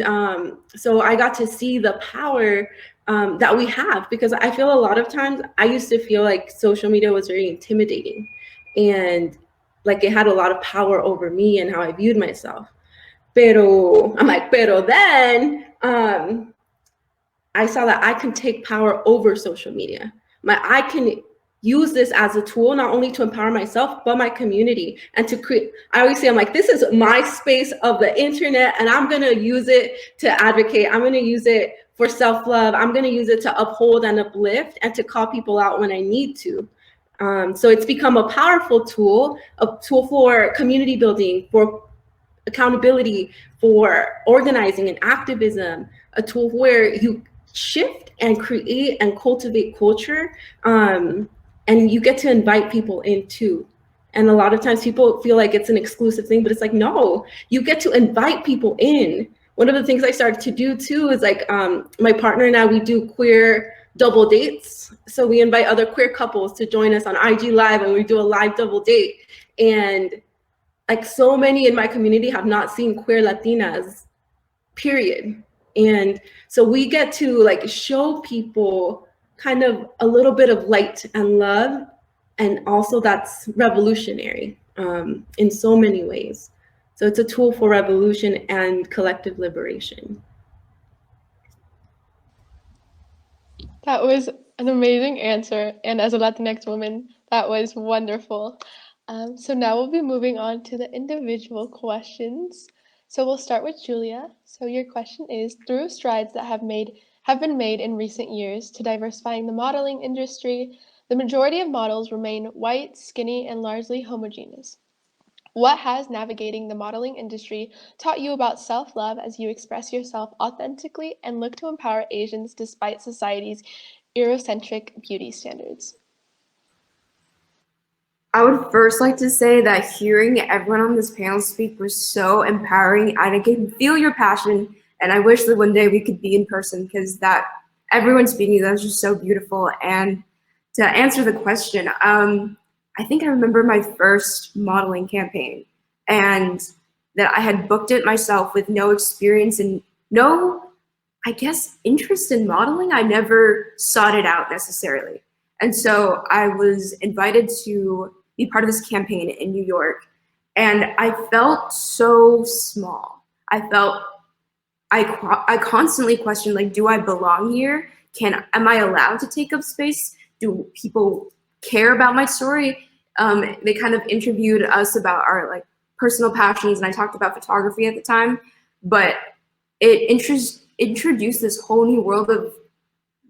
so I got to see the power that we have, because I feel a lot of times I used to feel like social media was very intimidating, and like it had a lot of power over me and how I viewed myself. Pero then I saw that I can take power over social media. I can use this as a tool, not only to empower myself, but my community, and to create, I always say, I'm like, this is my space of the internet, and I'm gonna use it to advocate. I'm gonna use it for self-love. I'm gonna use it to uphold and uplift and to call people out when I need to. So it's become a powerful tool, a tool for community building, for accountability, for organizing and activism, a tool where you shift and create and cultivate culture, and you get to invite people in too. And a lot of times people feel like it's an exclusive thing, but it's like, no, you get to invite people in. One of the things I started to do too is like, my partner and I, we do queer double dates. So we invite other queer couples to join us on IG Live, and we do a live double date. And like, so many in my community have not seen queer Latinas, period. And so we get to like show people kind of a little bit of light and love. And also that's revolutionary in so many ways. So it's a tool for revolution and collective liberation. That was an amazing answer. And as a Latinx woman, that was wonderful. So now we'll be moving on to the individual questions. So we'll start with Julia. So your question is, through strides that have been made in recent years to diversifying the modeling industry, the majority of models remain white, skinny, and largely homogeneous. What has navigating the modeling industry taught you about self-love as you express yourself authentically and look to empower Asians despite society's Eurocentric beauty standards? I would first like to say that hearing everyone on this panel speak was so empowering. I can feel your passion, and I wish that one day we could be in person, because that everyone speaking, that was just so beautiful. And to answer the question, I think I remember my first modeling campaign, and that I had booked it myself with no experience and no, I guess, interest in modeling. I never sought it out necessarily. And so I was invited to be part of this campaign in New York, and I felt so small. I felt, I constantly questioned, like, do I belong here? Am I allowed to take up space? Do people care about my story? They kind of interviewed us about our like personal passions, and I talked about photography at the time, but it introduced this whole new world of,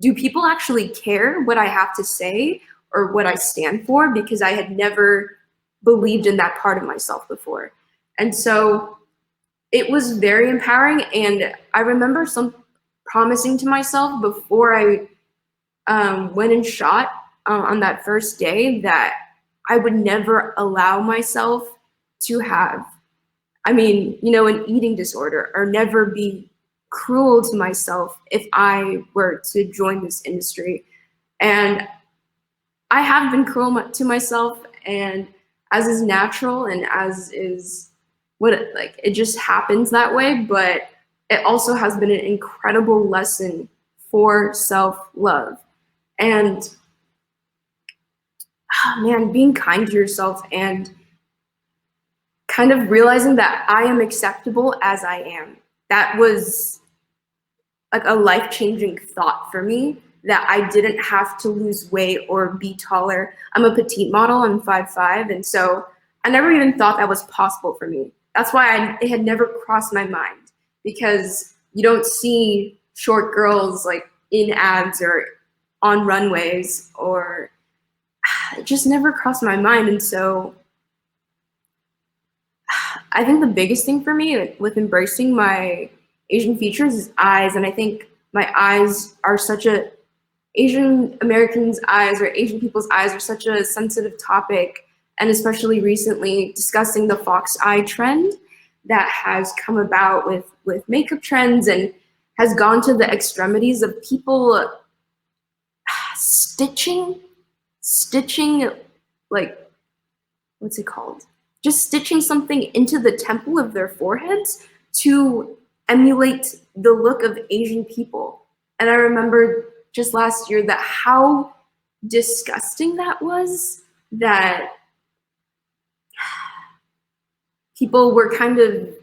do people actually care what I have to say or what I stand for? Because I had never believed in that part of myself before. And so it was very empowering. And I remember promising to myself before I went and shot on that first day that I would never allow myself to have, an eating disorder, or never be cruel to myself if I were to join this industry. And I have been cruel to myself, and as is natural and as is it just happens that way, but it also has been an incredible lesson for self-love. And being kind to yourself and kind of realizing that I am acceptable as I am. That was like a life-changing thought for me, that I didn't have to lose weight or be taller. I'm a petite model, I'm 5'5", and so I never even thought that was possible for me. That's why it had never crossed my mind, because you don't see short girls like in ads or on runways, or it just never crossed my mind. And so I think the biggest thing for me with embracing my Asian features is eyes. And I think my eyes are Asian Americans' eyes, or Asian people's eyes, are such a sensitive topic. And especially recently, discussing the fox eye trend that has come about with makeup trends, and has gone to the extremities of people stitching, like, what's it called? Just stitching something into the temple of their foreheads to emulate the look of Asian people. And I remember just last year that how disgusting that was, that people were kind of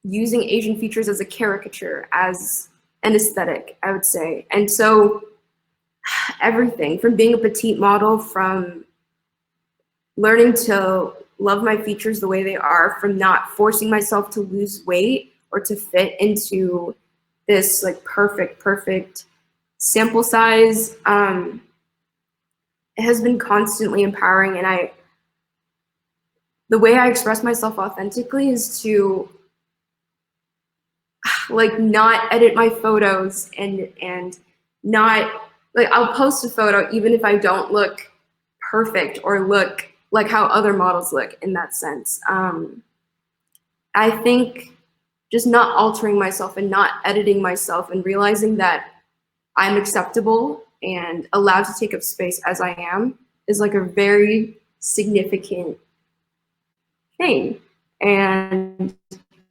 using Asian features as a caricature, as an aesthetic, I would say. And so everything from being a petite model, from learning to love my features the way they are, from not forcing myself to lose weight or to fit into this like perfect sample size. It has been constantly empowering, and the way I express myself authentically is to like not edit my photos and not like, I'll post a photo even if I don't look perfect or look like how other models look in that sense. I think just not altering myself and not editing myself and realizing that I'm acceptable and allowed to take up space as I am is like a very significant thing. And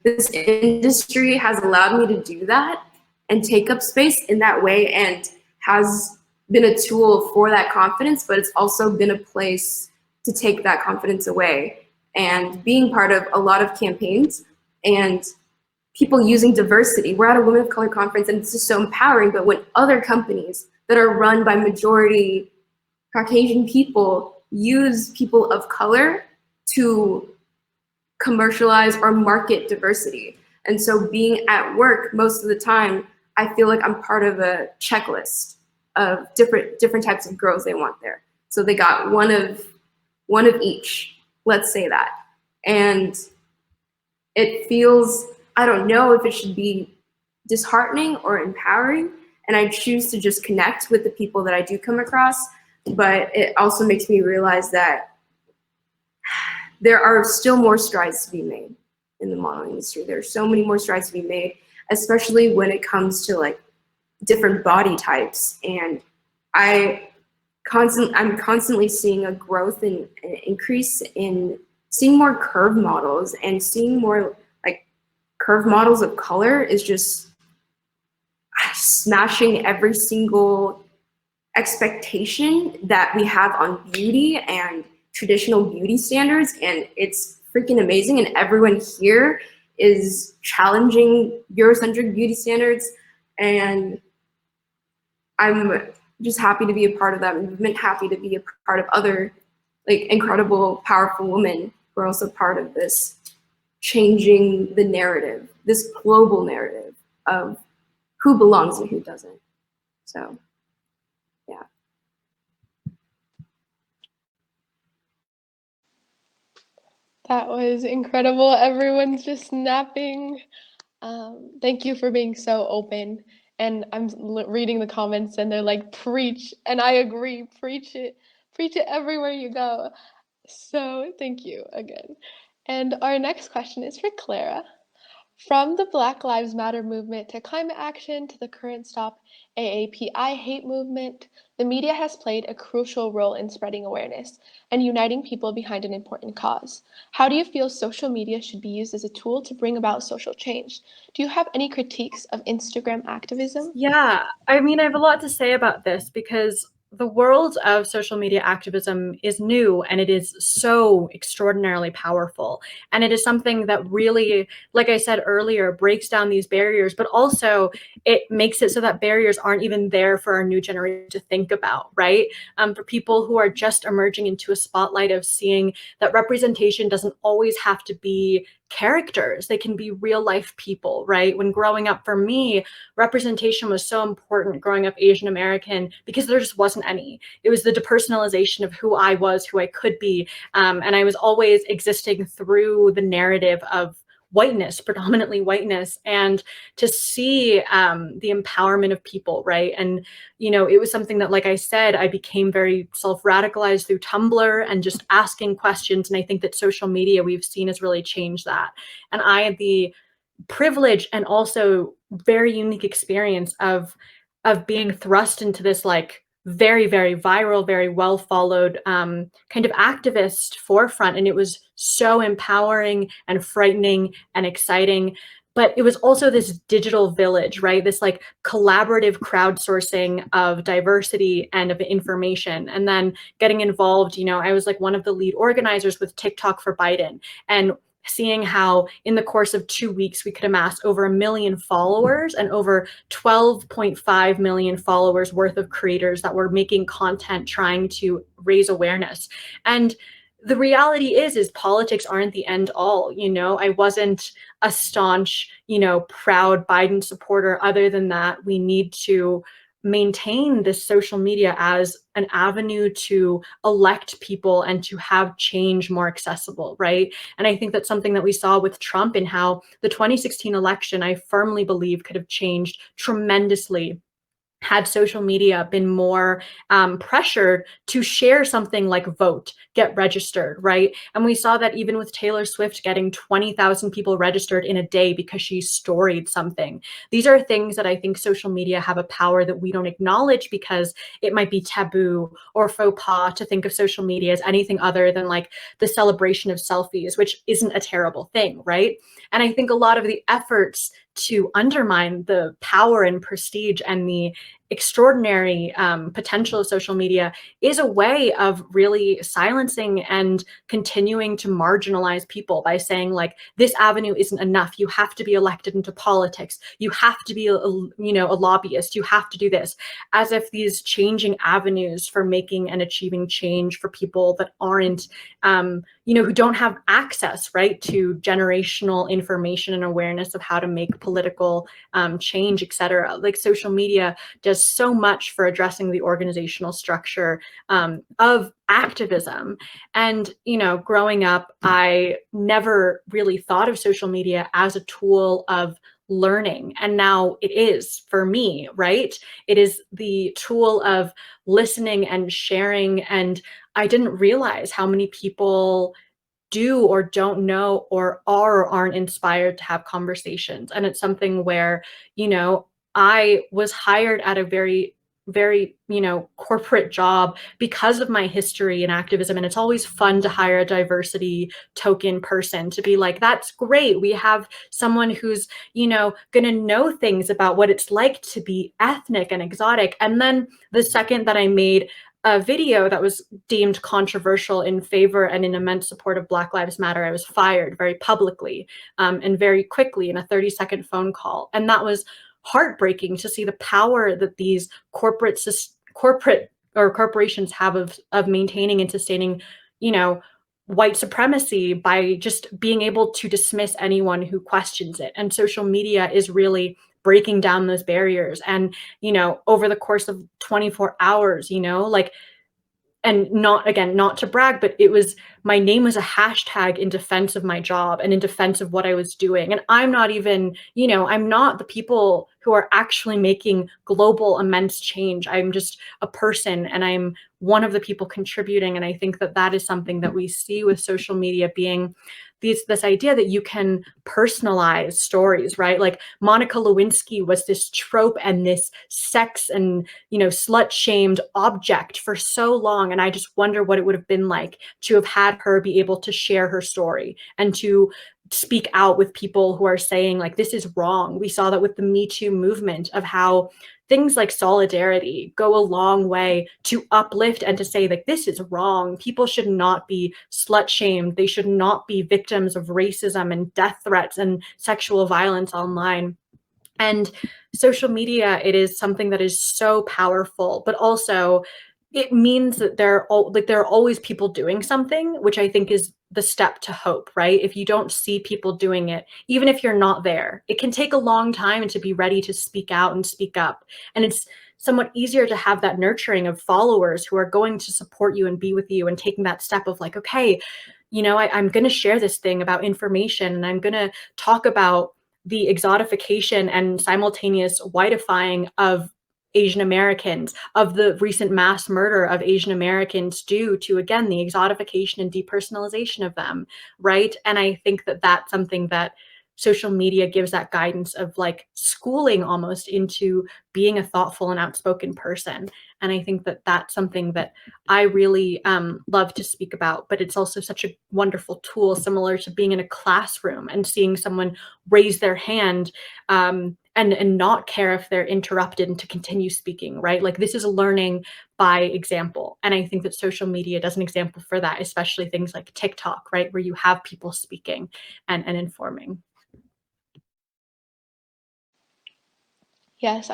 this industry has allowed me to do that and take up space in that way, and has been a tool for that confidence, but it's also been a place to take that confidence away. And being part of a lot of campaigns and people using diversity. We're at a Women of Color conference and it's just so empowering, but when other companies that are run by majority Caucasian people use people of color to commercialize or market diversity. And so being at work most of the time, I feel like I'm part of a checklist of different types of girls they want there. So they got one of each, let's say that. And it feels, I don't know if it should be disheartening or empowering, and I choose to just connect with the people that I do come across, but it also makes me realize that there are still more strides to be made in the modeling industry. There are so many more strides to be made, especially when it comes to like different body types. And I'm constantly seeing a growth and increase in seeing more curve models, and seeing more like curve models of color is just smashing every single expectation that we have on beauty and traditional beauty standards. And it's freaking amazing. And everyone here is challenging Eurocentric beauty standards. And I'm just happy to be a part of that movement, happy to be a part of other like incredible, powerful women who are also part of this changing the narrative, this global narrative of who belongs and who doesn't. So, yeah. That was incredible. Everyone's just snapping. Thank you for being so open. And I'm reading the comments and they're like, preach. And I agree, preach it everywhere you go. So thank you again. And our next question is for Clara. From the Black Lives Matter movement to climate action to the current Stop AAPI hate movement, the media has played a crucial role in spreading awareness and uniting people behind an important cause. How do you feel social media should be used as a tool to bring about social change? Do you have any critiques of Instagram activism? Yeah, I mean, I have a lot to say about this because the world of social media activism is new and it is so extraordinarily powerful. And it is something that really, like I said earlier, breaks down these barriers, but also it makes it so that barriers aren't even there for our new generation to think about, right? For people who are just emerging into a spotlight of seeing that representation doesn't always have to be characters. They can be real life people, right? When growing up for me, representation was so important growing up Asian American because there just wasn't any. It was the depersonalization of who I was, who I could be. And I was always existing through the narrative of whiteness, predominantly whiteness, and to see the empowerment of people, right? And, you know, it was something that, like I said, I became very self-radicalized through Tumblr and just asking questions. And I think that social media we've seen has really changed that. And I had the privilege and also very unique experience of being thrust into this like very, very viral, very well followed kind of activist forefront. And it was so empowering and frightening and exciting. But it was also this digital village, right? This like collaborative crowdsourcing of diversity and of information. And then getting involved, you know, I was like one of the lead organizers with TikTok for Biden. And seeing how in the course of 2 weeks we could amass over 1 million followers and over 12.5 million followers worth of creators that were making content trying to raise awareness. And the reality is politics aren't the end all. I wasn't a staunch, proud Biden supporter. Other than that, we need to maintain this social media as an avenue to elect people and to have change more accessible, right? And I think that's something that we saw with Trump and how the 2016 election, I firmly believe, could have changed tremendously had social media been more pressured to share something like vote, get registered, right? And we saw that even with Taylor Swift getting 20,000 people registered in a day because she storied something. These are things that I think social media have a power that we don't acknowledge because it might be taboo or faux pas to think of social media as anything other than like the celebration of selfies, which isn't a terrible thing, right? And I think a lot of the efforts to undermine the power and prestige and the extraordinary potential of social media is a way of really silencing and continuing to marginalize people by saying like, this avenue isn't enough. You have to be elected into politics. You have to be a lobbyist. You have to do this, as if these changing avenues for making and achieving change for people that aren't who don't have access, right, to generational information and awareness of how to make political change, et cetera. Like social media does so much for addressing the organizational structure of activism. And, growing up, I never really thought of social media as a tool of learning. And now it is for me, right? It is the tool of listening and sharing. And I didn't realize how many people do or don't know or are or aren't inspired to have conversations. And it's something where, I was hired at a very, very, corporate job because of my history in activism. And it's always fun to hire a diversity token person to be like, that's great. We have someone who's, going to know things about what it's like to be ethnic and exotic. And then the second that I made a video that was deemed controversial in favor and in immense support of Black Lives Matter, I was fired very publicly and very quickly in a 30-second phone call. And that was heartbreaking to see the power that these corporations have of maintaining and sustaining, white supremacy by just being able to dismiss anyone who questions it. And social media is really breaking down those barriers. And, over the course of 24 hours, and not to brag, but my name was a hashtag in defense of my job and in defense of what I was doing. And I'm not even, I'm not the people who are actually making global immense change. I'm just a person and I'm one of the people contributing. And I think that that is something that we see with social media being this idea that you can personalize stories, right? Like Monica Lewinsky was this trope and this sex and, slut shamed object for so long. And I just wonder what it would have been like to have had her be able to share her story and to speak out with people who are saying like, this is wrong. We saw that with the Me Too movement of how things like solidarity go a long way to uplift and to say like, this is wrong. People should not be slut shamed. They should not be victims of racism and death threats and sexual violence online. And social media, it is something that is so powerful, but also it means that there are always people doing something, which I think is the step to hope, right? If you don't see people doing it, even if you're not there, it can take a long time to be ready to speak out and speak up. And it's somewhat easier to have that nurturing of followers who are going to support you and be with you and taking that step of like, okay, I'm going to share this thing about information and I'm going to talk about the exotification and simultaneous whiteifying of Asian Americans, of the recent mass murder of Asian Americans due to, again, the exotification and depersonalization of them, right? And I think that that's something that social media gives that guidance of like schooling almost into being a thoughtful and outspoken person. And I think that that's something that I really love to speak about, but it's also such a wonderful tool, similar to being in a classroom and seeing someone raise their hand and not care if they're interrupted and to continue speaking, right? Like this is learning by example. And I think that social media does an example for that, especially things like TikTok, right? Where you have people speaking and informing. Yes,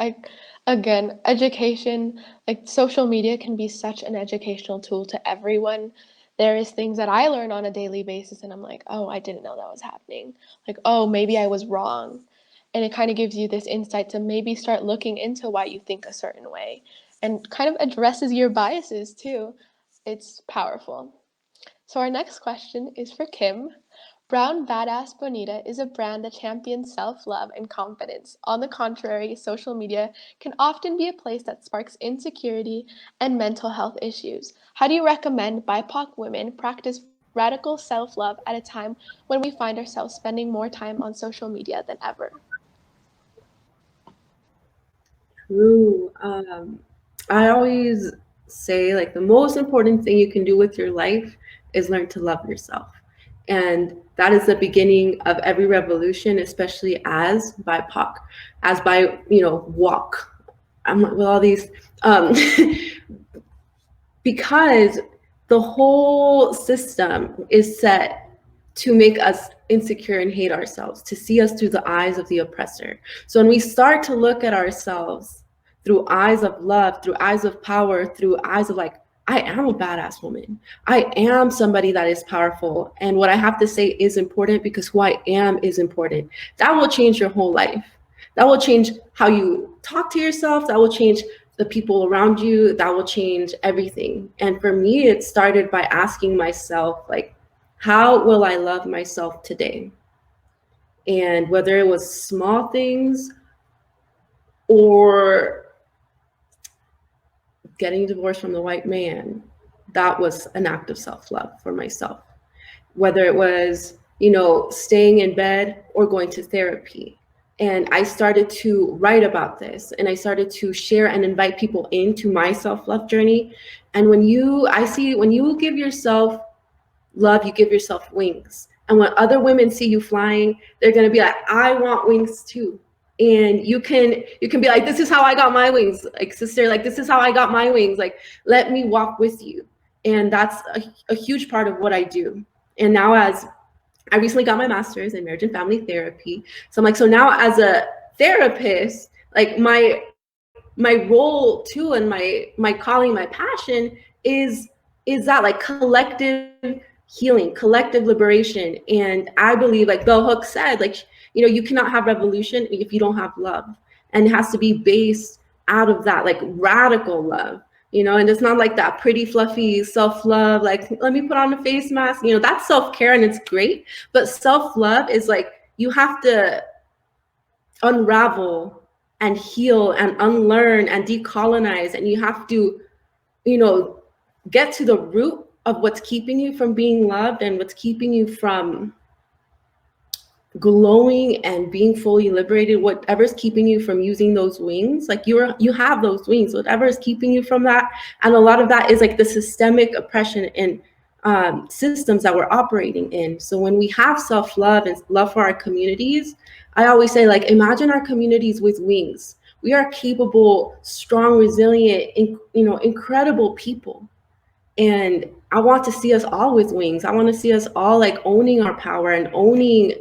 again, education, like social media can be such an educational tool to everyone. There is things that I learn on a daily basis and I'm like, oh, I didn't know that was happening. Like, oh, maybe I was wrong. And it kind of gives you this insight to maybe start looking into why you think a certain way and kind of addresses your biases too. It's powerful. So our next question is for Kim. Brown Badass Bonita is a brand that champions self-love and confidence. On the contrary, social media can often be a place that sparks insecurity and mental health issues. How do you recommend BIPOC women practice radical self-love at a time when we find ourselves spending more time on social media than ever? True. I always say like the most important thing you can do with your life is learn to love yourself. And that is the beginning of every revolution, especially as BIPOC, as by, WOCC. I'm with all these, because the whole system is set to make us insecure and hate ourselves, to see us through the eyes of the oppressor. So when we start to look at ourselves through eyes of love, through eyes of power, through eyes of like, I am a badass woman. I am somebody that is powerful. And what I have to say is important because who I am is important. That will change your whole life. That will change how you talk to yourself. That will change the people around you. That will change everything. And for me, it started by asking myself, like, how will I love myself today? And whether it was small things or getting divorced from the white man, that was an act of self-love for myself. Whether it was, staying in bed or going to therapy. And I started to write about this and I started to share and invite people into my self-love journey. And when you give yourself love, you give yourself wings. And when other women see you flying, they're gonna be like, I want wings too. And you can be like, this is how I got my wings. Like, sister, like, this is how I got my wings. Like, let me walk with you. And that's a huge part of what I do. And now as I recently got my master's in marriage and family therapy. So I'm like, so now as a therapist, like my role too, and my calling, my passion is that like collective healing, collective liberation. And I believe, like Bell Hooks said, like, you cannot have revolution if you don't have love. And it has to be based out of that, like radical love, and it's not like that pretty fluffy self-love, like, let me put on a face mask, that's self-care and it's great. But self-love is like, you have to unravel and heal and unlearn and decolonize. And you have to, get to the root of what's keeping you from being loved and what's keeping you from glowing and being fully liberated. Whatever's keeping you from using those wings, like you have those wings, whatever is keeping you from that. And a lot of that is like the systemic oppression and systems that we're operating in. So when we have self-love and love for our communities, I always say, like, imagine our communities with wings. We are capable, strong, resilient, incredible people. And I want to see us all with wings. I want to see us all like owning our power and owning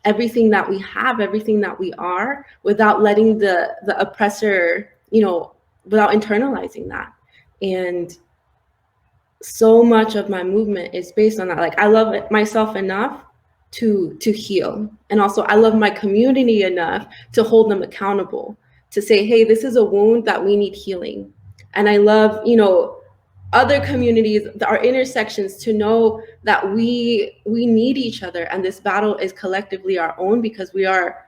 everything that we have, everything that we are, without letting the oppressor, without internalizing that. And so much of my movement is based on that. Like, I love myself enough to heal. And also I love my community enough to hold them accountable, to say, hey, this is a wound that we need healing. And I love, other communities, our intersections, to know that we need each other. And this battle is collectively our own, because we are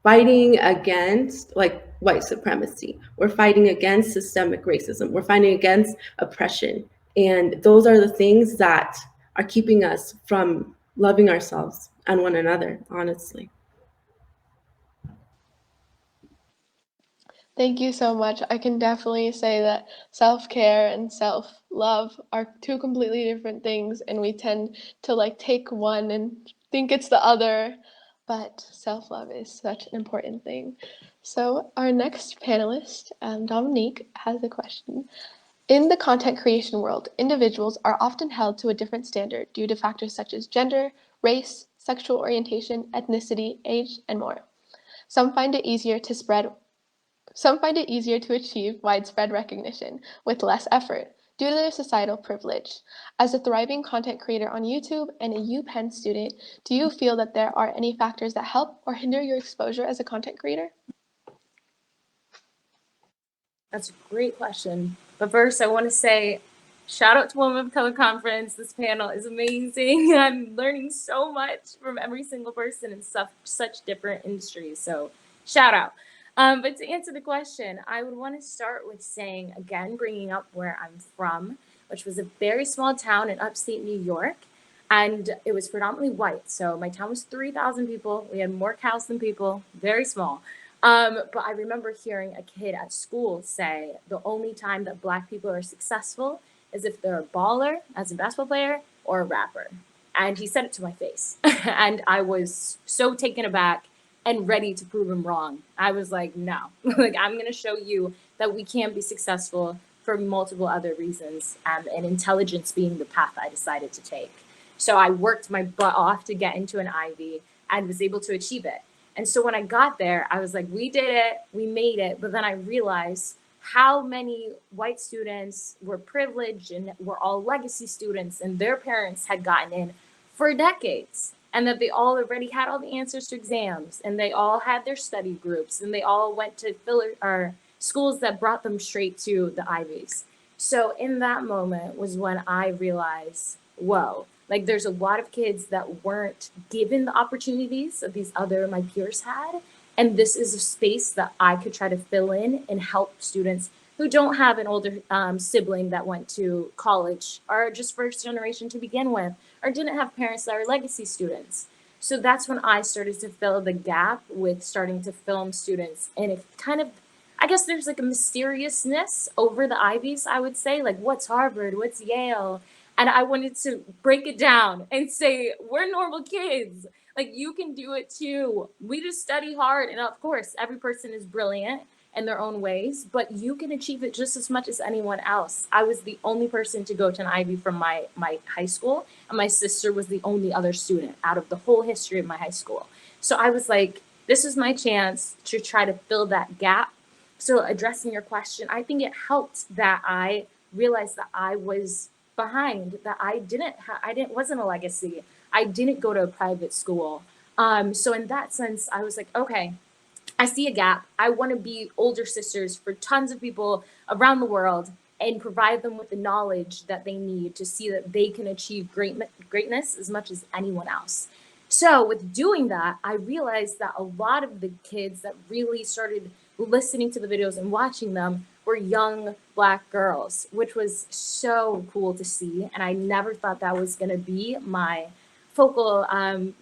fighting against like white supremacy. We're fighting against systemic racism. We're fighting against oppression. And those are the things that are keeping us from loving ourselves and one another, honestly. Thank you so much. I can definitely say that self-care and self-love are two completely different things, and we tend to like take one and think it's the other. but self-love is such an important thing. So our next panelist, Dominique, has a question. In the content creation world, individuals are often held to a different standard due to factors such as gender, race, sexual orientation, ethnicity, age, and more. Some find it easier to achieve widespread recognition with less effort due to their societal privilege. As a thriving content creator on YouTube and a UPenn student, do you feel that there are any factors that help or hinder your exposure as a content creator? That's a great question. But first, I want to say shout out to Women of Color Conference. This panel is amazing. I'm learning so much from every single person in such different industries. So shout out. But to answer the question, I would want to start with saying, again, bringing up where I'm from, which was a very small town in upstate New York. And it was predominantly white. So my town was 3,000 people. We had more cows than people, very small. But I remember hearing a kid at school say the only time that Black people are successful is if they're a baller as a basketball player or a rapper. And he said it to my face. And I was so taken aback and ready to prove him wrong. I was like, no, like I'm going to show you that we can be successful for multiple other reasons, and intelligence being the path I decided to take. So I worked my butt off to get into an Ivy and was able to achieve it. And so when I got there, I was like, we did it, we made it. But then I realized how many white students were privileged and were all legacy students, and their parents had gotten in for decades, and that they all already had all the answers to exams, and they all had their study groups, and they all went to schools that brought them straight to the Ivies. So in that moment was when I realized, whoa, like there's a lot of kids that weren't given the opportunities that my peers had. And this is a space that I could try to fill in and help students who don't have an older sibling that went to college, or just first generation to begin with, or didn't have parents that are legacy students. So that's when I started to fill the gap with starting to film students. And it kind of, I guess there's like a mysteriousness over the Ivies, I would say, like what's Harvard, what's Yale? And I wanted to break it down and say, we're normal kids. Like you can do it too. We just study hard. And of course, every person is brilliant in their own ways, but you can achieve it just as much as anyone else. I was the only person to go to an Ivy from my high school. And my sister was the only other student out of the whole history of my high school. So I was like, this is my chance to try to fill that gap. So addressing your question, I think it helped that I realized that I was behind, that wasn't a legacy. I didn't go to a private school. So in that sense, I was like, okay, I see a gap. I want to be older sisters for tons of people around the world and provide them with the knowledge that they need to see that they can achieve greatness as much as anyone else. So with doing that, I realized that a lot of the kids that really started listening to the videos and watching them were young Black girls, which was so cool to see. And I never thought that was going to be my focal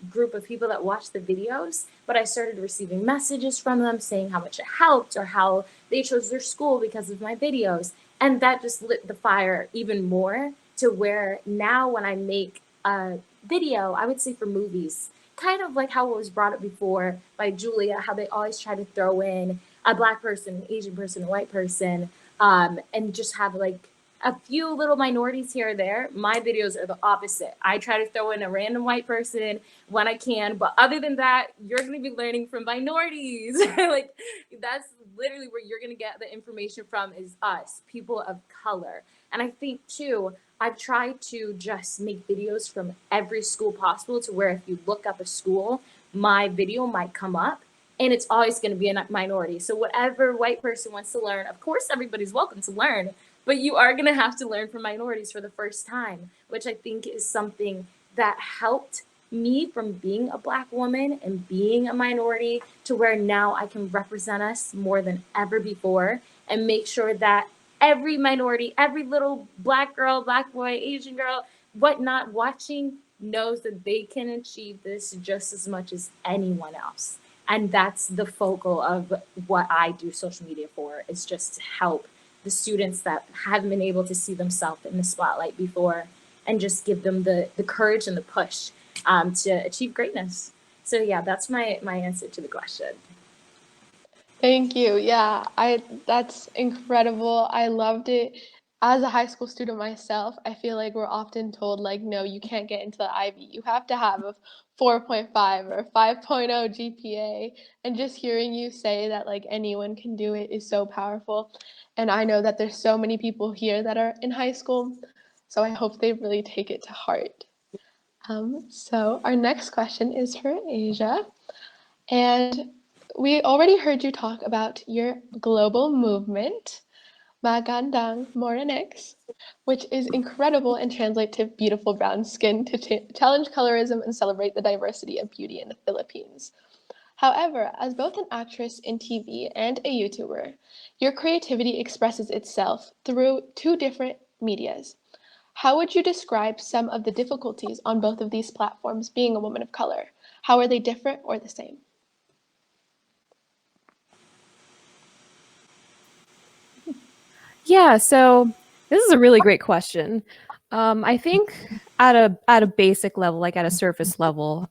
group of people that watched the videos, but I started receiving messages from them saying how much it helped or how they chose their school because of my videos. And that just lit the fire even more to where now when I make a video, I would say for movies, kind of like how it was brought up before by Julia, how they always try to throw in a Black person, an Asian person, a white person, and just have like a few little minorities here or there. My videos are the opposite. I try to throw in a random white person when I can, but other than that, you're going to be learning from minorities. Like that's literally where you're going to get the information from, is us, people of color. And I think too, I've tried to just make videos from every school possible to where if you look up a school, my video might come up. And it's always going to be a minority. So whatever white person wants to learn, of course, everybody's welcome to learn, but you are going to have to learn from minorities for the first time, which I think is something that helped me from being a Black woman and being a minority to where now I can represent us more than ever before and make sure that every minority, every little Black girl, Black boy, Asian girl, whatnot watching knows that they can achieve this just as much as anyone else. And that's the focal of what I do social media for, is just to help the students that haven't been able to see themselves in the spotlight before and just give them the courage and the push to achieve greatness. So yeah, that's my answer to the question. Thank you. Yeah, that's incredible. I loved it. As a high school student myself, I feel like we're often told like, no, you can't get into the Ivy. You have to have a 4.5 or 5.0 GPA. And just hearing you say that like anyone can do it is so powerful. And I know that there's so many people here that are in high school, so I hope they really take it to heart. So our next question is for Asia. And we already heard you talk about your global movement, Magandang Morenix, which is incredible and translates to beautiful brown skin to challenge colorism and celebrate the diversity of beauty in the Philippines. However, as both an actress in TV and a YouTuber, your creativity expresses itself through two different medias. How would you describe some of the difficulties on both of these platforms being a woman of color? How are they different or the same? Yeah, so this is a really great question. I think at a basic level, like at a surface level,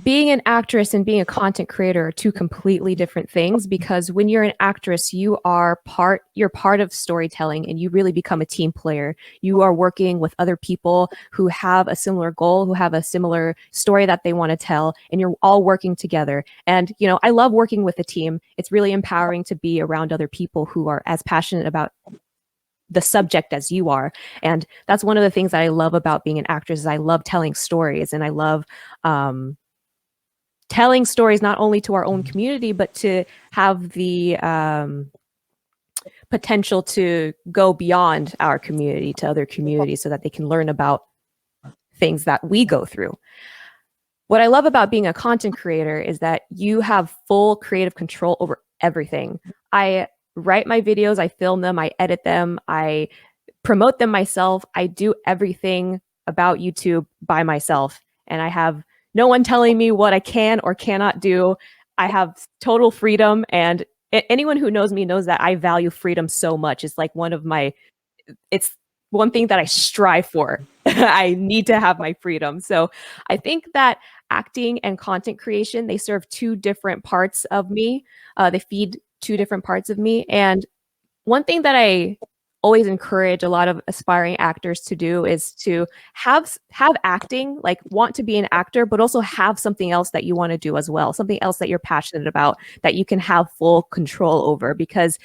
being an actress and being a content creator are two completely different things, because when you're an actress, you're part of storytelling and you really become a team player. You are working with other people who have a similar goal, who have a similar story that they want to tell, and you're all working together. And, I love working with a team. It's really empowering to be around other people who are as passionate about the subject as you are. And that's one of the things that I love about being an actress is I love telling stories, and I love telling stories not only to our own community, but to have the potential to go beyond our community to other communities so that they can learn about things that we go through. What I love about being a content creator is that you have full creative control over everything. I write my videos, I film them, I edit them, I promote them myself. I do everything about YouTube by myself, and I have no one telling me what I can or cannot do. I have total freedom, and anyone who knows me knows that I value freedom so much. It's one thing that I strive for. I need to have my freedom. So I think that acting and content creation, they serve two different parts of me. They feed two different parts of me. And one thing that I always encourage a lot of aspiring actors to do is to have acting, like want to be an actor, but also have something else that you want to do as well, something else that you're passionate about that you can have full control over. Because,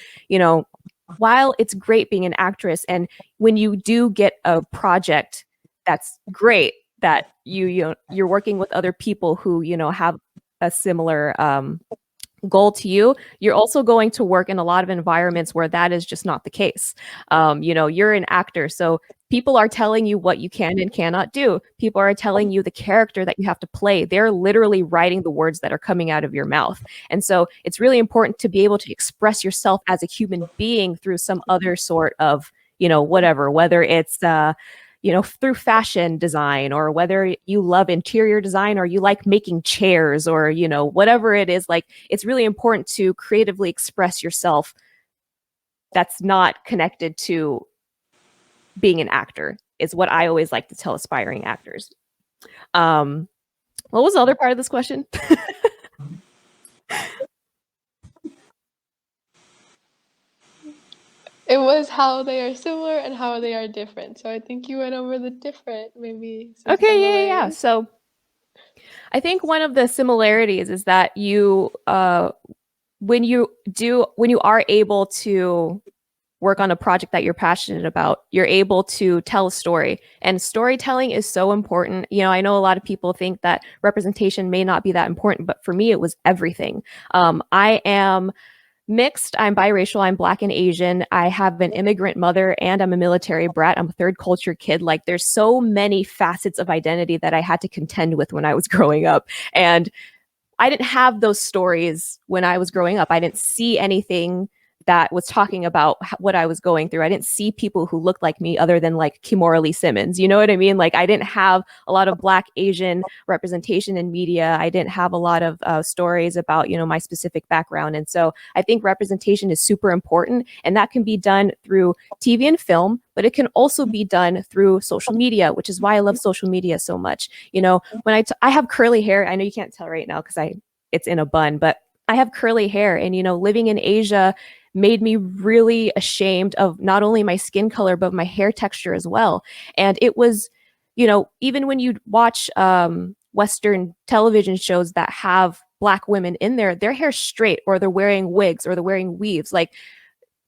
while it's great being an actress, and when you do get a project that's great, that you're working with other people who have a similar goal to you, you're also going to work in a lot of environments where that is just not the case. You're an actor, so people are telling you what you can and cannot do. People are telling you the character that you have to play. They're literally writing the words that are coming out of your mouth. And so it's really important to be able to express yourself as a human being through some other sort of, whether it's through fashion design, or whether you love interior design, or you like making chairs, or, whatever it is. Like, it's really important to creatively express yourself that's not connected to being an actor, is what I always like to tell aspiring actors. What was the other part of this question? It was how they are similar and how they are different. So I think you went over the different, maybe. Okay, yeah. So I think one of the similarities is that when you are able to work on a project that you're passionate about, you're able to tell a story. And storytelling is so important. I know a lot of people think that representation may not be that important, but for me, it was everything. I am mixed. I'm biracial. I'm Black and Asian. I have an immigrant mother, and I'm a military brat. I'm a third culture kid. Like, there's so many facets of identity that I had to contend with when I was growing up. And I didn't have those stories when I was growing up. I didn't see anything that was talking about what I was going through. I didn't see people who looked like me other than like Kimora Lee Simmons. You know what I mean? Like I didn't have a lot of Black Asian representation in media. I didn't have a lot of stories about, you know, my specific background. And so I think representation is super important, and that can be done through TV and film, but it can also be done through social media, which is why I love social media so much. You know, when I have curly hair, I know you can't tell right now because it's in a bun, but I have curly hair, and, you know, living in Asia made me really ashamed of not only my skin color, but my hair texture as well. And it was, you know, even when you watch Western television shows that have Black women in there, their hair's straight, or they're wearing wigs, or they're wearing weaves. Like,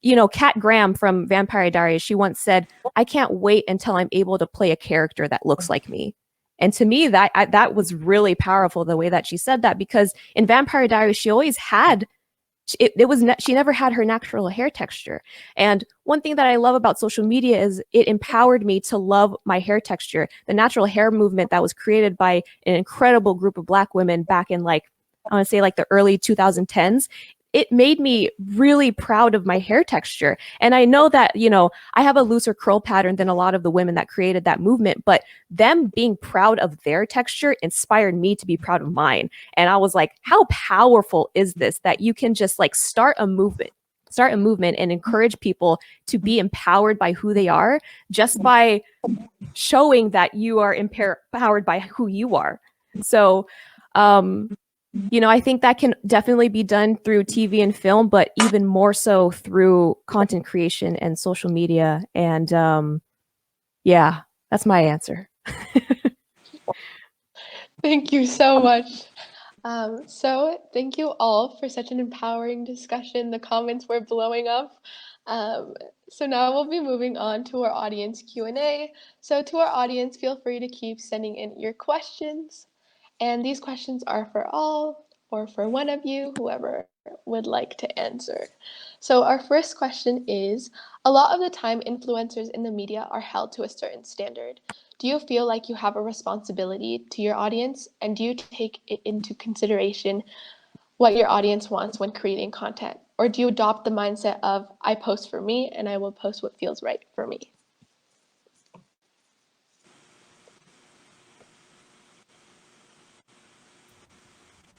you know, Kat Graham from Vampire Diaries, she once said, "I can't wait until I'm able to play a character that looks like me." And to me, that was really powerful, the way that she said that, because in Vampire Diaries, she always had she never had her natural hair texture. And one thing that I love about social media is it empowered me to love my hair texture. The natural hair movement that was created by an incredible group of Black women back in, like, I want to say like the early 2010s, it made me really proud of my hair texture. And I know that, you know, I have a looser curl pattern than a lot of the women that created that movement, but them being proud of their texture inspired me to be proud of mine. And I was like, how powerful is this, that you can just like start a movement and encourage people to be empowered by who they are, just by showing that you are empowered by who you are. So, you know, I think that can definitely be done through TV and film, but even more so through content creation and social media. And yeah, that's my answer. Thank you so much. So thank you all for such an empowering discussion. The comments were blowing up. So now we'll be moving on to our audience Q&A. So to our audience, feel free to keep sending in your questions. And these questions are for all or for one of you, whoever would like to answer. So our first question is, a lot of the time influencers in the media are held to a certain standard. Do you feel like you have a responsibility to your audience, and do you take it into consideration what your audience wants when creating content? Or do you adopt the mindset of, I post for me and I will post what feels right for me?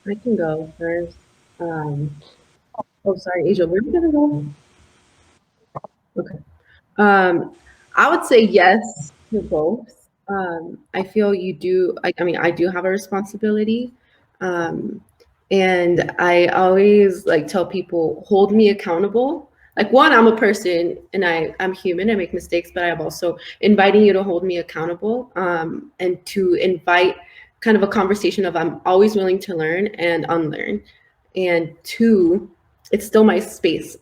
I can go first. Oh, sorry, Asia, where are you gonna go? Okay. I would say yes to both. I feel you do. I mean, I do have a responsibility, and I always like tell people, hold me accountable. Like, one, I'm a person and I'm human. I make mistakes, but I'm also inviting you to hold me accountable, and to invite kind of a conversation of, I'm always willing to learn and unlearn. And two, it's still my space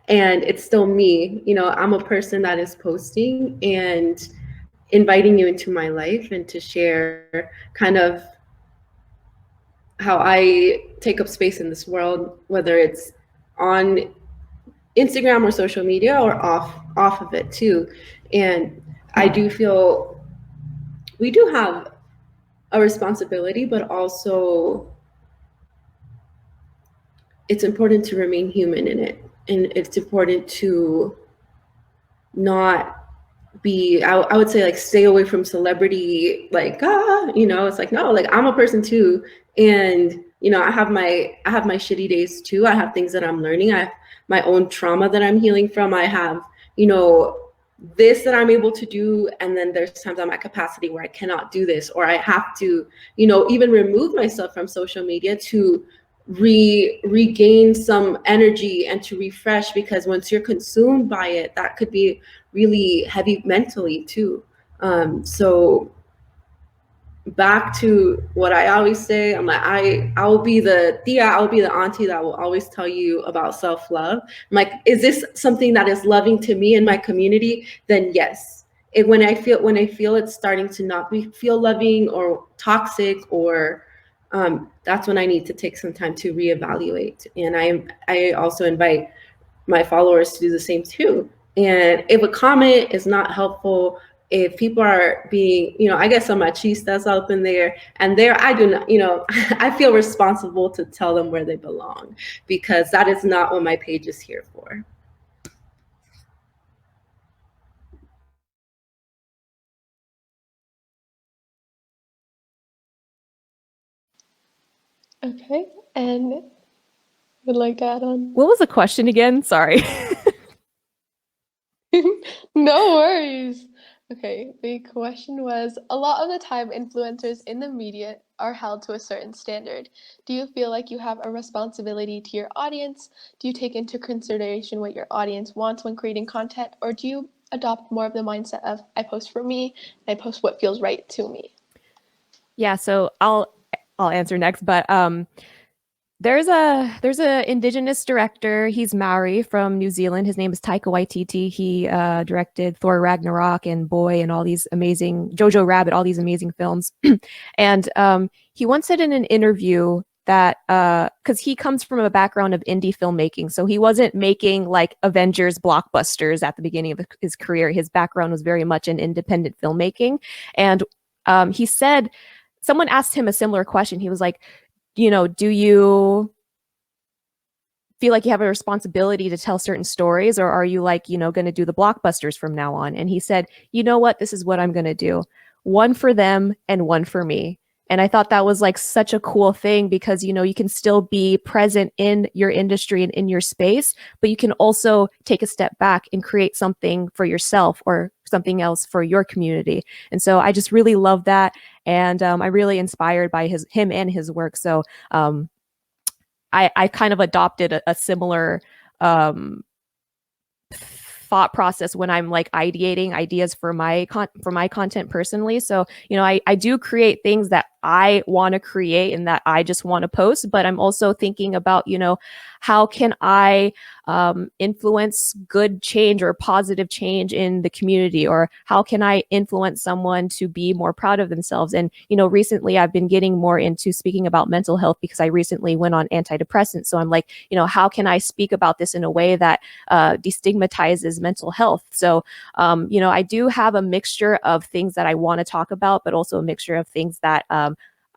and it's still me. You know, I'm a person that is posting and inviting you into my life and to share kind of how I take up space in this world, whether it's on Instagram or social media or off of it too. And I do feel we do have a responsibility, but also it's important to remain human in it. And it's important to not be, I would say, like, stay away from celebrity, like, you know, it's like, no, like, I'm a person too. And, you know, I have my shitty days too. I have things that I'm learning. I have my own trauma that I'm healing from. I have, you know, this that I'm able to do. And then there's times I'm at capacity where I cannot do this, or I have to, you know, even remove myself from social media to regain some energy and to refresh, because once you're consumed by it, that could be really heavy mentally too. So back to what I always say, I'm like, I'll be the tia, I'll be the auntie that will always tell you about self-love. I'm like, is this something that is loving to me and my community? Then yes. When I feel it's starting to not feel loving or toxic, or that's when I need to take some time to reevaluate. And I also invite my followers to do the same too. And if a comment is not helpful, if people are being, I get some machistas up in there, and there I do not, I feel responsible to tell them where they belong, because that is not what my page is here for. Okay, and would like to add on. What was the question again? Sorry. No worries. Okay, the question was, a lot of the time influencers in the media are held to a certain standard. Do you feel like you have a responsibility to your audience? Do you take into consideration what your audience wants when creating content? Or do you adopt more of the mindset of, I post for me, and I post what feels right to me? Yeah, so I'll answer next, but there's a indigenous director. He's Maori from New Zealand. His name is Taika Waititi. He directed Thor Ragnarok and Boy and all these amazing Jojo Rabbit, all these amazing films. And he once said in an interview that because he comes from a background of indie filmmaking, so he wasn't making like Avengers blockbusters at the beginning of his career. His background was very much in independent filmmaking, and he said, someone asked him a similar question. He was like, do you feel like you have a responsibility to tell certain stories, or are you like, going to do the blockbusters from now on? And he said, you know what, this is what I'm going to do. One for them and one for me. And I thought that was like such a cool thing, because, you can still be present in your industry and in your space, but you can also take a step back and create something for yourself or something else for your community. And so I just really love that. And I'm really inspired by him and his work. So I kind of adopted a similar thought process when I'm like ideating ideas for my content personally. So, I do create things that I want to create and that I just want to post, but I'm also thinking about, how can I influence good change or positive change in the community, or how can I influence someone to be more proud of themselves? And, recently I've been getting more into speaking about mental health because I recently went on antidepressants. So I'm like, how can I speak about this in a way that destigmatizes mental health? So, I do have a mixture of things that I want to talk about, but also a mixture of things that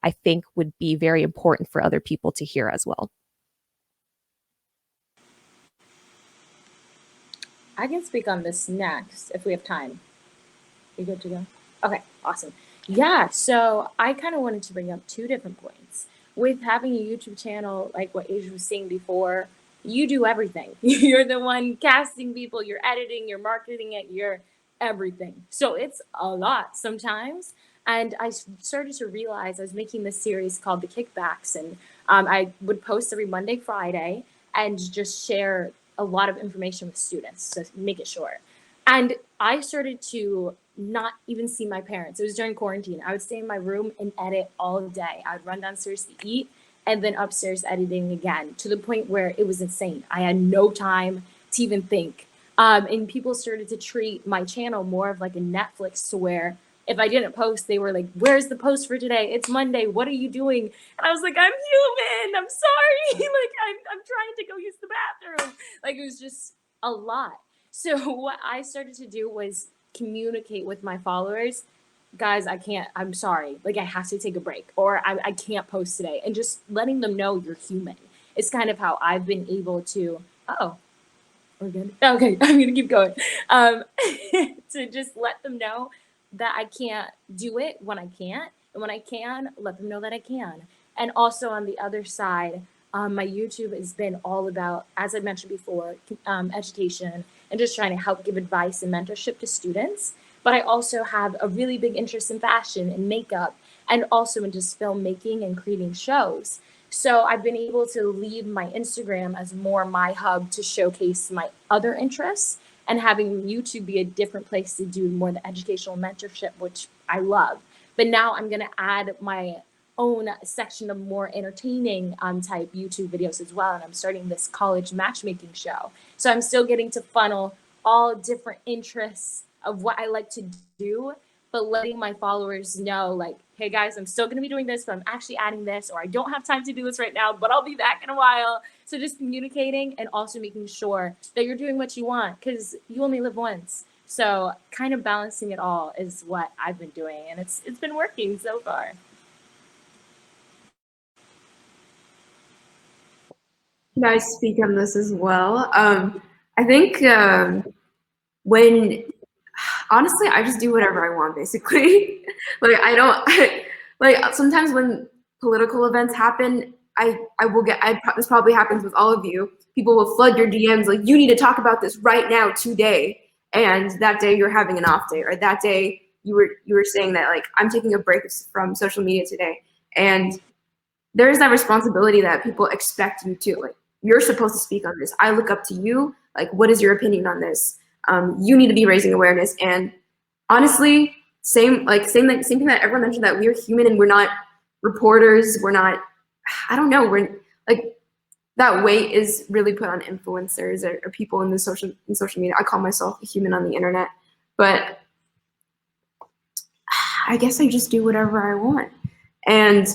I think would be very important for other people to hear as well. I can speak on this next if we have time. You good to go? Okay, awesome. Yeah, so I kind of wanted to bring up two different points. With having a YouTube channel, like what Asia was saying before, you do everything. You're the one casting people, you're editing, you're marketing it, you're everything. So it's a lot sometimes. And I started to realize I was making this series called The Kickbacks, and I would post every Monday, Friday, and just share a lot of information with students, so make it short. And I started to not even see my parents. It was during quarantine. I would stay in my room and edit all day. I would run downstairs to eat and then upstairs editing again, to the point where it was insane. I had no time to even think. And people started to treat my channel more of like a Netflix, to where if I didn't post, they were like, where's the post for today? It's Monday. What are you doing? And I was like, I'm human. I'm sorry. Like, I'm trying to go use the bathroom. Like, it was just a lot. So what I started to do was communicate with my followers. Guys, I'm sorry. Like, I have to take a break, or I can't post today. And just letting them know you're human. It's kind of how I've been able to, we're good. Okay, I'm going to keep going. To just let them know that I can't do it when I can't. And when I can, let them know that I can. And also on the other side, my YouTube has been all about, as I mentioned before, education and just trying to help give advice and mentorship to students. But I also have a really big interest in fashion and makeup, and also in just filmmaking and creating shows. So I've been able to leave my Instagram as more my hub to showcase my other interests, and having YouTube be a different place to do more the educational mentorship, which I love. But now I'm going to add my own section of more entertaining type YouTube videos as well. And I'm starting this college matchmaking show. So I'm still getting to funnel all different interests of what I like to do, but letting my followers know, like, hey guys, I'm still going to be doing this, but I'm actually adding this, or I don't have time to do this right now, but I'll be back in a while. So just communicating, and also making sure that you're doing what you want, because you only live once. So kind of balancing it all is what I've been doing, and it's been working so far. Can I speak on this as well? I think when honestly, I just do whatever I want, basically. Like I don't like sometimes when political events happen, this probably happens with all of you. People will flood your DMs like, you need to talk about this right now today. And that day you're having an off day, or that day you were saying that like, I'm taking a break from social media today. And there's that responsibility that people expect you to, like, you're supposed to speak on this. I look up to you. Like, what is your opinion on this? You need to be raising awareness. And honestly, same thing that everyone mentioned, that we're human and we're not reporters. We're not, I don't know. We're like, that weight is really put on influencers or people in social media. I call myself a human on the internet, but I guess I just do whatever I want and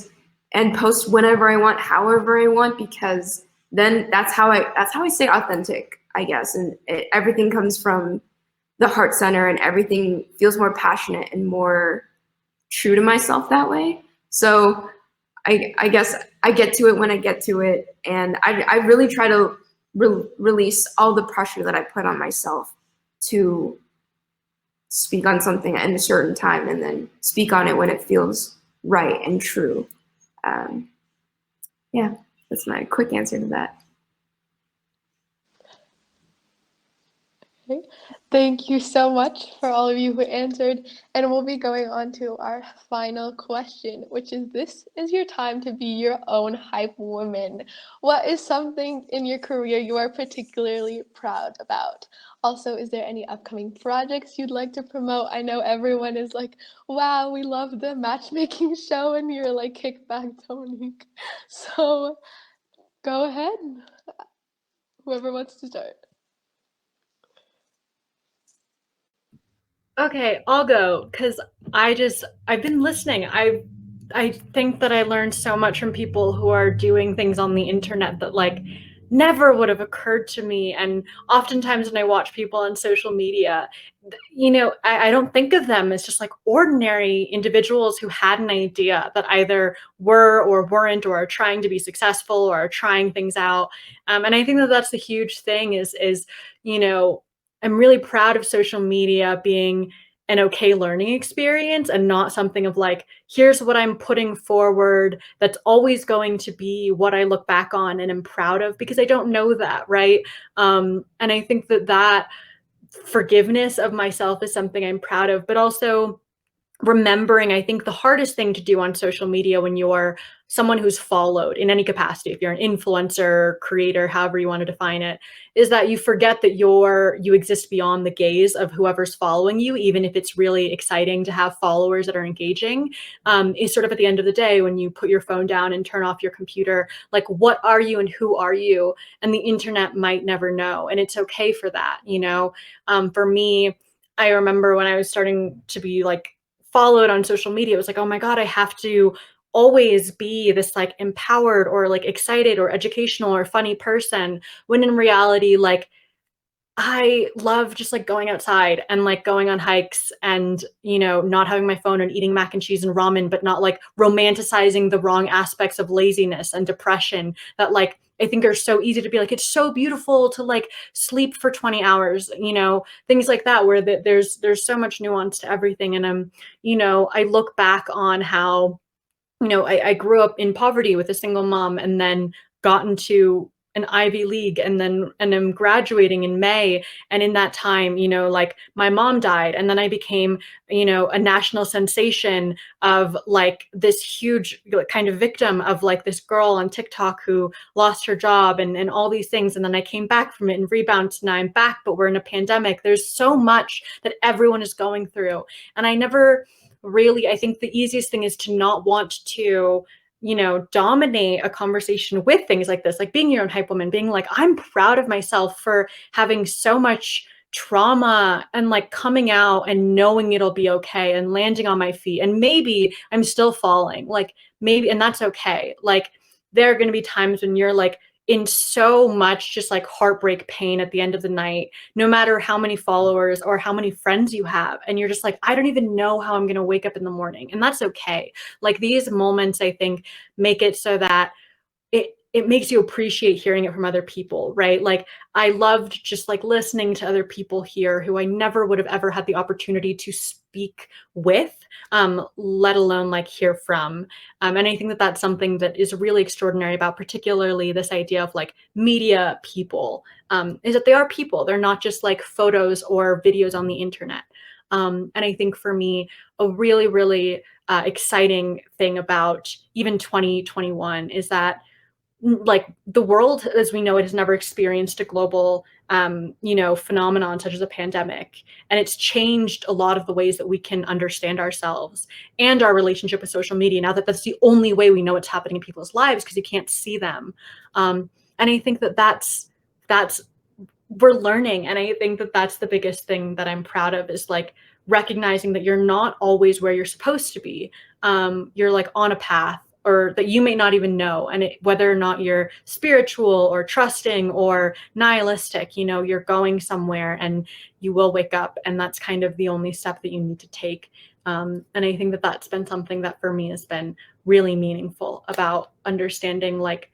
post whenever I want, however I want, because then that's how I stay authentic, I guess. And everything comes from the heart center, and everything feels more passionate and more true to myself that way. So I guess I get to it when I get to it, and I really try to release all the pressure that I put on myself to speak on something at a certain time, and then speak on it when it feels right and true. Yeah, that's my quick answer to that. Okay. Thank you so much for all of you who answered, and we'll be going on to our final question, which is, this is your time to be your own hype woman. What is something in your career you are particularly proud about? Also, is there any upcoming projects you'd like to promote? I know everyone is like, wow, we love the matchmaking show, and you're like kickback Tonique. So go ahead, whoever wants to start. Okay, I'll go, because I've been listening. I think that I learned so much from people who are doing things on the internet that like never would have occurred to me. And oftentimes when I watch people on social media, you know, I don't think of them as just like ordinary individuals who had an idea that either were or weren't, or are trying to be successful, or are trying things out. And I think that that's the huge thing is, you know, I'm really proud of social media being an okay learning experience, and not something of like, here's what I'm putting forward that's always going to be what I look back on and am proud of, because I don't know that, right? And I think that forgiveness of myself is something I'm proud of, but also remembering, I think the hardest thing to do on social media when you're someone who's followed in any capacity, if you're an influencer, creator, however you want to define it, is that you forget that you exist beyond the gaze of whoever's following you, even if it's really exciting to have followers that are engaging. Is sort of at the end of the day, when you put your phone down and turn off your computer, like, what are you and who are you? And the internet might never know, and it's okay for that, you know? For me, I remember when I was starting to be like followed on social media, it was like, oh my God, I have to always be this like empowered or like excited or educational or funny person, when in reality, like, I love just like going outside and like going on hikes and, you know, not having my phone and eating mac and cheese and ramen, but not like romanticizing the wrong aspects of laziness and depression that like I think are so easy to be like, it's so beautiful to like sleep for 20 hours, you know, things like that, where there's so much nuance to everything. And you know, I look back on how, you know, I grew up in poverty with a single mom, and then got into an Ivy League, and I'm graduating in May. And in that time, you know, like my mom died, and then I became, you know, a national sensation of like this huge kind of victim of like this girl on TikTok who lost her job and all these things. And then I came back from it and rebounded. Now I'm back, but we're in a pandemic. There's so much that everyone is going through. And I never really, I think the easiest thing is to not want to, you know, dominate a conversation with things like this, like being your own hype woman, being like, I'm proud of myself for having so much trauma and like coming out and knowing it'll be okay and landing on my feet. And maybe I'm still falling, like maybe, and that's okay. Like there are going to be times when you're like in so much just like heartbreak pain at the end of the night, no matter how many followers or how many friends you have. And you're just like, I don't even know how I'm going to wake up in the morning. And that's okay. Like these moments, I think, make it so that it makes you appreciate hearing it from other people, right? Like I loved just like listening to other people here who I never would have ever had the opportunity to speak with, let alone like hear from. And I think that that's something that is really extraordinary about particularly this idea of like media people, is that they are people. They're not just like photos or videos on the internet. And I think for me, a really, really exciting thing about even 2021 is that like the world as we know it has never experienced a global phenomenon such as a pandemic, and it's changed a lot of the ways that we can understand ourselves and our relationship with social media now that that's the only way we know what's happening in people's lives because you can't see them. And I think that that's we're learning, and I think that that's the biggest thing that I'm proud of is like recognizing that you're not always where you're supposed to be. You're like on a path or that you may not even know. And whether or not you're spiritual or trusting or nihilistic, you're going somewhere and you will wake up. And that's kind of the only step that you need to take. And I think that that's been something that for me has been really meaningful about understanding like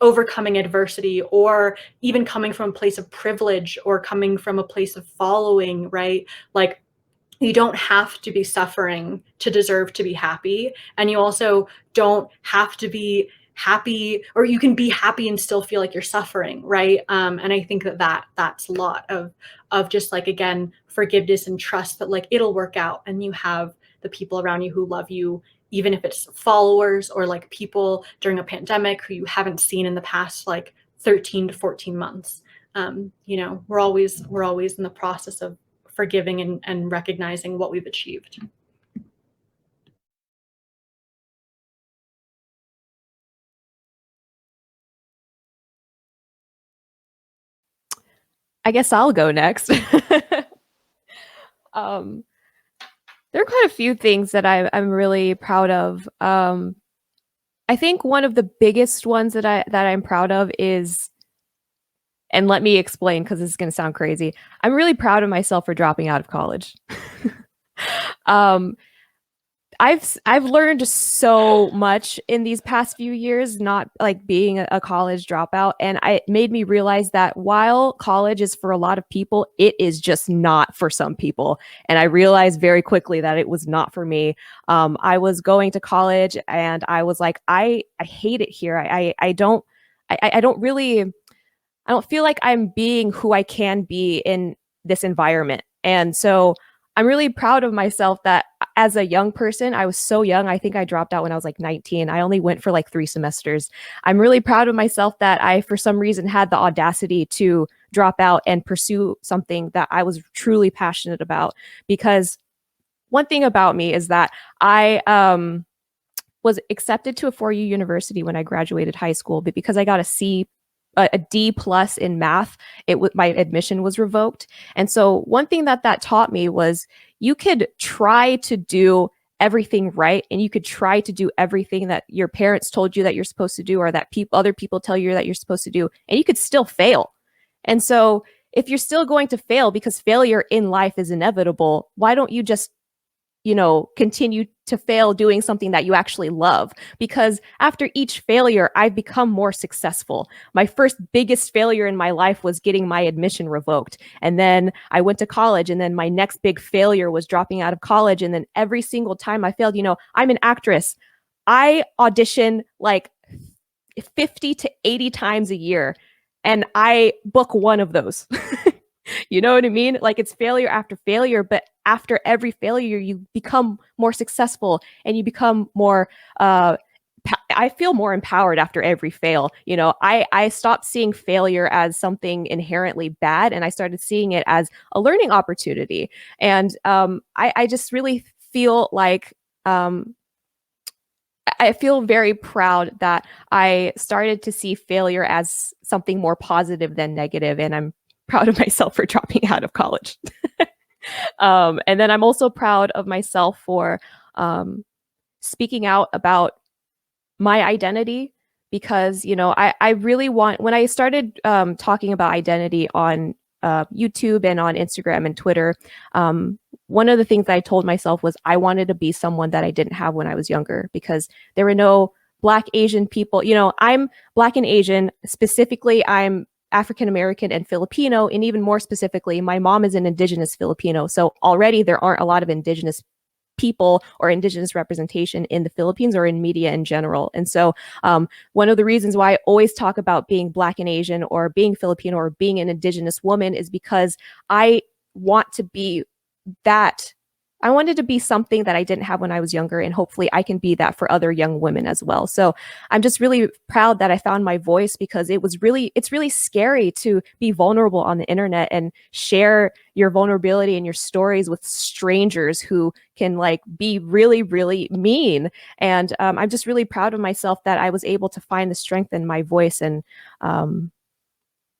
overcoming adversity or even coming from a place of privilege or coming from a place of following, right? Like you don't have to be suffering to deserve to be happy. And you also don't have to be happy, or you can be happy and still feel like you're suffering, right? And I think that's a lot of just like, again, forgiveness and trust that like it'll work out and you have the people around you who love you, even if it's followers or like people during a pandemic who you haven't seen in the past like 13 to 14 months. We're always in the process of forgiving and recognizing what we've achieved. I guess I'll go next. There are quite a few things that I'm really proud of. I think one of the biggest ones that I'm proud of is, and let me explain because this is going to sound crazy. I'm really proud of myself for dropping out of college. I've learned so much in these past few years, not like being a college dropout. And it made me realize that while college is for a lot of people, it is just not for some people. And I realized very quickly that it was not for me. I was going to college and I was like, I hate it here. I don't feel like I'm being who I can be in this environment. And so I'm really proud of myself that as a young person, I was so young. I think I dropped out when I was like 19. I only went for like 3 semesters. I'm really proud of myself that I, for some reason, had the audacity to drop out and pursue something that I was truly passionate about. Because one thing about me is that I was accepted to a 4U university when I graduated high school, but because I got a D+ in math, my admission was revoked. And so one thing that taught me was you could try to do everything right, and you could try to do everything that your parents told you that you're supposed to do, or that other people tell you that you're supposed to do, and you could still fail. And so if you're still going to fail, because failure in life is inevitable, why don't you just continue to fail doing something that you actually love? Because after each failure, I've become more successful. My first biggest failure in my life was getting my admission revoked. And then I went to college, and then my next big failure was dropping out of college. And then every single time I failed, I'm an actress. I audition like 50 to 80 times a year, and I book one of those. You know what I mean? Like it's failure after failure, but after every failure, you become more successful and you become more, I feel more empowered after every fail. I stopped seeing failure as something inherently bad, and I started seeing it as a learning opportunity. And I just really feel like, I feel very proud that I started to see failure as something more positive than negative, and I'm proud of myself for dropping out of college. And then I'm also proud of myself for speaking out about my identity, because, you know, I really want, when I started talking about identity on YouTube and on Instagram and Twitter, one of the things I told myself was I wanted to be someone that I didn't have when I was younger, because there were no Black Asian people. You know, I'm Black and Asian. Specifically, I'm African American and Filipino, and even more specifically, my mom is an Indigenous Filipino. So already there aren't a lot of Indigenous people or Indigenous representation in the Philippines or in media in general. And so one of the reasons why I always talk about being Black and Asian or being Filipino or being an Indigenous woman is because I want to be that. I wanted to be something that I didn't have when I was younger, and hopefully I can be that for other young women as well. So I'm just really proud that I found my voice, because it's really scary to be vulnerable on the internet and share your vulnerability and your stories with strangers who can like be really, really mean. And I'm just really proud of myself that I was able to find the strength in my voice and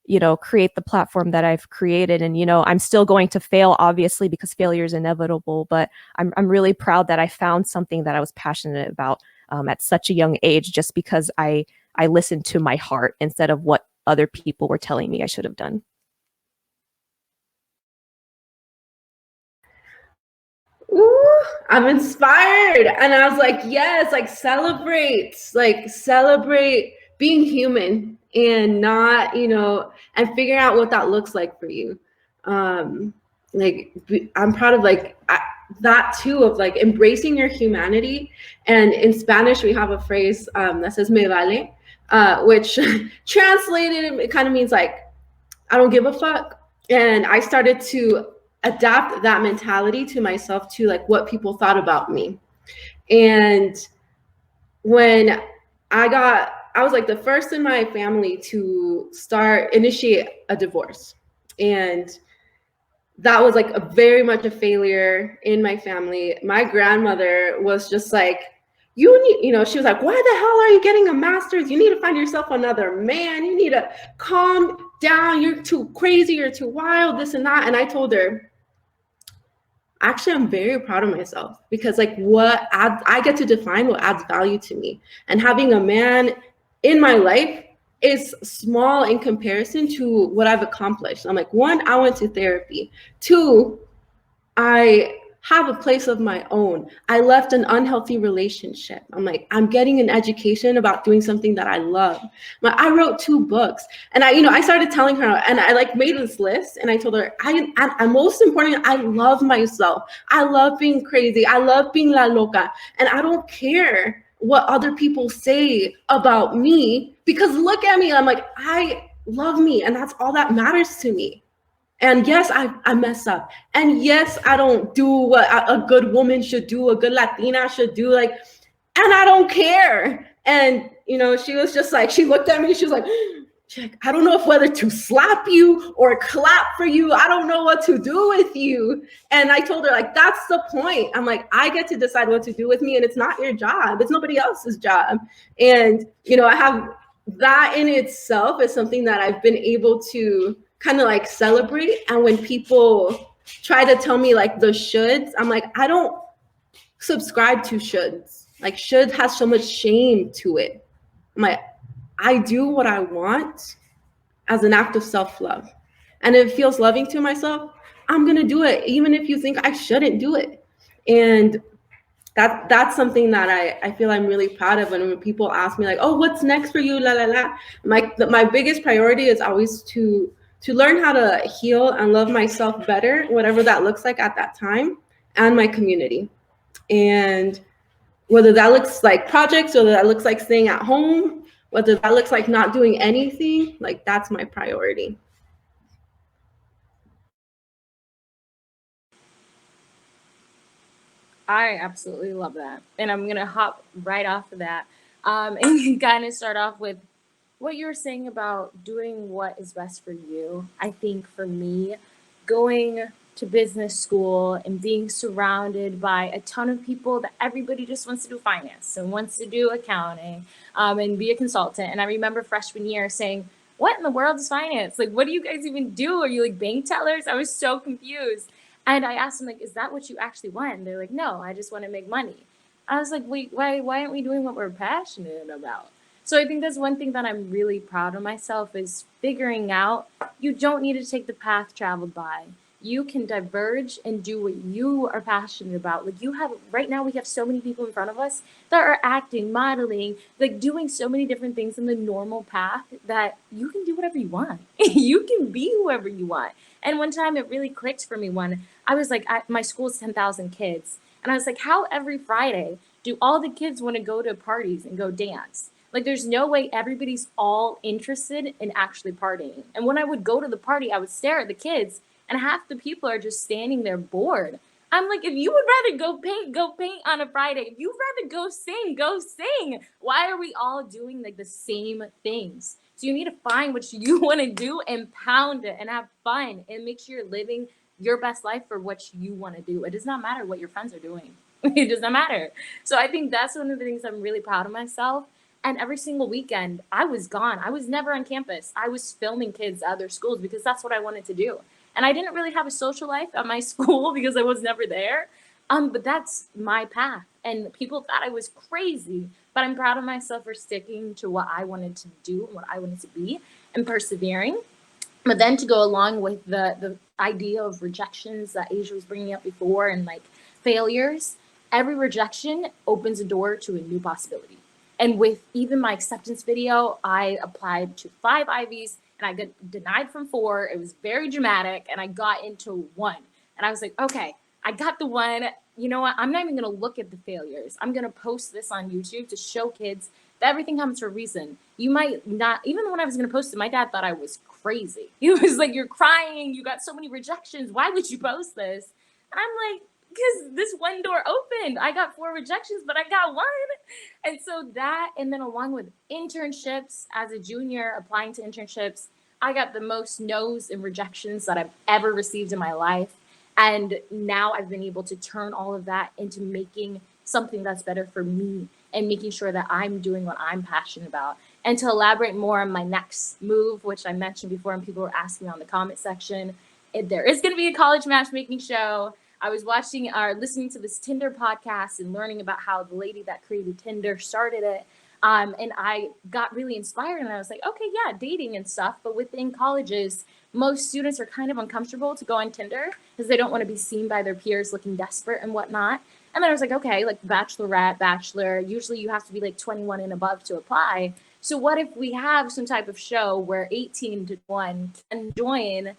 you know, create the platform that I've created. And, you know, I'm still going to fail, obviously, because failure is inevitable, but I'm really proud that I found something that I was passionate about at such a young age, just because I listened to my heart instead of what other people were telling me I should have done. Ooh, I'm inspired. And I was like, yes, like celebrate being human and not, you know, and figuring out what that looks like for you. I'm proud of that too, of like embracing your humanity. And in Spanish, we have a phrase that says me vale, which translated, it kind of means like, I don't give a fuck. And I started to adapt that mentality to myself, to like what people thought about me. And when I was like the first in my family to initiate a divorce. And that was like very much a failure in my family. My grandmother was just like, you need, you know, she was like, why the hell are you getting a master's? You need to find yourself another man. You need to calm down. You're too crazy. You're too wild, this and that. And I told her, actually, I'm very proud of myself, because like I get to define what adds value to me. And having a man in my life is small in comparison to what I've accomplished. I'm like, one, I went to therapy. Two, I have a place of my own. I left an unhealthy relationship. I'm like, I'm getting an education about doing something that I love. I wrote 2 books, and I started telling her, and I like made this list, and I told her, I most important, I love myself. I love being crazy. I love being la loca, and I don't care what other people say about me, because look at me. I'm like, I love me, and that's all that matters to me. And yes, I mess up. And yes, I don't do what a good woman should do, a good Latina should do, like, and I don't care. And, you know, she was just like, she looked at me, she's like, I don't know whether to slap you or clap for you. I don't know what to do with you. And I told her, like, that's the point. I'm like, I get to decide what to do with me, and it's not your job. It's nobody else's job. And, you know, I have that in itself is something that I've been able to kind of like celebrate. And when people try to tell me like the shoulds, I'm like, I don't subscribe to shoulds. Like, should has so much shame to it. I'm like, I do what I want as an act of self-love. And if it feels loving to myself, I'm gonna do it, even if you think I shouldn't do it. And that's something that I feel I'm really proud of. And when people ask me like, oh, what's next for you, la la la, my biggest priority is always to learn how to heal and love myself better, whatever that looks like at that time, and my community. And whether that looks like projects, or that looks like staying at home, whether that looks like not doing anything, like that's my priority. I absolutely love that. And I'm going to hop right off of that and kind of start off with what you were saying about doing what is best for you. I think for me, going to business school and being surrounded by a ton of people that everybody just wants to do finance and wants to do accounting and be a consultant. And I remember freshman year saying, what in the world is finance? Like, what do you guys even do? Are you like bank tellers? I was so confused. And I asked them, like, is that what you actually want? And they're like, no, I just want to make money. I was like, wait, why aren't we doing what we're passionate about? So I think that's one thing that I'm really proud of myself is figuring out you don't need to take the path traveled by. You can diverge and do what you are passionate about. Like you have right now, we have so many people in front of us that are acting, modeling, like doing so many different things in the normal path that you can do whatever you want. You can be whoever you want. And one time it really clicked for me when I was like, my school's 10,000 kids. And I was like, how every Friday do all the kids want to go to parties and go dance? Like, there's no way everybody's all interested in actually partying. And when I would go to the party, I would stare at the kids, and half the people are just standing there bored. I'm like, if you would rather go paint on a Friday. If you'd rather go sing. Why are we all doing like the same things? So you need to find what you want to do and pound it and have fun and make sure you're living your best life for what you want to do. It does not matter what your friends are doing. It does not matter. So I think that's one of the things I'm really proud of myself. And every single weekend, I was gone. I was never on campus. I was filming kids at other schools because that's what I wanted to do. And I didn't really have a social life at my school because I was never there. But that's my path. And people thought I was crazy, but I'm proud of myself for sticking to what I wanted to do and what I wanted to be and persevering. But then to go along with the idea of rejections that Asia was bringing up before and like failures, every rejection opens a door to a new possibility. And with even my acceptance video, I applied to 5 Ivies and I got denied from 4. It was very dramatic and I got into 1. And I was like, okay, I got the 1. You know what? I'm not even going to look at the failures. I'm going to post this on YouTube to show kids that everything happens for a reason. You might not, even when I was going to post it, my dad thought I was crazy. He was like, you're crying. You got so many rejections. Why would you post this? And I'm like, because this one door opened. I got 4 rejections, but I got 1. And so that, and then along with internships as a junior, applying to internships, I got the most no's and rejections that I've ever received in my life. And now I've been able to turn all of that into making something that's better for me and making sure that I'm doing what I'm passionate about. And to elaborate more on my next move, which I mentioned before and people were asking me on the comment section, there is going to be a college matchmaking show. I was watching or listening to this Tinder podcast and learning about how the lady that created Tinder started it. And I got really inspired and I was like, okay, yeah, dating and stuff. But within colleges, most students are kind of uncomfortable to go on Tinder because they don't want to be seen by their peers looking desperate and whatnot. And then I was like, okay, like bachelorette, bachelor, usually you have to be like 21 and above to apply. So what if we have some type of show where 18 to 1 can join,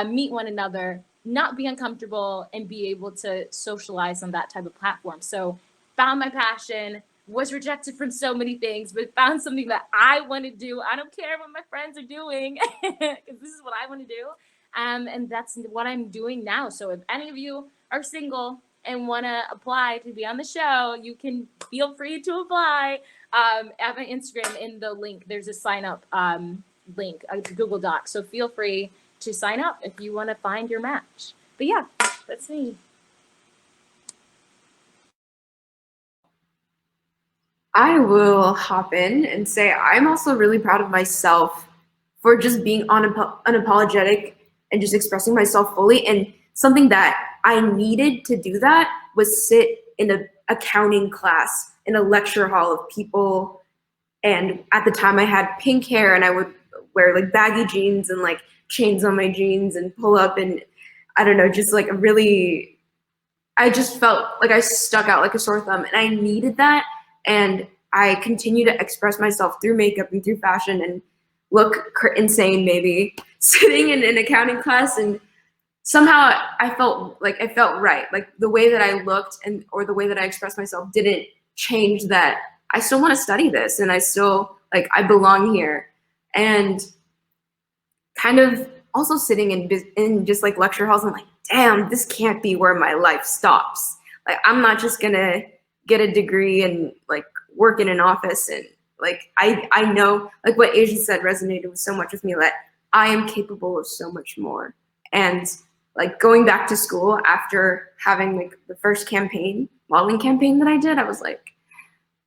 meet one another, not be uncomfortable, and be able to socialize on that type of platform. So found my passion, was rejected from so many things, but found something that I want to do. I don't care what my friends are doing because this is what I want to do. And that's what I'm doing now. So if any of you are single and want to apply to be on the show, you can feel free to apply at my Instagram in the link. There's a sign up link, a Google Doc. So feel free to sign up if you want to find your match. But yeah, that's me. I will hop in and say I'm also really proud of myself for just being unapologetic and just expressing myself fully. And something that I needed to do that was sit in an accounting class in a lecture hall of people. And at the time I had pink hair and I would wear like baggy jeans and like chains on my jeans and pull up and I don't know, just like really, I just felt like I stuck out like a sore thumb and I needed that. And I continue to express myself through makeup and through fashion and look insane maybe sitting in an accounting class. And somehow I felt right. Like the way that I looked or the way that I expressed myself didn't change that. I still want to study this and I still I belong here. And kind of also sitting in just like lecture halls and like, damn, this can't be where my life stops. Like I'm not just gonna get a degree and like work in an office and like I know like what Asia said resonated with so much with me that I am capable of so much more. And like going back to school after having like the first modeling campaign that I did, I was like,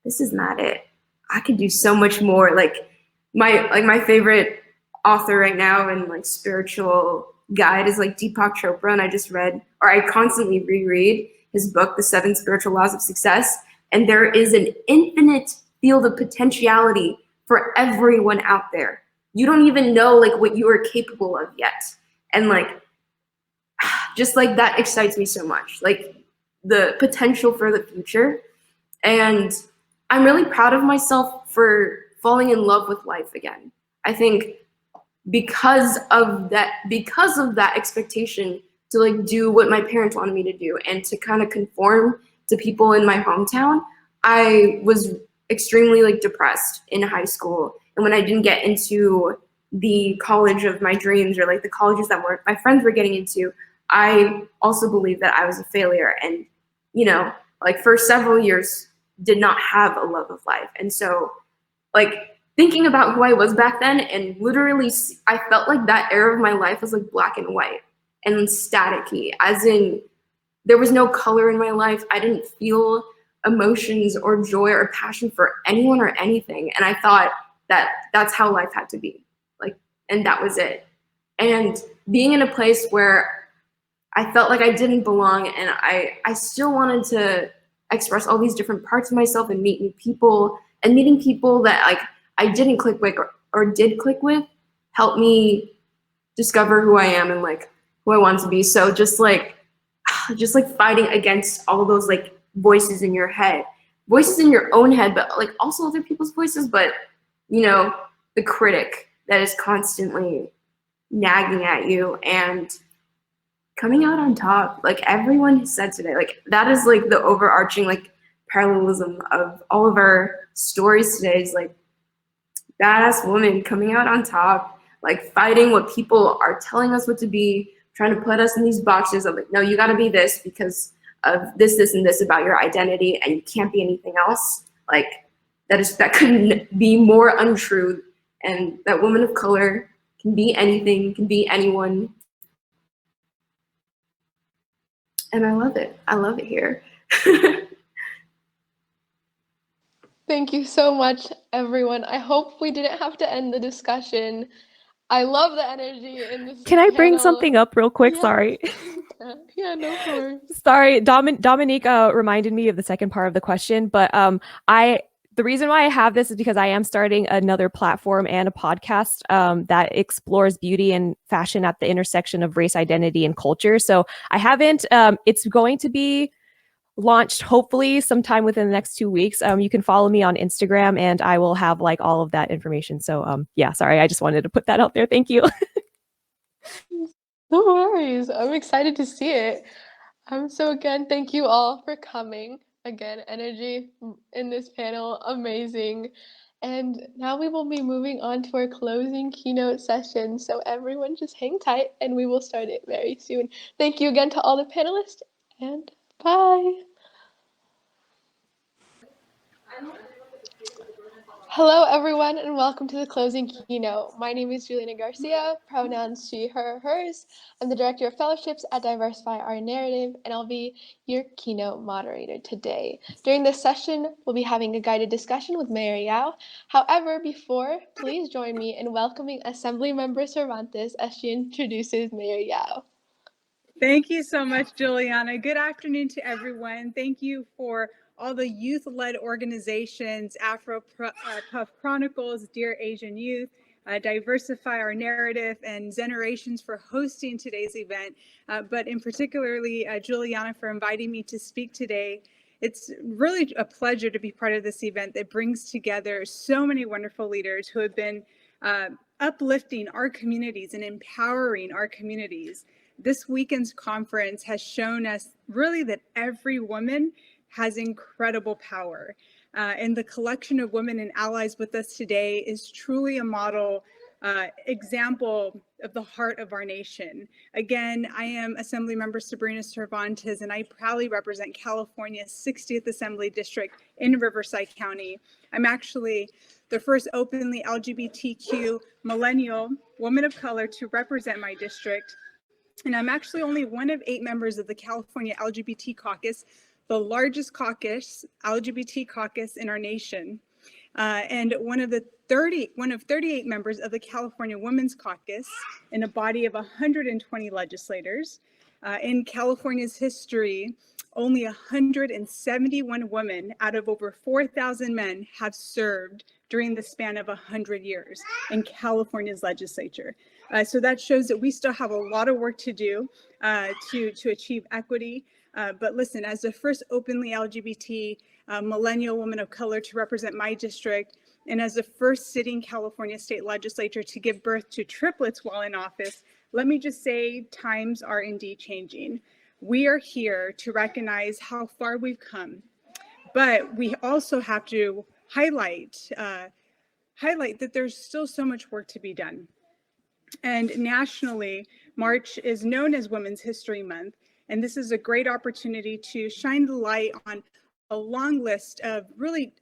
this is not it. I could do so much more. Like my favorite author right now and like spiritual guide is like Deepak Chopra, and I just read, or I constantly reread his book, The 7 Spiritual Laws of Success. And there is an infinite field of potentiality for everyone out there. You don't even know like what you are capable of yet. And like, just like that excites me so much, like the potential for the future. And I'm really proud of myself for falling in love with life again. I think because of that expectation to like do what my parents wanted me to do and to kind of conform to people in my hometown, I was extremely like depressed in high school. And when I didn't get into the college of my dreams, or like the colleges that my friends were getting into, I also believed that I was a failure, and, you know, like for several years did not have a love of life. And so like thinking about who I was back then, and literally I felt like that era of my life was like black and white and staticky, as in there was no color in my life. I didn't feel emotions or joy or passion for anyone or anything. And I thought that that's how life had to be, like, and that was it. And being in a place where I felt like I didn't belong, and I still wanted to express all these different parts of myself and meet new people, and meeting people that like I didn't click with or did click with helped me discover who I am and like who I want to be. So just like fighting against all those like voices in your head, voices in your own head, but like also other people's voices, but you know, the critic that is constantly nagging at you, and coming out on top, like everyone has said today, like that is like the overarching like parallelism of all of our stories today, is like badass woman coming out on top, like fighting what people are telling us what to be, trying to put us in these boxes of like, no, you got to be this because of this, this, and this about your identity, and you can't be anything else. Like that couldn't be more untrue, and that women of color can be anything, can be anyone. And I love it. I love it here. Thank you so much, everyone. I hope we didn't have to end the discussion. I love the energy in this Can I bring panel. something up real quick? Yeah. Sorry. Yeah, no problem. Sorry, Dominique reminded me of the second part of the question, but the reason why I have this is because I am starting another platform and a podcast that explores beauty and fashion at the intersection of race, identity, and culture. So I haven't, it's going to be launched hopefully sometime within the next 2 weeks. You can follow me on Instagram and I will have like all of that information. So yeah, sorry, I just wanted to put that out there. Thank you. No worries. I'm excited to see it. So again, thank you all for coming. Again, energy in this panel, amazing. And now we will be moving on to our closing keynote session. So everyone just hang tight and we will start it very soon. Thank you again to all the panelists, and bye. Hello, everyone, and welcome to the closing keynote. My name is Juliana Garcia, pronouns she, her, hers. I'm the Director of Fellowships at Diversify Our Narrative, and I'll be your keynote moderator today. During this session, we'll be having a guided discussion with Mayor Yao. However, please join me in welcoming Assemblymember Cervantes as she introduces Mayor Yao. Thank you so much, Juliana. Good afternoon to everyone. Thank you for all the youth-led organizations, Afro Puff Chronicles, Dear Asian Youth, Diversify Our Narrative, and Generations for hosting today's event, but in particularly Juliana for inviting me to speak today. It's really a pleasure to be part of this event that brings together so many wonderful leaders who have been uplifting our communities and empowering our communities. This weekend's conference has shown us really that every woman has incredible power. And the collection of women and allies with us today is truly a model example of the heart of our nation. Again, I am Assemblymember Sabrina Cervantes, and I proudly represent California's 60th Assembly District in Riverside County. I'm actually the first openly LGBTQ millennial woman of color to represent my district. And I'm actually only one of 8 members of the California LGBT Caucus, the largest caucus, LGBT caucus in our nation, and one of 38 members of the California Women's Caucus in a body of 120 legislators. In California's history, only 171 women out of over 4,000 men have served during the span of 100 years in California's legislature. So that shows that we still have a lot of work to do to achieve equity. But listen, as the first openly LGBT millennial woman of color to represent my district, and as the first sitting California state legislature to give birth to triplets while in office, let me just say times are indeed changing. We are here to recognize how far we've come, but we also have to highlight that there's still so much work to be done. And nationally, March is known as Women's History Month, and this is a great opportunity to shine the light on a long list of really,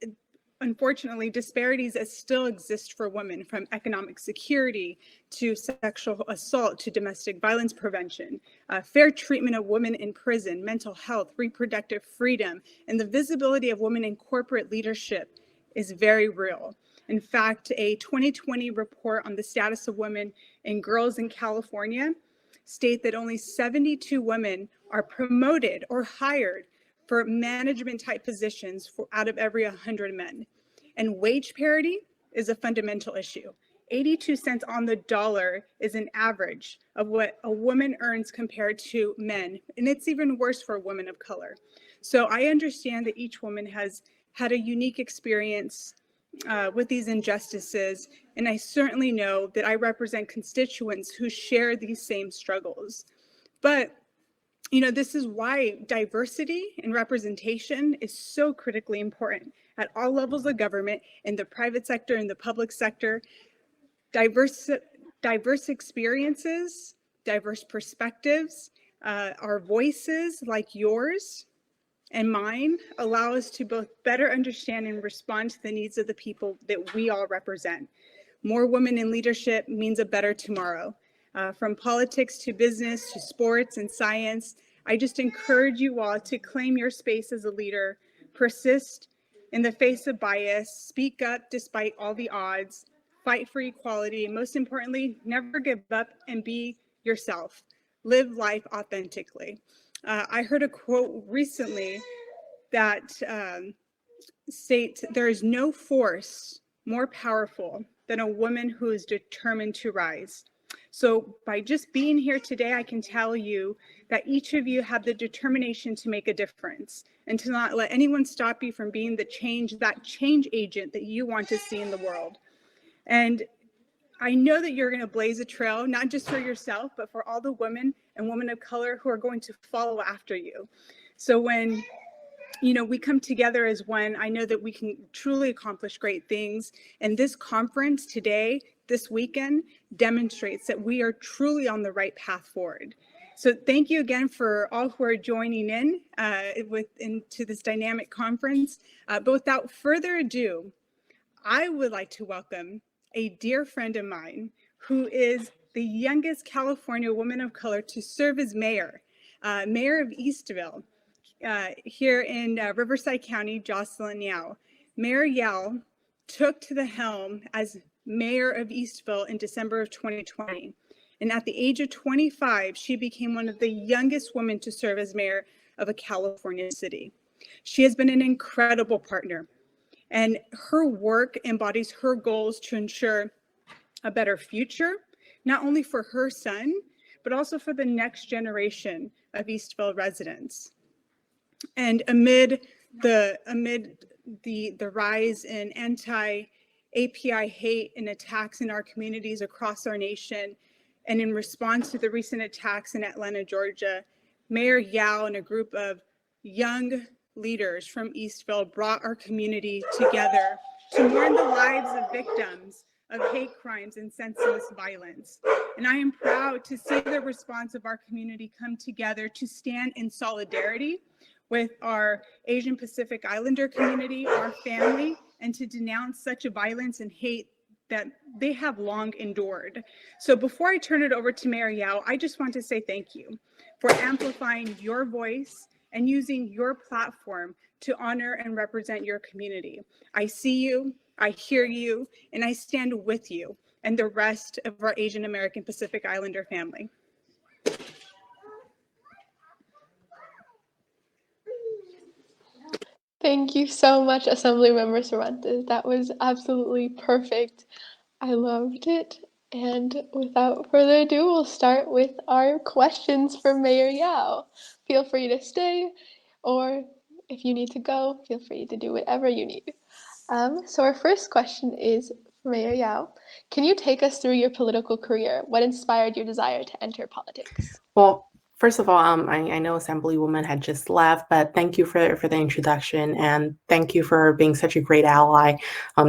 unfortunately, disparities that still exist for women, from economic security to sexual assault to domestic violence prevention, fair treatment of women in prison, mental health, reproductive freedom, and the visibility of women in corporate leadership is very real. In fact, a 2020 report on the status of women and girls in California state that only 72 women are promoted or hired for management type positions out of every 100 men. And wage parity is a fundamental issue. 82 cents on the dollar is an average of what a woman earns compared to men. And it's even worse for women of color. So I understand that each woman has had a unique experience with these injustices. And I certainly know that I represent constituents who share these same struggles. But you know, this is why diversity and representation is so critically important at all levels of government, in the private sector, in the public sector. Diverse experiences, diverse perspectives, our voices like yours and mine allow us to both better understand and respond to the needs of the people that we all represent. More women in leadership means a better tomorrow. From politics to business to sports and science, I just encourage you all to claim your space as a leader, persist in the face of bias, speak up despite all the odds, fight for equality, and most importantly, never give up and be yourself. Live life authentically. I heard a quote recently that states, "There is no force more powerful than a woman who is determined to rise." So by just being here today, I can tell you that each of you have the determination to make a difference and to not let anyone stop you from being that change agent that you want to see in the world. And I know that you're going to blaze a trail, not just for yourself, but for all the women and women of color who are going to follow after you. So when we come together as one, I know that we can truly accomplish great things. And this conference today, this weekend, demonstrates that we are truly on the right path forward. So thank you again for all who are joining in into this dynamic conference. But without further ado, I would like to welcome a dear friend of mine who is the youngest California woman of color to serve as mayor, mayor of Eastville. Here in Riverside County, Jocelyn Yao. Mayor Yao took to the helm as mayor of Eastville in December of 2020. And at the age of 25, she became one of the youngest women to serve as mayor of a California city. She has been an incredible partner, and her work embodies her goals to ensure a better future, not only for her son, but also for the next generation of Eastville residents. And amid the rise in anti-API hate and attacks in our communities across our nation, and in response to the recent attacks in Atlanta, Georgia, Mayor Yao and a group of young leaders from Eastville brought our community together to mourn the lives of victims of hate crimes and senseless violence. And I am proud to see the response of our community come together to stand in solidarity with our Asian Pacific Islander community, our family, and to denounce such a violence and hate that they have long endured. So before I turn it over to Mayor Yao, I just want to say thank you for amplifying your voice and using your platform to honor and represent your community. I see you, I hear you, and I stand with you and the rest of our Asian American Pacific Islander family. Thank you so much, Assemblymember Cervantes. That was absolutely perfect. I loved it. And without further ado, we'll start with our questions for Mayor Yao. Feel free to stay, or if you need to go, feel free to do whatever you need. So our first question is for Mayor Yao. Can you take us through your political career? What inspired your desire to enter politics? Well, first of all, I know Assemblywoman had just left, but thank you for the introduction, and thank you for being such a great ally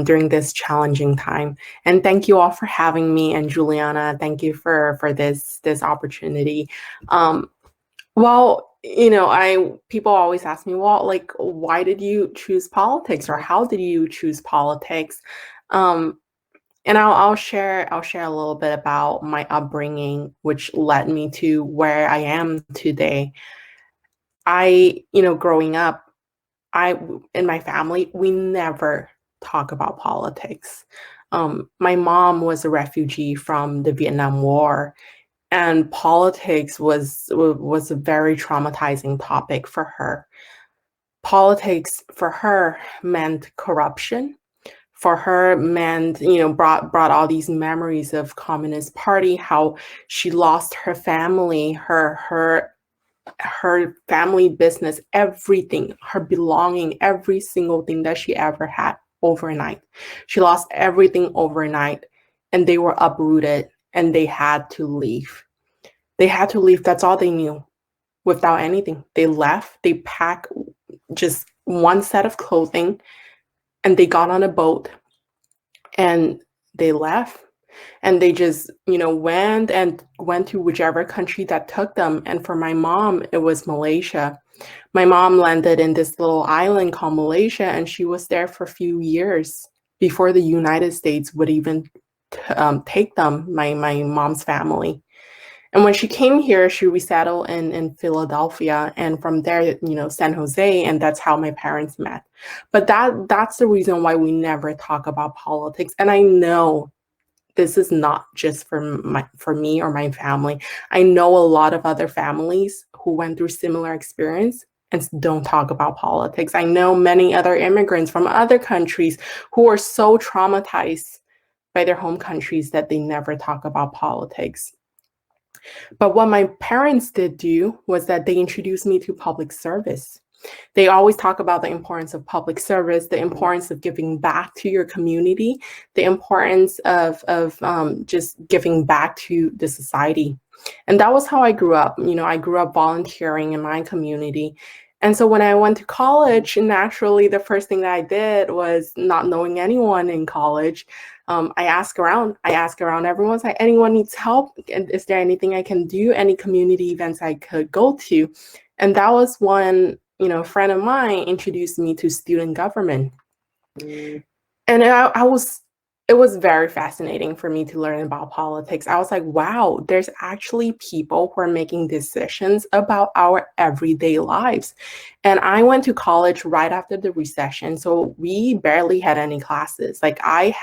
during this challenging time. And thank you all for having me, and Juliana, thank you for this opportunity. Well, people always ask me, well, like, why did you choose politics, or how did you choose politics? And I'll share a little bit about my upbringing, which led me to where I am today. Growing up, in my family, we never talk about politics. My mom was a refugee from the Vietnam War, and politics was a very traumatizing topic for her. Politics for her meant corruption. For her meant, brought all these memories of Communist Party, how she lost her family, her family business, everything, her belonging, every single thing that she ever had overnight. She lost everything overnight, and they were uprooted, and they had to leave. They had to leave. That's all they knew. Without anything, they left. They packed just one set of clothing, and they got on a boat, and they left, and they just went to whichever country that took them. And for my mom, it was Malaysia. My mom landed in this little island called Malaysia, and she was there for a few years before the United States would even take them, my mom's family. And when she came here, she resettled in Philadelphia, and from there, San Jose, and that's how my parents met. But that's the reason why we never talk about politics. And I know this is not just for me or my family. I know a lot of other families who went through similar experience and don't talk about politics. I know many other immigrants from other countries who are so traumatized by their home countries that they never talk about politics. But what my parents did do was that they introduced me to public service. They always talk about the importance of public service, the importance of giving back to your community, the importance of just giving back to the society. And that was how I grew up. I grew up volunteering in my community. And so when I went to college, naturally, the first thing that I did was, not knowing anyone in college, I asked around. Everyone's like, anyone needs help? And is there anything I can do? Any community events I could go to? And that was when, a friend of mine introduced me to student government. And it was very fascinating for me to learn about politics. I was like, wow, there's actually people who are making decisions about our everyday lives. And I went to college right after the recession, so we barely had any classes. Like I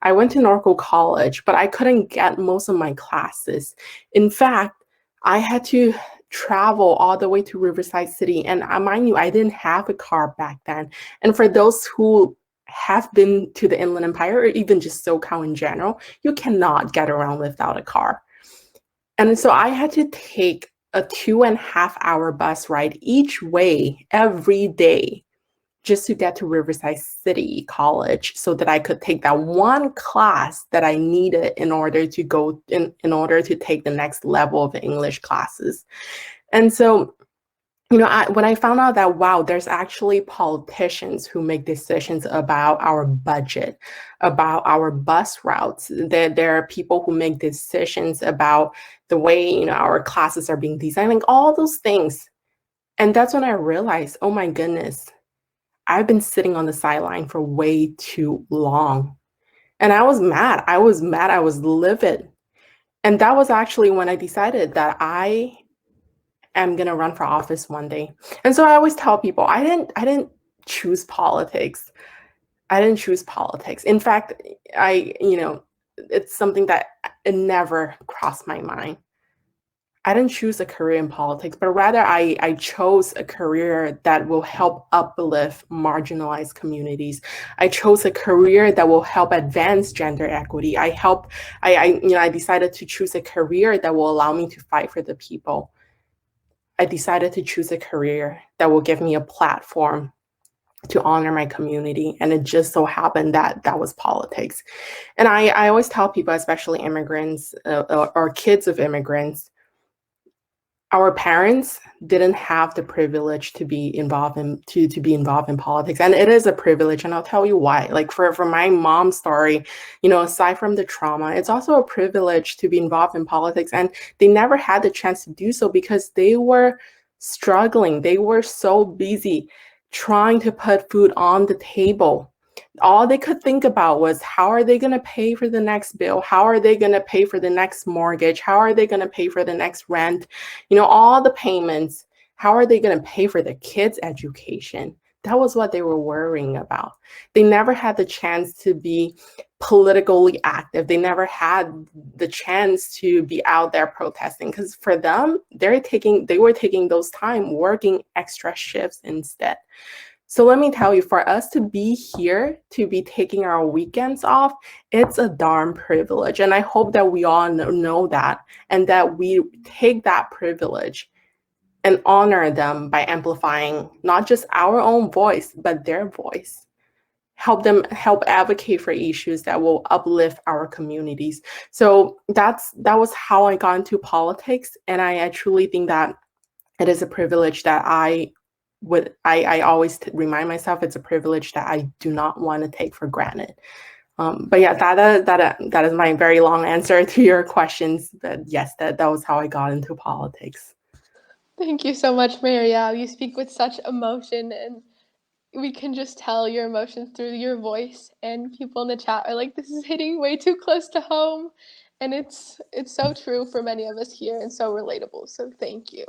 went to Norco College, but I couldn't get most of my classes. In fact, I had to travel all the way to Riverside City. And mind you, I didn't have a car back then. And for those who have been to the Inland Empire, or even just SoCal in general, you cannot get around without a car. And so I had to take a 2.5-hour bus ride each way every day just to get to Riverside City College, so that I could take that one class that I needed in order to go in order to take the next level of English classes. And so, when I found out that, wow, there's actually politicians who make decisions about our budget, about our bus routes, there are people who make decisions about the way, our classes are being designed, like all those things. And that's when I realized, oh my goodness, I've been sitting on the sideline for way too long. And I was mad. I was livid. And that was actually when I decided that I am going to run for office one day. And so I always tell people, I didn't choose politics. I didn't choose politics. In fact, it's something that it never crossed my mind. I didn't choose a career in politics, but rather I chose a career that will help uplift marginalized communities. I chose a career that will help advance gender equity. I decided to choose a career that will allow me to fight for the people. I decided to choose a career that will give me a platform to honor my community. And it just so happened that that was politics. And I always tell people, especially immigrants or kids of immigrants, our parents didn't have the privilege to be involved in politics, and it is a privilege, and I'll tell you why. Like for my mom's story, aside from the trauma, it's also a privilege to be involved in politics, and they never had the chance to do so because they were struggling. They were so busy trying to put food on the table. All they could think about was, how are they going to pay for the next bill? How are they going to pay for the next mortgage? How are they going to pay for the next rent? All the payments. How are they going to pay for their kids' education? That was what they were worrying about. They never had the chance to be politically active. They never had the chance to be out there protesting, because for them, they were taking those time working extra shifts instead. So let me tell you, for us to be here, to be taking our weekends off, it's a darn privilege. And I hope that we all know that, and that we take that privilege and honor them by amplifying not just our own voice, but their voice. Help advocate for issues that will uplift our communities. So that was how I got into politics. And I truly think that it is a privilege that I always remind myself it's a privilege that I do not want to take for granted. But yeah, that is my very long answer to your questions. But yes, that was how I got into politics. Thank you so much, Marielle. You speak with such emotion, and we can just tell your emotions through your voice. And people in the chat are like, this is hitting way too close to home. And it's so true for many of us here and so relatable. So thank you.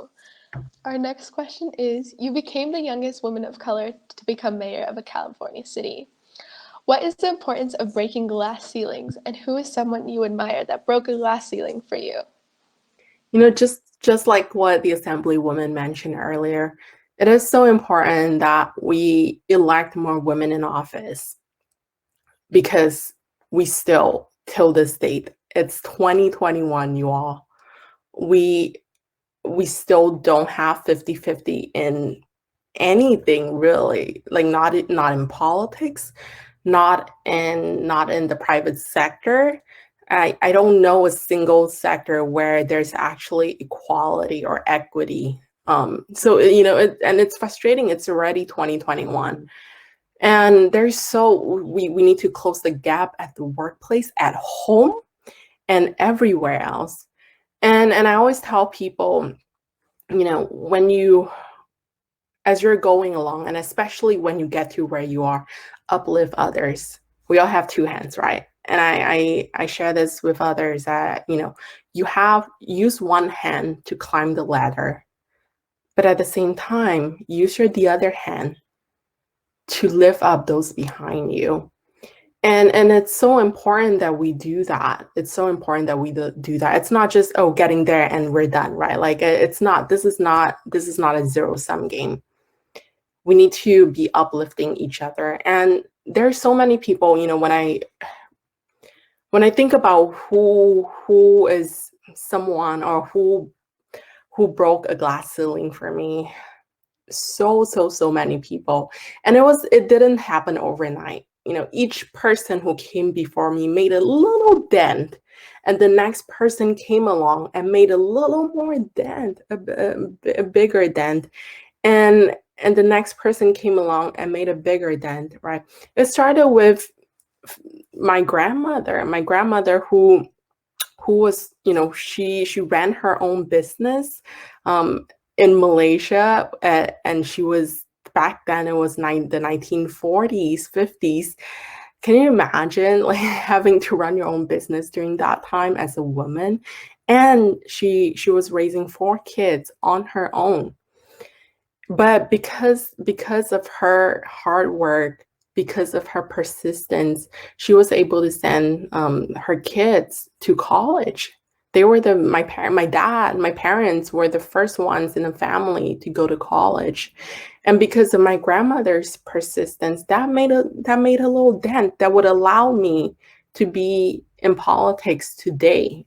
Our next question is, you became the youngest woman of color to become mayor of a California city. What is the importance of breaking glass ceilings, and who is someone you admire that broke a glass ceiling for you? Just like what the Assemblywoman mentioned earlier, it is so important that we elect more women in office, because we still, till this date, it's 2021, you all, we still don't have 50-50 in anything, really. Like not in politics, not in the private sector. I don't know a single sector where there's actually equality or equity. So and it's frustrating. It's already 2021, and we need to close the gap at the workplace, at home, and everywhere else. And I always tell people, as you're going along, and especially when you get to where you are, uplift others. We all have two hands, right? And I share this with others that, use one hand to climb the ladder, but at the same time, use the other hand to lift up those behind you. And it's so important that we do that. It's so important that we do that. It's not just, getting there and we're done, right? Like this is not a zero-sum game. We need to be uplifting each other. And there's so many people, when I think about who is someone, or who broke a glass ceiling for me, so many people. And it didn't happen overnight. Each person who came before me made a little dent, and the next person came along and made a little more dent, a bigger dent, and the next person came along and made a bigger dent, right? It started with my grandmother who was, she ran her own business in Malaysia, and she was, back then it was the 1940s, 50s. Can you imagine like having to run your own business during that time as a woman? And she was raising 4 kids on her own. But because of her hard work, because of her persistence, she was able to send her kids to college. they were my dad, my parents were the first ones in the family to go to college. And because of my grandmother's persistence, that made a little dent that would allow me to be in politics today.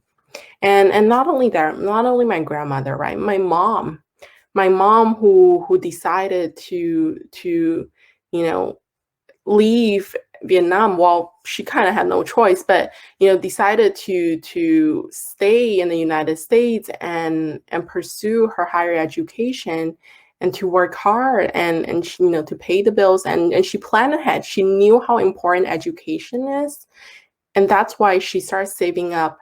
And not only that, not only my grandmother, right? My mom who decided to leave Vietnam. Well, she kind of had no choice, but decided to stay in the United States and pursue her higher education and to work hard and to pay the bills, and she planned ahead. She knew how important education is, and that's why she started saving up.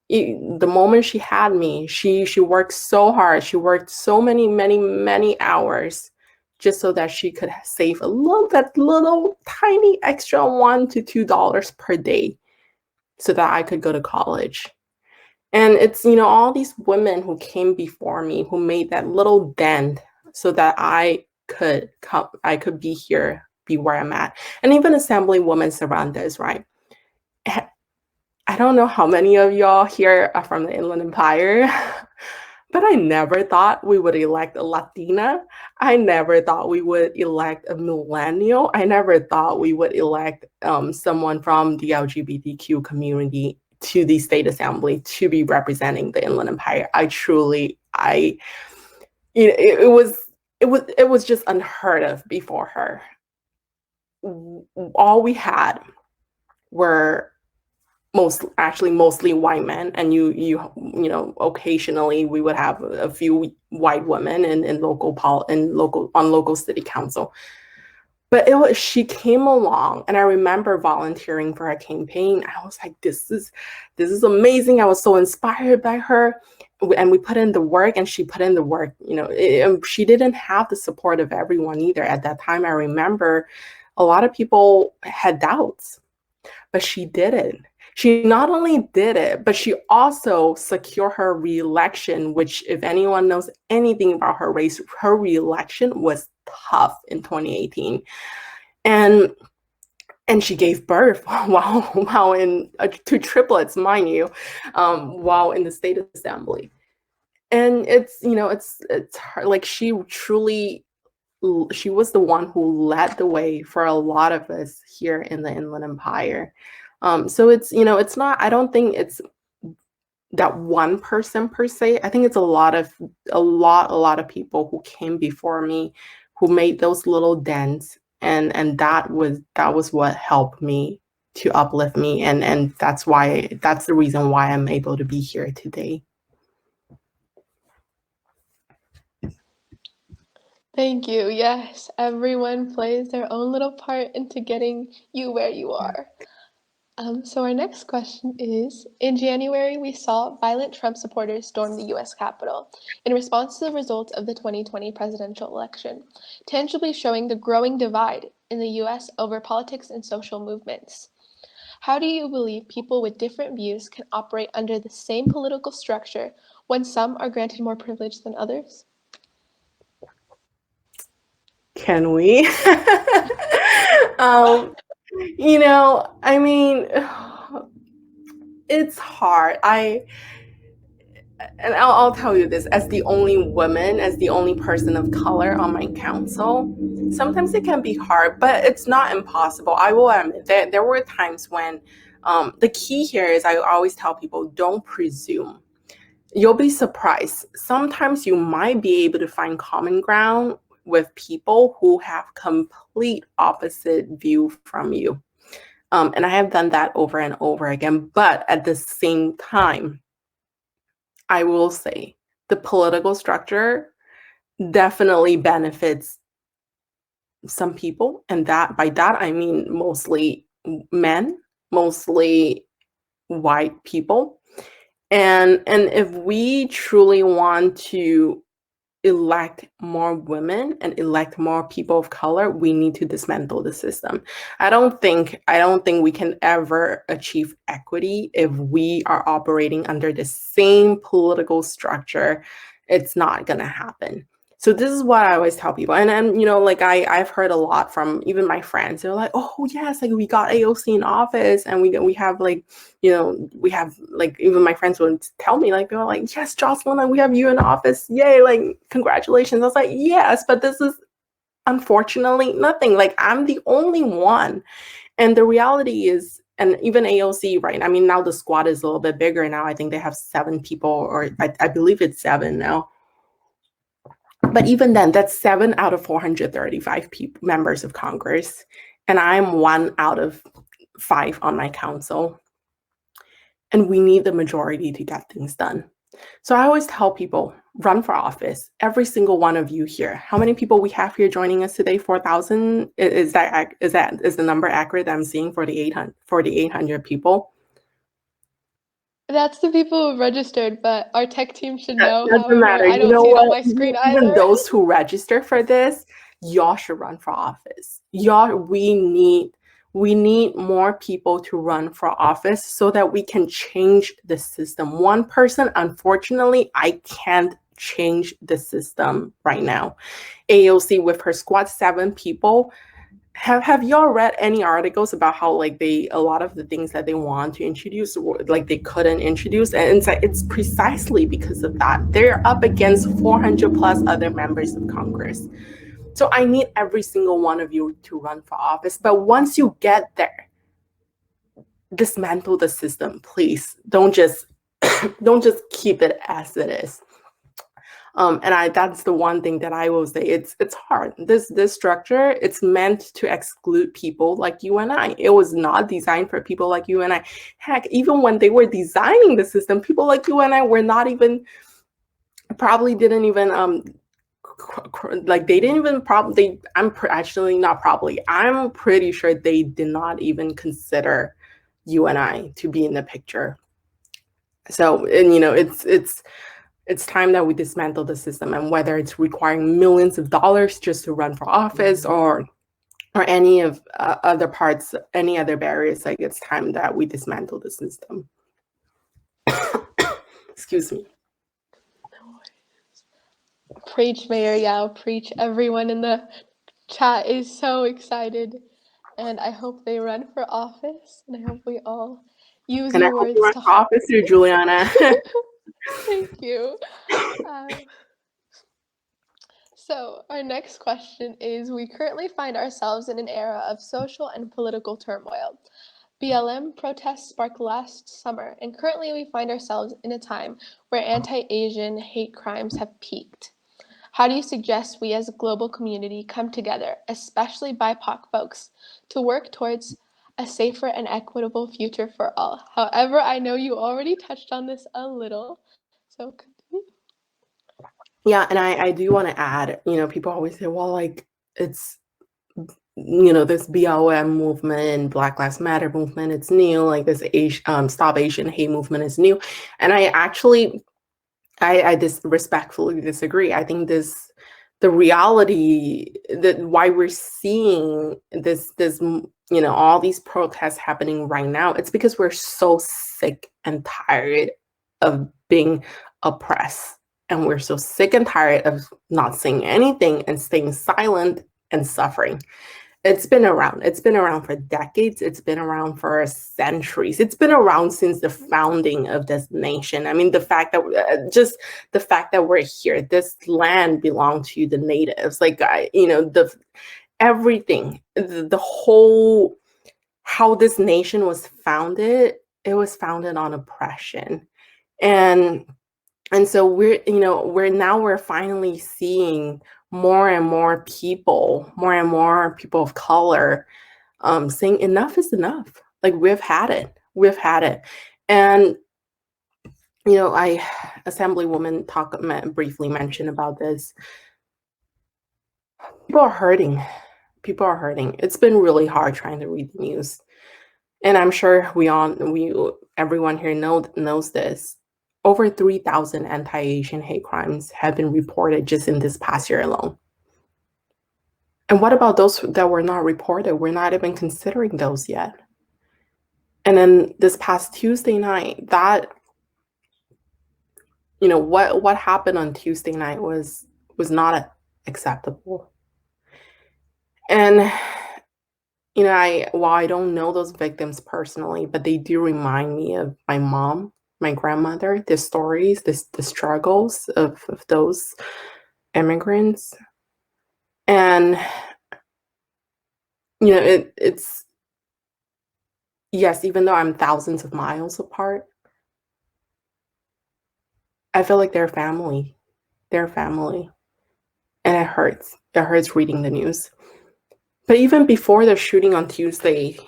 The moment she had me, she worked so hard. She worked so many hours just so that she could save that little tiny extra $1 to $2 per day so that I could go to college. And it's, all these women who came before me who made that little dent so that I could be here, be where I'm at. And even Assemblywoman Sarandas, right? I don't know how many of y'all here are from the Inland Empire, but I never thought we would elect a Latina. I never thought we would elect a millennial. I never thought we would elect someone from the LGBTQ community to the state assembly to be representing the Inland Empire. It was just unheard of before her. All we had were mostly white men, and occasionally we would have a few white women in local city council. But she came along, and I remember volunteering for her campaign. I was like, this is amazing. I was so inspired by her, and we put in the work, and she put in the work. She didn't have the support of everyone either at that time. I remember a lot of people had doubts, but she did it. She not only did it, but she also secured her re-election, which, if anyone knows anything about her race, her re-election was tough in 2018. And she gave birth while in to triplets, mind you, while in the state assembly. And it's her, like, she was the one who led the way for a lot of us here in the Inland Empire. So it's not, I don't think it's that one person per se. I think it's a lot of people who came before me who made those little dents, and that was what helped me to uplift me, and that's the reason why I'm able to be here today. Thank you. Yes, everyone plays their own little part into getting you where you are. So our next question is, in January, we saw violent Trump supporters storm the U.S. Capitol in response to the results of the 2020 presidential election, tangibly showing the growing divide in the U.S. over politics and social movements. How do you believe people with different views can operate under the same political structure when some are granted more privilege than others? Can we? I mean, it's hard. I'll tell you this, as the only woman, as the only person of color on my council, sometimes it can be hard, but it's not impossible. I will admit that there were times when the key here is, I always tell people, don't presume. You'll be surprised. Sometimes you might be able to find common ground with people who have complete opposite view from you. And I have done that over and over again. But at the same time, I will say the political structure definitely benefits some people. And by that, I mean mostly men, mostly white people. And if we truly want to elect more women and elect more people of color, we need to dismantle the system. I don't think we can ever achieve equity if we are operating under the same political structure. It's not going to happen. So this is what I always tell people. And you know, like I've heard a lot from even my friends. They're like, oh yes, like we got AOC in office, and we have like, you know, we have like, even my friends would tell me, like, they're like, yes, Jocelyn, like we have you in office. Yay, like congratulations. I was like, yes, but this is unfortunately nothing. Like I'm the only one. And the reality is, and even AOC, right? I mean, now the squad is a little bit bigger now. I think they have 7 people, or I believe it's 7 now. But even then, that's 7 out of 435 members of Congress. And I'm 1 out of 5 on my council. And we need the majority to get things done. So I always tell people, run for office. Every single one of you here. How many people we have here joining us today? 4,000? Is the number accurate that I'm seeing for the 800 people? That's the people who registered, but our tech team should know. Doesn't However, matter. I don't see it on my screen Even either. those who register for this, y'all should run for office. Y'all, we need more people to run for office so that we can change the system. One person, unfortunately, I can't change the system right now. AOC with her squad, 7 people. Have y'all read any articles about how like a lot of the things that they want to introduce, like they couldn't introduce? And it's precisely because of that. They're up against 400 plus other members of Congress. So I need every single one of you to run for office. But once you get there, dismantle the system, please. Don't just keep it as it is. And that's the one thing that I will say. It's hard. This structure, it's meant to exclude people like you and I. It was not designed for people like you and I. Heck, even when they were designing the system, people like you and I were not even, probably didn't even like they didn't even probably. Actually not probably. I'm pretty sure they did not even consider you and I to be in the picture. So, and you know, it's time that we dismantle the system, and whether it's requiring millions of dollars just to run for office or any of other parts, any other barriers, like it's time that we dismantle the system. Excuse me. Preach, Mayor Yao, preach. Everyone in the chat is so excited. And I hope they run for office. And I hope we all use And I your hope words you run to for office too, Juliana. Thank you. So our next question is, we currently find ourselves in an era of social and political turmoil. BLM protests sparked last summer, and currently we find ourselves in a time where anti-Asian hate crimes have peaked. How do you suggest we as a global community come together, especially BIPOC folks, to work towards a safer and equitable future for all? However, I know you already touched on this a little, so continue. Yeah, and I do want to add, you know, people always say, well, like it's, you know, this BLM movement, Black Lives Matter movement, it's new, like this Stop Asian Hate movement is new. And I actually, I respectfully disagree. I think the reality that why we're seeing this, you know, all these protests happening right now, it's because we're so sick and tired of being oppressed. And we're so sick and tired of not saying anything and staying silent and suffering. It's been around. It's been around for decades. It's been around for centuries. It's been around since the founding of this nation. I mean, the fact that just the fact that we're here, this land belonged to the natives. Like, you know, everything, the whole, how this nation was founded, it was founded on oppression. And so we're finally seeing more and more people of color saying enough is enough. Like we've had it. And you know, Assemblywoman briefly mentioned about this. People are hurting. It's been really hard trying to read the news, and I'm sure everyone here knows this. Over 3,000 anti-Asian hate crimes have been reported just in this past year alone. And what about those that were not reported? We're not even considering those yet. And then this past Tuesday night, that, you know, what happened on Tuesday night was was not acceptable. And while I don't know those victims personally, but they do remind me of my mom, my grandmother, the stories, the struggles of those immigrants. And it's yes, even though I'm thousands of miles apart, I feel like they're family. They're family. And it hurts. It hurts reading the news. But even before the shooting on Tuesday,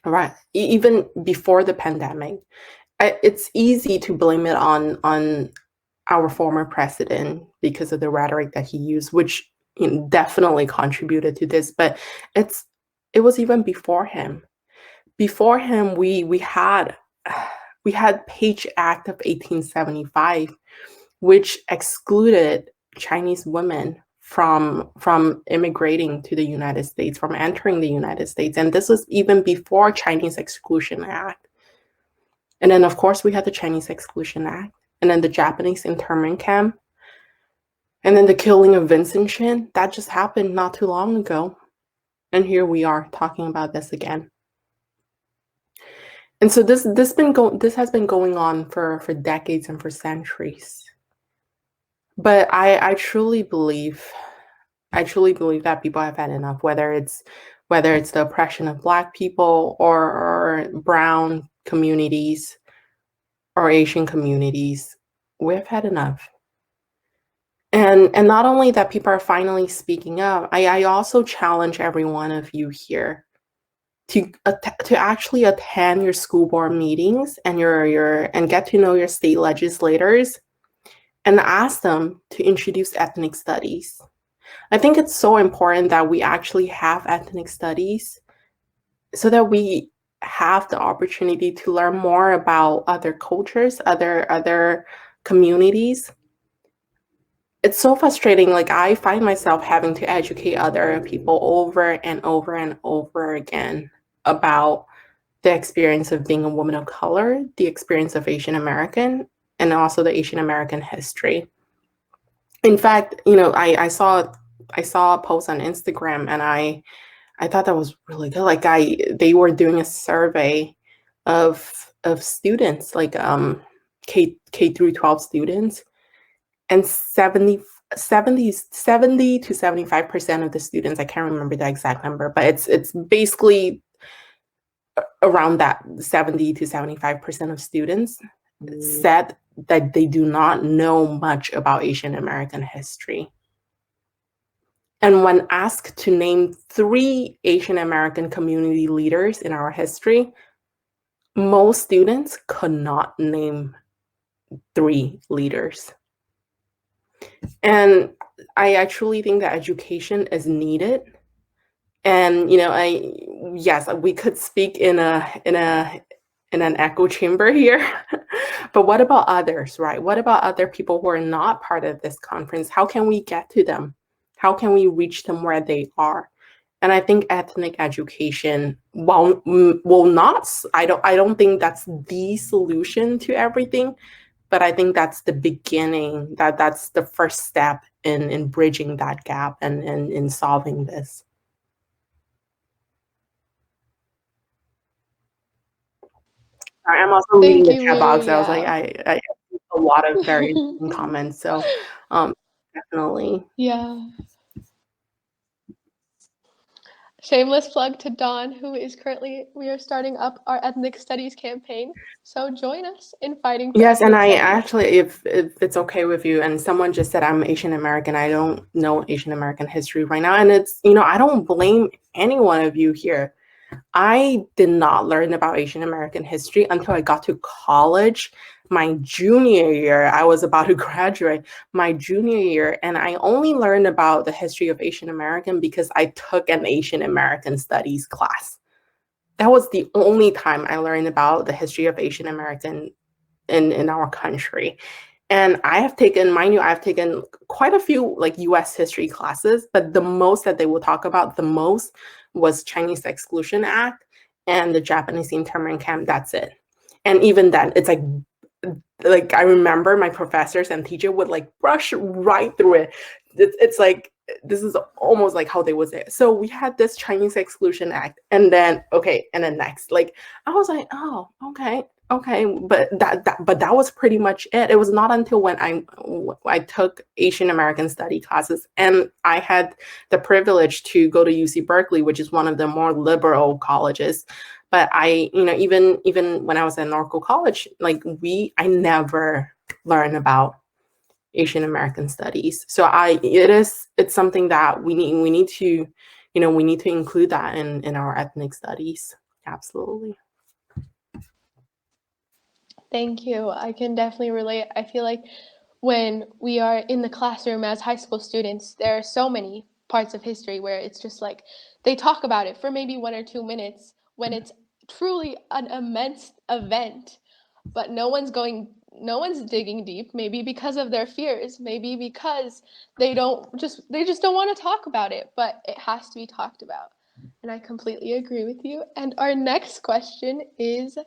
right, even before the pandemic, it's easy to blame it on our former president because of the rhetoric that he used, which definitely contributed to this. But it was even before him. Before him, we had Page Act of 1875, which excluded Chinese women from immigrating to the United States, from entering the United States. And this was even before Chinese Exclusion Act. And then, of course, we had the Chinese Exclusion Act, and then the Japanese internment camp, and then the killing of Vincent Chin. That just happened not too long ago. And here we are talking about this again. And so this has been going on for decades and for centuries. But I truly believe that people have had enough, whether it's the oppression of Black people or brown communities or Asian communities. We've had enough. And not only that people are finally speaking up, I also challenge every one of you here to actually attend your school board meetings and and get to know your state legislators and ask them to introduce ethnic studies. I think it's so important that we actually have ethnic studies so that we have the opportunity to learn more about other cultures, other communities. It's so frustrating. Like, I find myself having to educate other people over and over and over again about the experience of being a woman of color, the experience of Asian American, and also the Asian American history. In fact, I saw a post on Instagram, and I thought that was really good. Like, they were doing a survey of students, like K through 12 students, and 70 to 75% of the students, I can't remember the exact number, but it's basically around that 70 to 75% of students said that they do not know much about Asian American history. And when asked to name 3 Asian American community leaders in our history, most students could not name 3 leaders. And I actually think that education is needed. And yes, we could speak in an echo chamber here, but what about others, right? What about other people who are not part of this conference? How can we get to them? How can we reach them where they are? And I think ethnic education will not. I don't think that's the solution to everything, but I think that's the beginning. That's the first step in bridging that gap and in solving this. I'm also reading the chat box. I was like, I a lot of very interesting comments. So definitely. Yeah. Shameless plug to Dawn, who is we are starting up our ethnic studies campaign. So join us in fighting for Yes, and I studies. actually, if it's okay with you, and someone just said I'm Asian American, I don't know Asian American history right now. And it's, I don't blame any one of you here. I did not learn about Asian American history until I got to college. My junior year, I was about to graduate my junior year, and I only learned about the history of Asian American because I took an Asian American studies class. That was the only time I learned about the history of Asian American in our country. And I have taken, mind you, I've taken quite a few like US history classes, but the most that they will talk about the most was Chinese Exclusion Act and the Japanese internment camp. That's it. And even then, it's like like I remember my professors and teacher would like brush right through it. It's like this is almost like how they would say it. So we had this Chinese Exclusion Act, and then next, like I was like, oh, okay, but that was pretty much it. It was not until when I took Asian American study classes, and I had the privilege to go to UC Berkeley, which is one of the more liberal colleges. But I, even when I was at Norco College, like I never learned about Asian American studies. So it's something that we need to, we need to include that in our ethnic studies. Absolutely. Thank you. I can definitely relate. I feel like when we are in the classroom as high school students, there are so many parts of history where it's just like they talk about it for maybe 1 or 2 minutes when it's truly an immense event, but no one's digging deep, maybe because of their fears, maybe because they just don't want to talk about it, but it has to be talked about. And I completely agree with you. And our next question is,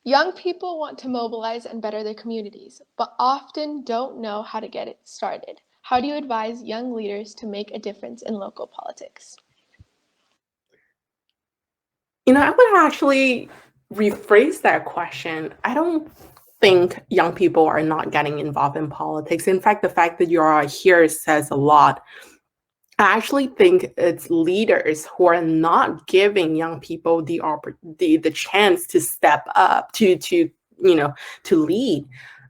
young people want to mobilize and better their communities, but often don't know how to get it started. How do you advise young leaders to make a difference in local politics? I would actually rephrase that question. I don't think young people are not getting involved in politics. In fact, the fact that you are here says a lot. I actually think it's leaders who are not giving young people the chance to step up to lead.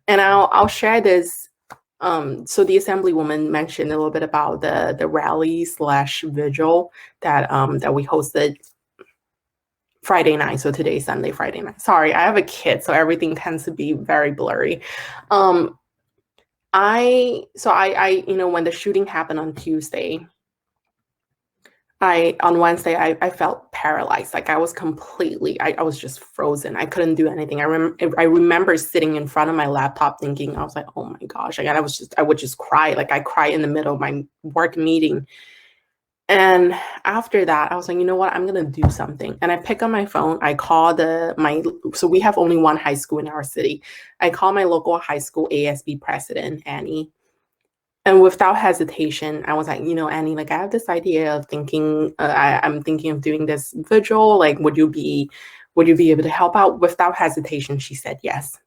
And I'll share this. So the Assemblywoman mentioned a little bit about the rally/vigil that we hosted Friday night. So today's Sunday, Friday night. Sorry, I have a kid, so everything tends to be very blurry. When the shooting happened on Tuesday, on Wednesday, I felt paralyzed. Like I was I was just frozen. I couldn't do anything. I remember sitting in front of my laptop thinking, I was like, oh my gosh. Like, I would just cry. Like I cry in the middle of my work meeting. And after that, I was like, you know what? I'm going to do something. And I pick up my phone. I call so we have only one high school in our city. I call my local high school ASB president, Annie. And without hesitation, I was like, Annie, like I have this idea of thinking, I'm thinking of doing this vigil. Like, would you be able to help out? Without hesitation, she said yes.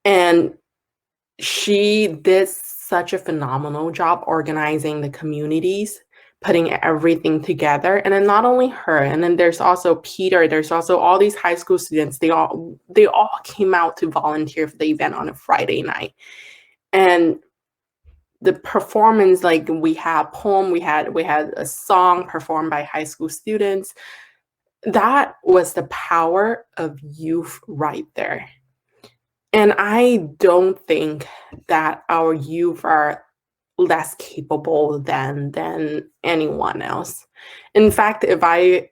And she did such a phenomenal job organizing the communities, putting everything together. And then not only her, and then there's also Peter, there's also all these high school students. They all came out to volunteer for the event on a Friday night. And the performance, like we had poem, we had a song performed by high school students. That was the power of youth right there. And I don't think that our youth are less capable than anyone else. In fact, if I'm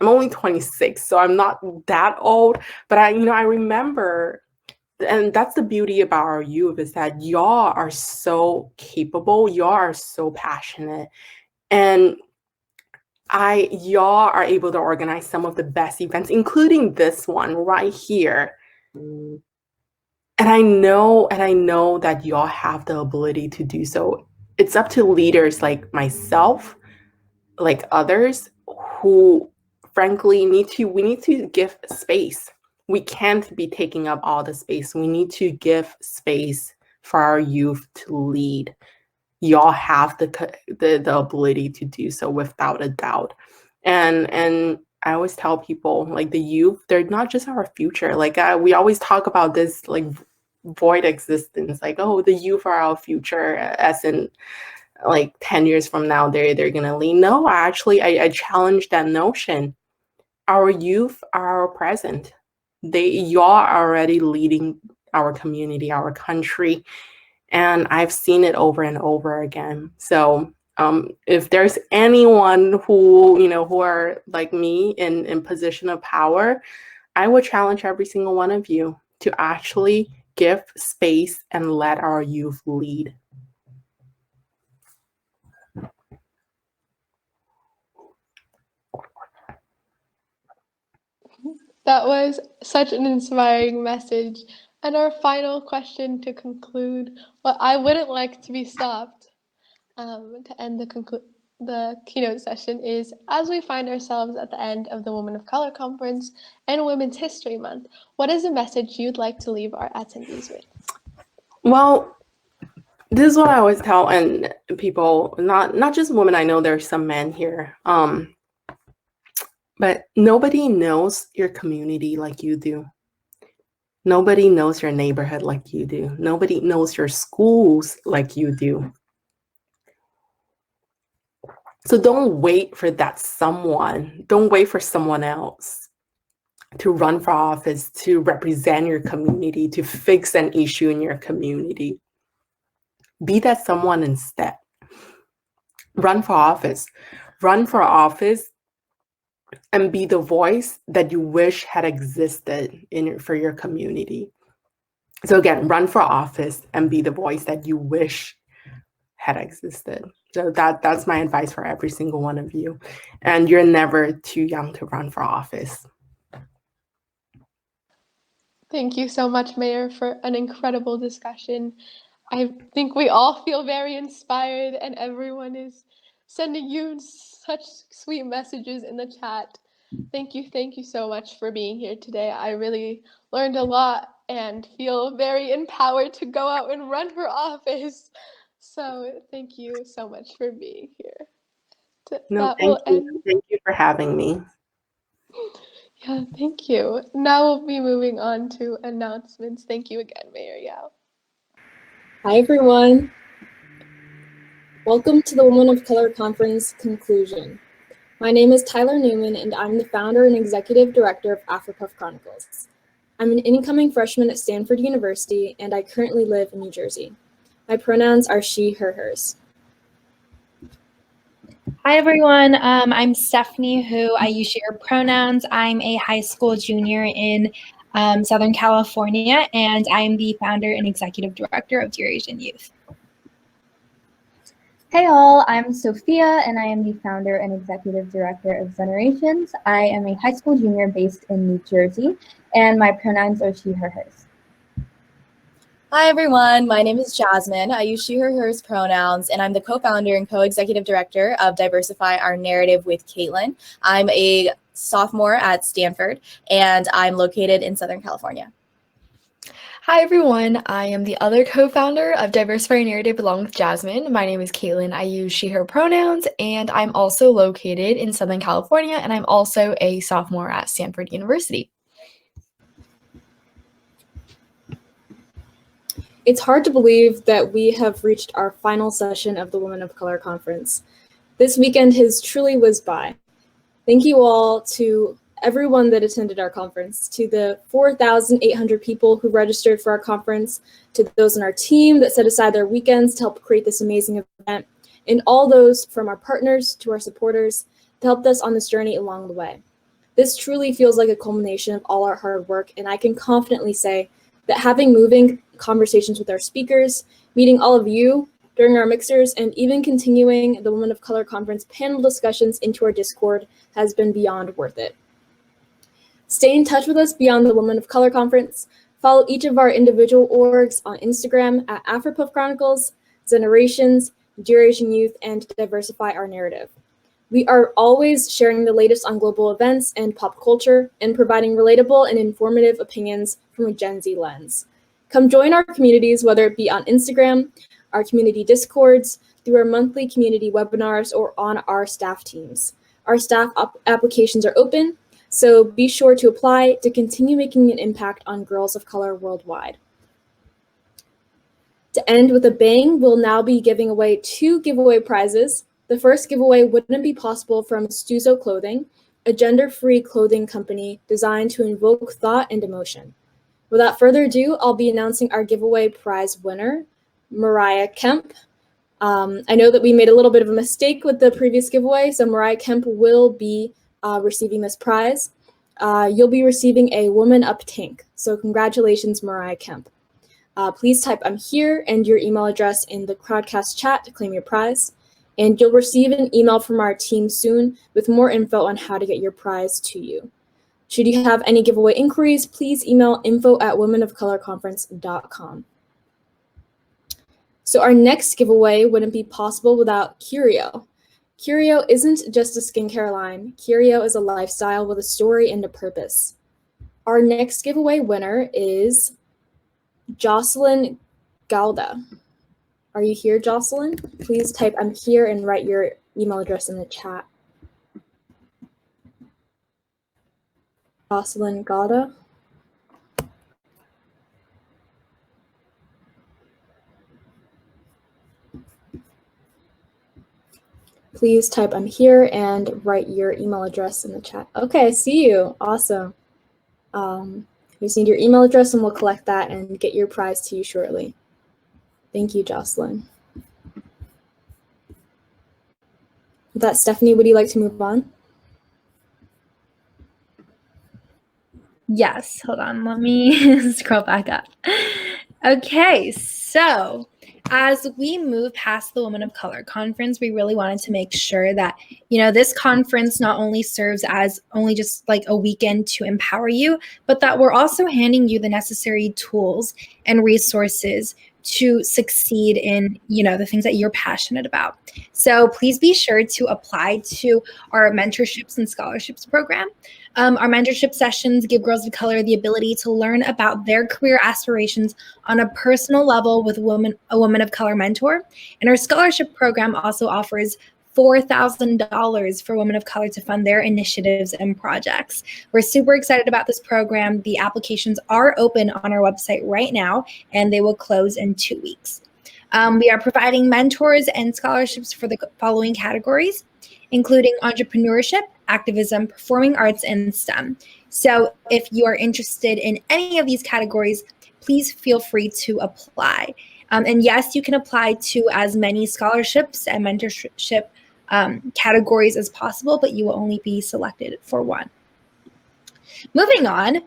only 26, so I'm not that old, but I remember. And that's the beauty about our youth, is that y'all are so capable, y'all are so passionate, and y'all are able to organize some of the best events, including this one right here. And I know that y'all have the ability to do so. It's up to leaders like myself, like others, who frankly we need to give space. We can't be taking up all the space. We need to give space for our youth to lead. Y'all have the ability to do so without a doubt. And I always tell people, like, the youth, they're not just our future. Like we always talk about this like void existence, like, oh, the youth are our future, as in like 10 years from now they're gonna lead. No, I challenge that notion. Our youth are our present. Y'all are already leading our community, our country, and I've seen it over and over again. So if there's anyone who are like me in position of power, I would challenge every single one of you to actually give space and let our youth lead. That was such an inspiring message. And our final question to conclude what I wouldn't like to be stopped to end the keynote session is, as we find ourselves at the end of the Women of Color Conference and Women's History Month, what is a message you'd like to leave our attendees with? Well, this is what I always tell and people, not just women. I know there's some men here, but nobody knows your community like you do. Nobody knows your neighborhood like you do. Nobody knows your schools like you do. So don't wait for that someone. Don't wait for someone else to run for office, to represent your community, to fix an issue in your community. Be that someone instead. Run for office. Run for office and be the voice that you wish had existed for your community. So again, run for office and be the voice that you wish had existed. So that's my advice for every single one of you. And you're never too young to run for office. Thank you so much, Mayor, for an incredible discussion. I think we all feel very inspired, and everyone is sending you such sweet messages in the chat. Thank you so much for being here today. I really learned a lot and feel very empowered to go out and run for office. So thank you so much for being here. No, thank you. Thank you for having me. Yeah, thank you. Now we'll be moving on to announcements. Thank you again, Mayor Yao. Hi, everyone. Welcome to the Women of Color Conference conclusion. My name is Tyler Newman, and I'm the founder and executive director of AfroPuff Chronicles. I'm an incoming freshman at Stanford University, and I currently live in New Jersey. My pronouns are she, her, hers. Hi, everyone. I'm Stephanie, who I use she, her pronouns. I'm a high school junior in Southern California, and I'm the founder and executive director of Dear Asian Youth. Hey all, I'm Sophia, and I am the founder and executive director of Generations. I am a high school junior based in New Jersey, and my pronouns are she, her, hers. Hi everyone, my name is Jasmine. I use she, her, hers pronouns, and I'm the co-founder and co-executive director of Diversify Our Narrative with Caitlin. I'm a sophomore at Stanford, and I'm located in Southern California. Hi everyone, I am the other co-founder of Diversify Our Narrative along with Jasmine. My name is Caitlin. I use she, her pronouns, and I'm also located in Southern California, and I'm also a sophomore at Stanford University. It's hard to believe that we have reached our final session of the Women of Color Conference. This weekend has truly whizzed by. Thank you all to everyone that attended our conference, to the 4,800 people who registered for our conference, to those in our team that set aside their weekends to help create this amazing event, and all those from our partners to our supporters that helped us on this journey along the way. This truly feels like a culmination of all our hard work, and I can confidently say that having moving conversations with our speakers, meeting all of you during our mixers, and even continuing the Women of Color Conference panel discussions into our Discord has been beyond worth it. Stay in touch with us beyond the Women of Color Conference. Follow each of our individual orgs on Instagram at AfroPuff Chronicles, Generations, Dear Asian Youth, and Diversify Our Narrative. We are always sharing the latest on global events and pop culture and providing relatable and informative opinions from a Gen Z lens. Come join our communities, whether it be on Instagram, our community Discords, through our monthly community webinars, or on our staff teams. Our staff applications are open, so be sure to apply to continue making an impact on girls of color worldwide. To end with a bang, we'll now be giving away 2 giveaway prizes. The first giveaway wouldn't be possible from Stuzo Clothing, a gender-free clothing company designed to invoke thought and emotion. Without further ado, I'll be announcing our giveaway prize winner, Mariah Kemp. I know that we made a little bit of a mistake with the previous giveaway, so Mariah Kemp will be receiving this prize. You'll be receiving a Woman Up tank, so congratulations, Mariah Kemp. Please type "I'm here" and your email address in the CrowdCast chat to claim your prize, and you'll receive an email from our team soon with more info on how to get your prize to you. Should you have any giveaway inquiries, please email info@womenofcolorconference.com. So our next giveaway wouldn't be possible without Curio. Curio isn't just a skincare line. Curio is a lifestyle with a story and a purpose. Our next giveaway winner is Jocelyn Galda. Are you here, Jocelyn? Please type "I'm here" and write your email address in the chat. Jocelyn Galda. Please type "I'm here" and write your email address in the chat. Okay, I see you. Awesome. We just need your email address and we'll collect that and get your prize to you shortly. Thank you, Jocelyn. With that, Stephanie, would you like to move on? Yes, hold on, let me scroll back up. Okay, so as we move past the Women of Color conference, we really wanted to make sure that, this conference not only serves as only just like a weekend to empower you, but that we're also handing you the necessary tools and resources to succeed in, the things that you're passionate about. So please be sure to apply to our mentorships and scholarships program. Our mentorship sessions give girls of color the ability to learn about their career aspirations on a personal level with a woman of color mentor. And our scholarship program also offers $4,000 for women of color to fund their initiatives and projects. We're super excited about this program. The applications are open on our website right now, and they will close in 2 weeks. We are providing mentors and scholarships for the following categories, including entrepreneurship, activism, performing arts, and STEM. So if you are interested in any of these categories, please feel free to apply. And yes, you can apply to as many scholarships and mentorship categories as possible, but you will only be selected for one. Moving on,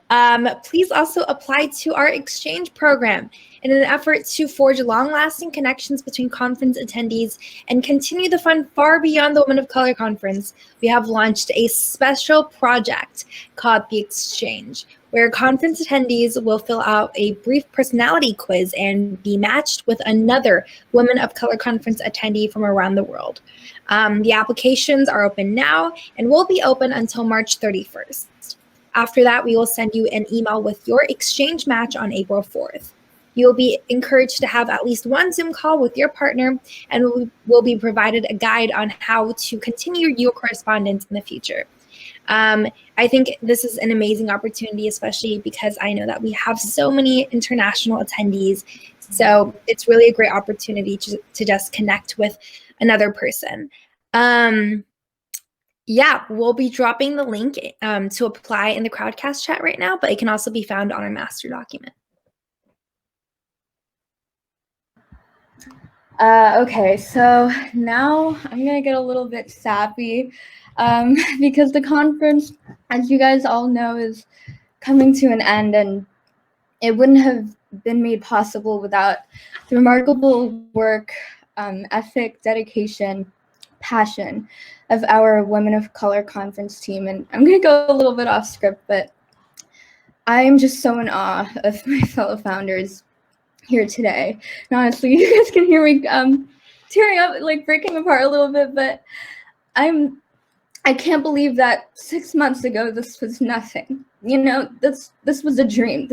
please also apply to our exchange program in an effort to forge long-lasting connections between conference attendees and continue the fun far beyond the Women of Color Conference. We have launched a special project called The Exchange, where conference attendees will fill out a brief personality quiz and be matched with another Women of Color Conference attendee from around the world. The applications are open now and will be open until March 31st. After that, we will send you an email with your exchange match on April 4th. You will be encouraged to have at least one Zoom call with your partner, and we will be provided a guide on how to continue your correspondence in the future. I think this is an amazing opportunity, especially because I know that we have so many international attendees. So it's really a great opportunity to just connect with another person. Yeah, we'll be dropping the link to apply in the CrowdCast chat right now, but it can also be found on our master document. Okay, so now I'm gonna get a little bit sappy because the conference, as you guys all know, is coming to an end, and it wouldn't have been made possible without the remarkable work, ethic, dedication, passion of our Women of Color conference team. And I'm gonna go a little bit off script, but I'm just so in awe of my fellow founders here today. And honestly, you guys can hear me tearing up, like breaking apart a little bit, but I can't believe that 6 months ago this was nothing. This was a dream.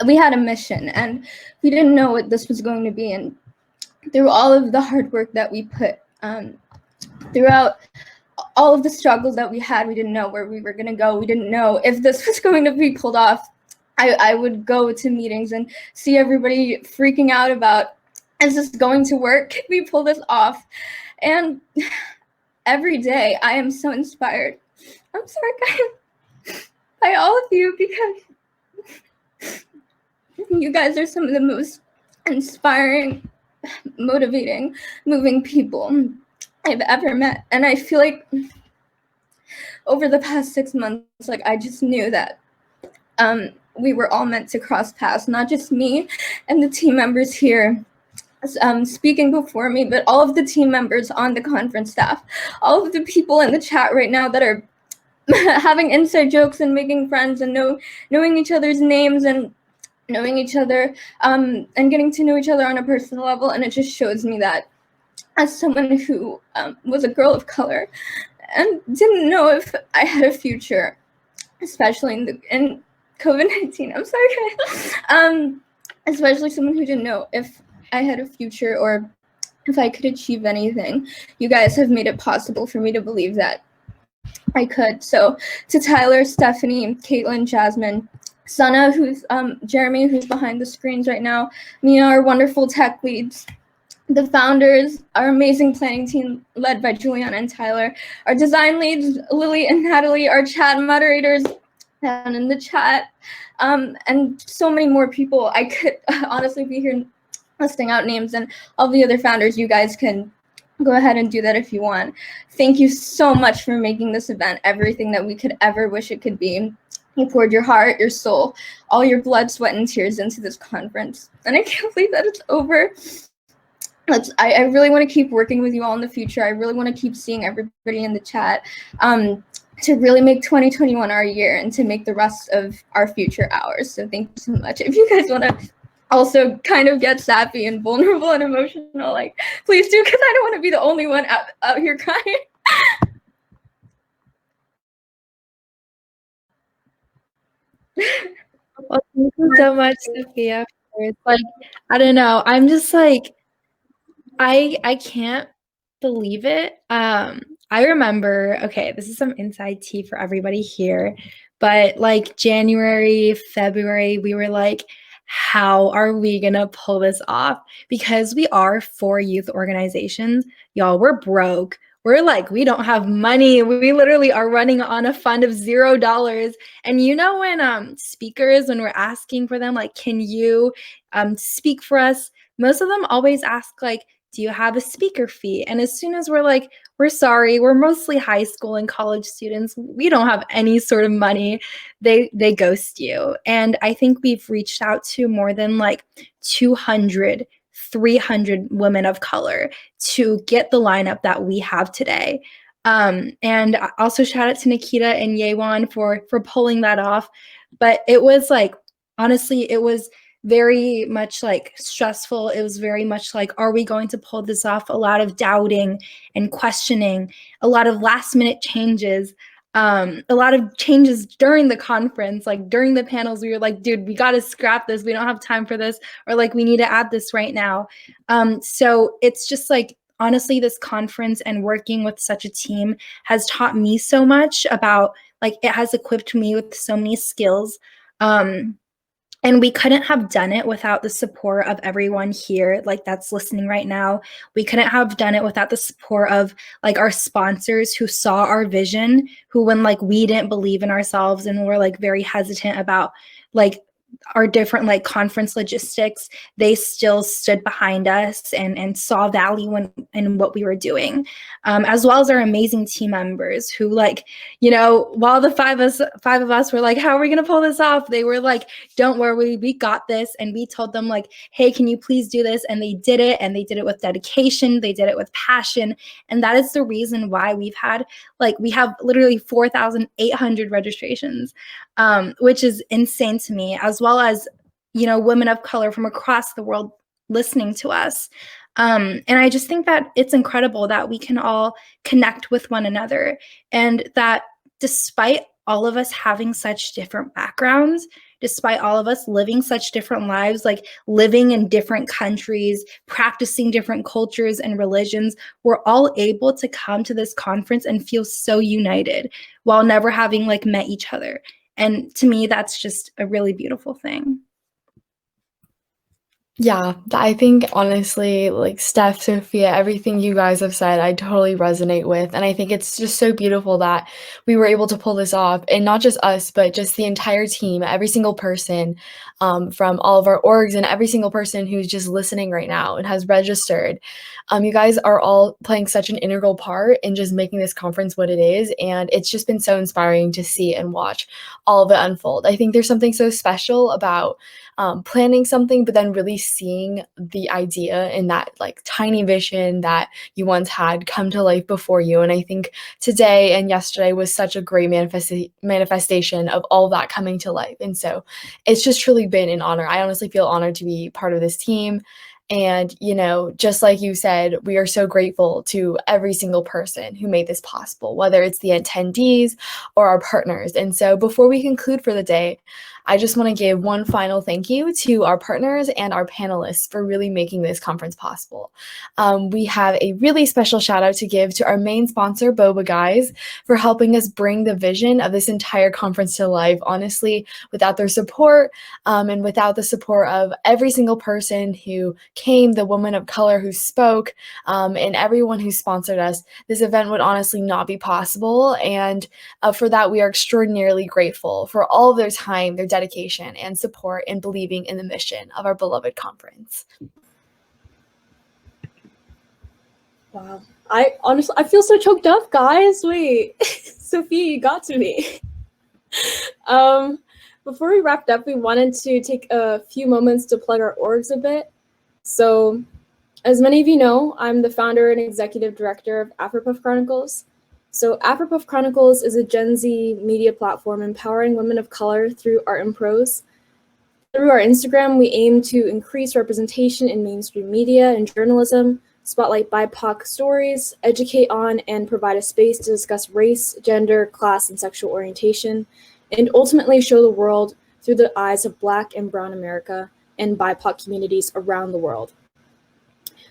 We had a mission, and we didn't know what this was going to be. And through all of the hard work that we put, throughout all of the struggles that we had, we didn't know where we were going to go. We didn't know if this was going to be pulled off. I would go to meetings and see everybody freaking out about, is this going to work? Can we pull this off? And every day I am so inspired. I'm sorry, guys, by all of you, because you guys are some of the most inspiring, motivating, moving people I've ever met. And I feel like over the past 6 months, like I just knew that we were all meant to cross paths, not just me and the team members here speaking before me, but all of the team members on the conference staff, all of the people in the chat right now that are having inside jokes and making friends and knowing each other's names and knowing each other and getting to know each other on a personal level. And it just shows me that as someone who was a girl of color and didn't know if I had a future, especially in COVID-19, I'm sorry, especially someone who didn't know if I had a future or if I could achieve anything, you guys have made it possible for me to believe that I could. So to Tyler, Stephanie, Caitlin, Jasmine, Sana, who's Jeremy, who's behind the screens right now, Mia, our wonderful tech leads, the founders, our amazing planning team led by Juliana and Tyler, our design leads, Lily and Natalie, our chat moderators down in the chat, and so many more people. I could honestly be here listing out names, and all the other founders. You guys can go ahead and do that if you want. Thank you so much for making this event everything that we could ever wish it could be. You poured your heart, your soul, all your blood, sweat, and tears into this conference. And I can't believe that it's over. I really want to keep working with you all in the future. I really want to keep seeing everybody in the chat to really make 2021 our year and to make the rest of our future ours. So thank you so much. If you guys want to also kind of get sappy and vulnerable and emotional, like, please do, because I don't want to be the only one out here crying. Well, thank you so much, Sophia. Like, I don't know. I'm just like, I can't believe it. I remember, okay, this is some inside tea for everybody here, but like January, February, we were like, how are we gonna pull this off? Because we are 4 youth organizations. Y'all, we're broke. We're like, we don't have money. We literally are running on a fund of $0. And you know, when speakers, when we're asking for them, like, can you speak for us? Most of them always ask, like, do you have a speaker fee? And as soon as we're like, we're sorry, we're mostly high school and college students, we don't have any sort of money, they ghost you. And I think we've reached out to more than like 200, 300 women of color to get the lineup that we have today. And also shout out to Nikita and Yewan for pulling that off. But it was like, honestly, it was very much like stressful. It was very much like, are we going to pull this off? A lot of doubting and questioning, a lot of last minute changes, a lot of changes during the conference. Like during the panels, we were like, dude, we got to scrap this. We don't have time for this. Or like, we need to add this right now. So it's just like, honestly, this conference and working with such a team has taught me so much about, like, it has equipped me with so many skills. And we couldn't have done it without the support of everyone here, like, that's listening right now. We couldn't have done it without the support of like our sponsors who saw our vision, who when like we didn't believe in ourselves and were like very hesitant about like our different like conference logistics, they still stood behind us and saw value in what we were doing, as well as our amazing team members who, like, you know, while the five of us were like, how are we gonna pull this off? They were like, don't worry, we got this. And we told them like, hey, can you please do this? And they did it, and they did it with dedication, they did it with passion. And that is the reason why we have literally 4,800 registrations, which is insane to me, as well as, you know, women of color from across the world listening to us. And I just think that it's incredible that we can all connect with one another, and that despite all of us having such different backgrounds, despite all of us living such different lives, like living in different countries, practicing different cultures and religions, we're all able to come to this conference and feel so united while never having like met each other. And to me, that's just a really beautiful thing. Yeah, I think honestly, like Steph, Sophia, everything you guys have said, I totally resonate with. And I think it's just so beautiful that we were able to pull this off, and not just us, but just the entire team, every single person from all of our orgs and every single person who's just listening right now and has registered. You guys are all playing such an integral part in just making this conference what it is. And it's just been so inspiring to see and watch all of it unfold. I think there's something so special about planning something, but then really seeing the idea in that like tiny vision that you once had come to life before you. And I think today and yesterday was such a great manifestation of all that coming to life. And so it's just truly been an honor. I honestly feel honored to be part of this team. And, you know, just like you said, we are so grateful to every single person who made this possible, whether it's the attendees or our partners. And so before we conclude for the day, I just want to give one final thank you to our partners and our panelists for really making this conference possible. We have a really special shout out to give to our main sponsor, Boba Guys, for helping us bring the vision of this entire conference to life. Honestly, without their support and without the support of every single person who came, the woman of color who spoke, and everyone who sponsored us, this event would honestly not be possible. And for that, we are extraordinarily grateful for all of their time, their dedication, and support in believing in the mission of our beloved conference. Wow. I feel so choked up, guys. Wait, Sophia, you got to me. Before we wrapped up, we wanted to take a few moments to plug our orgs a bit. So, as many of you know, I'm the founder and executive director of AfroPuff Chronicles. So AfroPuff Chronicles is a Gen Z media platform empowering women of color through art and prose. Through our Instagram, we aim to increase representation in mainstream media and journalism, spotlight BIPOC stories, educate on and provide a space to discuss race, gender, class, and sexual orientation, and ultimately show the world through the eyes of Black and Brown America and BIPOC communities around the world.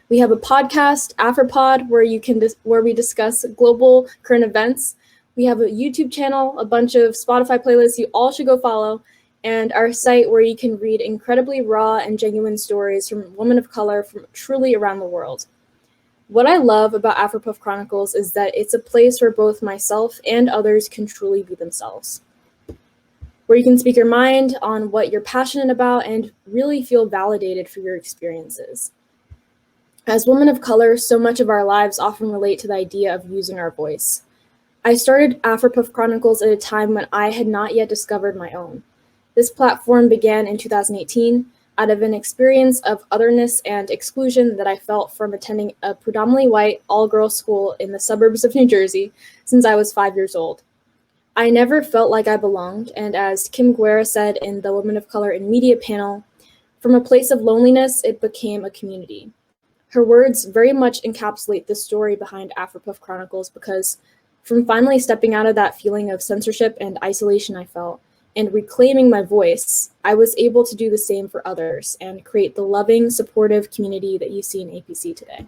We have a podcast, AfroPod, where we discuss global current events. We have a YouTube channel, a bunch of Spotify playlists you all should go follow, and our site where you can read incredibly raw and genuine stories from women of color from truly around the world. What I love about AfroPuff Chronicles is that it's a place where both myself and others can truly be themselves, where you can speak your mind on what you're passionate about and really feel validated for your experiences. As women of color, so much of our lives often relate to the idea of using our voice. I started AfroPuff Chronicles at a time when I had not yet discovered my own. This platform began in 2018 out of an experience of otherness and exclusion that I felt from attending a predominantly white all-girls school in the suburbs of New Jersey since I was 5 years old. I never felt like I belonged, and as Kim Guerra said in the Women of Color in Media panel, from a place of loneliness, it became a community. Her words very much encapsulate the story behind AfroPuff Chronicles because from finally stepping out of that feeling of censorship and isolation I felt and reclaiming my voice, I was able to do the same for others and create the loving, supportive community that you see in APC today.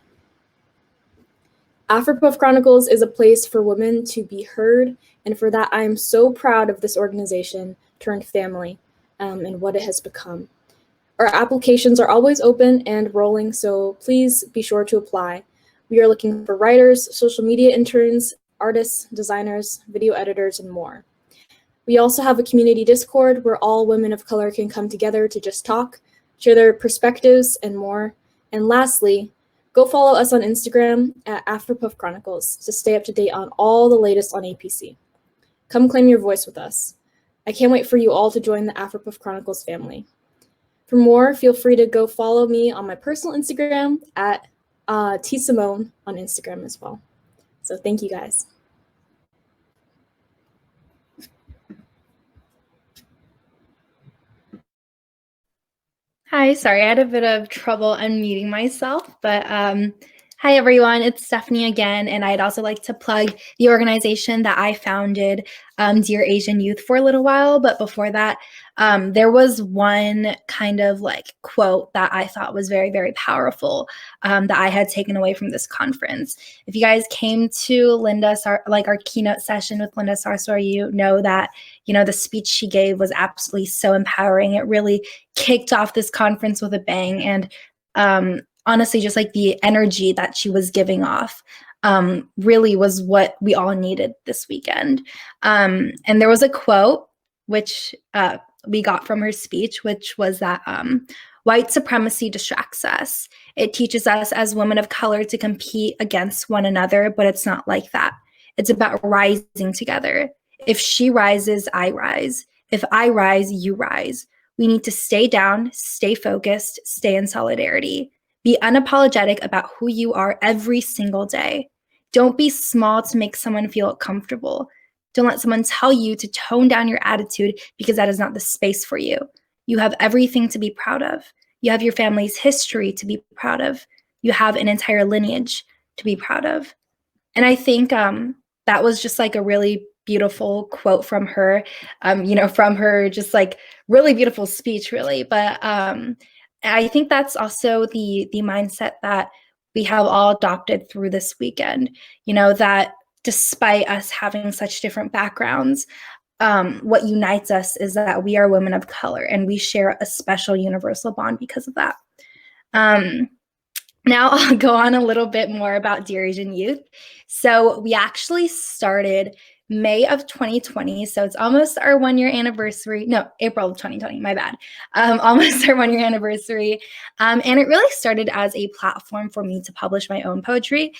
AfroPuff Chronicles is a place for women to be heard, and for that I am so proud of this organization turned family and what it has become. Our applications are always open and rolling, so please be sure to apply. We are looking for writers, social media interns, artists, designers, video editors, and more. We also have a community Discord where all women of color can come together to just talk, share their perspectives, and more. And lastly, go follow us on Instagram at AfroPuff Chronicles to stay up to date on all the latest on APC. Come claim your voice with us. I can't wait for you all to join the AfroPuff Chronicles family. For more, feel free to go follow me on my personal Instagram at tsimone on Instagram as well. So thank you guys. Hi, sorry, I had a bit of trouble unmuting myself, but hi everyone, it's Stephanie again, and I'd also like to plug the organization that I founded, Dear Asian Youth, for a little while. But before that, there was one kind of like quote that I thought was very, very powerful that I had taken away from this conference. If you guys came to our keynote session with Linda Sarsour, you know that, the speech she gave was absolutely so empowering. It really kicked off this conference with a bang. And honestly, just like the energy that she was giving off really was what we all needed this weekend. And there was a quote which we got from her speech, which was that white supremacy distracts us. It teaches us as women of color to compete against one another, but it's not like that. It's about rising together. If she rises, I rise. If I rise, you rise. We need to stay down, stay focused, stay in solidarity. Be unapologetic about who you are every single day. Don't be small to make someone feel comfortable. Don't let someone tell you to tone down your attitude because that is not the space for you. You have everything to be proud of. You have your family's history to be proud of. You have an entire lineage to be proud of. And I think that was just like a really beautiful quote from her, from her just like really beautiful speech, really. But I think that's also the mindset that we have all adopted through this weekend, that despite us having such different backgrounds, what unites us is that we are women of color and we share a special universal bond because of that. Now I'll go on a little bit more about Dear Asian Youth. So we actually started May of 2020. So it's almost our 1-year anniversary. No, April of 2020, my bad. Almost our 1-year anniversary. And it really started as a platform for me to publish my own poetry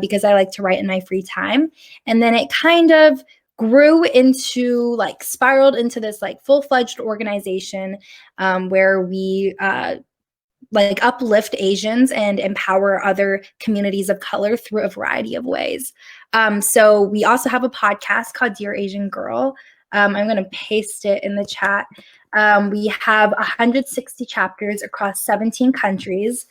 because I like to write in my free time. And then it kind of grew into spiraled into this full-fledged organization where we uplift Asians and empower other communities of color through a variety of ways. So we also have a podcast called Dear Asian Girl. I'm going to paste it in the chat. We have 160 chapters across 17 countries.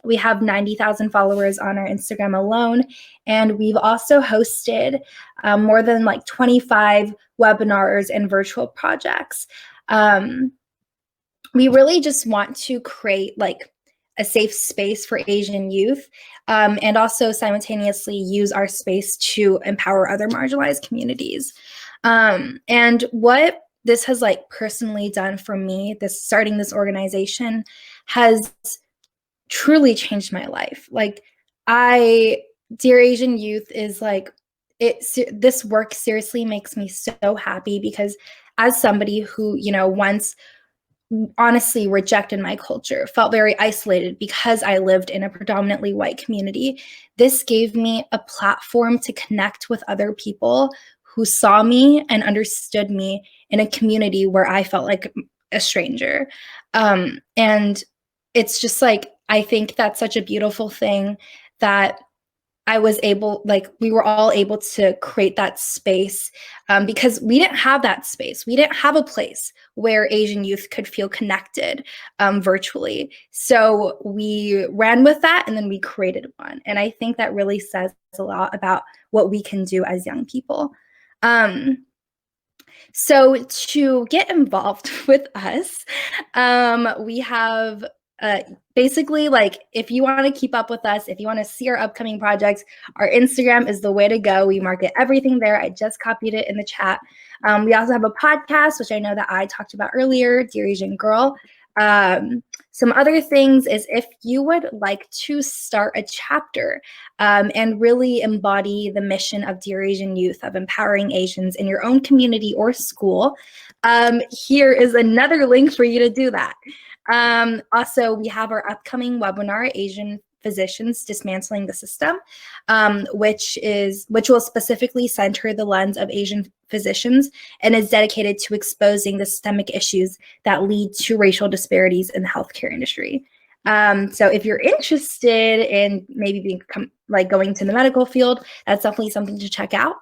We have 90,000 followers on our Instagram alone. And we've also hosted more than 25 webinars and virtual projects. We really just want to create a safe space for Asian youth and also simultaneously use our space to empower other marginalized communities. And what this has personally done for me, starting this organization has truly changed my life. Dear Asian Youth is this work seriously makes me so happy because as somebody who, once honestly rejected my culture, felt very isolated because I lived in a predominantly white community, this gave me a platform to connect with other people who saw me and understood me in a community where I felt like a stranger. And it's just I think that's such a beautiful thing that I was able, we were all able to create that space because we didn't have that space. We didn't have a place where Asian youth could feel connected virtually. So we ran with that and then we created one. And I think that really says a lot about what we can do as young people. So to get involved with us, we have basically if you want to keep up with us, if you want to see our upcoming projects, our Instagram is the way to go. We market everything there. I just copied it in the chat. We also have a podcast, which I know that I talked about earlier, Dear Asian Girl. Some other things is if you would like to start a chapter and really embody the mission of Dear Asian Youth of empowering Asians in your own community or school, here is another link for you to do that. Also, we have our upcoming webinar, Asian Physicians Dismantling the System, which will specifically center the lens of Asian physicians and is dedicated to exposing the systemic issues that lead to racial disparities in the healthcare industry. So if you're interested in maybe going to the medical field, that's definitely something to check out.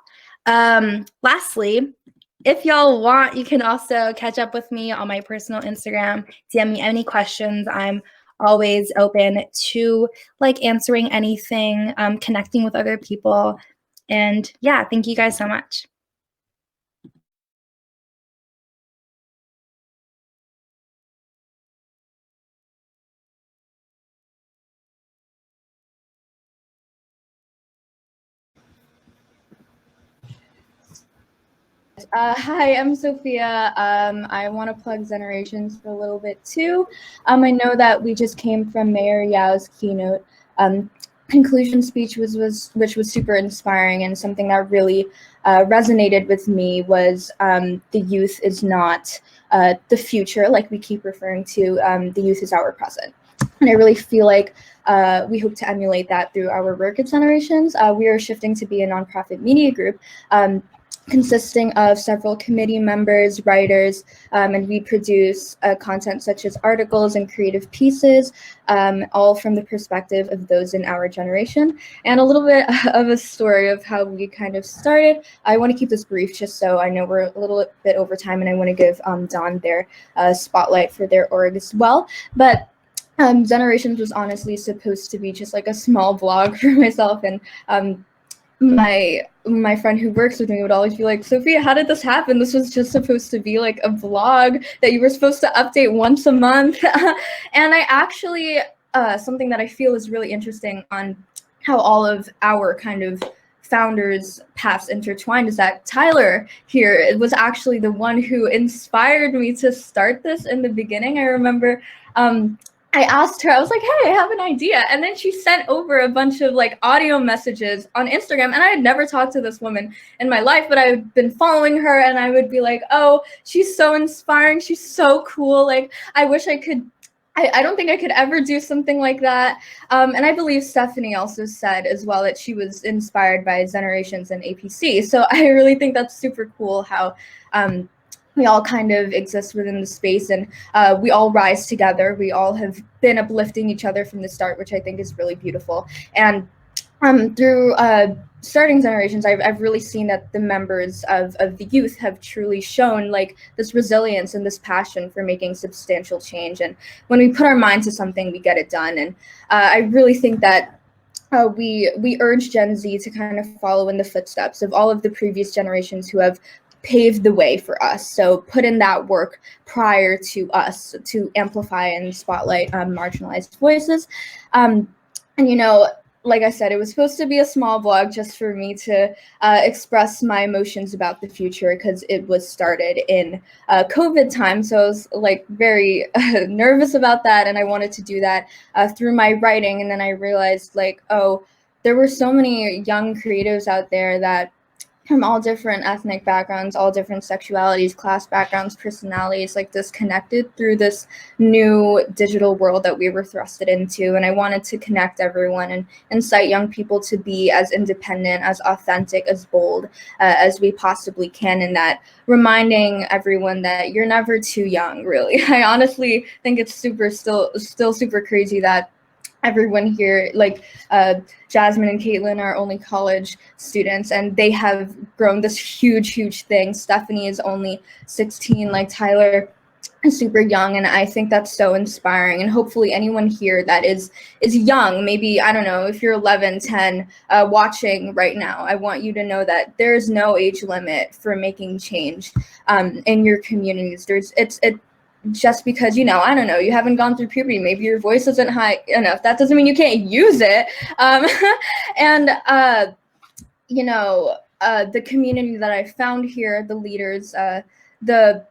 Lastly, if y'all want, you can also catch up with me on my personal Instagram, DM me any questions. I'm always open to answering anything, connecting with other people. And yeah, thank you guys so much. Hi, I'm Sophia. I want to plug Generations for a little bit too. I know that we just came from Mayor Yao's keynote conclusion speech, which was super inspiring, and something that really resonated with me was the youth is not the future, like we keep referring to. The youth is our present. And I really feel like we hope to emulate that through our work at Generations. We are shifting to be a nonprofit media group consisting of several committee members, writers, and we produce content such as articles and creative pieces, all from the perspective of those in our generation. And a little bit of a story of how we kind of started. I want to keep this brief just so I know we're a little bit over time, and I want to give Dawn their spotlight for their org as well. But Generations was honestly supposed to be just like a small blog for myself, and my friend who works with me would always be like, Sophia, how did this happen? This was just supposed to be like a blog that you were supposed to update once a month. And I actually, something that I feel is really interesting on how all of our kind of founders' paths intertwined is that Tyler here was actually the one who inspired me to start this in the beginning. I remember I asked her, I was like, hey, I have an idea. And then she sent over a bunch of like audio messages on Instagram. And I had never talked to this woman in my life, but I've been following her and I would be like, oh, she's so inspiring. She's so cool. Like, I wish I could. I don't think I could ever do something like that. And I believe Stephanie also said as well that she was inspired by Generations and APC. So I really think that's super cool how we all kind of exist within the space, and we all rise together. We all have been uplifting each other from the start, which I think is really beautiful. And through starting Generations, I've really seen that the members of the youth have truly shown like this resilience and this passion for making substantial change. And when we put our mind to something, we get it done. And I really think that we urge Gen Z to kind of follow in the footsteps of all of the previous generations who have paved the way for us. So put in that work prior to us to amplify and spotlight marginalized voices. And, you know, like I said, it was supposed to be a small blog just for me to express my emotions about the future, because it was started in COVID time. So I was like very nervous about that. And I wanted to do that through my writing. And then I realized like, oh, there were so many young creatives out there that from all different ethnic backgrounds, all different sexualities, class backgrounds, personalities, like disconnected through this new digital world that we were thrusted into. And I wanted to connect everyone and incite young people to be as independent, as authentic, as bold as we possibly can, and that reminding everyone that you're never too young, really. I honestly think it's still super crazy that everyone here, like Jasmine and Caitlin, are only college students, and they have grown this huge thing. Stephanie is only 16, like Tyler is super young, and I think that's so inspiring. And hopefully anyone here that is young, maybe, I don't know, if you're 11, 10, watching right now, I want you to know that there is no age limit for making change in your communities. Just because, you know, I don't know, you haven't gone through puberty, maybe your voice isn't high enough, that doesn't mean you can't use it. You know, the community that I found here, the leaders, the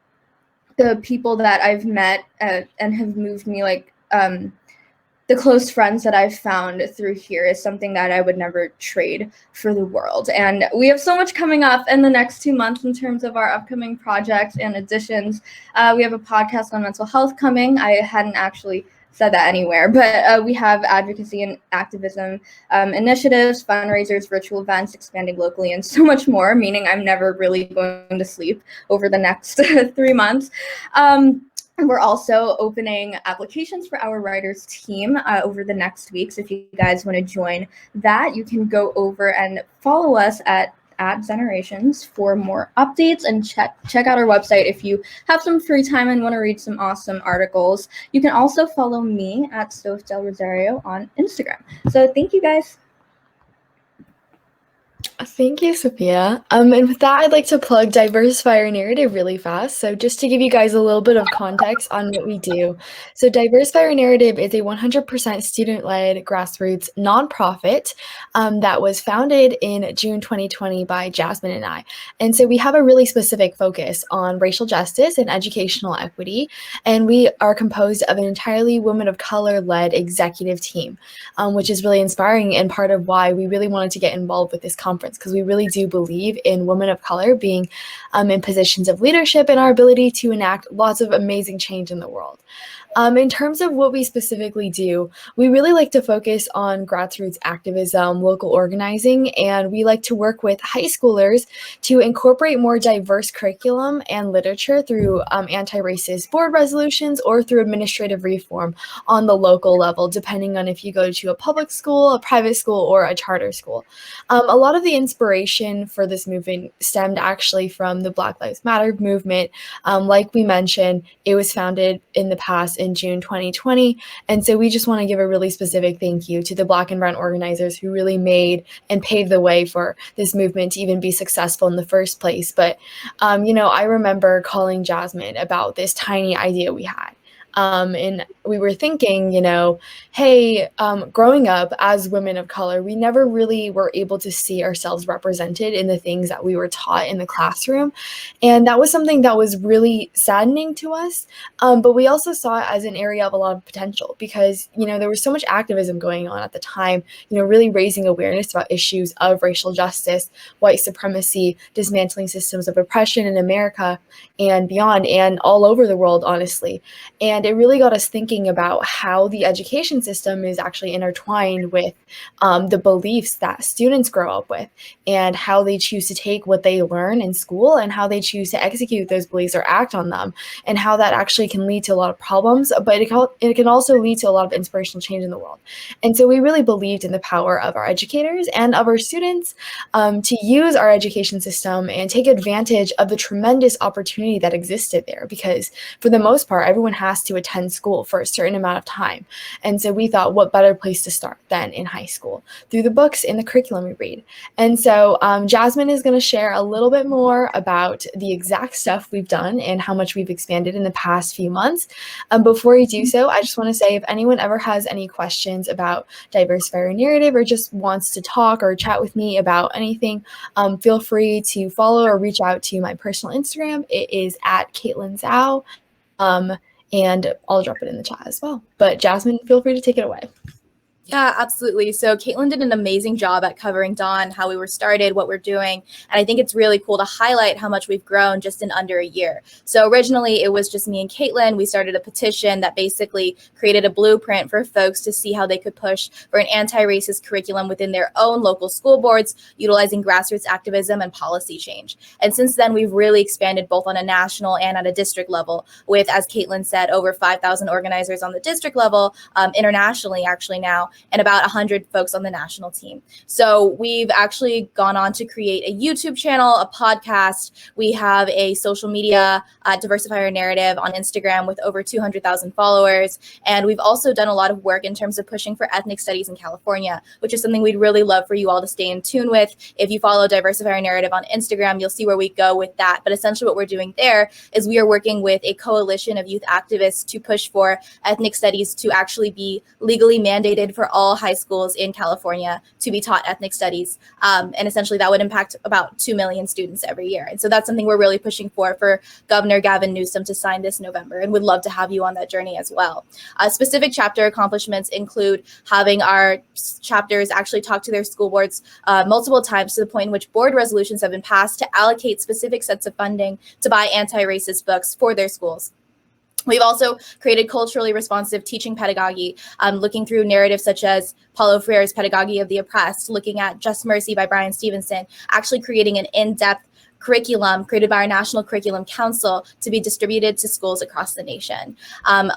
people that I've met and have moved me, like the close friends that I've found through here is something that I would never trade for the world. And we have so much coming up in the next 2 months in terms of our upcoming projects and additions. We have a podcast on mental health coming. I hadn't actually said that anywhere, but we have advocacy and activism initiatives, fundraisers, virtual events, expanding locally, and so much more, meaning I'm never really going to sleep over the next 3 months. We're also opening applications for our writers team over the next week. So if you guys want to join that, you can go over and follow us at Generations for more updates, and check out our website if you have some free time and want to read some awesome articles. You can also follow me at Soph Del Rosario on Instagram. So thank you guys. Thank you, Sophia. And with that, I'd like to plug Diversify Our Narrative really fast. So just to give you guys a little bit of context on what we do. So Diversify Our Narrative is a 100% student-led grassroots nonprofit that was founded in June 2020 by Jasmine and I. And so we have a really specific focus on racial justice and educational equity. And we are composed of an entirely women of color-led executive team, which is really inspiring and part of why we really wanted to get involved with this conference, because we really do believe in women of color being in positions of leadership and our ability to enact lots of amazing change in the world. In terms of what we specifically do, we really like to focus on grassroots activism, local organizing, and we like to work with high schoolers to incorporate more diverse curriculum and literature through anti-racist board resolutions or through administrative reform on the local level, depending on if you go to a public school, a private school, or a charter school. A lot of the inspiration for this movement stemmed actually from the Black Lives Matter movement. Like we mentioned, it was founded in the past in June 2020. And so we just want to give a really specific thank you to the Black and brown organizers who really made and paved the way for this movement to even be successful in the first place. But, I remember calling Jasmine about this tiny idea we had. And we were thinking, hey, growing up as women of color, we never really were able to see ourselves represented in the things that we were taught in the classroom. And that was something that was really saddening to us. But we also saw it as an area of a lot of potential because, there was so much activism going on at the time, really raising awareness about issues of racial justice, white supremacy, dismantling systems of oppression in America and beyond, and all over the world, honestly. And it really got us thinking about how the education system is actually intertwined with the beliefs that students grow up with and how they choose to take what they learn in school and how they choose to execute those beliefs or act on them, and how that actually can lead to a lot of problems, but it can also lead to a lot of inspirational change in the world. And so we really believed in the power of our educators and of our students to use our education system and take advantage of the tremendous opportunity that existed there, because for the most part, everyone has to attend school for a certain amount of time. And so we thought, what better place to start than in high school through the books and the curriculum we read. And so Jasmine is going to share a little bit more about the exact stuff we've done and how much we've expanded in the past few months. Before you do so, I just want to say if anyone ever has any questions about Diversify Your Narrative or just wants to talk or chat with me about anything, feel free to follow or reach out to my personal Instagram. It is at Caitlin Zhao. And I'll drop it in the chat as well. But Jasmine, feel free to take it away. Yeah, absolutely. So Caitlin did an amazing job at covering Dawn, how we were started, what we're doing. And I think it's really cool to highlight how much we've grown just in under a year. So originally it was just me and Caitlin. We started a petition that basically created a blueprint for folks to see how they could push for an anti-racist curriculum within their own local school boards, utilizing grassroots activism and policy change. And since then, we've really expanded both on a national and at a district level with, as Caitlin said, over 5,000 organizers on the district level, internationally actually now, and about 100 folks on the national team. So we've actually gone on to create a YouTube channel, a podcast. We have a social media, Diversify Our Narrative on Instagram with over 200,000 followers. And we've also done a lot of work in terms of pushing for ethnic studies in California, which is something we'd really love for you all to stay in tune with. If you follow Diversify Our Narrative on Instagram, you'll see where we go with that. But essentially what we're doing there is we are working with a coalition of youth activists to push for ethnic studies to actually be legally mandated for all high schools in California to be taught ethnic studies. And essentially that would impact about 2 million students every year. And so that's something we're really pushing for Governor Gavin Newsom to sign this November, and would love to have you on that journey as well. Specific chapter accomplishments include having our chapters actually talk to their school boards multiple times, to the point in which board resolutions have been passed to allocate specific sets of funding to buy anti-racist books for their schools. We've also created culturally responsive teaching pedagogy, looking through narratives such as Paulo Freire's Pedagogy of the Oppressed, looking at Just Mercy by Brian Stevenson, actually creating an in-depth curriculum created by our National Curriculum Council to be distributed to schools across the nation.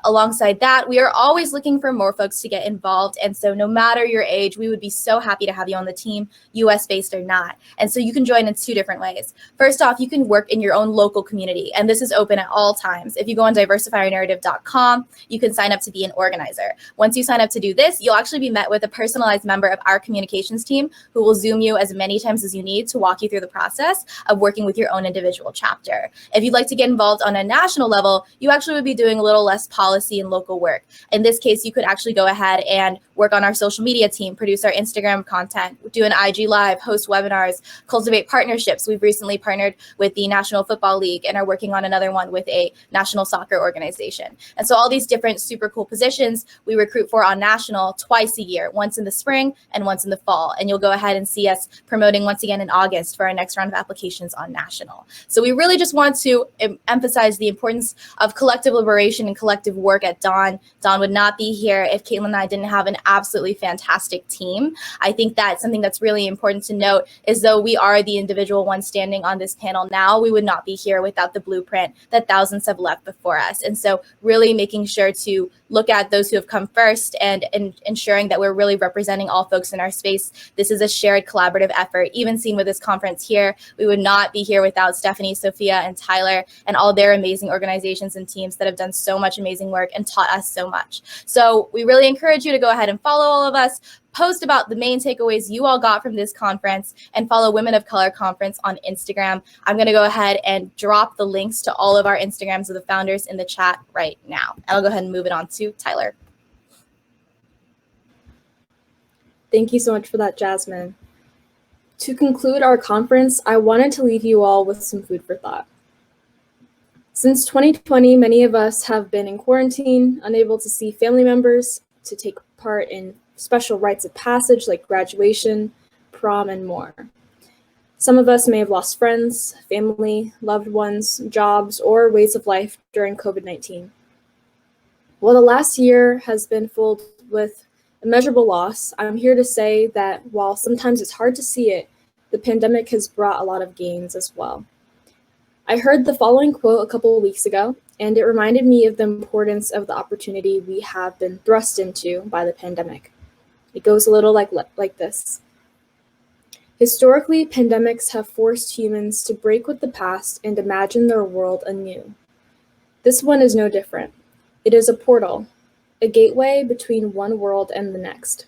Alongside that, we are always looking for more folks to get involved. And so no matter your age, we would be so happy to have you on the team, US-based or not. And so you can join in 2 different ways. First off, you can work in your own local community, and this is open at all times. If you go on diversifyournarrative.com, you can sign up to be an organizer. Once you sign up to do this, you'll actually be met with a personalized member of our communications team who will Zoom you as many times as you need to walk you through the process of working with your own individual chapter. If you'd like to get involved on a national level, you actually would be doing a little less policy and local work. In this case, you could actually go ahead and work on our social media team, produce our Instagram content, do an IG live, host webinars, cultivate partnerships. We've recently partnered with the National Football League and are working on another one with a national soccer organization. And so all these different super cool positions we recruit for on national twice a year, once in the spring and once in the fall. And you'll go ahead and see us promoting once again in August for our next round of applications on national. So we really just want to emphasize the importance of collective liberation and collective work at Dawn. Dawn would not be here if Caitlin and I didn't have an absolutely fantastic team. I think that something that's really important to note is though we are the individual one standing on this panel now, we would not be here without the blueprint that thousands have left before us. And so really making sure to look at those who have come first and ensuring that we're really representing all folks in our space. This is a shared collaborative effort. Even seen with this conference here, we would not be here without Stephanie, Sophia, and Tyler and all their amazing organizations and teams that have done so much amazing work and taught us so much. So we really encourage you to go ahead and follow all of us, post about the main takeaways you all got from this conference, and follow Women of Color Conference on Instagram. I'm going to go ahead and drop the links to all of our Instagrams of the founders in the chat right now. And I'll go ahead and move it on to Tyler. Thank you so much for that, Jasmine. To conclude our conference, I wanted to leave you all with some food for thought. Since 2020, many of us have been in quarantine, unable to see family members, to take part in special rites of passage like graduation, prom, and more. Some of us may have lost friends, family, loved ones, jobs, or ways of life during COVID-19. While the last year has been filled with immeasurable loss, I'm here to say that while sometimes it's hard to see it, the pandemic has brought a lot of gains as well. I heard the following quote a couple of weeks ago, and it reminded me of the importance of the opportunity we have been thrust into by the pandemic. It goes a little like this. Historically, pandemics have forced humans to break with the past and imagine their world anew. This one is no different. It is a portal, a gateway between one world and the next.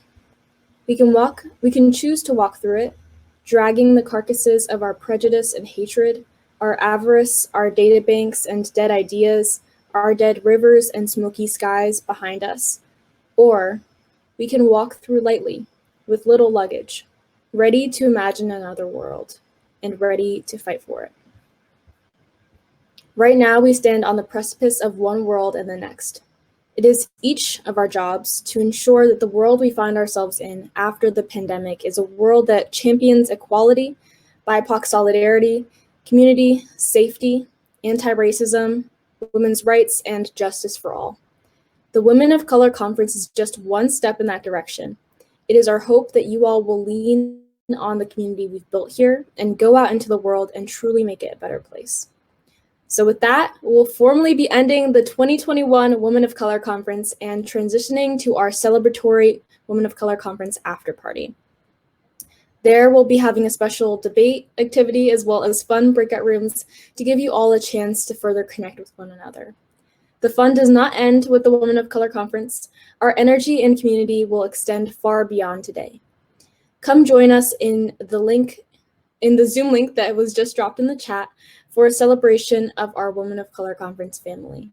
We can choose to walk through it, dragging the carcasses of our prejudice and hatred, our avarice, our databanks and dead ideas, our dead rivers and smoky skies behind us. Or we can walk through lightly, with little luggage, ready to imagine another world, and ready to fight for it. Right now, we stand on the precipice of one world and the next. It is each of our jobs to ensure that the world we find ourselves in after the pandemic is a world that champions equality, BIPOC solidarity, community, safety, anti-racism, women's rights, and justice for all. The Women of Color Conference is just one step in that direction. It is our hope that you all will lean on the community we've built here and go out into the world and truly make it a better place. So with that, we'll formally be ending the 2021 Women of Color Conference and transitioning to our celebratory Women of Color Conference after party. There we'll be having a special debate activity as well as fun breakout rooms to give you all a chance to further connect with one another. The fun does not end with the Women of Color Conference. Our energy and community will extend far beyond today. Come join us in the Zoom link that was just dropped in the chat for a celebration of our Women of Color Conference family.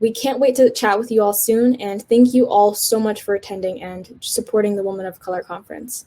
We can't wait to chat with you all soon, and thank you all so much for attending and supporting the Women of Color Conference.